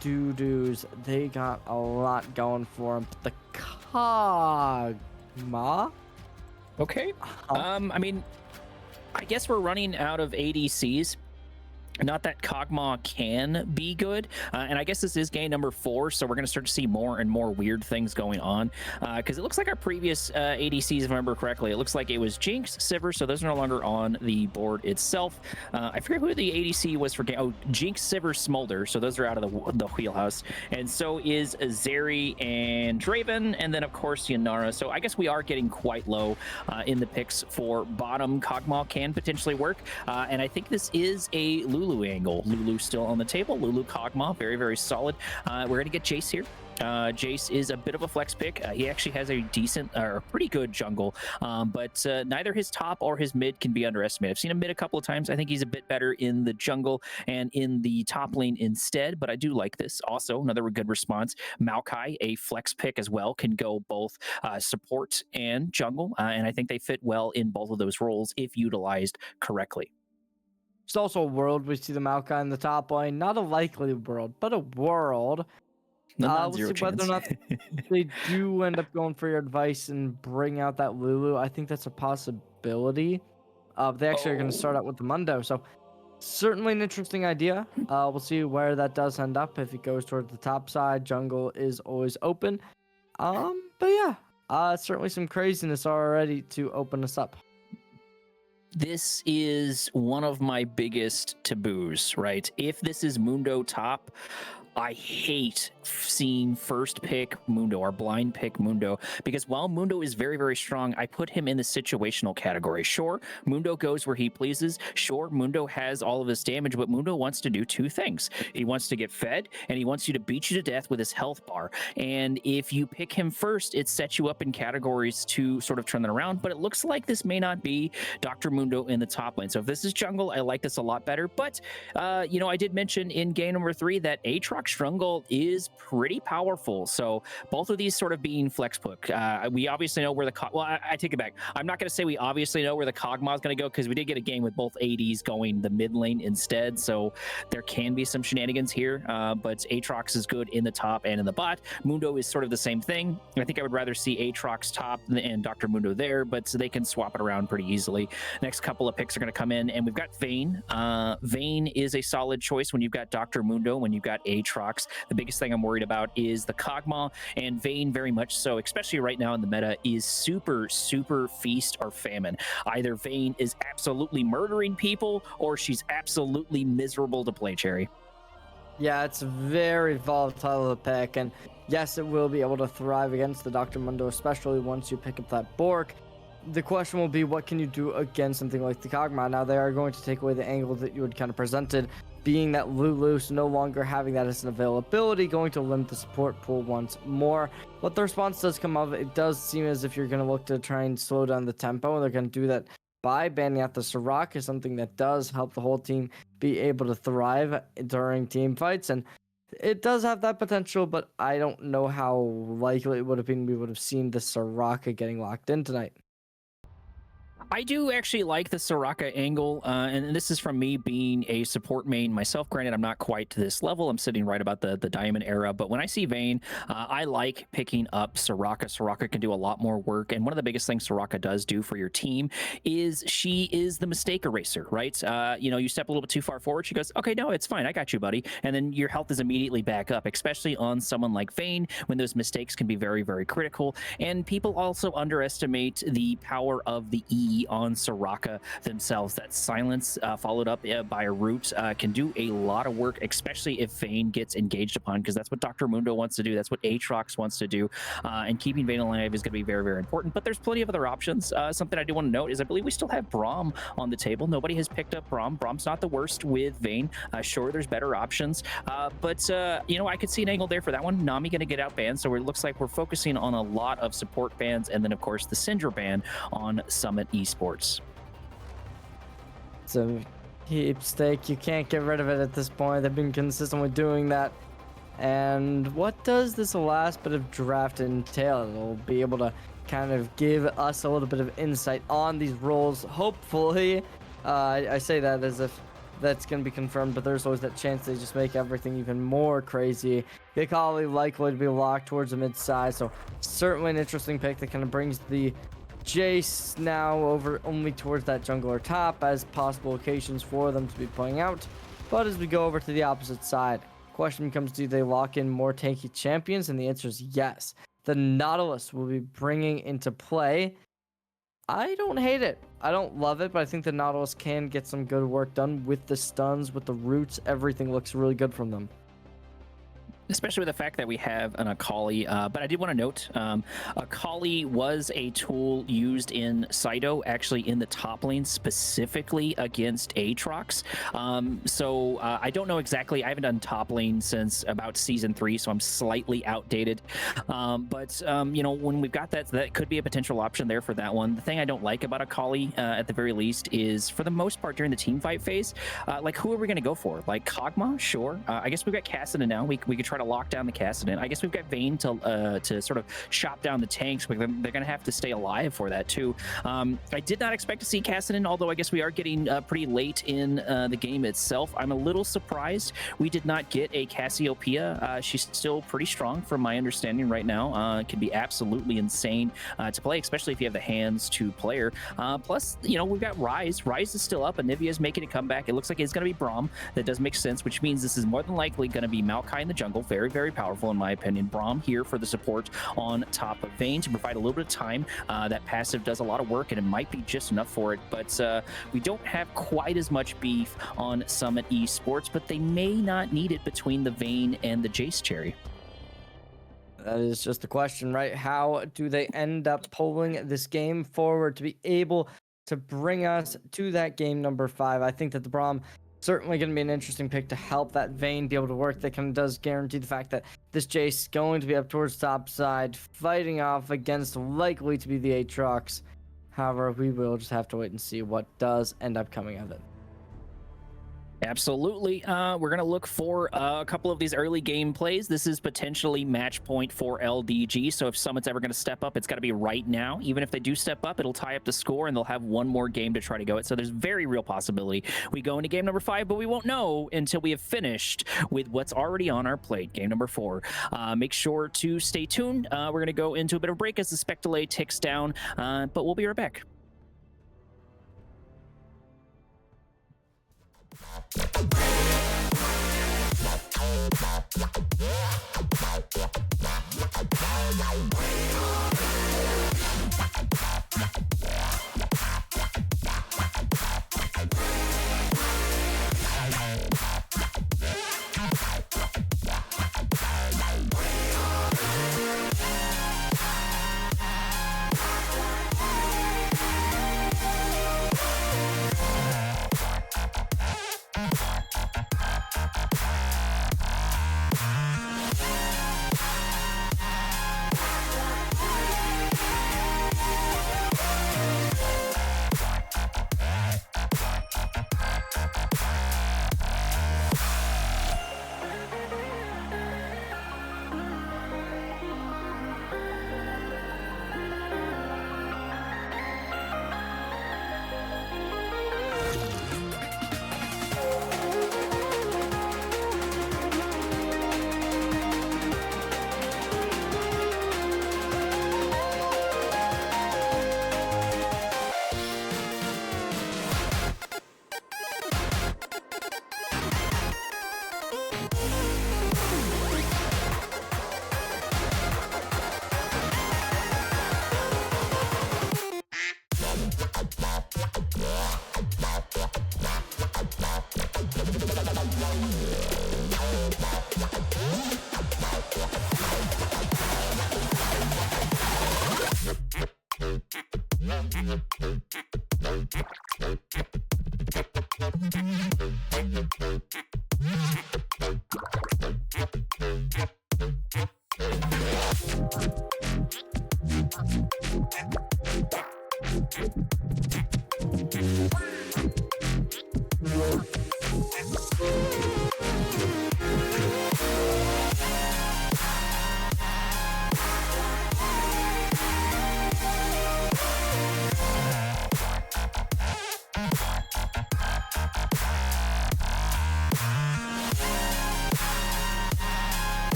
Doo-doos, they got a lot going for them. The Kog'Maw? Okay. I mean, I guess we're running out of ADCs. Not that Kog'Maw can be good, and I guess this is game number 4, so we're going to start to see more and more weird things going on, because it looks like our previous ADCs, if I remember correctly, it looks like it was Jinx, Sivir, so those are no longer on the board itself. I forget who the ADC was for game. Oh, Jinx, Sivir, Smolder, so those are out of the wheelhouse, and so is Zeri and Draven, and then of course Yanara. So I guess we are getting quite low in the picks for bottom. Kog'Maw can potentially work, and I think this is a Lulu angle. Lulu still on the table. Lulu, Kog'Maw, very, very solid. We're going to get Jace here. Jace is a bit of a flex pick. He actually has a decent or pretty good jungle, but neither his top or his mid can be underestimated. I've seen him mid a couple of times. I think he's a bit better in the jungle and in the top lane instead, but I do like this. Also, another good response. Maokai, a flex pick as well, can go both support and jungle, and I think they fit well in both of those roles if utilized correctly. It's also a world we see the Maokai in the top lane. Not a likely world, but a world. We'll see whether or not they do end up going for your advice and bring out that Lulu. I think that's a possibility. They actually are going to start out with the Mundo, so certainly an interesting idea. We'll see where that does end up. If it goes towards the top side, jungle is always open. But yeah, certainly some craziness already to open us up. This is one of my biggest taboos, right? If this is Mundo top, I hate seeing first pick Mundo or blind pick Mundo, because while Mundo is very, very strong, I put him in the situational category. Sure, Mundo goes where he pleases. Sure, Mundo has all of his damage, but Mundo wants to do two things. He wants to get fed, and he wants you to beat you to death with his health bar. And if you pick him first, it sets you up in categories to sort of turn that around, but it looks like this may not be Dr. Mundo in the top lane. So if this is jungle, I like this a lot better. But, I did mention in game number 3 that Aatrox jungle is pretty powerful. So both of these sort of being flex pick. We obviously know where the I take it back. I'm not going to say we obviously know where the Kog'Maw is going to go, because we did get a game with both ADs going the mid lane instead. So there can be some shenanigans here. But Aatrox is good in the top and in the bot. Mundo is sort of the same thing. I think I would rather see Aatrox top and Dr. Mundo there, but they can swap it around pretty easily. Next couple of picks are going to come in, and we've got Vayne. Vayne is a solid choice when you've got Dr. Mundo, when you've got Aatrox. The biggest thing I'm worried about is the Kog'Maw, and Vayne very much so, especially right now in the meta, is super, super feast or famine. Either Vayne is absolutely murdering people, or she's absolutely miserable to play, Cherry. Yeah, it's very volatile of a pick, and yes, it will be able to thrive against the Dr. Mundo, especially once you pick up that Bork. The question will be, what can you do against something like the Kog'Maw? Now, they are going to take away the angle that you had kind of presented, being that Lulu's no longer having that as an availability, going to limit the support pool once more. But the response does come of it does seem as if you're going to look to try and slow down the tempo, and they're going to do that by banning out the Soraka, something that does help the whole team be able to thrive during team fights. And it does have that potential, but I don't know how likely it would have been we would have seen the Soraka getting locked in tonight. I do actually like the Soraka angle, and this is from me being a support main myself. Granted, I'm not quite to this level. I'm sitting right about the Diamond era, but when I see Vayne, I like picking up Soraka. Soraka can do a lot more work, and one of the biggest things Soraka does do for your team is she is the mistake eraser, right? You step a little bit too far forward, she goes, okay, no, it's fine. I got you, buddy. And then your health is immediately back up, especially on someone like Vayne, when those mistakes can be very, very critical. And people also underestimate the power of the E on Soraka themselves. That silence followed up by a root can do a lot of work, especially if Vayne gets engaged upon, because that's what Dr. Mundo wants to do. That's what Aatrox wants to do. And keeping Vayne alive is going to be very, very important. But there's plenty of other options. Something I do want to note is I believe we still have Braum on the table. Nobody has picked up Braum. Braum's not the worst with Vayne. Sure, there's better options. But I could see an angle there for that one. Nami going to get out banned. So it looks like we're focusing on a lot of support bans. And then, of course, the Syndra ban on Summit Esports. It's a keepstake. You can't get rid of it at this point. They've been consistent with doing that. And what does this last bit of draft entail? It'll be able to kind of give us a little bit of insight on these roles. Hopefully, I say that as if that's going to be confirmed, but there's always that chance they just make everything even more crazy. Akali likely to be locked towards the mid-side, so certainly an interesting pick that kind of brings the Jace now over only towards that jungler top as possible locations for them to be playing out. But as we go over to the opposite side, question becomes, do they lock in more tanky champions? And the answer is yes. The Nautilus will be bringing into play. I don't hate it. I don't love it, but I think the Nautilus can get some good work done with the stuns, with the roots. Everything looks really good from them. Especially with the fact that we have an Akali. But I did want to note, Akali was a tool used in Saito, actually in the top lane, specifically against Aatrox. So I don't know exactly. I haven't done top lane since about Season 3, so I'm slightly outdated. But when we've got that could be a potential option there for that one. The thing I don't like about Akali, at the very least, is for the most part during the team fight phase, who are we going to go for? Like Kog'Maw? Sure. I guess we've got Kassadin now. We could try to lock down the Kassadin. I guess we've got Vayne to sort of chop down the tanks. They're going to have to stay alive for that too. I did not expect to see Kassadin, although I guess we are getting pretty late in the game itself. I'm a little surprised we did not get a Cassiopeia. She's still pretty strong from my understanding right now. It can be absolutely insane to play, especially if you have the hands to play her. Plus, we've got Ryze. Ryze is still up, and Nivea's making a comeback. It looks like it's going to be Braum. That does make sense, which means this is more than likely going to be Maokai in the jungle. Very, very powerful in my opinion. Braum here for the support on top of Vayne to provide a little bit of time. That passive does a lot of work, and it might be just enough for it, but we don't have quite as much beef on Summit Esports, but they may not need it between the Vayne and the Jace Cherry. That is just the question, right? How do they end up pulling this game forward to be able to bring us to that game number 5? I think that the Braum certainly going to be an interesting pick to help that Vayne be able to work. That kind of does guarantee the fact that this Jace is going to be up towards top side, fighting off against likely to be the Aatrox. However, we will just have to wait and see what does end up coming of it. Absolutely. We're going to look for a couple of these early game plays. This is potentially match point for LDG, so if Summit's ever going to step up, it's got to be right now. Even if they do step up, it'll tie up the score, and they'll have one more game to try to go it. So there's very real possibility we go into game number 5, but we won't know until we have finished with what's already on our plate, game number 4. Make sure to stay tuned. We're going to go into a bit of a break as the spec delay ticks down, but we'll be right back.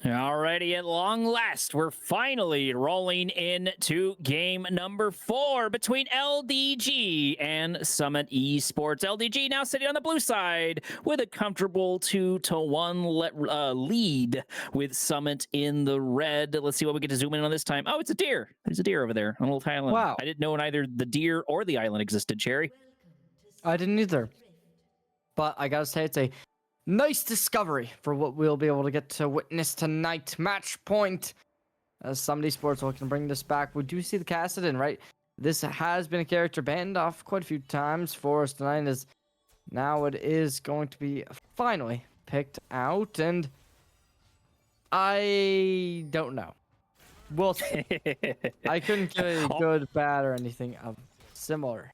Alrighty, at long last, we're finally rolling into game number 4 between LDG and Summit Esports. LDG now sitting on the blue side with a comfortable 2-1 lead with Summit in the red. Let's see what we get to zoom in on this time. Oh, it's a deer. There's a deer over there on a little island. Wow. I didn't know either the deer or the island existed, Cherry. I didn't either. But I gotta say, it's a nice discovery for what we'll be able to get to witness tonight. Match point. As Summit Esports looking to bring this back. We do see the Kassadin, right? This has been a character banned off quite a few times for us tonight, as now it is going to be finally picked out, and I don't know. We'll see. I couldn't get a good, bad, or anything of similar.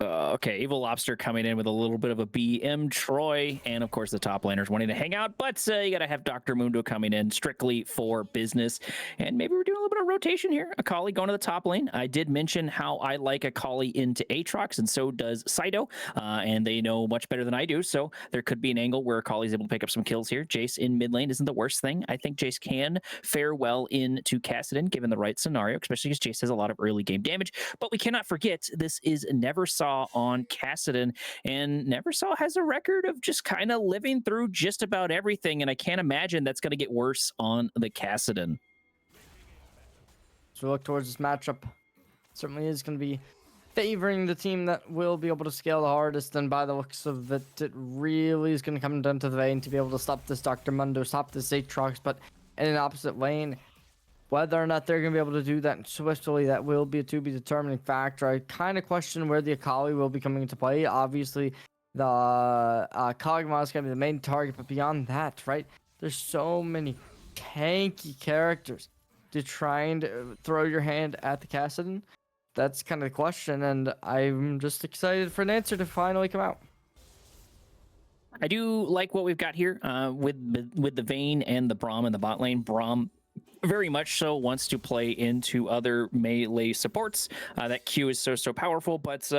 Okay, Evil Lobster coming in with a little bit of a BM Troy, and of course the top laners wanting to hang out, but you gotta have Dr. Mundo coming in strictly for business. And maybe we're doing a little bit of rotation here. Akali going to the top lane. I did mention how I like Akali into Aatrox, and so does Saito, and they know much better than I do, so there could be an angle where Akali's able to pick up some kills here. Jace in mid lane isn't the worst thing. I think Jace can fare well into Kassadin, given the right scenario, especially because Jace has a lot of early game damage, but we cannot forget this is Neversaw on Kassadin, and Neversaw has a record of just kind of living through just about everything, and I can't imagine that's going to get worse on the Kassadin. So we look towards this matchup. Certainly is going to be favoring the team that will be able to scale the hardest, and by the looks of it, it really is going to come down to the vein to be able to stop this Dr. Mundo, stop this Aatrox, but in an opposite lane. Whether or not they're going to be able to do that swiftly, that will be a to-be-determining factor. I kind of question where the Akali will be coming into play. Obviously, the Kog'Maw is going to be the main target, but beyond that, right, there's so many tanky characters to try and throw your hand at the Kassadin. That's kind of the question, and I'm just excited for an answer to finally come out. I do like what we've got here with the Vayne and the Braum in the bot lane. Braum very much so wants to play into other melee supports. That Q is so powerful, but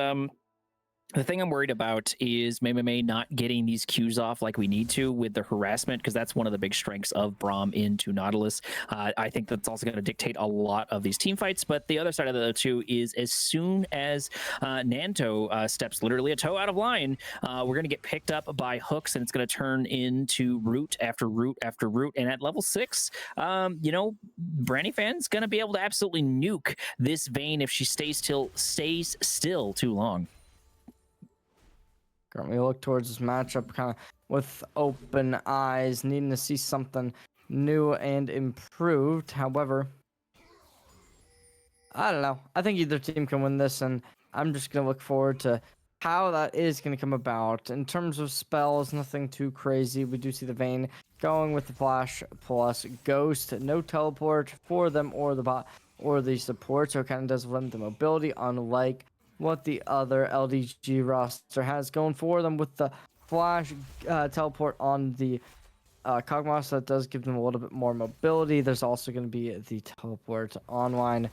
the thing I'm worried about is May not getting these Qs off like we need to with the harassment, because that's one of the big strengths of Braum into Nautilus. I think that's also going to dictate a lot of these team fights, but the other side of the two is as soon as Nanto steps literally a toe out of line, we're going to get picked up by hooks, and it's going to turn into root after root after root. And at level 6, Branny Fan's going to be able to absolutely nuke this Vayne if she stays still too long. Currently look towards this matchup kind of with open eyes, needing to see something new and improved. However, I don't know. I think either team can win this, and I'm just going to look forward to how that is going to come about. In terms of spells, nothing too crazy. We do see the Vayne going with the Flash plus Ghost. No teleport for them or the bot or the support, so it kind of does limit the mobility, unlike what the other LDG roster has going for them with the Flash teleport on the Kog'Maw, so that does give them a little bit more mobility. There's also going to be the teleport online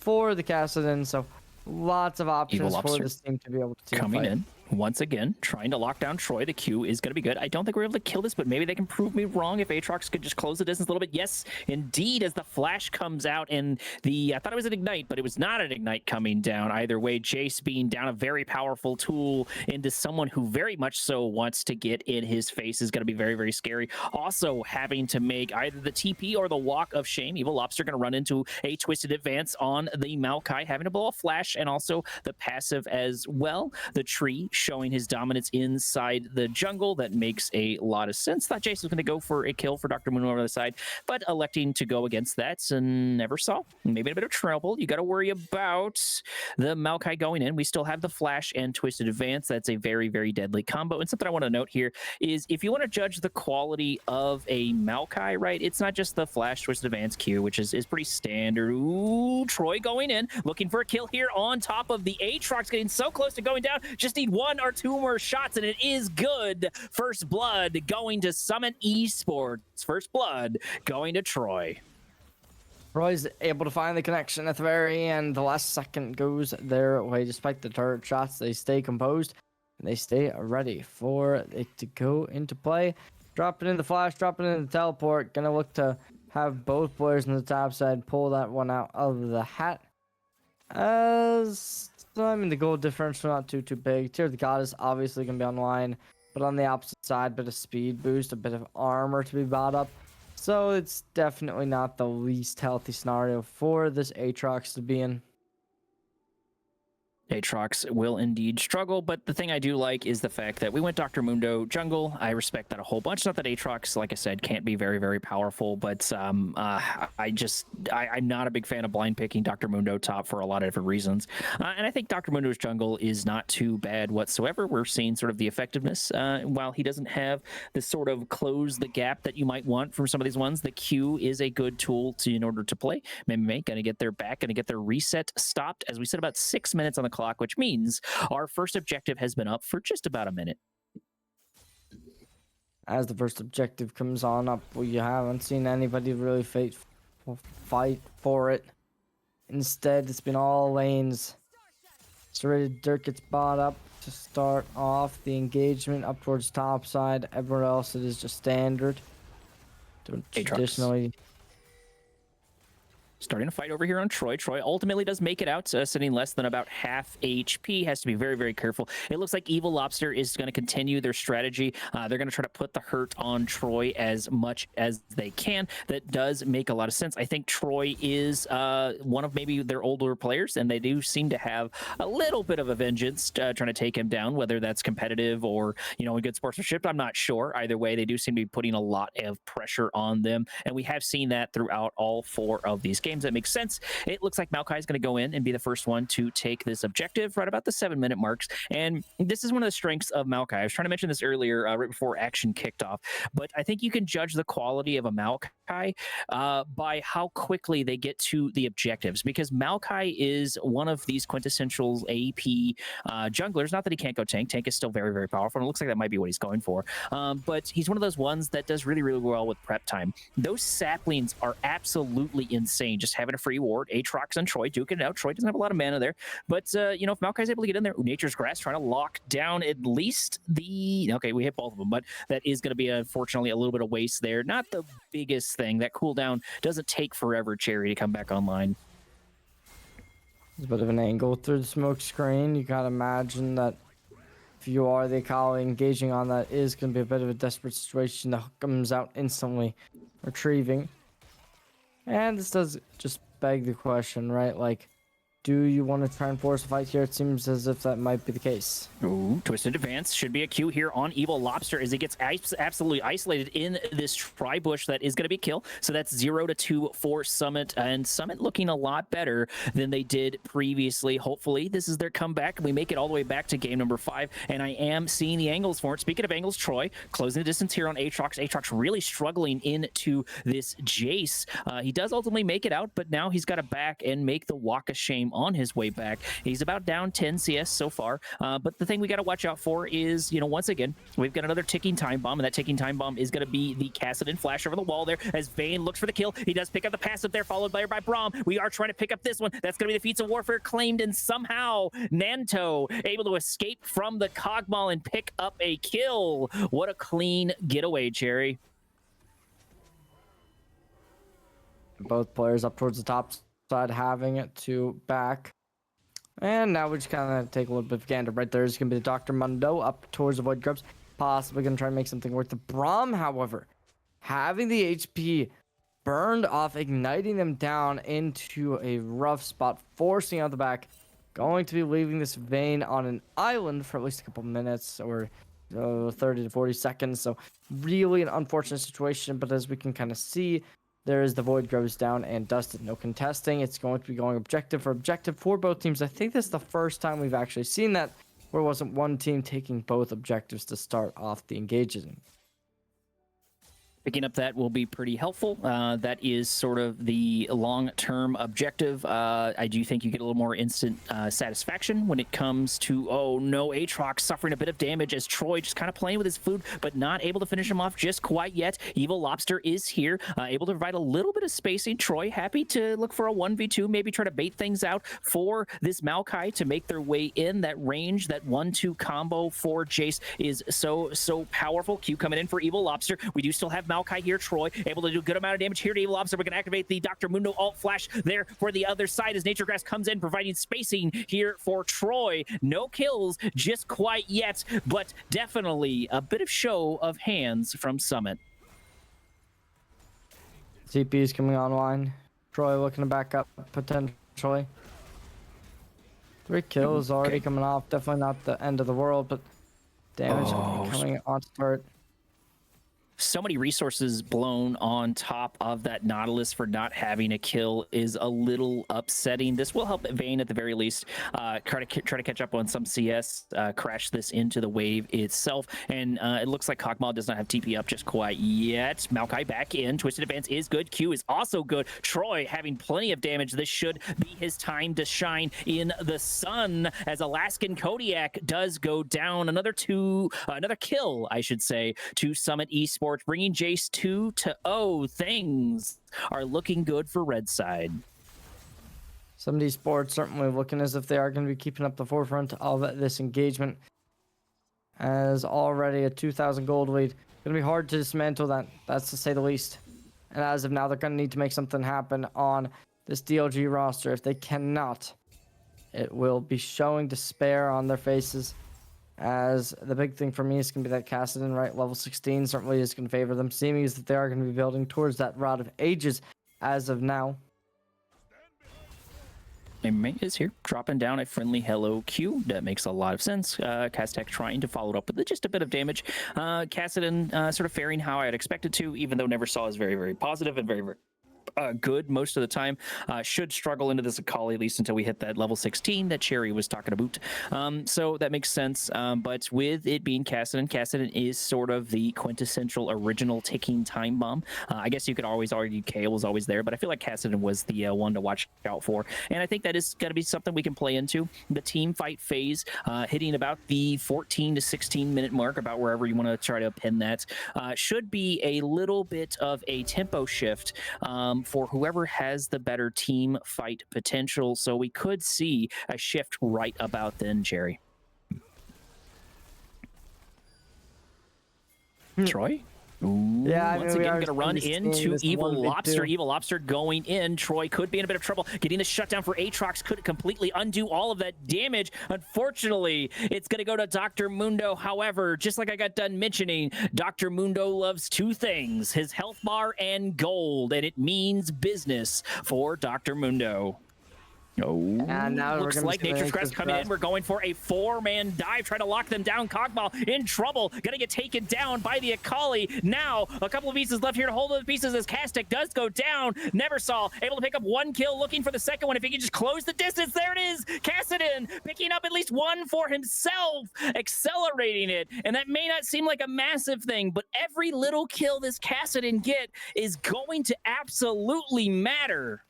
for the Kassadin, so lots of options for this team to be able to coming fight. in once again, trying to lock down Troy. The Q is going to be good. I don't think we're able to kill this, but maybe they can prove me wrong if Aatrox could just close the distance a little bit. Yes, indeed, as the flash comes out, and I thought it was an ignite, but it was not an ignite coming down. Either way, Jace being down a very powerful tool into someone who very much so wants to get in his face is going to be very, very scary. Also having to make either the TP or the walk of shame. Evil Lobster going to run into a twisted advance on the Maokai, having to blow a flash, and also the passive as well. The tree showing his dominance inside the jungle. That makes a lot of sense. Thought Jace was going to go for a kill for Dr. Moon over the side, but electing to go against that, and Neversaw. Maybe a bit of trouble. You got to worry about the Maokai going in. We still have the flash and twisted advance. That's a very, very deadly combo. And something I want to note here is if you want to judge the quality of a Maokai, right, it's not just the flash, twisted advance Q, which is pretty standard. Ooh, Troy going in, looking for a kill here on top of the Aatrox, getting so close to going down. Just need one or two more shots, and it is good. First blood going to Summit Esports. First blood going to Troy. Troy's able to find the connection at the very end. The last second goes their way. Despite the turret shots, they stay composed and they stay ready for it to go into play. Dropping in the flash, dropping in the teleport. Gonna look to have both players on the top side pull that one out of the hat. As I mean, the goal differential not too big. Tear of the Goddess obviously gonna be online, but on the opposite side, bit of speed boost, a bit of armor to be bought up. So it's definitely not the least healthy scenario for this Aatrox to be in. Aatrox will indeed struggle, but the thing I do like is the fact that we went Dr. Mundo jungle. I respect that a whole bunch. Not that Aatrox, like I said, can't be very, very powerful, but I'm not a big fan of blind picking Dr. Mundo top for a lot of different reasons. And I think Dr. Mundo's jungle is not too bad whatsoever. We're seeing sort of the effectiveness. While he doesn't have the sort of close the gap that you might want from some of these ones, the Q is a good tool in order to play. MMA going to get their back, going to get their reset stopped. As we said, about 6 minutes on the clock, which means our first objective has been up for just about a minute. As the first objective comes on up, we haven't seen anybody really fight for it. Instead, it's been all lanes. Serrated Dirt gets bought up to start off the engagement up towards top side. Everywhere else, it is just standard. Traditionally. Starting to fight over here on Troy. Troy ultimately does make it out, sitting less than about half HP. Has to be very, very careful. It looks like Evil Lobster is going to continue their strategy. They're going to try to put the hurt on Troy as much as they can. That does make a lot of sense. I think Troy is one of maybe their older players, and they do seem to have a little bit of a vengeance trying to take him down, whether that's competitive or, you know, a good sportsmanship. I'm not sure. Either way, they do seem to be putting a lot of pressure on them, and we have seen that throughout all 4 of these games. That makes sense. It looks like Maokai is going to go in and be the first one to take this objective right about the 7-minute marks. And this is one of the strengths of Maokai. I was trying to mention this earlier, right before action kicked off, but I think you can judge the quality of a Maokai by how quickly they get to the objectives, because Maokai is one of these quintessential AP junglers. Not that he can't go tank. Tank is still very, very powerful, and it looks like that might be what he's going for. But he's one of those ones that does really, really well with prep time. Those saplings are absolutely insane. Just having a free ward, Aatrox and Troy duking it out. Troy doesn't have a lot of mana there, but you know, if Maokai's able to get in there, Nature's Grass trying to lock down at least the. Okay, we hit both of them, but that is going to be unfortunately a little bit of waste there. Not the biggest thing. That cooldown doesn't take forever, Cherry, to come back online. There's a bit of an angle through the smoke screen. You gotta imagine that if you are the Akali, engaging on that is going to be a bit of a desperate situation. The hook comes out instantly, retrieving. And this does just beg the question, right? Like, do you want to try and force a fight here? It seems as if that might be the case. Ooh, Twisted Advance should be a Q here on Evil Lobster as he gets absolutely isolated in this tri-bush. That is going to be a kill. So that's 0-2 for Summit, and Summit looking a lot better than they did previously. Hopefully, this is their comeback. We make it all the way back to game number 5, and I am seeing the angles for it. Speaking of angles, Troy closing the distance here on Aatrox. Aatrox really struggling into this Jace. He does ultimately make it out, but now he's got to back and make the walk of shame on his way back. He's about down 10 CS so far, but the thing we got to watch out for is, you know, once again, we've got another ticking time bomb, and that ticking time bomb is going to be the Kassadin flash over the wall there as Vayne looks for the kill. He does pick up the passive there, followed by Braum. We are trying to pick up this one. That's going to be the Feats of Warfare claimed, and somehow Nanto able to escape from the Cogmal and pick up a kill. What a clean getaway, Cherry. Both players up towards the top side having it to back. And now we just kind of take a little bit of gander. Right there is going to be the Dr. Mundo up towards the Void Grubs. Possibly going to try and make something work. The Braum, however, having the HP burned off, igniting them down into a rough spot, forcing out the back. Going to be leaving this Vayne on an island for at least a couple minutes or 30 to 40 seconds. So really an unfortunate situation, but as we can kind of see, there is the Void Grubs down and dusted. No contesting. It's going to be going objective for both teams. I think this is the first time we've actually seen that, where it wasn't one team taking both objectives to start off the engagement. Picking up that will be pretty helpful. That is sort of the long-term objective. I do think you get a little more instant satisfaction when it comes to, oh no, Aatrox suffering a bit of damage as Troy just kind of playing with his food, but not able to finish him off just quite yet. Evil Lobster is here, able to provide a little bit of spacing. Troy happy to look for a 1v2, maybe try to bait things out for this Maokai to make their way in. That range, that 1-2 combo for Jace is so powerful. Q coming in for Evil Lobster. We do still have Maokai here. Troy able to do a good amount of damage here to Evil Lobster. We're going to activate the Dr. Mundo alt flash there for the other side as Nature Grass comes in, providing spacing here for Troy. No kills just quite yet, but definitely a bit of show of hands from Summit. TP is coming online. Troy looking to back up potentially. 3 kills already coming off. Definitely not the end of the world, but damage coming on start. So many resources blown on top of that Nautilus for not having a kill is a little upsetting. This will help Vayne at the very least try to catch up on some CS, crash this into the wave itself. And it looks like Kog'Maw does not have TP up just quite yet. Maokai back in. Twisted Advance is good. Q is also good. Troy having plenty of damage. This should be his time to shine in the sun as Alaskan Kodiak does go down. Another kill, I should say, to Summit Esports, bringing Jace 2-0. Things are looking good for Red Side. Some of these sports certainly looking as if they are going to be keeping up the forefront of this engagement. As already a 2,000 gold lead. Going to be hard to dismantle that, that's to say the least. And as of now, they're going to need to make something happen on this DLG roster. If they cannot, it will be showing despair on their faces. As the big thing for me is going to be that Kassadin, right? Level 16 certainly is going to favor them, seeming as that they are going to be building towards that Rod of Ages as of now. MMA is here, dropping down a friendly hello Q. That makes a lot of sense. Kastek trying to follow it up with just a bit of damage. Kassadin sort of faring how I had expected to, even though never saw is very, very positive and very, very good most of the time. Should struggle into this Akali at least until we hit that level 16 that Cherry was talking about. So that makes sense. But with it being Kassadin is sort of the quintessential original ticking time bomb. I guess you could always argue Kayle was always there, but I feel like Kassadin was the one to watch out for. And I think that is going to be something we can play into. The team fight phase, hitting about the 14 to 16 minute mark, about wherever you want to try to pin that, should be a little bit of a tempo shift for whoever has the better team fight potential. So we could see a shift right about then, Jerry. Troy? Ooh, Yeah, once again, going to run into Evil Lobster. Evil Lobster going in. Troy could be in a bit of trouble. Getting the shutdown for Aatrox could completely undo all of that damage. Unfortunately, it's going to go to Dr. Mundo. However, just like I got done mentioning, Dr. Mundo loves two things, his health bar and gold, and it means business for Dr. Mundo. Oh, and now looks like Nature's Grass coming in. We're going for a 4-man dive, trying to lock them down. Kog'Maw in trouble, gonna get taken down by the Akali. Now, a couple of pieces left here to hold those pieces as Kastek does go down. Neversaw able to pick up one kill, looking for the second one. If he can just close the distance, there it is. Kassadin picking up at least one for himself, accelerating it. And that may not seem like a massive thing, but every little kill this Kassadin get is going to absolutely matter.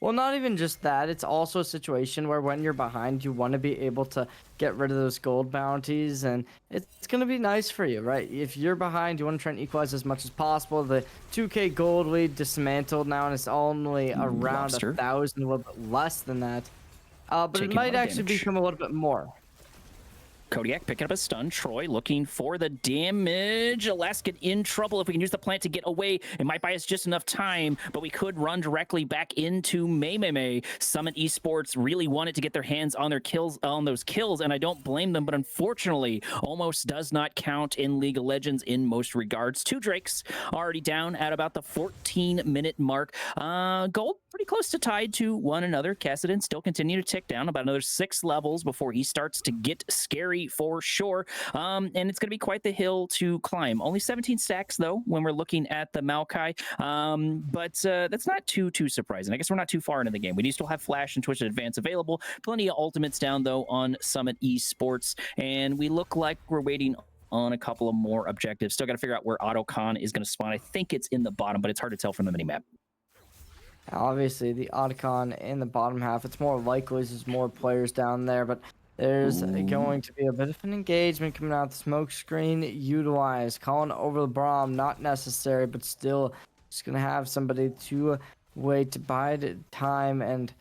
Well, not even just that. It's also a situation where when you're behind, you want to be able to get rid of those gold bounties, and it's going to be nice for you, right? If you're behind, you want to try and equalize as much as possible. The 2K gold lead dismantled now, and it's only around 1,000, a little bit less than that. But it might actually become a little bit more. Kodiak picking up a stun. Troy looking for the damage. Alaskan in trouble. If we can use the plant to get away, it might buy us just enough time, but we could run directly back into May. Summit Esports really wanted to get their hands on those kills, and I don't blame them, but unfortunately, almost does not count in League of Legends in most regards. 2 Drakes already down at about the 14-minute mark. Gold pretty close to tied to one another. Kassadin still continue to tick down about another 6 levels before he starts to get scary for sure. And it's going to be quite the hill to climb. Only 17 stacks though when we're looking at the Maokai. But that's not too surprising. I guess we're not too far into the game. We do still have Flash and Twisted Advance available. Plenty of ultimates down though on Summit Esports, and we look like we're waiting on a couple of more objectives. Still got to figure out where Otacon is going to spawn. I think it's in the bottom, but it's hard to tell from the minimap. Obviously, the Otacon in the bottom half, it's more likely there's more players down there, but there's going to be a bit of an engagement coming out. The smoke screen utilized. Calling over the Braum, not necessary, but still just going to have somebody to wait to bide time and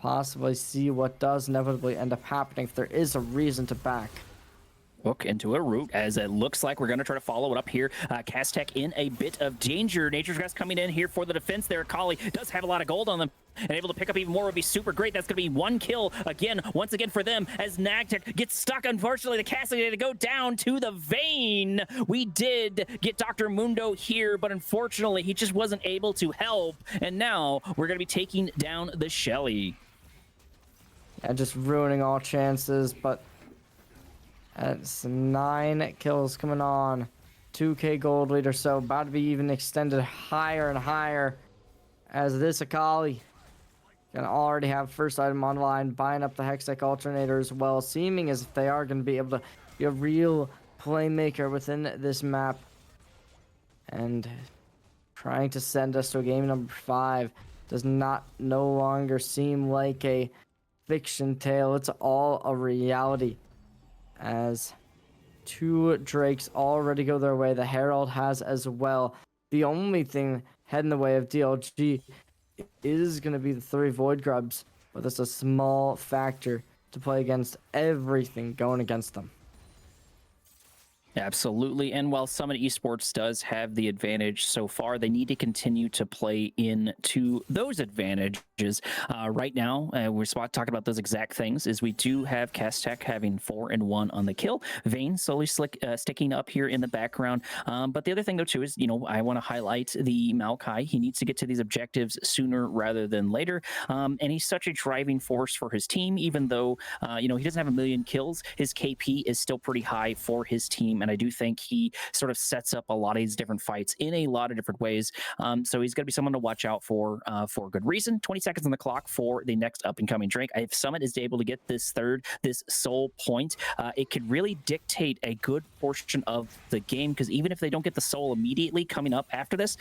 possibly see what does inevitably end up happening if there is a reason to back. Look into a route as it looks like we're going to try to follow it up here. Castech in a bit of danger. Nature's Grass coming in here for the defense there. Kali does have a lot of gold on them, and able to pick up even more would be super great. That's going to be one kill again, once again for them, as Nagtech gets stuck. Unfortunately, the Castle had to go down to the vein. We did get Dr. Mundo here, but unfortunately, he just wasn't able to help, and now we're going to be taking down the Shelly. Yeah, just ruining all chances, but that's 9 kills coming on. 2k gold lead or so, about to be even extended higher and higher as this Akali can already have first item on the line, buying up the Hextech alternator as well, seeming as if they are going to be able to be a real playmaker within this map and trying to send us to a game number 5 does not no longer seem like a fiction tale. It's all a reality, as 2 Drakes already go their way. The Herald has as well. The only thing heading the way of DLG is going to be the 3 Void Grubs, but that's a small factor to play against everything going against them. Absolutely. And while Summit Esports does have the advantage so far, they need to continue to play into those advantages. Right now, we're talking about those exact things, is we do have Castech having 4 and 1 on the kill. Vayne slowly sticking up here in the background. But the other thing, though, too, is, I want to highlight the Maokai. He needs to get to these objectives sooner rather than later. And he's such a driving force for his team, even though, he doesn't have a million kills. His KP is still pretty high for his team. And I do think he sort of sets up a lot of these different fights in a lot of different ways. So he's going to be someone to watch out for good reason. 20 seconds on the clock for the next up-and-coming Drake. If Summit is able to get this soul point, it could really dictate a good portion of the game, because even if they don't get the soul immediately coming up after this,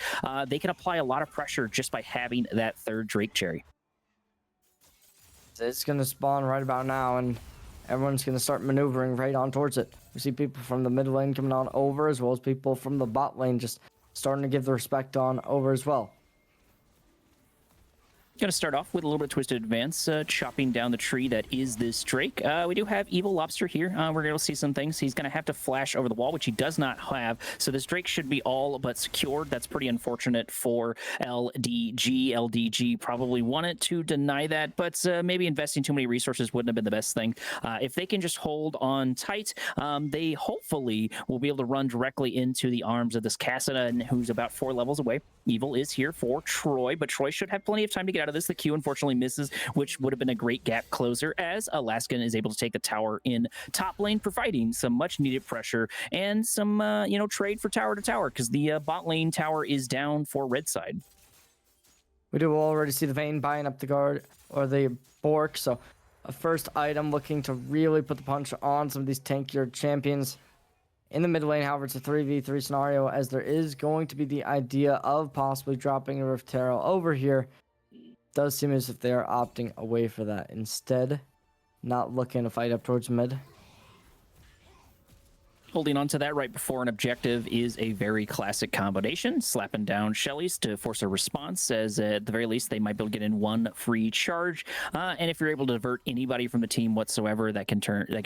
they can apply a lot of pressure just by having that 3rd Drake cherry. It's going to spawn right about now, and everyone's going to start maneuvering right on towards it. We see people from the mid lane coming on over, as well as people from the bot lane just starting to give the respect on over as well. Going to start off with a little bit of Twisted Advance, chopping down the tree that is this Drake. We do have Evil Lobster here. We're going to see some things. He's going to have to flash over the wall, which he does not have. So this Drake should be all but secured. That's pretty unfortunate for LDG. LDG probably wanted to deny that, but maybe investing too many resources wouldn't have been the best thing. If they can just hold on tight, they hopefully will be able to run directly into the arms of this Cassida, who's about 4 levels away. Evil is here for Troy, but Troy should have plenty of time to get out of this. The Q unfortunately misses, which would have been a great gap closer, as Alaskan is able to take the tower in top lane, providing some much needed pressure and some trade for tower to tower, because the bot lane tower is down for red side. We do already see the Vayne buying up the guard or the Bork, so a first item looking to really put the punch on some of these tankier champions. In the mid lane, however, it's a 3v3 scenario, as there is going to be the idea of possibly dropping a Rift Terror over here. Does seem as if they are opting away for that. Instead, not looking to fight up towards mid. Holding on to that right before an objective is a very classic combination. Slapping down Shellys to force a response, as at the very least they might be able to get in 1 free charge. And if you're able to divert anybody from the team whatsoever, that can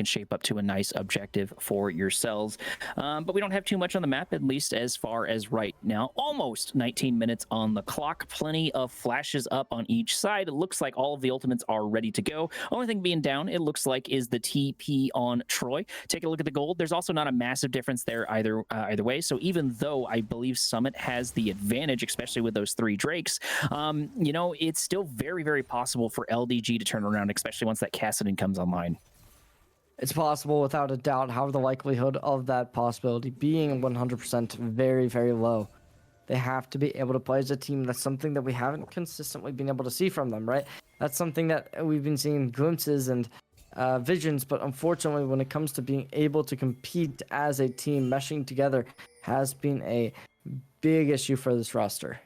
shape up to a nice objective for yourselves. But we don't have too much on the map, at least as far as right now. Almost 19 minutes on the clock. Plenty of flashes up on each side. It looks like all of the ultimates are ready to go. Only thing being down, it looks like, is the TP on Troy. Take a look at the gold. There's also not a massive difference there either way. So even though I believe Summit has the advantage, especially with those 3 Drakes, it's still very, very possible for LDG to turn around, especially once that Cassidon comes online. It's possible without a doubt. However, the likelihood of that possibility being 100% very, very low. They have to be able to play as a team. That's something that we haven't consistently been able to see from them, right? That's something that we've been seeing glimpses and visions, but unfortunately, when it comes to being able to compete as a team, meshing together has been a big issue for this roster.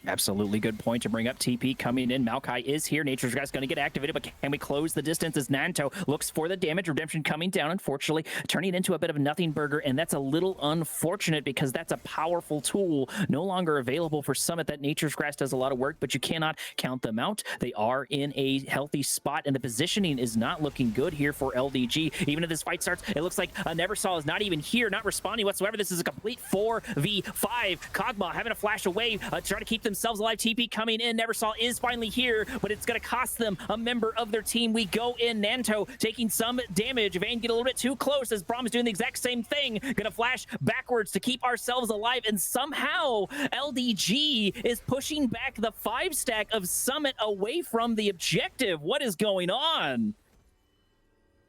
Absolutely good point to bring up. TP coming in. Maokai is here. Nature's Guy's going to get activated, but can we close the distance as Nanto looks for the damage? Redemption coming down, unfortunately, turning it into a bit of a nothing burger, and that's a little unfortunate because that's a powerful tool no longer available for Summit. That Nature's Grass does a lot of work, but you cannot count them out. They are in a healthy spot, and the positioning is not looking good here for LDG. Even if this fight starts, it looks like Neversol is not even here, not responding whatsoever. This is a complete 4v5. Kog'Maw having a flash away, trying to keep themselves alive. TP coming in. Neversol is finally here, but it's going to cost them a member of their team. We go in. Nanto taking some damage. Vayne get a little bit too close as Brahm's doing the exact same thing. Going to flash backwards to keep ourselves alive, and somehow LDG is pushing back the 5-stack of Summit away from the objective. What is going on?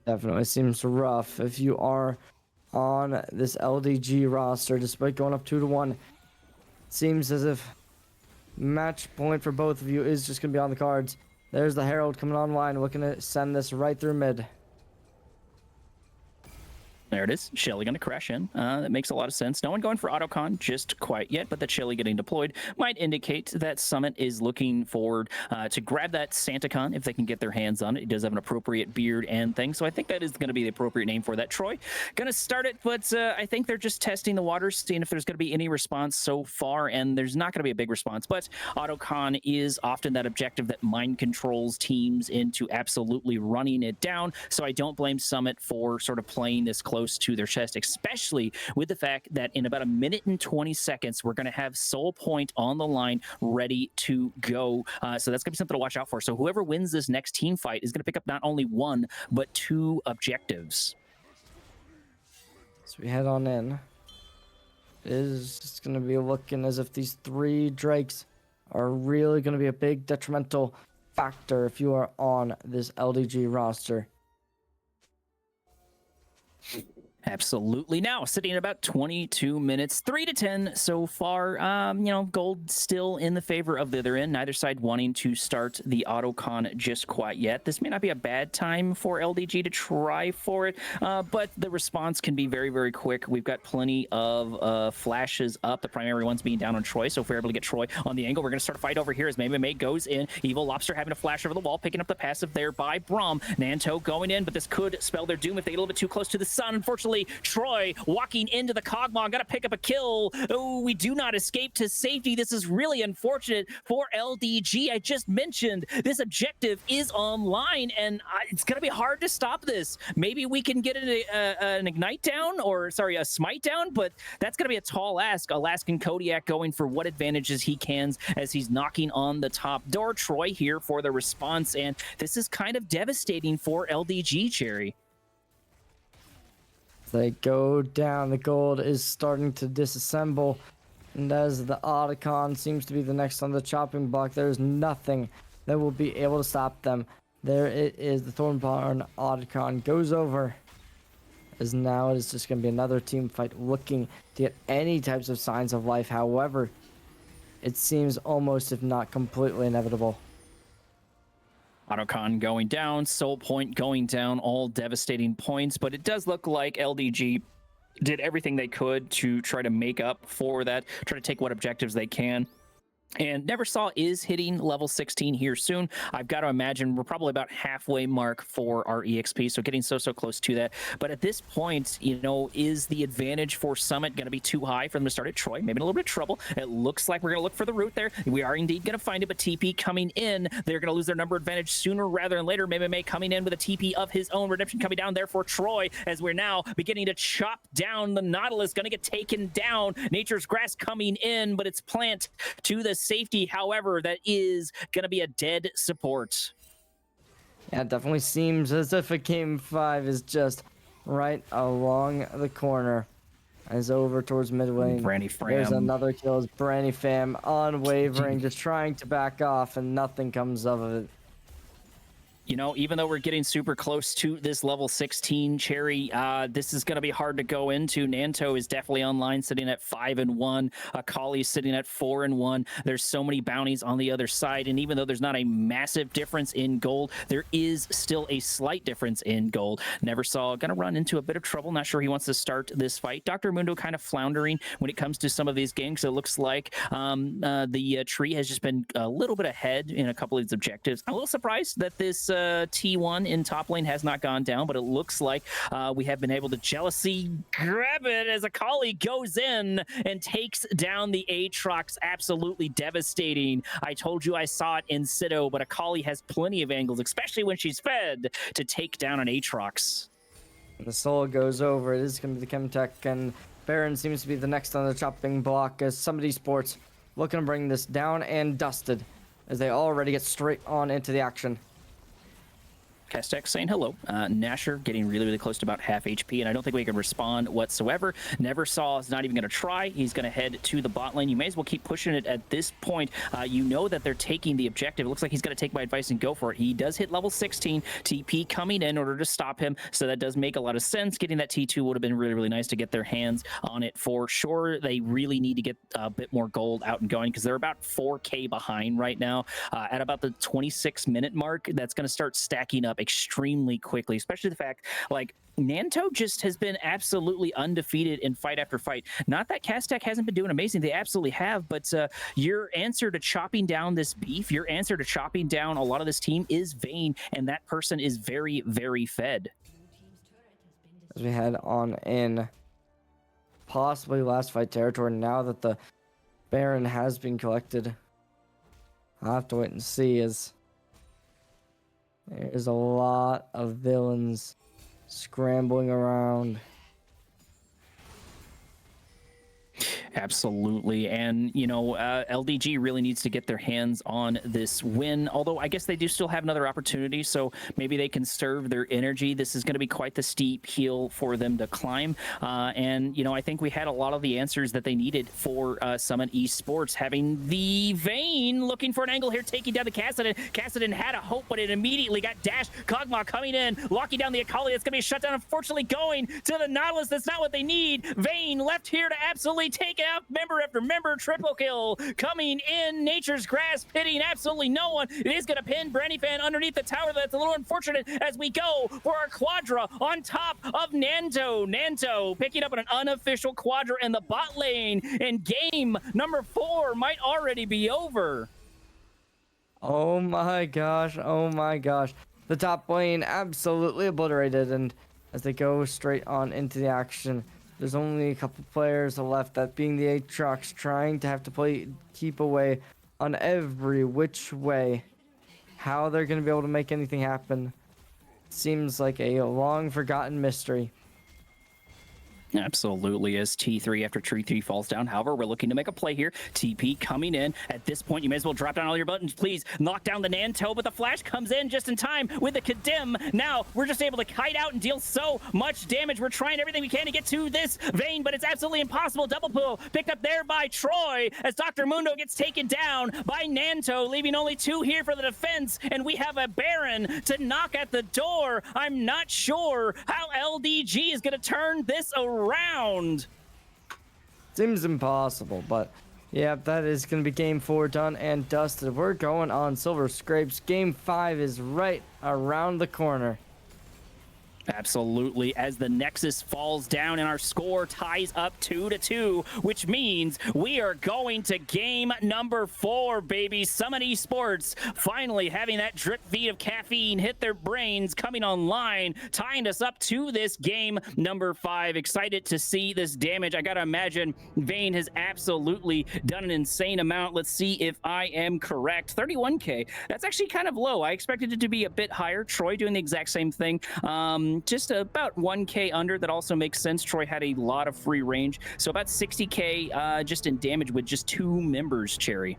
Definitely seems rough if you are on this LDG roster, despite going up 2-1. Seems as if match point for both of you is just going to be on the cards. There's the Herald coming online, looking to send this right through mid. There it is. Shelly going to crash in. That makes a lot of sense. No one going for autocon just quite yet, but the Shelly getting deployed might indicate that Summit is looking forward to grab that SantaCon if they can get their hands on it. It does have an appropriate beard and thing, so I think that is going to be the appropriate name for that. Troy going to start it, but I think they're just testing the waters, seeing if there's going to be any response so far, and there's not going to be a big response, but autocon is often that objective that mind controls teams into absolutely running it down, so I don't blame Summit for sort of playing this close to their chest, especially with the fact that in about 1 minute and 20 seconds, we're going to have Soul Point on the line ready to go. So that's going to be something to watch out for. So whoever wins this next team fight is going to pick up not only 1, but 2 objectives. So we head on in. It is going to be looking as if these 3 Drakes are really going to be a big detrimental factor if you are on this LDG roster. Absolutely. Now, sitting at about 22 minutes, 3-10 so far. Gold still in the favor of the other end. Neither side wanting to start the autocon just quite yet. This may not be a bad time for LDG to try for it, but the response can be very, very quick. We've got plenty of flashes up. The primary ones being down on Troy, so if we're able to get Troy on the angle, we're going to start a fight over here as May goes in. Evil Lobster having a flash over the wall, picking up the passive there by Braum. Nanto going in, but this could spell their doom if they get a little bit too close to the sun. Unfortunately, Troy walking into the Kog'Maw, got to pick up a kill. Oh, we do not escape to safety. This is really unfortunate for LDG. I just mentioned this objective is online, and it's going to be hard to stop this. Maybe we can get an Ignite down, or sorry, a Smite down, but that's going to be a tall ask. Alaskan Kodiak going for what advantages he can as he's knocking on the top door. Troy here for the response, and this is kind of devastating for LDG, Cherry. They go down. The gold is starting to disassemble. And as the Otacon seems to be the next on the chopping block, there's nothing that will be able to stop them. There it is. The Thornbarn Otacon goes over. As now it is just going to be another team fight looking to get any types of signs of life. However, it seems almost, if not completely, inevitable. Autocon going down, Soul Point going down, all devastating points, but it does look like LDG did everything they could to try to make up for that, try to take what objectives they can. And Neversaw is hitting level 16 here soon. I've got to imagine we're probably about halfway mark for our EXP, so getting so close to that. But at this point, is the advantage for Summit going to be too high for them to start at Troy? Maybe in a little bit of trouble. It looks like we're going to look for the route there. We are indeed going to find it, but TP coming in, they're going to lose their number advantage sooner rather than later. May coming in with a TP of his own. Redemption coming down there for Troy, as we're now beginning to chop down the Nautilus. Going to get taken down. Nature's Grass coming in, but it's Plant to the safety. However, that is going to be a dead support. Yeah, it definitely seems as if a game 5 is just right along the corner. As over towards mid lane. Branny Fram. There's another kill. It's Branny Fam unwavering, just trying to back off, and nothing comes of it. You know, even though we're getting super close to this level 16, Cherry, this is going to be hard to go into. Nanto is definitely online, sitting at 5-1. Akali sitting at 4-1. There's so many bounties on the other side, and even though there's not a massive difference in gold, there is still a slight difference in gold. Neversaw going to run into a bit of trouble. Not sure he wants to start this fight. Dr. Mundo kind of floundering when it comes to some of these games. It looks like the tree has just been a little bit ahead in a couple of these objectives. I'm a little surprised that this T1 in top lane has not gone down, but it looks like we have been able to jealousy grab it as Akali goes in and takes down the Aatrox. Absolutely devastating. I told you I saw it in Sito, but Akali has plenty of angles, especially when she's fed, to take down an Aatrox. The soul goes over. It is going to be the Chemtech, and Baron seems to be the next on the chopping block as Somebody Sports looking to bring this down and dusted as they already get straight on into the action. Castex saying hello. Nasher getting really, really close to about half HP, and I don't think we can respond whatsoever. Neversaw is not even going to try. He's going to head to the bot lane. You may as well keep pushing it at this point. You know that they're taking the objective. It looks like he's going to take my advice and go for it. He does hit level 16. TP coming in order to stop him, so that does make a lot of sense. Getting that T2 would have been really, really nice to get their hands on it for sure. They really need to get a bit more gold out and going because they're about 4K behind right now. At about the 26-minute mark, that's going to start stacking up extremely quickly, especially the fact like Nanto just has been absolutely undefeated in fight after fight. Not that Castex hasn't been doing amazing, they absolutely have, but your answer to chopping down this beef, your answer to chopping down a lot of this team is Vayne, and that person is very, very fed. As we head on in possibly last fight territory, now that the Baron has been collected, I'll have to wait and see as there's a lot of villains scrambling around. Absolutely. And, you know, LDG really needs to get their hands on this win, although I guess they do still have another opportunity, so maybe they can serve their energy. This is going to be quite the steep hill for them to climb. And, you know, I think we had a lot of the answers that they needed for Summit Esports, having the Vayne looking for an angle here, taking down the Kassadin. Kassadin had a hope, but it immediately got dashed. Kog'Maw coming in, locking down the Akali. It's going to be a shutdown, unfortunately going to the Nautilus. That's not what they need. Vayne left here to absolutely take out member after member. Triple kill coming in. Nature's Grasp hitting absolutely no one. It is going to pin Brandyfan underneath the tower. That's a little unfortunate as we go for our Quadra on top of Nanto. Nanto picking up an unofficial Quadra in the bot lane, and game number 4 might already be over. Oh my gosh, oh my gosh. The top lane absolutely obliterated, and as they go straight on into the action, there's only a couple players left, that being the Aatrox, trying to have to keep away on every which way. How they're going to be able to make anything happen seems like a long forgotten mystery. Absolutely, as T3 after Tree 3 falls down. However, we're looking to make a play here. TP coming in. At this point, you may as well drop down all your buttons, please. Knock down the Nanto, but the flash comes in just in time with the Condemn. Now, we're just able to kite out and deal so much damage. We're trying everything we can to get to this Vayne, but it's absolutely impossible. Double pull picked up there by Troy as Dr. Mundo gets taken down by Nanto, leaving only 2 here for the defense, and we have a Baron to knock at the door. I'm not sure how LDG is going to turn this around. Seems impossible, but yeah, that is going to be game 4 done and dusted. We're going on Silver Scrapes. Game 5 is right around the corner. Absolutely, as the Nexus falls down and our score ties up 2-2, which means we are going to game number 4, baby. Summit Esports finally having that drip feed of caffeine hit their brains, coming online, tying us up to this game number 5. Excited to see this damage. I gotta imagine Vayne has absolutely done an insane amount. Let's see if I am correct. 31k, that's actually kind of low. I expected it to be a bit higher. Troy doing the exact same thing. Just about 1k under. That also makes sense. Troy had a lot of free range, so about 60k just in damage with just 2 members. Cherry,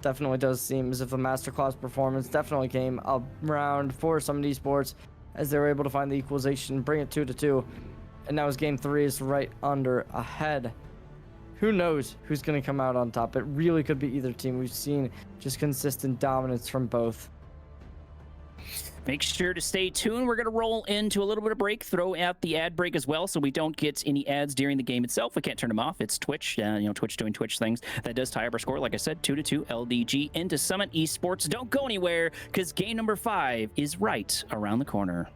definitely does seem as if the masterclass performance definitely came around for some of these sports as they were able to find the equalization, bring it 2-2, and now as game 3 is right under ahead. Who knows who's going to come out on top? It really could be either team. We've seen just consistent dominance from both. Make sure to stay tuned. We're going to roll into a little bit of break, throw out the ad break as well, so we don't get any ads during the game itself. We can't turn them off. It's Twitch, Twitch doing Twitch things. That does tie up our score, like I said, 2-2 LDG into Summit Esports. Don't go anywhere, because game number 5 is right around the corner.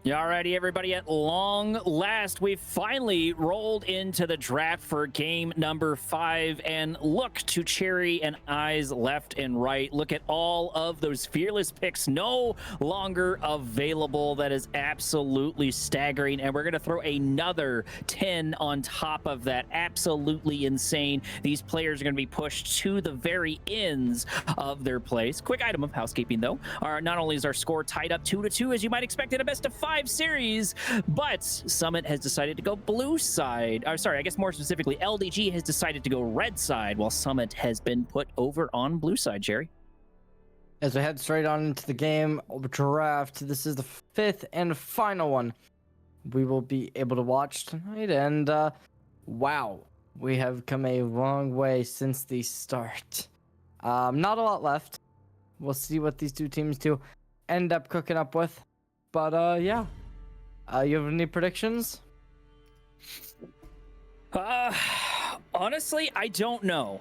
Alrighty, everybody, at long last, we've finally rolled into the draft for game number 5, and look to Cherry and Eyes left and right. Look at all of those fearless picks no longer available. That is absolutely staggering, and we're going to throw another 10 on top of that. Absolutely insane. These players are going to be pushed to the very ends of their place. Quick item of housekeeping, though. Not only is our score tied up 2-2, as you might expect in a best of 5 5 series, but Summit has decided to go blue side. Or sorry, I guess more specifically, LDG has decided to go red side, while Summit has been put over on blue side, Jerry. As we head straight on into the game draft, this is the 5th and final one we will be able to watch tonight. And wow, we have come a long way since the start. Not a lot left. We'll see what these two teams do end up cooking up with. But yeah, you have any predictions? Honestly, I don't know.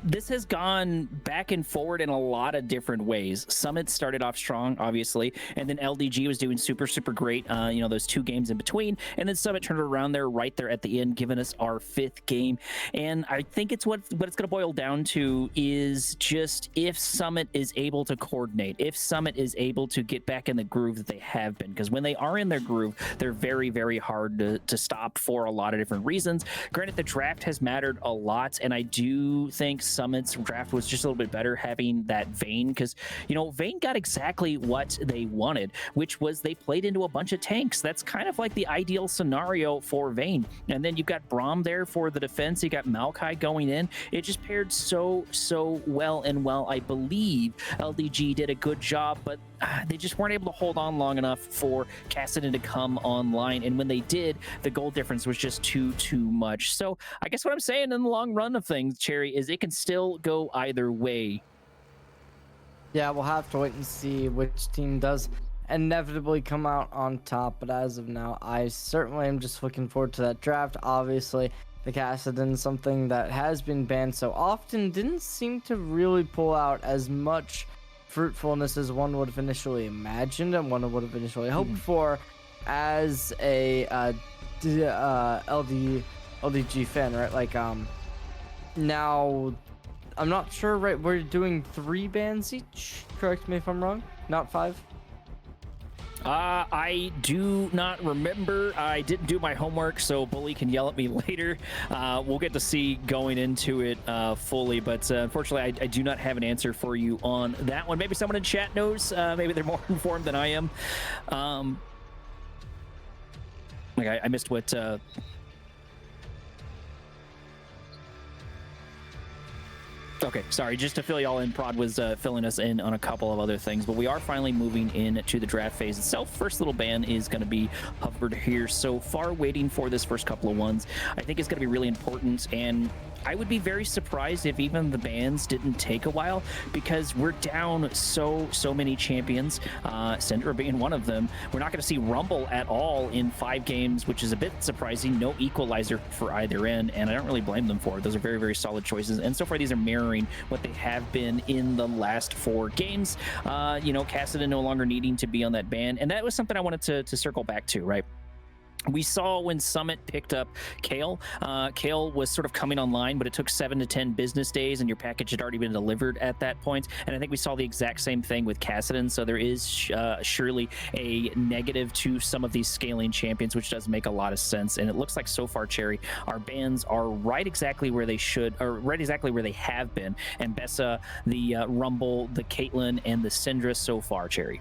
This has gone back and forward in a lot of different ways. Summit started off strong, obviously, and then LDG was doing super, super great, those 2 games in between, and then Summit turned around there right there at the end, giving us our 5th game. And I think it's what it's going to boil down to is just if Summit is able to coordinate, if Summit is able to get back in the groove that they have been, because when they are in their groove, they're very, very hard to stop for a lot of different reasons. Granted, the draft has mattered a lot, and I do think Summit's draft was just a little bit better having that Vayne, because Vayne got exactly what they wanted, which was they played into a bunch of tanks. That's kind of like the ideal scenario for Vayne. And then you've got Braum there for the defense. You got Maokai going in. It just paired so well, and well, I believe LDG did a good job, but they just weren't able to hold on long enough for Cassidy to come online, and when they did, the goal difference was just too much. So I guess what I'm saying in the long run of things, Cherry, is it can still go either way. Yeah, we'll have to wait and see which team does inevitably come out on top, but as of now, I certainly am just looking forward to that draft. Obviously, the Cassidy, something that has been banned so often, didn't seem to really pull out as much fruitfulness as one would have initially imagined and one would have initially hoped for as a LDG fan, right? Like, now, I'm not sure, right? We're doing 3 bans each? Correct me if I'm wrong. Not 5? I do not remember. I didn't do my homework, so Bully can yell at me later. We'll get to see going into it fully, but unfortunately, I do not have an answer for you on that one. Maybe someone in chat knows. Maybe they're more informed than I am. I missed what... Okay, sorry, just to fill y'all in, Prod was filling us in on a couple of other things, but we are finally moving into the draft phase itself. First little ban is going to be hovered here so far, waiting for this first couple of ones. I think it's going to be really important, and I would be very surprised if even the bans didn't take a while, because we're down so many champions, Syndra being one of them. We're not going to see Rumble at all in 5 games, which is a bit surprising. No equalizer for either end, and I don't really blame them for it. Those are very, very solid choices, and so far these are mirroring what they have been in the last 4 games. Cassidy no longer needing to be on that ban, and that was something I wanted to circle back to, right? We saw when Summit picked up Kale. Kale was sort of coming online, but it took 7 to 10 business days, and your package had already been delivered at that point. And I think we saw the exact same thing with Cassidy. So there is surely a negative to some of these scaling champions, which does make a lot of sense. And it looks like so far, Cherry, our bans are right exactly where they should, or right exactly where they have been. And Bessa, the Rumble, the Caitlyn, and the Syndra so far, Cherry.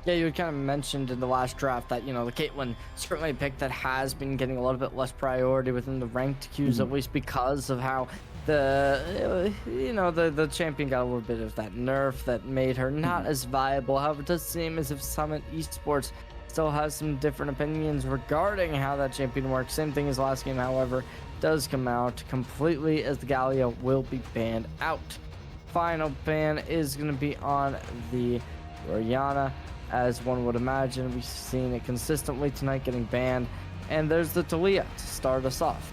Yeah, you had kind of mentioned in the last draft that, the Caitlyn certainly a pick that has been getting a little bit less priority within the ranked queues, at least because of how the champion got a little bit of that nerf that made her not as viable. However, it does seem as if Summit Esports still has some different opinions regarding how that champion works. Same thing as last game, however, does come out completely as the Galio will be banned out. Final ban is going to be on the Oriana. As one would imagine, we've seen it consistently tonight getting banned. And there's the Talia to start us off.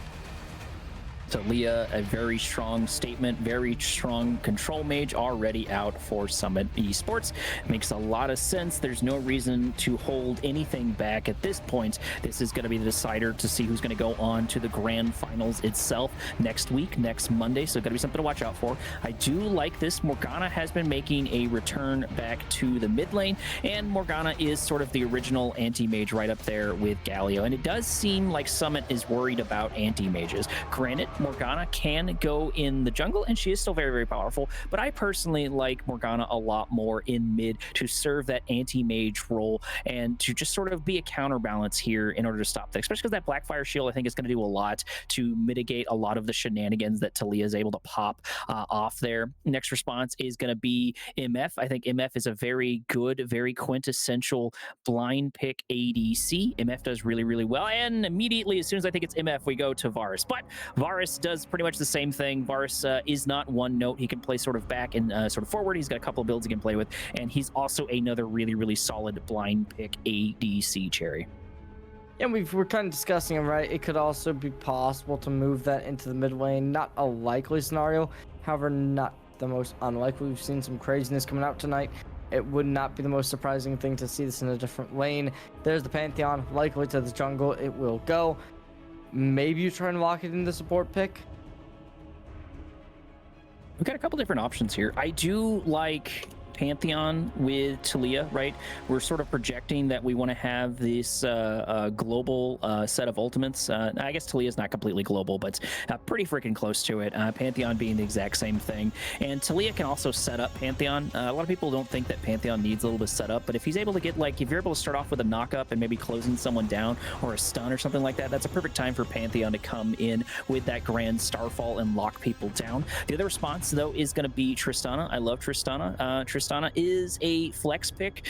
Talia, a very strong statement, very strong control mage already out for Summit Esports. Makes a lot of sense. There's no reason to hold anything back at this point. This is going to be the decider to see who's going to go on to the grand finals itself next week, next Monday. So going to be something to watch out for. I do like this. Morgana has been making a return back to the mid lane, and Morgana is sort of the original anti-mage right up there with Galio. And it does seem like Summit is worried about anti-mages. Granted, Morgana can go in the jungle, and she is still very, very powerful. But I personally like Morgana a lot more in mid to serve that anti-mage role and to just sort of be a counterbalance here in order to stop that, especially because that Blackfire shield I think is going to do a lot to mitigate a lot of the shenanigans that Talia is able to pop off there. Next response is going to be MF. I think MF is a very good, very quintessential blind pick ADC. MF does really, really well, and immediately as soon as I think it's MF, we go to Varus. But Varus does pretty much the same thing. Varus is not one note. He can play sort of back and sort of forward. He's got a couple of builds he can play with, and he's also another really, really solid blind pick ADC, Cherry. Yeah, we're kind of discussing it, right? It could also be possible to move that into the mid lane. Not a likely scenario, however, not the most unlikely. We've seen some craziness coming out tonight. It would not be the most surprising thing to see this in a different lane. There's the Pantheon, likely to the jungle. It will go. Maybe you try and lock it in the support pick. We've got a couple different options here. I do like Pantheon with Talia, right? We're sort of projecting that we want to have this global set of ultimates. I guess Talia is not completely global, but pretty freaking close to it. Pantheon being the exact same thing. And Talia can also set up Pantheon. A lot of people don't think that Pantheon needs a little bit of setup, but if he's able to get, like, if you're able to start off with a knock-up and maybe closing someone down or a stun or something like that, that's a perfect time for Pantheon to come in with that grand starfall and lock people down. The other response, though, is going to be Tristana. I love Tristana. Tristana is a flex pick,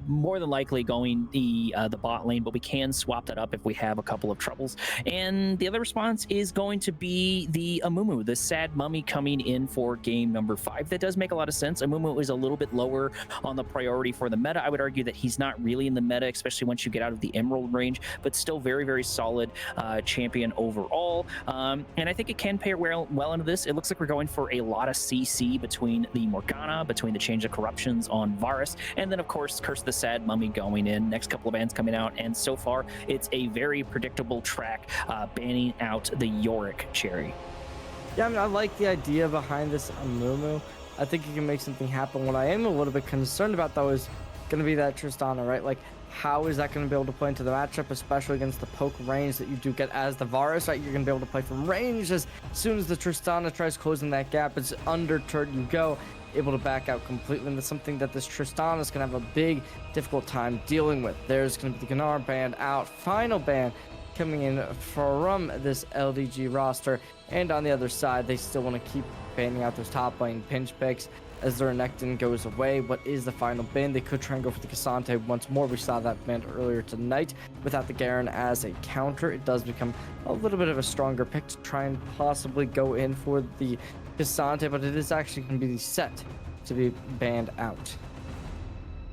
more than likely going the bot lane, but we can swap that up if we have a couple of troubles. And the other response is going to be the Amumu, the sad mummy coming in for game number 5. That does make a lot of sense. Amumu is a little bit lower on the priority for the meta. I would argue that he's not really in the meta, especially once you get out of the Emerald range, but still very, very solid champion overall. And I think it can pair well into this. It looks like we're going for a lot of CC between the Morgana, between the Change of Corruptions on Varus, and then of course Curse the Sad Mummy going in. Next couple of bans coming out, and so far it's a very predictable track banning out the Yorick, Cherry. Yeah, I mean, I like the idea behind this Amumu. I think you can make something happen. What I am a little bit concerned about, though, is going to be that Tristana, right? Like, how is that going to be able to play into the matchup, especially against the poke range that you do get as the Varus, right? You're going to be able to play from range. As soon as the Tristana tries closing that gap, it's under turret you go, able to back out completely. And that's something that this Tristana is going to have a big, difficult time dealing with. There's going to be the Gnar ban out, final ban coming in from this LDG roster. And on the other side, they still want to keep banning out those top lane pinch picks as their Renekton goes away. What is the final ban? They could try and go for the Cassante once more. We saw that banned earlier tonight without the Garen as a counter. It does become a little bit of a stronger pick to try and possibly go in for the Cassante, but it is actually going to be set to be banned out.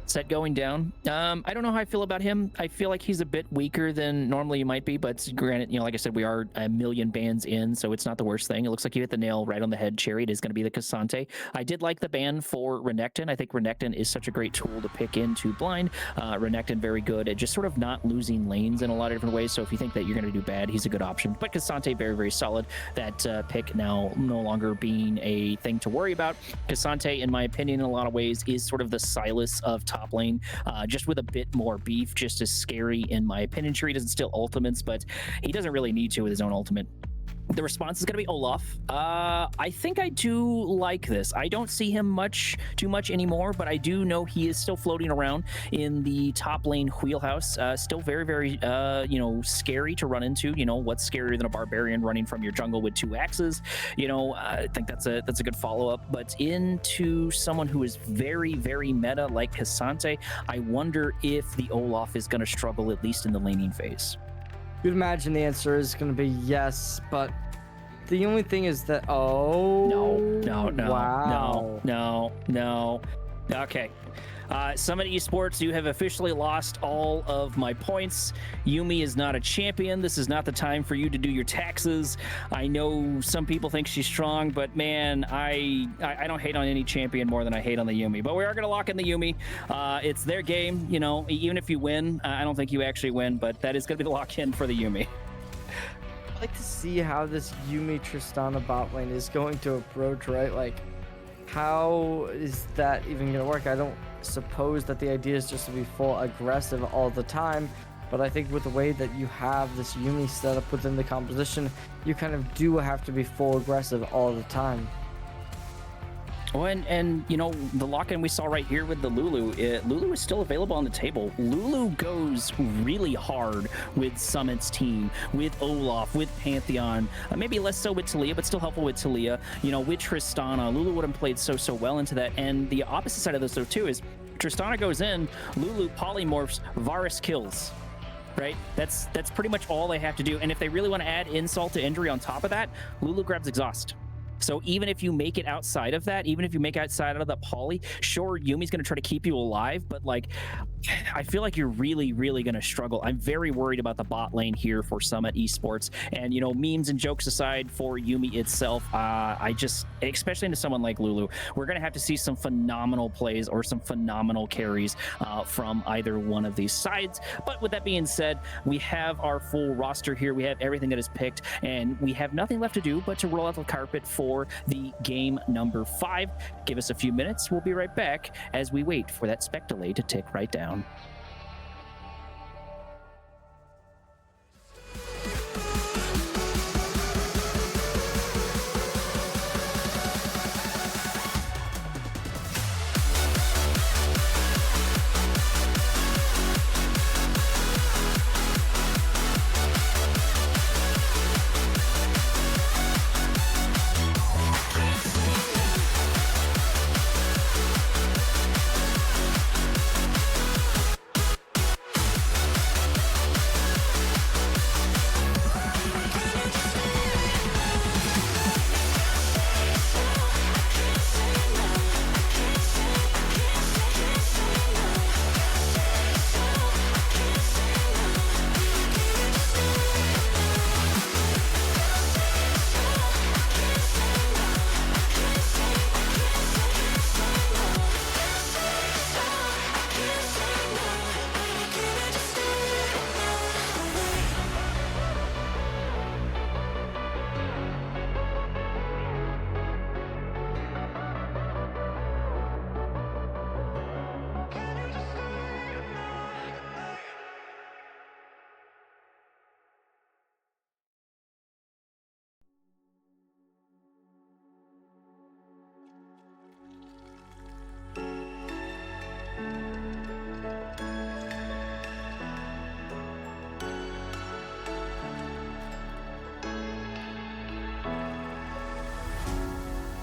Set going down. I don't know how I feel about him. I feel like he's a bit weaker than normally he might be, but granted, you know, like I said, we are a million bans in, so it's not the worst thing. It looks like you hit the nail right on the head, Cherry. It is going to be the Cassante. I did like the ban for Renekton. I think Renekton is such a great tool to pick into blind. Renekton very good at just sort of not losing lanes in a lot of different ways, so if you think that you're going to do bad, he's a good option. But Cassante, very, very solid. That pick now no longer being a thing to worry about. Cassante, in my opinion, in a lot of ways, is sort of the Silas of top lane, just with a bit more beef, just as scary in my opinion. Sure, he doesn't steal ultimates, but he doesn't really need to with his own ultimate. The response is going to be Olaf. I think I do like this. I don't see him too much anymore, but I do know he is still floating around in the top lane wheelhouse. Still very, very, scary to run into. You know, what's scarier than a barbarian running from your jungle with 2 axes? You know, I think that's a good follow-up. But into someone who is very, very meta like Cassante, I wonder if the Olaf is going to struggle, at least in the laning phase. You'd imagine the answer is going to be yes, but the only thing is that, no. Okay. Summit Esports, you have officially lost all of my points. Yumi is not a champion. This is not the time for you to do your taxes. I know some people think she's strong, but man, I don't hate on any champion more than I hate on the Yumi. But we are going to lock in the Yumi. It's their game, you know, even if you win. I don't think you actually win, but that is going to be the lock-in for the Yumi. I'd like to see how this Yumi Tristana bot lane is going to approach, right? Like, how is that even going to work? I don't suppose that the idea is just to be full aggressive all the time. But I think with the way that you have this Yumi set up within the composition, you kind of do have to be full aggressive all the time. Oh, and you know, the lock-in we saw right here with the Lulu, Lulu is still available on the table. Lulu goes really hard with Summit's team, with Olaf, with Pantheon, maybe less so with Taliyah, but still helpful with Taliyah. You know, with Tristana, Lulu would have played so well into that. And the opposite side of this though too is Tristana goes in, Lulu polymorphs, Varus kills. Right? That's pretty much all they have to do. And if they really want to add insult to injury on top of that, Lulu grabs exhaust. So even if you make it outside of that, even if you make it outside of the poly, sure, Yumi's going to try to keep you alive, but like, I feel like you're really going to struggle. I'm very worried about the bot lane here for Summit Esports. And, you know, memes and jokes aside for Yumi itself, I just, especially into someone like Lulu, we're going to have to see some phenomenal plays or some phenomenal carries from either one of these sides. But with that being said, we have our full roster here. We have everything that is picked, and we have nothing left to do but to roll out the carpet for the game number 5. Give us a few minutes. We'll be right back as we wait for that spec delay to tick right down.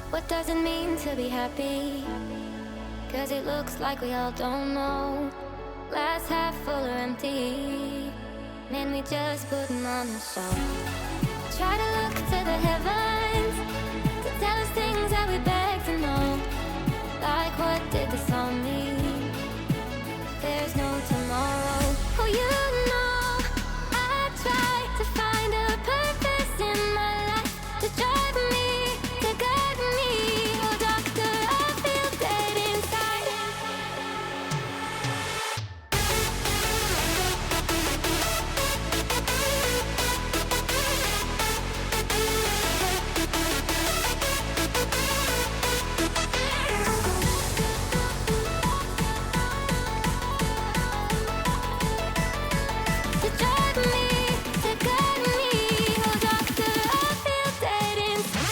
What does it mean to be happy? Cause it looks like we all don't know. Glass half full or empty. Man, we just putting on a show. Try to look to the heavens to tell us things that we beg to know. Like what did this all mean? There's no tomorrow. Oh, you know I try to find a purpose in my life to drive me, to guide me. Oh, doctor, I feel dead inside. To drive me, to guide me. Oh, doctor, I feel dead inside.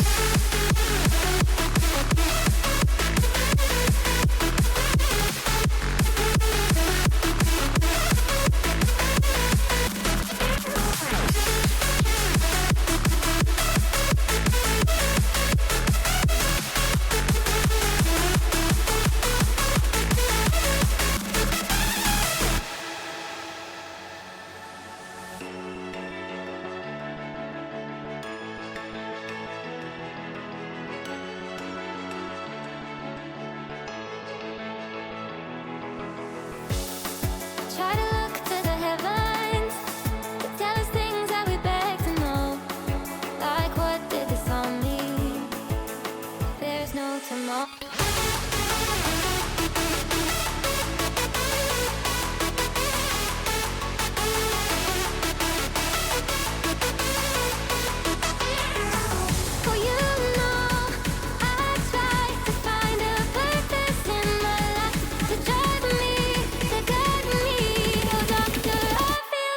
Try to look to the heavens to tell us things that we beg to know. Like what did this all mean? There's no tomorrow. Oh, you know I try to find a purpose in my life to drive me, to guide me. Oh, doctor, I feel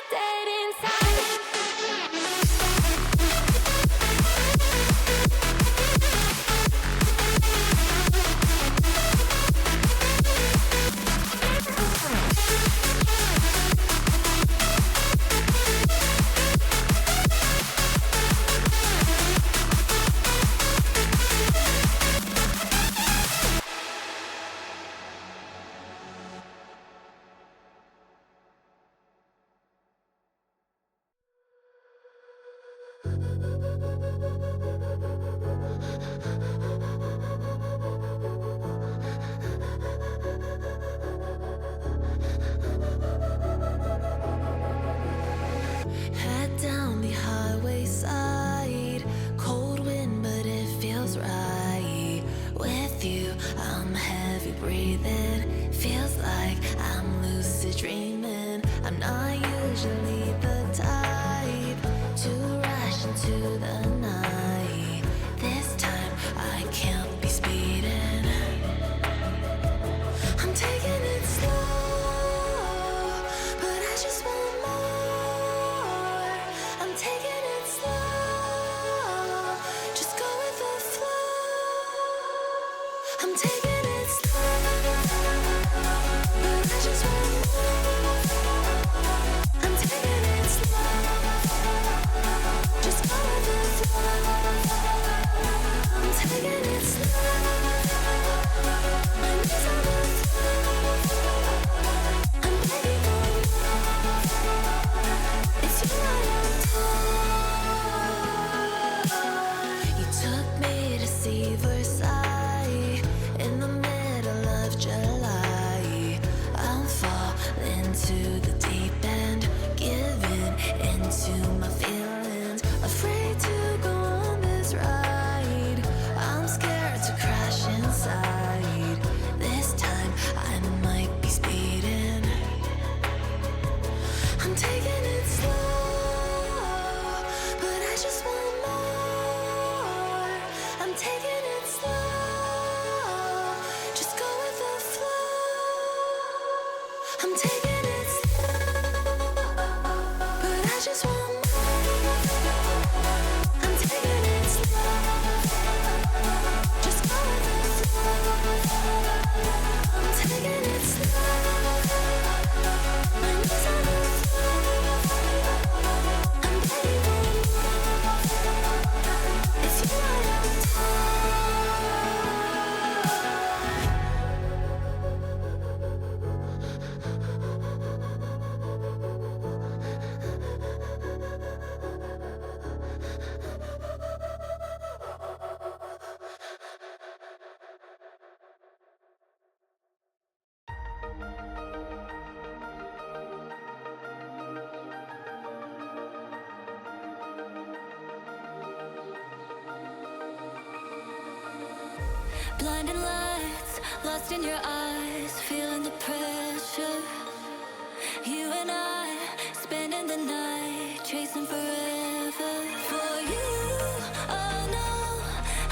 breathing. Feels like I'm lucid dreaming. I'm not usually the type to rush into the night. This time I can't be speeding. I'm taking it slow, but I just want more. I'm taking it slow, just go with the flow. I'm taking it slow, but I just want more. I'm taking it slow, just go with the flow. I'm taking it slow, my knees on the floor. I'm begging for more. It's you I adore. You took me to see Versailles in the middle of July. I'm falling to the deep end, giving into my feelings, afraid to go on this ride. I'm scared to crash inside. This time I might be speeding. I'm taking it slow, but I just want more. I'm taking it slow, just go with the flow. I'm taking it slow, but I just want more. I'm taking it slow, just go with the flow. I'm taking it slow, my knees on the floor. I'm begging for more. It's you I blinding lights, lost in your eyes, feeling the pressure. You and I, spending the night, chasing forever. For you, oh no,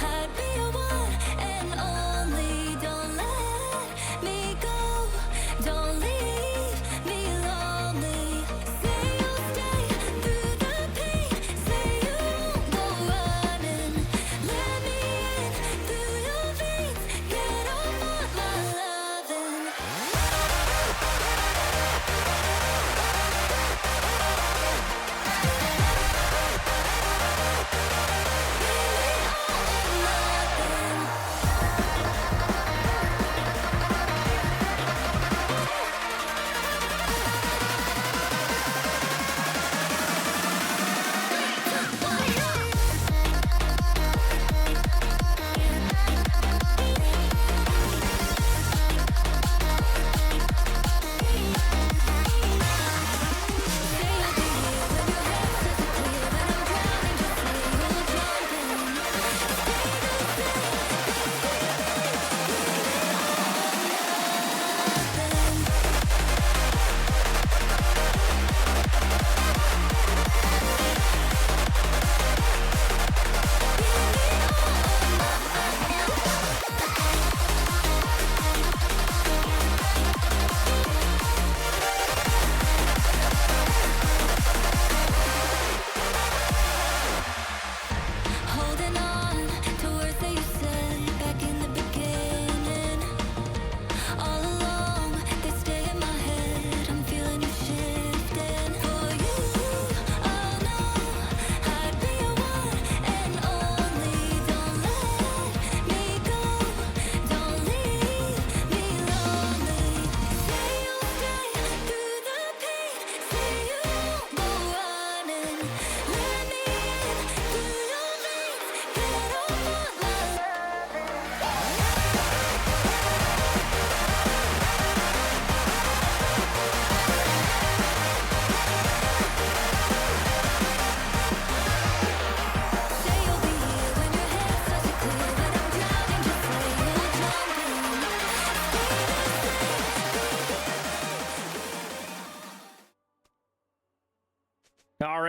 I'd be your one and only. Don't let me go, don't leave me lonely. Say you'll stay through the pain, say you won't go running. Let me in through your veins, get off on my loving.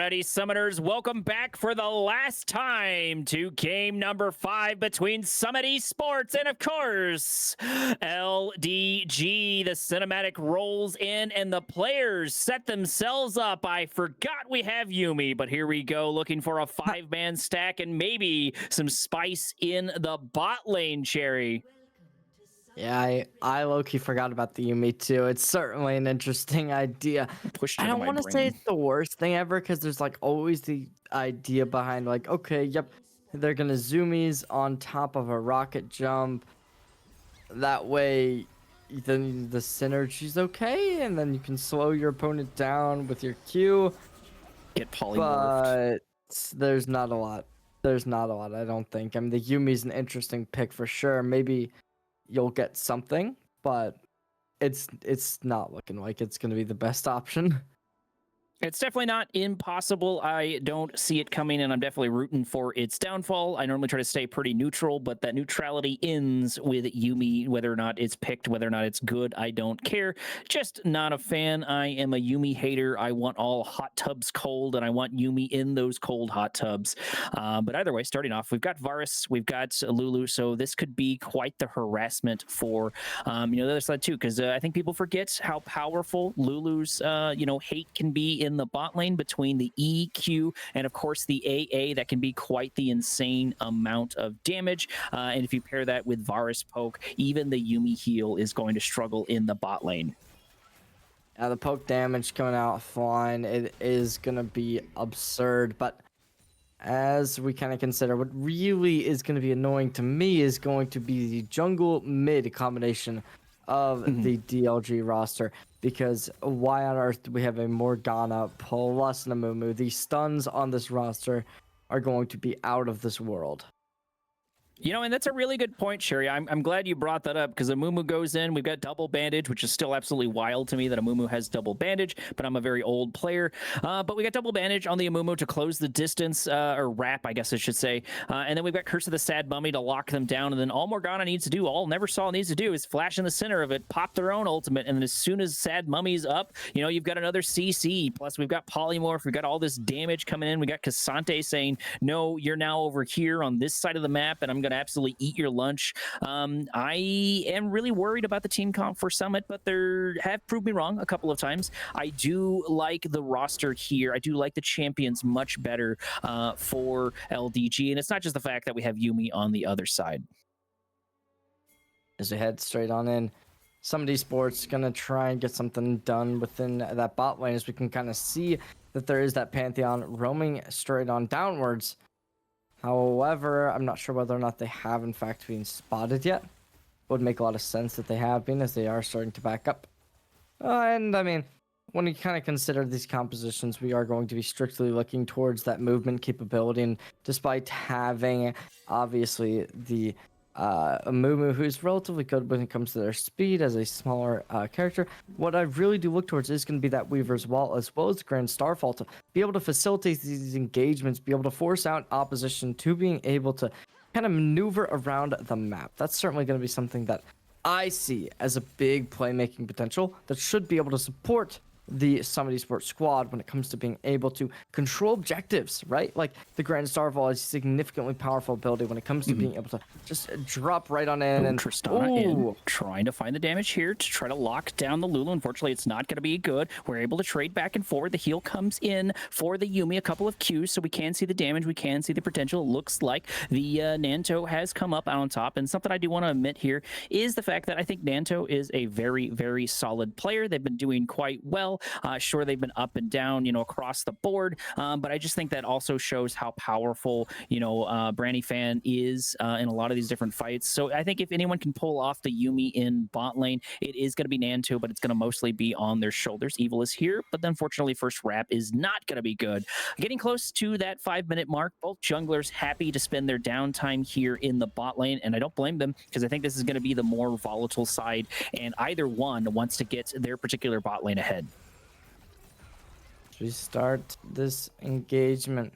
Alrighty, Summoners, welcome back for the last time to game number 5 between Summit Esports and, of course, LDG. The cinematic rolls in and the players set themselves up. I forgot we have Yuumi, but here we go, looking for a 5-man stack and maybe some spice in the bot lane, Cherry. Yeah, I low-key forgot about the Yuumi too. It's certainly an interesting idea. I don't want to say it's the worst thing ever because there's like always the idea behind like, okay, yep, they're gonna zoomies on top of a rocket jump. That way, then the synergy's okay, and then you can slow your opponent down with your Q. Get polymorphed. But there's not a lot. There's not a lot, I don't think. I mean, the Yuumi's an interesting pick for sure. Maybe you'll get something, but it's not looking like it's going to be the best option. It's definitely not impossible. I don't see it coming, and I'm definitely rooting for its downfall. I normally try to stay pretty neutral, but that neutrality ends with Yuumi. Whether or not it's picked, whether or not it's good, I don't care. Just not a fan. I am a Yuumi hater. I want all hot tubs cold, and I want Yuumi in those cold hot tubs. But either way, starting off, we've got Varus, we've got Lulu, so this could be quite the harassment for the other side too, because I think people forget how powerful Lulu's hate can be in the bot lane between the E, Q, and of course the AA. That can be quite the insane amount of damage. And if you pair that with Varus poke, even the Yuumi heal is going to struggle in the bot lane. The poke damage coming out fine. It is going to be absurd, but as we kind of consider, what really is going to be annoying to me is going to be the jungle mid combination of the DLG roster, because why on earth do we have a Morgana plus an Amumu? The stuns on this roster are going to be out of this world. And that's a really good point, Sherry. I'm glad you brought that up, because Amumu goes in. We've got double bandage, which is still absolutely wild to me that Amumu has double bandage, but I'm a very old player. But we got double bandage on the Amumu to close the distance, or wrap, I guess I should say. And then we've got Curse of the Sad Mummy to lock them down. And then all Morgana needs to do, all Neversaw needs to do, is flash in the center of it, pop their own ultimate, and then as soon as Sad Mummy's up, you've got another CC. Plus, we've got Polymorph. We've got all this damage coming in. We got Cassante saying, no, you're now over here on this side of the map, and I'm going to absolutely eat your lunch. I am really worried about the team comp for Summit, but they have proved me wrong a couple of times. I do like the roster here. I do like the champions much better for LDG, and it's not just the fact that we have Yuumi on the other side. As we head straight on in, Summit Esports gonna try and get something done within that bot lane, as we can kind of see that there is that Pantheon roaming straight on downwards. However, I'm not sure whether or not they have in fact been spotted yet. Would make a lot of sense that they have been, as they are starting to back up. And I mean, when you kind of consider these compositions, we are going to be strictly looking towards that movement capability. And despite having obviously the Amumu, who's relatively good when it comes to their speed as a smaller character, what I really do look towards is going to be that Weaver's Wall, as well as the Grand Starfall, to be able to facilitate these engagements, be able to force out opposition to being able to kind of maneuver around the map. That's certainly going to be something that I see as a big playmaking potential that should be able to support the Summit Esports squad when it comes to being able to control objectives, right? Like the Grand Starfall is a significantly powerful ability when it comes to being able to just drop right on in and Tristana in, trying to find the damage here to try to lock down the Lulu. Unfortunately, it's not going to be good. We're able to trade back and forth. The heal comes in for the Yuumi, a couple of Qs, so we can see the damage, we can see the potential. It looks like the Nanto has come up on top, and something I do want to admit here is the fact that I think Nanto is a very, very solid player. They've been doing quite well. Sure, they've been up and down, across the board, but I just think that also shows how powerful, Branny Fan is in a lot of these different fights. So I think if anyone can pull off the Yuumi in bot lane, it is going to be Nanto, but it's going to mostly be on their shoulders. Evil is here, but unfortunately, first wrap is not going to be good. Getting close to that 5-minute mark, both junglers happy to spend their downtime here in the bot lane, and I don't blame them, because I think this is going to be the more volatile side, and either one wants to get their particular bot lane ahead. We start this engagement.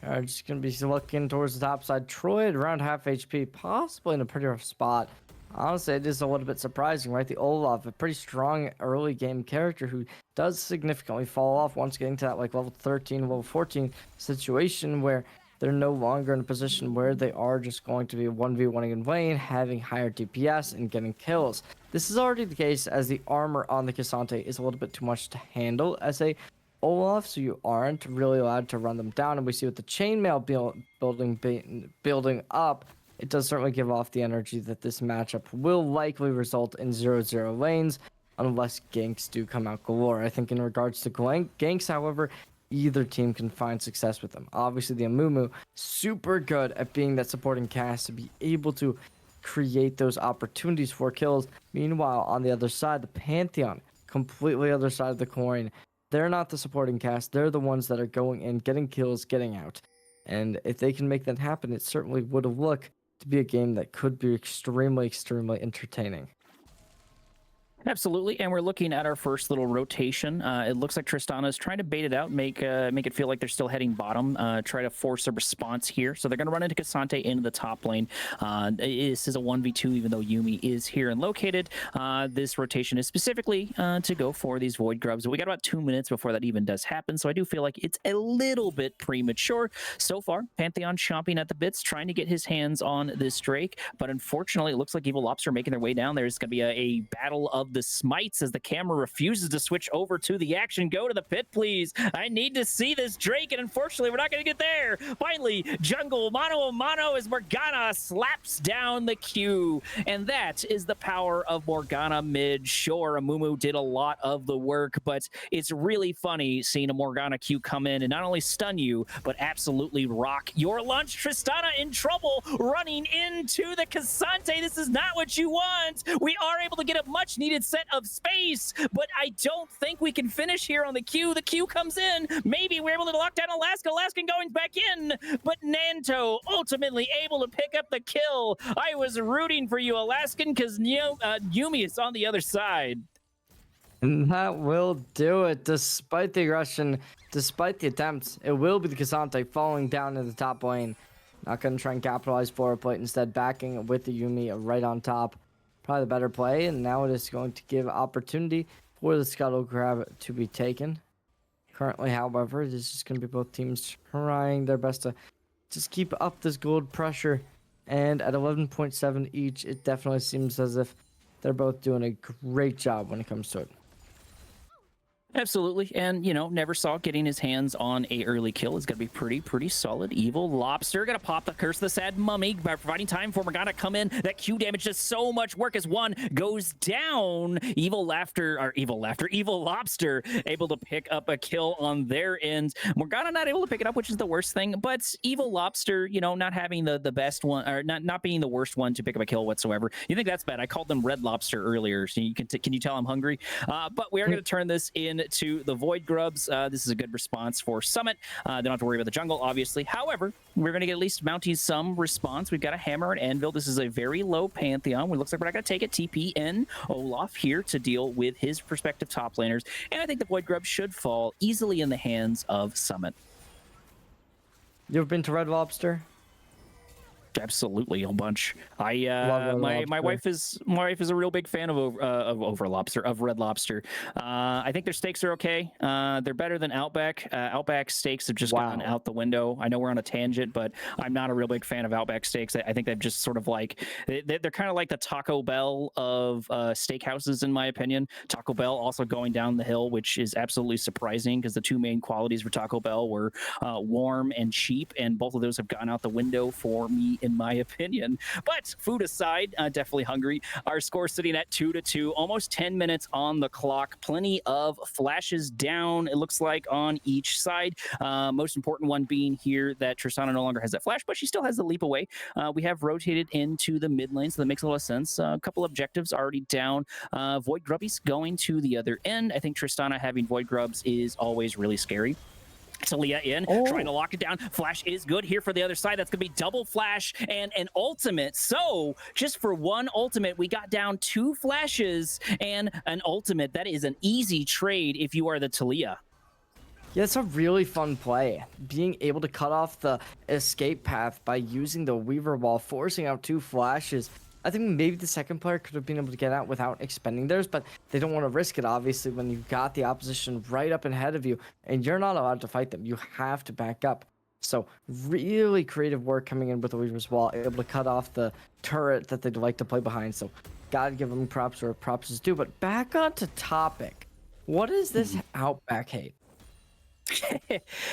We are just going to be looking towards the top side. Troy at around half HP, possibly in a pretty rough spot. Honestly, it is a little bit surprising, right? The Olaf, a pretty strong early game character who does significantly fall off once getting to that like level 13, level 14 situation where they're no longer in a position where they are just going to be 1v1ing in lane, having higher DPS and getting kills. This is already the case as the armor on the Cassante is a little bit too much to handle as a Olaf, so you aren't really allowed to run them down. And we see with the chainmail building up, it does certainly give off the energy that this matchup will likely result in 0-0 lanes unless ganks do come out galore. I think in regards to ganks, however, either team can find success with them. Obviously, the Amumu, super good at being that supporting cast to be able to create those opportunities for kills. Meanwhile, on the other side, the Pantheon, completely other side of the coin. They're not the supporting cast. They're the ones that are going in, getting kills, getting out. And if they can make that happen, it certainly would have looked to be a game that could be extremely, extremely entertaining. Absolutely, and we're looking at our first little rotation. It looks like Tristana is trying to bait it out, make it feel like they're still heading bottom, try to force a response here. So they're going to run into Cassante into the top lane. This is a 1v2, even though Yuumi is here and located. This rotation is specifically to go for these Void Grubs. We got about 2 minutes before that even does happen, so I do feel like it's a little bit premature. So far, Pantheon chomping at the bits, trying to get his hands on this Drake, but unfortunately, it looks like Evil Lobster making their way down. There's going to be a battle of the smites as the camera refuses to switch over to the action. Go to the pit, please. I need to see this Drake, and unfortunately, we're not going to get there. Finally, jungle mano a mano as Morgana slaps down the Q, and that is the power of Morgana mid. Sure, Amumu did a lot of the work, but it's really funny seeing a Morgana Q come in and not only stun you, but absolutely rock your lunch. Tristana in trouble, running into the Cassante. This is not what you want. We are able to get a much needed set of space, but I don't think we can finish here on the Q. The Q comes in. Maybe we're able to lock down Alaska. Alaskan going back in, but Nanto ultimately able to pick up the kill. I was rooting for you, Alaskan, because Yuumi is on the other side. And that will do it. Despite the aggression, despite the attempts, it will be the Cassante falling down in the top lane. Not going to try and capitalize for a plate, instead backing with the Yuumi right on top. Probably the better play, and now it is going to give opportunity for the scuttle grab to be taken. Currently, however, it is just going to be both teams trying their best to just keep up this gold pressure. And at 11.7 each, it definitely seems as if they're both doing a great job when it comes to it. Absolutely, and never saw getting his hands on a early kill is gonna be pretty solid. Evil Lobster gonna pop the Curse of the Sad Mummy by providing time for Morgana to come in. That Q damage does so much work as one goes down. Evil Lobster able to pick up a kill on their end. Morgana not able to pick it up, which is the worst thing. But Evil Lobster, not having the best one, or not being the worst one to pick up a kill whatsoever. You think that's bad? I called them Red Lobster earlier, so you can you tell I'm hungry? But we are gonna turn this in to the Void Grubs. This is a good response for Summit. They don't have to worry about the jungle, obviously. However, we're going to get at least mounting some response. We've got a Hammer and Anvil. This is a very low Pantheon. It looks like we're not going to take it. TP in Olaf here to deal with his prospective top laners. And I think the Void Grubs should fall easily in the hands of Summit. You ever been to Red Lobster? Absolutely, a bunch. My wife is a real big fan of Red Lobster. I think their steaks are okay. They're better than Outback. Outback steaks have just gone out the window. I know we're on a tangent, but I'm not a real big fan of Outback steaks. I think they've just sort of like they're kind of like the Taco Bell of steakhouses, in my opinion. Taco Bell also going down the hill, which is absolutely surprising because the two main qualities for Taco Bell were warm and cheap, and both of those have gone out the window for me, in my opinion. But food aside, definitely hungry. Our score sitting at 2-2, almost 10 minutes on the clock. Plenty of flashes down, it looks like, on each side. Most important one being here that Tristana no longer has that flash, but she still has the leap away. We have rotated into the mid lane, so that makes a lot of sense. A couple objectives already down. Void Grubbies going to the other end. I think Tristana having Void Grubs is always really scary. Talia in, trying to lock it down. Flash is good here for the other side. That's going to be double flash and an ultimate. So just for one ultimate, we got down 2 flashes and an ultimate. That is an easy trade if you are the Talia. Yeah, it's a really fun play. Being able to cut off the escape path by using the Weaver Wall, forcing out 2 flashes, I think maybe the second player could have been able to get out without expending theirs, but they don't want to risk it, obviously, when you've got the opposition right up ahead of you, and you're not allowed to fight them. You have to back up. So really creative work coming in with the Weaver's Wall, able to cut off the turret that they'd like to play behind. So gotta give them props where props is due. But back onto topic. What is this Outback hate?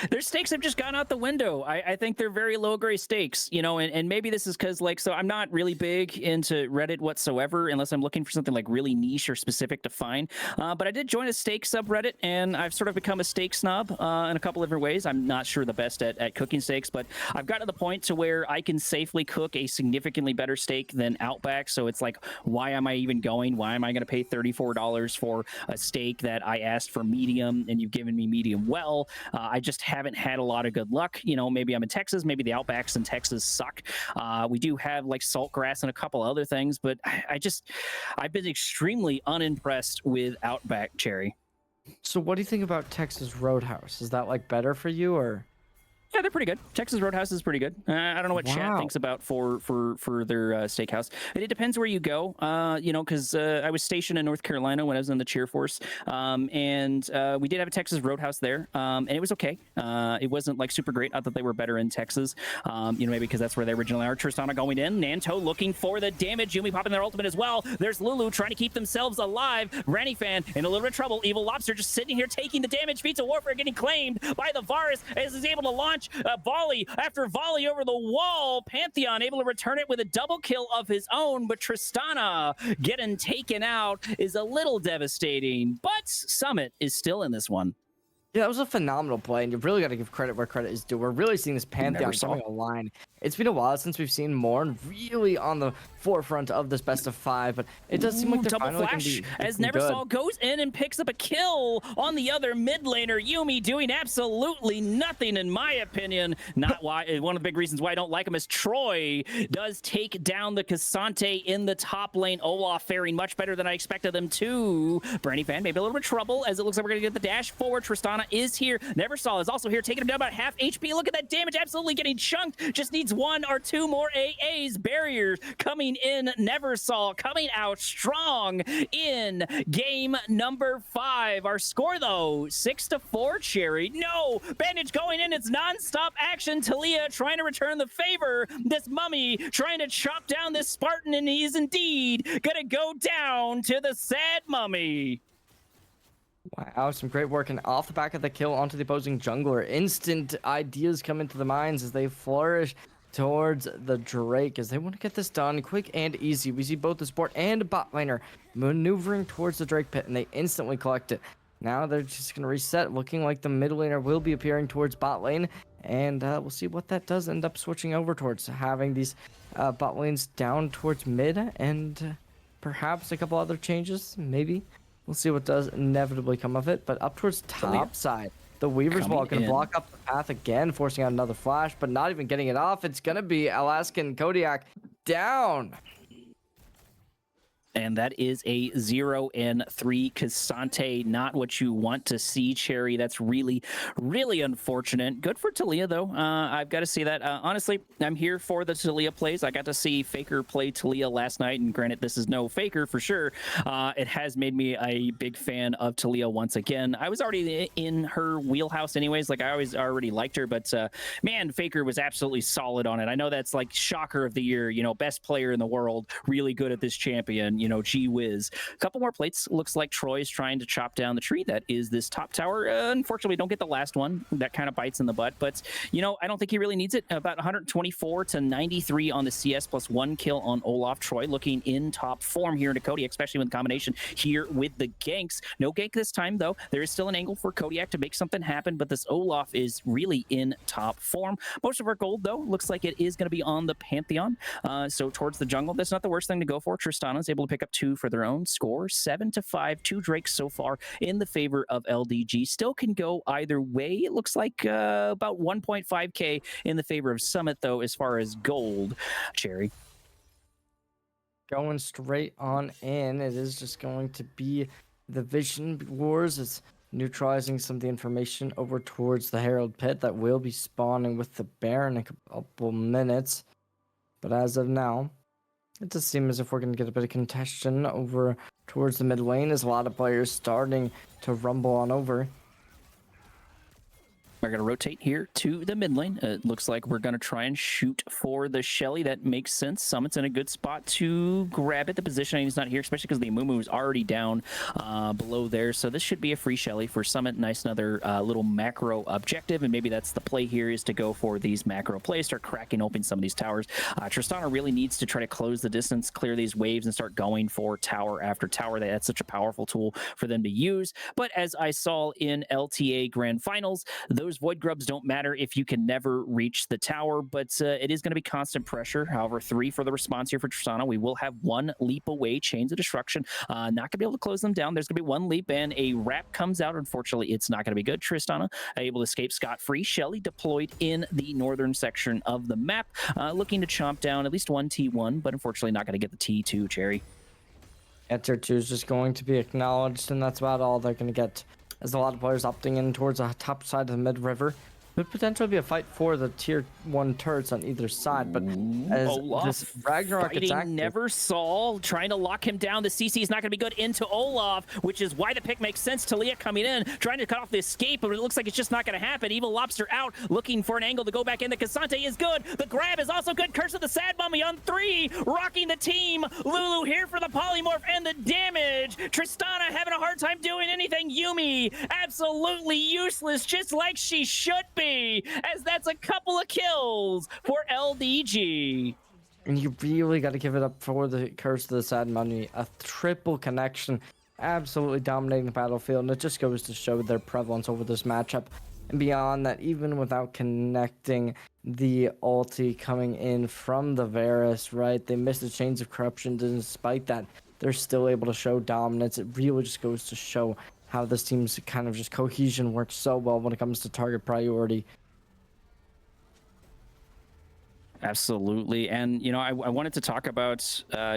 Their stakes have just gone out the window. I think they're very low grade stakes, you know, and maybe this is because, like, so I'm not really big into Reddit whatsoever unless I'm looking for something like really niche or specific to find. But I did join a steak subreddit, and I've sort of become a steak snob in a couple different ways. I'm not sure the best at cooking steaks, but I've gotten to the point to where I can safely cook a significantly better steak than Outback. So it's like, why am I even going? Why am I going to pay $34 for a steak that I asked for medium and you've given me medium well? I just haven't had a lot of good luck. You know, maybe I'm in Texas, maybe the Outbacks in Texas suck. We do have like saltgrass and a couple other things, but I've been extremely unimpressed with Outback, Cherry. So what do you think about Texas Roadhouse? Is that like better for you, or? Yeah, they're pretty good. Texas Roadhouse is pretty good. I don't know what chat thinks about for their steakhouse. It depends where you go. You know, because I was stationed in North Carolina when I was in the cheer force, and we did have a Texas Roadhouse there, and it was okay. It wasn't like super great. I thought they were better in Texas. You know, maybe because that's where they originally are. Tristana going in. Nanto looking for the damage. Yumi popping their ultimate as well. There's Lulu trying to keep themselves alive. Granny Fan in a little bit of trouble. Evil Lobster just sitting here taking the damage. Pizza Warfare getting claimed by the Varus as he's able to launch volley after volley over the wall. Pantheon able to return it with a double kill of his own, but Tristana getting taken out is a little devastating, but Summit is still in this one. Yeah, that was a phenomenal play, and you really got to give credit where credit is due. We're really seeing this Pantheon coming online. It's been a while since we've seen Morn really on the forefront of this best of 5, but it does seem like they're double finally flash be as Neversaw goes in and picks up a kill on the other mid laner. Yumi doing absolutely nothing, in my opinion. Not why one of the big reasons why I don't like him is Troy does take down the Cassante in the top lane. Olaf faring much better than I expected them to. Brandy Fan maybe a little bit of trouble as it looks like we're gonna get the dash forward. Tristana is here. Neversaw is also here, taking him down about half HP. Look at that damage, absolutely getting chunked. Just needs 1 or 2 more AAs. Barriers coming in. Neversaw coming out strong in game number 5. Our score though, 6-4, Cherry. No, Bandage going in. It's non-stop action. Talia trying to return the favor. This Mummy trying to chop down this Spartan, and he is indeed gonna go down to the sad Mummy. Wow, some great work, and off the back of the kill onto the opposing jungler. Instant ideas come into the minds as they flourish towards the Drake as they want to get this done quick and easy. We see both the support and bot laner maneuvering towards the Drake pit, and they instantly collect it. Now they're just going to reset, looking like the mid laner will be appearing towards bot lane, and we'll see what that does end up switching over towards, having these bot lanes down towards mid, and perhaps a couple other changes, maybe. We'll see what does inevitably come of it, but up towards top side, the Weaver's Wall going to block up the path again, forcing out another flash, but not even getting it off. It's going to be Alaskan Kodiak down. And that is a 0-3 Cassante. Not what you want to see, Cherry. That's really, really unfortunate. Good for Talia, though. I've got to see that. Honestly, I'm here for the Talia plays. I got to see Faker play Talia last night, and granted, this is no Faker for sure. It has made me a big fan of Talia once again. I was already in her wheelhouse anyways. Like, I always already liked her, but man, Faker was absolutely solid on it. I know that's like shocker of the year, you know, best player in the world, really good at this champion. You know, gee whiz. A couple more plates. Looks like Troy's trying to chop down the tree that is this top tower. Unfortunately, don't get the last one. That kind of bites in the butt, but you know, I don't think he really needs it. About 124 to 93 on the CS plus 1 kill on Olaf. Troy looking in top form here into Kodiak, especially with the combination here with the ganks. No gank this time though. There is still an angle for Kodiak to make something happen, but this Olaf is really in top form. Most of our gold though looks like it is going to be on the Pantheon. So towards the jungle, that's not the worst thing to go for. Tristana is able to pick up 2 for their own score. 7-5, 2 Drakes so far in the favor of LDG. Still can go either way. It looks like about 1.5k in the favor of Summit though, as far as gold. Cherry. Going straight on in. It is just going to be the Vision Wars. It's neutralizing some of the information over towards the Herald Pit that will be spawning with the Baron in a couple minutes. But as of now, It does seem as if we're going to get a bit of contention over towards the mid lane as a lot of players starting to rumble on over. We're going to rotate here to the mid lane. It looks like we're going to try and shoot for the Shelly. That makes sense. Summit's in a good spot to grab it. The positioning is not here, especially because the Amumu is already down below there. So this should be a free Shelly for Summit. Nice, another little macro objective. And maybe that's the play here, is to go for these macro plays, start cracking open some of these towers. Tristana really needs to try to close the distance, clear these waves, and start going for tower after tower. That's such a powerful tool for them to use. But as I saw in LTA Grand Finals, those Void Grubs don't matter if you can never reach the tower, but it is going to be constant pressure. However, 3 for the response here for Tristana. We will have 1 leap away, Chains of Destruction. Not going to be able to close them down. There's going to be 1 leap, and a wrap comes out. Unfortunately, it's not going to be good. Tristana able to escape scot-free. Shelly deployed in the northern section of the map, looking to chomp down at least 1 T1, but unfortunately not going to get the T2, Cherry. Yeah, tier 2 is just going to be acknowledged, and that's about all they're going to get, as a lot of players opting in towards the top side of the mid river. Could potentially be a fight for the tier 1 turrets on either side, but as Olaf this Ragnarok attack, never saw, trying to lock him down. The CC is not going to be good into Olaf, which is why the pick makes sense. Talia coming in, trying to cut off the escape, but it looks like it's just not going to happen. Evil Lobster out, looking for an angle to go back in. The Cassante is good. The grab is also good. Curse of the Sad Mummy on 3, rocking the team. Lulu here for the polymorph and the damage. Tristana having a hard time doing anything. Yumi absolutely useless, just like she should be, as that's a couple of kills for LDG. and you really got to give it up for the Curse of the Sad Mummy. A triple connection, absolutely dominating the battlefield, and it just goes to show their prevalence over this matchup. And beyond that, even without connecting the ulti coming in from the Varus, right? They missed the Chains of Corruption. Despite that, they're still able to show dominance. It really just goes to show how this team's kind of just cohesion works so well when it comes to target priority. Absolutely. And, you know, I wanted to talk about,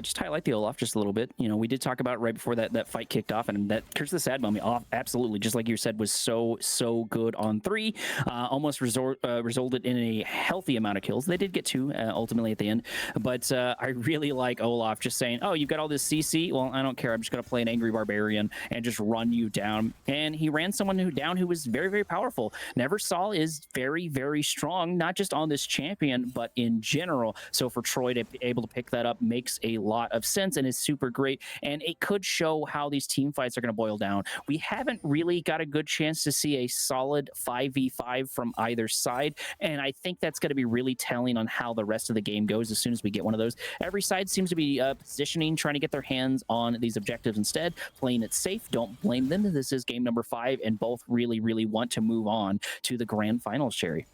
just highlight the Olaf just a little bit. You know, we did talk about right before that fight kicked off, and that Curse of the Sad Mummy off, absolutely, just like you said, was so good on 3. Almost resulted in a healthy amount of kills. They did get 2 ultimately at the end. But I really like Olaf just saying, oh, you've got all this CC? Well, I don't care. I'm just going to play an Angry Barbarian and just run you down. And he ran someone who was very, very powerful. Neversol is very, very strong, not just on this champion, but in general. So for Troy to be able to pick that up makes a lot of sense and is super great. And it could show how these team fights are going to boil down. We haven't really got a good chance to see a solid 5v5 from either side. And I think that's going to be really telling on how the rest of the game goes as soon as we get one of those. Every side seems to be positioning, trying to get their hands on these objectives instead, playing it safe. Don't blame them. This is game number 5, and both really, really want to move on to the grand finals, Sherry.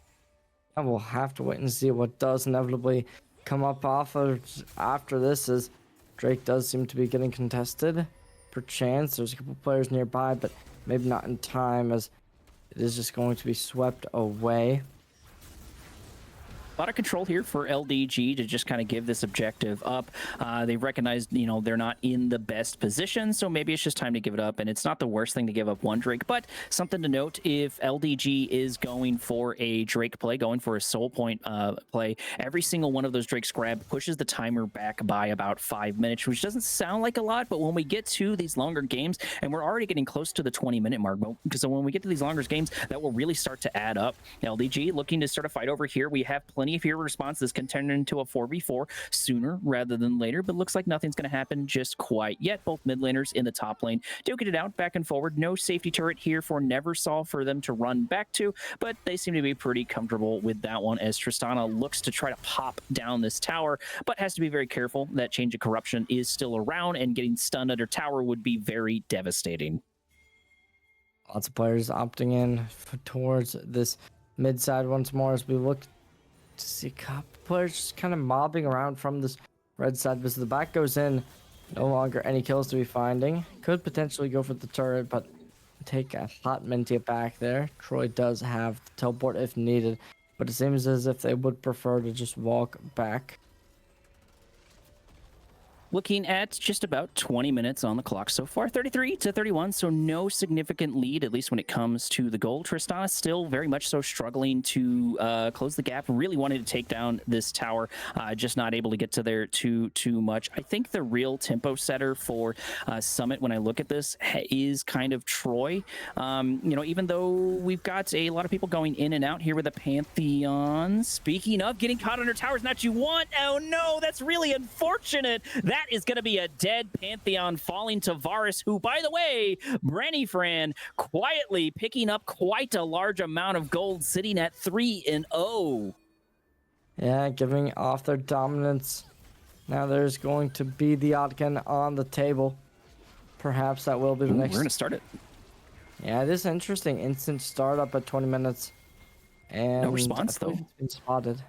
And we'll have to wait and see what does inevitably come up off of after this, as Drake does seem to be getting contested. Perchance there's a couple players nearby, but maybe not in time, as it is just going to be swept away. A lot of control here for LDG to just kind of give this objective up. They've recognized, you know, they're not in the best position, so maybe it's just time to give it up. And it's not the worst thing to give up one Drake, but something to note, if LDG is going for a Drake play, going for a soul point play, every single one of those Drakes grab pushes the timer back by about 5 minutes, which doesn't sound like a lot, but when we get to these longer games, and we're already getting close to the 20-minute mark, because when we get to these longer games, that will really start to add up. LDG looking to start a fight over here. We have plenty of hero responses can turn into a 4v4 sooner rather than later, but looks like nothing's going to happen just quite yet. Both mid laners in the top lane duking it out back and forward. No safety turret here for Neversol for them to run back to, but they seem to be pretty comfortable with that one, as Tristana looks to try to pop down this tower, but has to be very careful. That Change of Corruption is still around, and getting stunned under tower would be very devastating. Lots of players opting in towards this mid side once more, as we look to see a couple players just kind of mobbing around from this red side. As the back goes in, no longer any kills to be finding. Could potentially go for the turret, but take a hot minute to get back there. Troy does have the teleport if needed, but it seems as if they would prefer to just walk back. looking at just about 20 minutes on the clock so far, 33-31, so no significant lead, at least when it comes to the goal. Tristana still very much so struggling to close the gap, really wanted to take down this tower, just not able to get to there too much. I think the real tempo setter for Summit, when I look at this, is kind of Troy. Even though we've got a lot of people going in and out here with the Pantheon. Speaking of getting caught under towers, not you want. Oh no, that's really unfortunate. That is going to be a dead Pantheon falling to Varus, who, by the way, Brannyfran quietly picking up quite a large amount of gold, sitting at 3-0. Yeah, giving off their dominance. Now there's going to be the Otkin on the table. Perhaps that will be the next. We're going to start it. Yeah, it is interesting. Instant startup at 20 minutes. And no response, though. It's been spotted.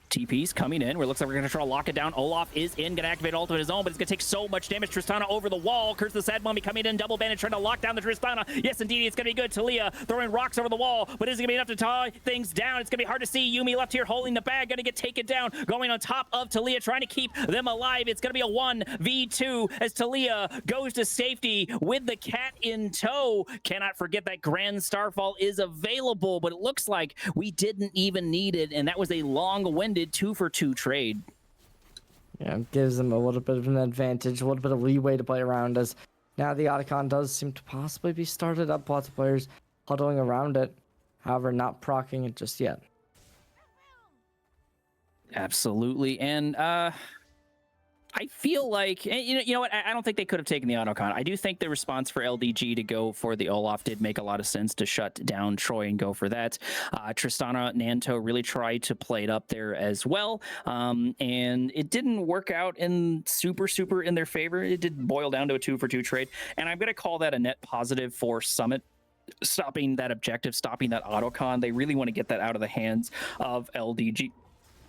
TP's coming in, where it looks like we're going to try to lock it down. Olaf is in, going to activate ultimate of his own, but it's going to take so much damage. Tristana over the wall. Curse the Sad Mummy coming in, double bandage, trying to lock down the Tristana. Yes, indeed, it's going to be good. Talia throwing rocks over the wall, but is it going to be enough to tie things down? It's going to be hard to see. Yuumi left here holding the bag, going to get taken down, going on top of Talia, trying to keep them alive. It's going to be a 1v2 as Talia goes to safety with the cat in tow. Cannot forget that Grand Starfall is available, but it looks like we didn't even need it, and that was a long-winded 2-for-2 trade. Yeah, it gives them a little bit of an advantage, a little bit of leeway to play around, as now the Otacon does seem to possibly be started up. Lots of players huddling around it, however, not proccing it just yet. Absolutely, and I feel like, you know what, I don't think they could have taken the Autocon. I do think the response for LDG to go for the Olaf did make a lot of sense, to shut down Troy and go for that. Tristana, Nanto really tried to play it up there as well, and it didn't work out in super in their favor. It did boil down to a 2-for-2 trade, and I'm going to call that a net positive for Summit. Stopping that objective, stopping that Autocon. They really want to get that out of the hands of LDG.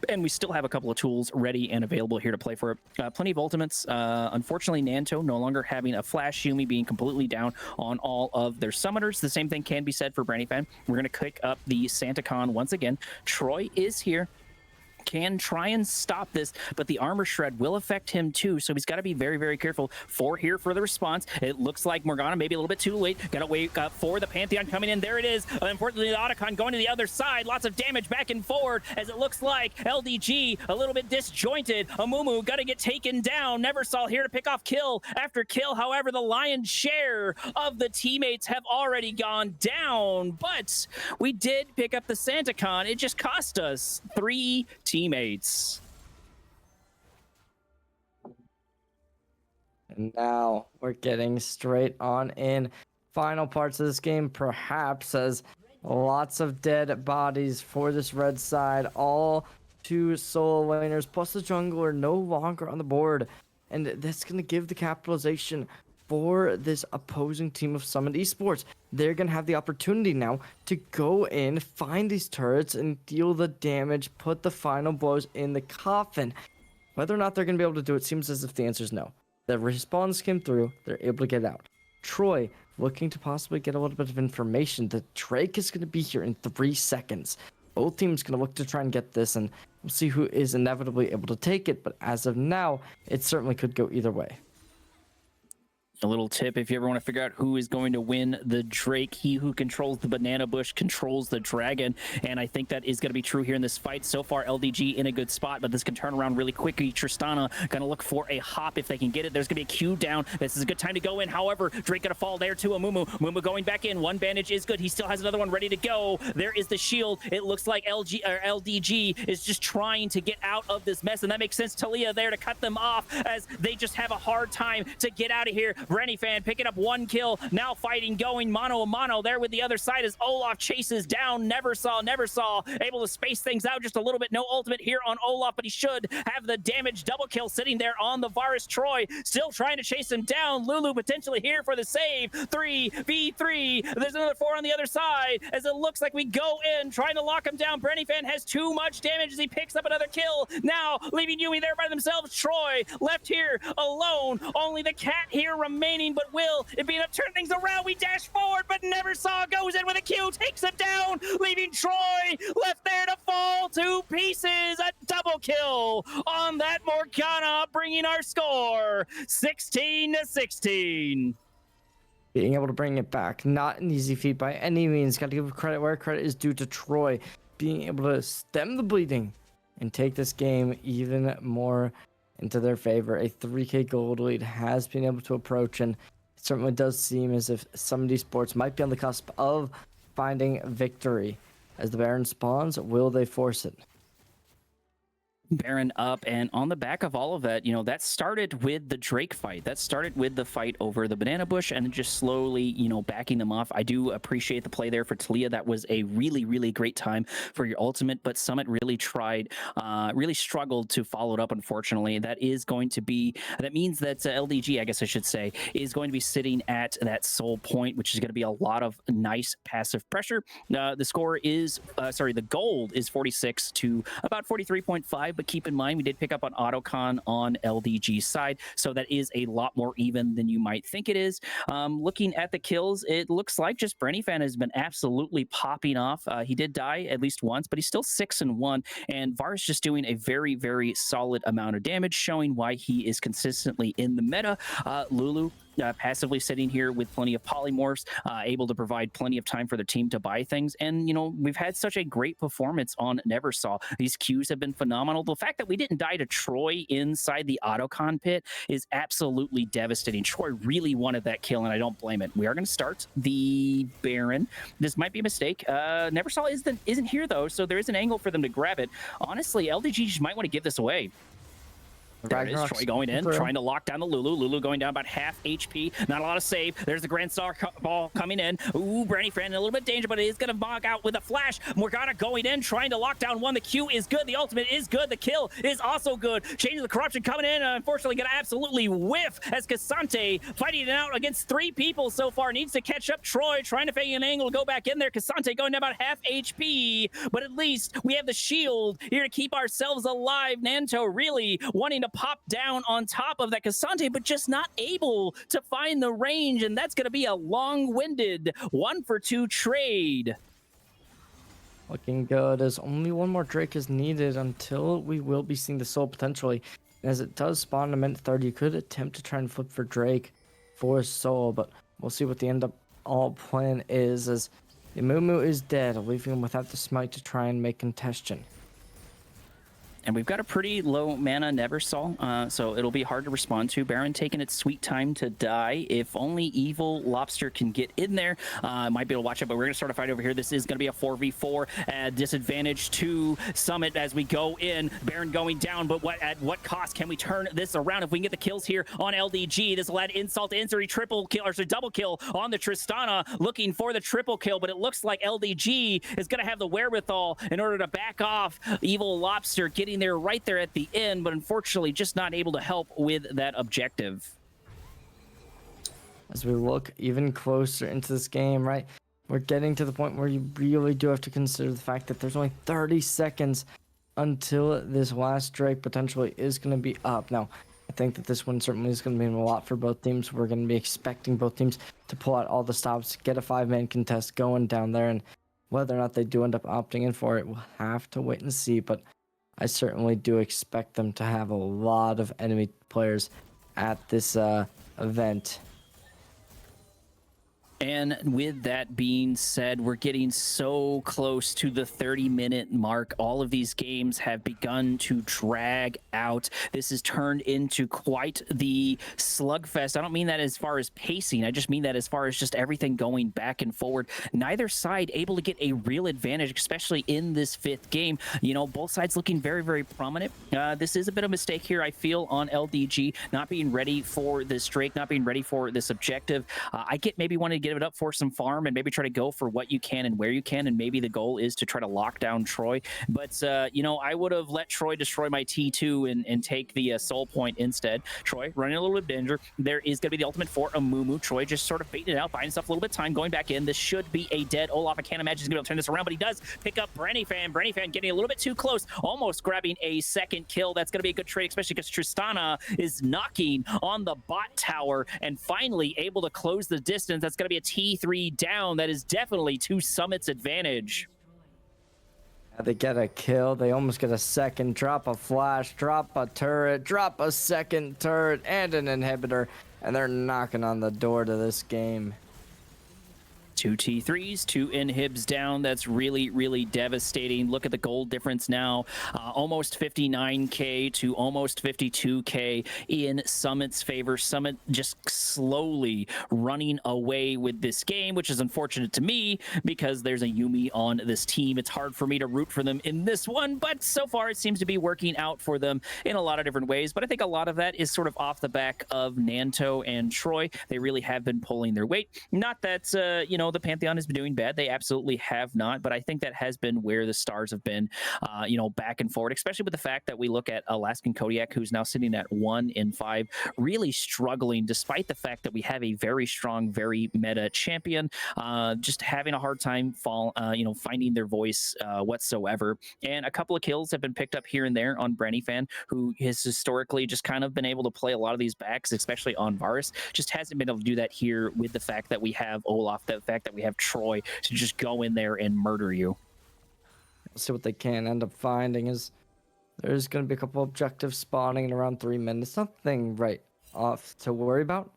And we still have a couple of tools ready and available here to play for it. Plenty of ultimates. Unfortunately, Nanto no longer having a flash, Yuumi being completely down on all of their summoners. The same thing can be said for Brannyfan. We're going to kick up the SantaCon once again. Troy is here. Can try and stop this, but the armor shred will affect him too, so he's got to be very careful for the response. It looks like Morgana maybe a little bit too late. Gotta wait for the Pantheon coming in. There it is. Unfortunately, the Otacon going to the other side. Lots of damage back and forward, as it looks like LDG a little bit disjointed. Amumu gotta get taken down. Neversaw here to pick off kill after kill. However, the lion's share of the teammates have already gone down, but we did pick up the SantaCon. It just cost us 3 teammates. And now we're getting straight on in final parts of this game, perhaps, as lots of dead bodies for this red side. All 2 solo laners plus the jungler no longer on the board, and that's going to give the capitalization for this opposing team of Summit Esports. They're going to have the opportunity now to go in, find these turrets, and deal the damage, put the final blows in the coffin. Whether or not they're going to be able to do it seems as if the answer is no. The respawns came through, they're able to get out. Troy looking to possibly get a little bit of information that Drake is going to be here in 3 seconds. Both teams going to look to try and get this, and we'll see who is inevitably able to take it, but as of now, it certainly could go either way. A little tip, if you ever want to figure out who is going to win the Drake, he who controls the banana bush controls the dragon, and I think that is going to be true here in this fight. So far, LDG in a good spot, but this can turn around really quickly. Tristana going to look for a hop if they can get it. There's going to be a Q down. This is a good time to go in. However, Drake going to fall there to Amumu. Amumu going back in. 1 bandage is good. He still has another one ready to go. There is the shield. It looks like LDG is just trying to get out of this mess, and that makes sense. Talia there to cut them off, as they just have a hard time to get out of here. Brannyfan picking up 1 kill, now fighting, going mano a mano there with the other side as Olaf chases down Neversaw, able to space things out just a little bit. No ultimate here on Olaf, but he should have the damage. Double kill sitting there on the Varus. Troy still trying to chase him down. Lulu potentially here for the save. 3v3. There's another 4 on the other side, as it looks like we go in trying to lock him down. Brannyfan has too much damage as he picks up another kill, now leaving Yuumi there by themselves. Troy left here alone. Only the cat here remains. remaining, but will it be enough to turn things around? We dash forward, but Neversaw goes in with a Q, takes him down, leaving Troy left there to fall to pieces. A double kill on that Morgana, bringing our score 16-16. Being able to bring it back, not an easy feat by any means. Got to give credit where credit is due to Troy. Being able to stem the bleeding and take this game even more into their favor. A 3K gold lead has been able to approach, and it certainly does seem as if some of these sports might be on the cusp of finding victory. As the Baron spawns, will they force it? Baron up, and on the back of all of that, you know, that started with the Drake fight. That started with the fight over the banana bush and just slowly, you know, backing them off. I do appreciate the play there for Talia. That was a really, really great time for your ultimate, but Summit really really struggled to follow it up, unfortunately. That means that LDG, I guess I should say, is going to be sitting at that soul point, which is going to be a lot of nice passive pressure. The score is, the gold is 46 to about 43.5, but keep in mind, we did pick up on Autocon on LDG's side, so that is a lot more even than you might think it is. Looking at the kills, it looks like just Brennyfan has been absolutely popping off. He did die at least once, but he's still 6-1, and Var's just doing a very, very solid amount of damage, showing why he is consistently in the meta. Lulu passively sitting here with plenty of polymorphs, able to provide plenty of time for the team to buy things. And, you know, we've had such a great performance on Neversaw. These Qs have been phenomenal. The fact that we didn't die to Troy inside the Autocon pit is absolutely devastating. Troy really wanted that kill, and I don't blame it. We are going to start the Baron. This might be a mistake. Neversaw isn't here, though, so there is an angle for them to grab it. Honestly, LDG just might want to give this away. There it is, Troy going in, trying to lock down the Lulu. Lulu going down about half HP. Not a lot of save. There's the Grand Star ball coming in. Ooh, Brennyfan in a little bit of danger, but it is going to knock out with a flash. Morgana going in, trying to lock down one. The Q is good. The ultimate is good. The kill is also good. Changing the corruption coming in. Unfortunately, going to absolutely whiff as Cassante fighting it out against 3 people so far. Needs to catch up Troy, trying to fake an angle to go back in there. Cassante going down about half HP, but at least we have the shield here to keep ourselves alive. Nanto really wanting to pop down on top of that Cassante, but just not able to find the range, and that's going to be a long-winded 1-for-2 trade. Looking good, as only one more Drake is needed until we will be seeing the soul potentially. And as it does spawn in a minute 30, you could attempt to try and flip for Drake for soul, but we'll see what the end up all plan is, as the Moo is dead, leaving him without the smite to try and make contention. And we've got a pretty low mana Neversaw, so it'll be hard to respond to. Baron taking its sweet time to die. If only Evil Lobster can get in there, might be able to watch it, but we're going to start a fight over here. This is going to be a 4v4, disadvantage to Summit as we go in. Baron going down, but at what cost? Can we turn this around? If we can get the kills here on LDG, this will add insult to injury, triple kill, or double kill on the Tristana, looking for the triple kill, but it looks like LDG is going to have the wherewithal in order to back off. Evil Lobster getting there right there at the end, but unfortunately just not able to help with that objective. As we look even closer into this game, right, we're getting to the point where you really do have to consider the fact that there's only 30 seconds until this last Drake potentially is going to be up. Now, I think that this one certainly is going to mean a lot for both teams. We're going to be expecting both teams to pull out all the stops, get a 5-man contest going down there, and whether or not they do end up opting in for it, we'll have to wait and see, but I certainly do expect them to have a lot of enemy players at this event. And with that being said, we're getting so close to the 30-minute mark. All of these games have begun to drag out. This has turned into quite the slugfest. I don't mean that as far as pacing. I just mean that as far as just everything going back and forward. Neither side able to get a real advantage, especially in this 5th game. You know, both sides looking very, very prominent. This is a bit of a mistake here, I feel, on LDG, not being ready for this Drake, not being ready for this objective. I get maybe wanting to get give it up for some farm and maybe try to go for what you can and where you can, and maybe the goal is to try to lock down Troy. But I would have let Troy destroy my T2 and take the soul point instead. Troy running a little bit of danger. There is going to be the ultimate for Amumu. Troy just sort of baiting it out, buying himself a little bit of time, going back in. This should be a dead Olaf. I can't imagine he's going to be able to turn this around, but he does pick up Brennyfan. Brennyfan getting a little bit too close, almost grabbing a second kill. That's going to be a good trade, especially because Tristana is knocking on the bot tower and finally able to close the distance. That's going to be a T3 down. That is definitely to Summit's advantage. They get a kill. They almost get a second. Drop a flash, drop a turret, drop a second turret, and an inhibitor. And they're knocking on the door to this game. 2 T3s, 2 inhibs down. That's really, really devastating. Look at the gold difference now. Almost 59k to almost 52k in Summit's favor. Summit just slowly running away with this game, which is unfortunate to me because there's a Yuumi on this team. It's hard for me to root for them in this one, but so far it seems to be working out for them in a lot of different ways. But I think a lot of that is sort of off the back of Nanto and Troy. They really have been pulling their weight. Not that, the Pantheon has been doing bad. They absolutely have not, but I think that has been where the stars have been, back and forward, especially with the fact that we look at Alaskan Kodiak, who's now sitting at 1-5, really struggling despite the fact that we have a very strong, very meta champion, just having a hard time finding their voice whatsoever. And a couple of kills have been picked up here and there on Brennyfan, who has historically just kind of been able to play a lot of these backs, especially on Varus. Just hasn't been able to do that here with the fact that we have Olaf, the fact that we have Troy to just go in there and murder you. See what they can end up finding is there's going to be a couple objectives spawning in around 3 minutes. Nothing right off to worry about.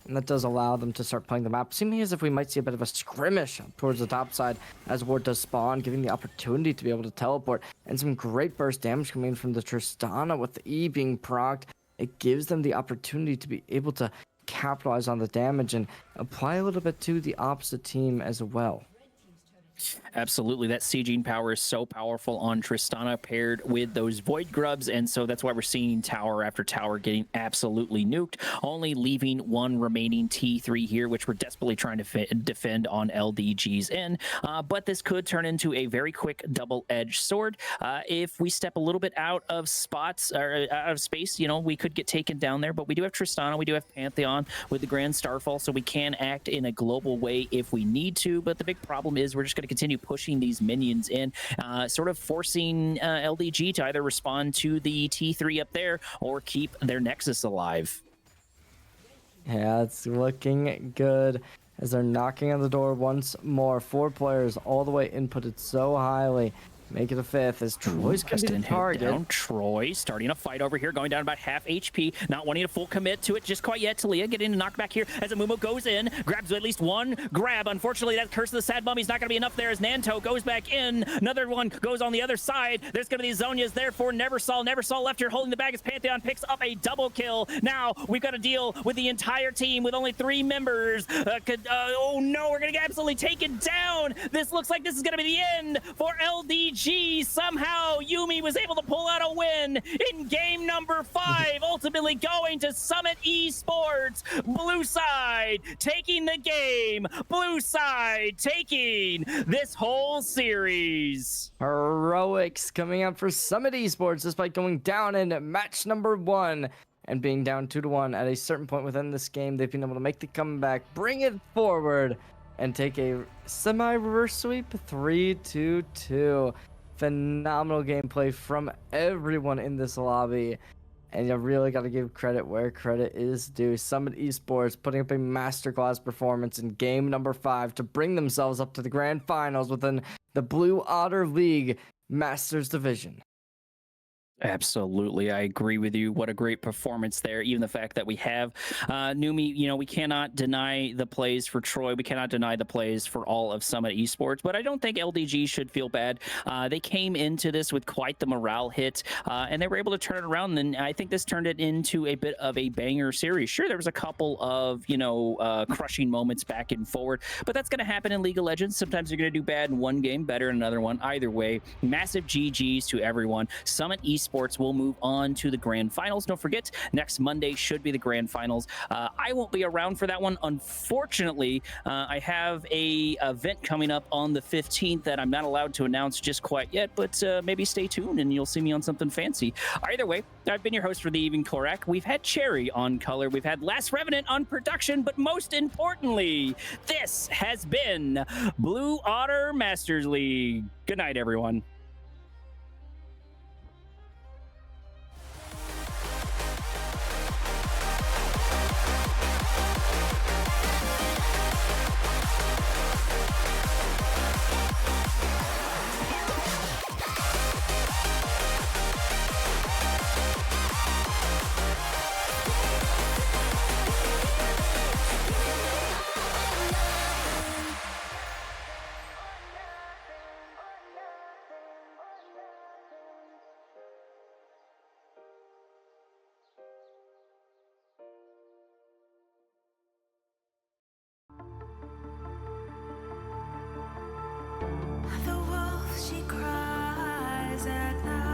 And that does allow them to start playing the map. Seeming as if we might see a bit of a skirmish towards the top side as ward does spawn, giving the opportunity to be able to teleport. And some great burst damage coming in from the Tristana with the E being procced. It gives them the opportunity to be able to capitalize on the damage and apply a little bit to the opposite team as well. Absolutely, that sieging power is so powerful on Tristana paired with those Void Grubs, and so that's why we're seeing tower after tower getting absolutely nuked, only leaving one remaining T3 here, which we're desperately trying to defend on LDG's end. But this could turn into a very quick double-edged sword. If we step a little bit out of spots or out of space, we could get taken down there, but we do have Tristana, we do have Pantheon with the Grand Starfall, so we can act in a global way if we need to, but the big problem is we're just going to continue pushing these minions in, sort of forcing LDG to either respond to the T3 up there or keep their Nexus alive. Yeah, it's looking good as they're knocking on the door once more. 4 players all the way inputted so highly. Make it a 5th as Troy's going to be the target. Down. Troy starting a fight over here, going down about half HP, not wanting to full commit to it just quite yet. Talia getting a knockback here as Amumu goes in, grabs at least one grab. Unfortunately, that Curse of the Sad Mummy's not going to be enough there as Nanto goes back in. Another one goes on the other side. There's going to be Zonia's there for Neversol. Neversol left here holding the bag as Pantheon picks up a double kill. Now we've got to deal with the entire team with only 3 members. Oh no, we're going to get absolutely taken down. This looks like this is going to be the end for LDG. Somehow Yuumi was able to pull out a win in game number 5, ultimately going to Summit Esports. Blue side taking the game. Blue side taking this whole series. Heroics coming up for Summit Esports despite going down in match number 1 and being down 2-1 at a certain point within this game. They've been able to make the comeback, bring it forward, and take a semi-reverse sweep 3-2. Phenomenal gameplay from everyone in this lobby, and you really got to give credit where credit is due. Summit Esports putting up a masterclass performance in game number 5 to bring themselves up to the grand finals within the Blue Otter League Masters Division. Absolutely, I agree with you. What a great performance there. Even the fact that we have Numi, we cannot deny the plays for Troy. We cannot deny the plays for all of Summit Esports, but I don't think LDG should feel bad. They came into this with quite the morale hit, and they were able to turn it around, and I think this turned it into a bit of a banger series. Sure, there was a couple of, crushing moments back and forward, but that's going to happen in League of Legends. Sometimes you're going to do bad in one game, better in another one. Either way, massive GGs to everyone. Summit Esports Esports will move on to the grand finals. Don't forget, next Monday should be the grand finals. I won't be around for that one. Unfortunately, I have a event coming up on the 15th that I'm not allowed to announce just quite yet, but maybe stay tuned and you'll see me on something fancy. Either way, I've been your host for the Evening Korak. We've had Cherry on color. We've had Last Revenant on production, but most importantly, this has been Blue Otter Masters League. Good night, everyone. The wolf, she cries at night.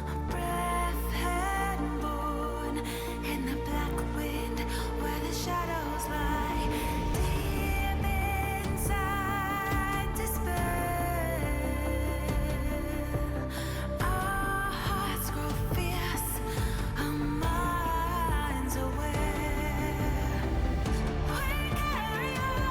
A breath had born in the black wind where the shadows lie. Deep inside despair, our hearts grow fierce, our minds aware. We carry on.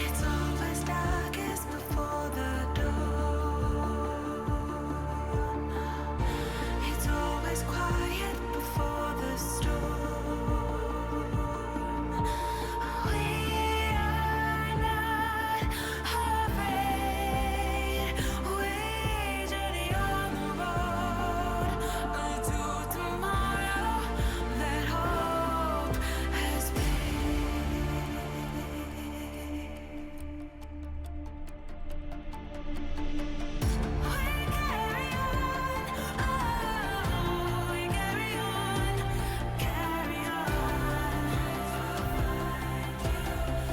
It's always darkest before the dawn. It's always quiet before the storm. We are not afraid. We journey on the road to tomorrow that hope has been. We carry on, we carry on, carry on. We carry on,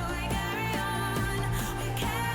we carry on, we carry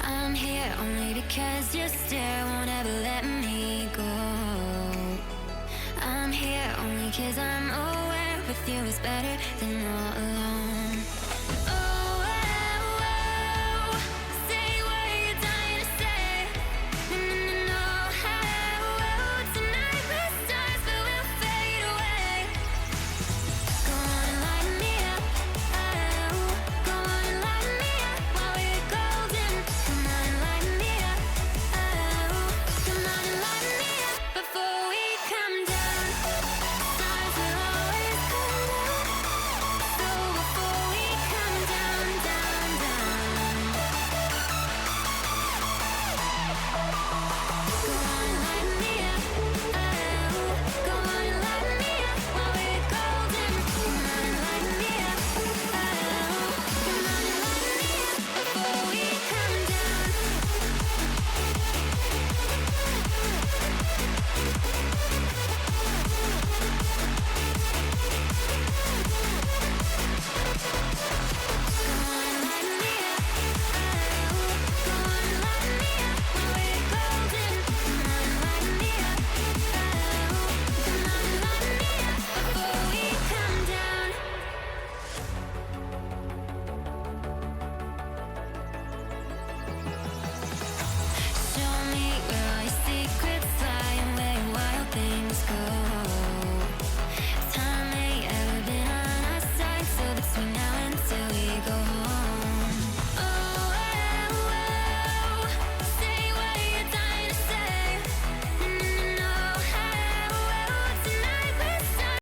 I'm here only because your stare won't ever let me go. I'm here only because I'm aware with you is better than all alone. Oh,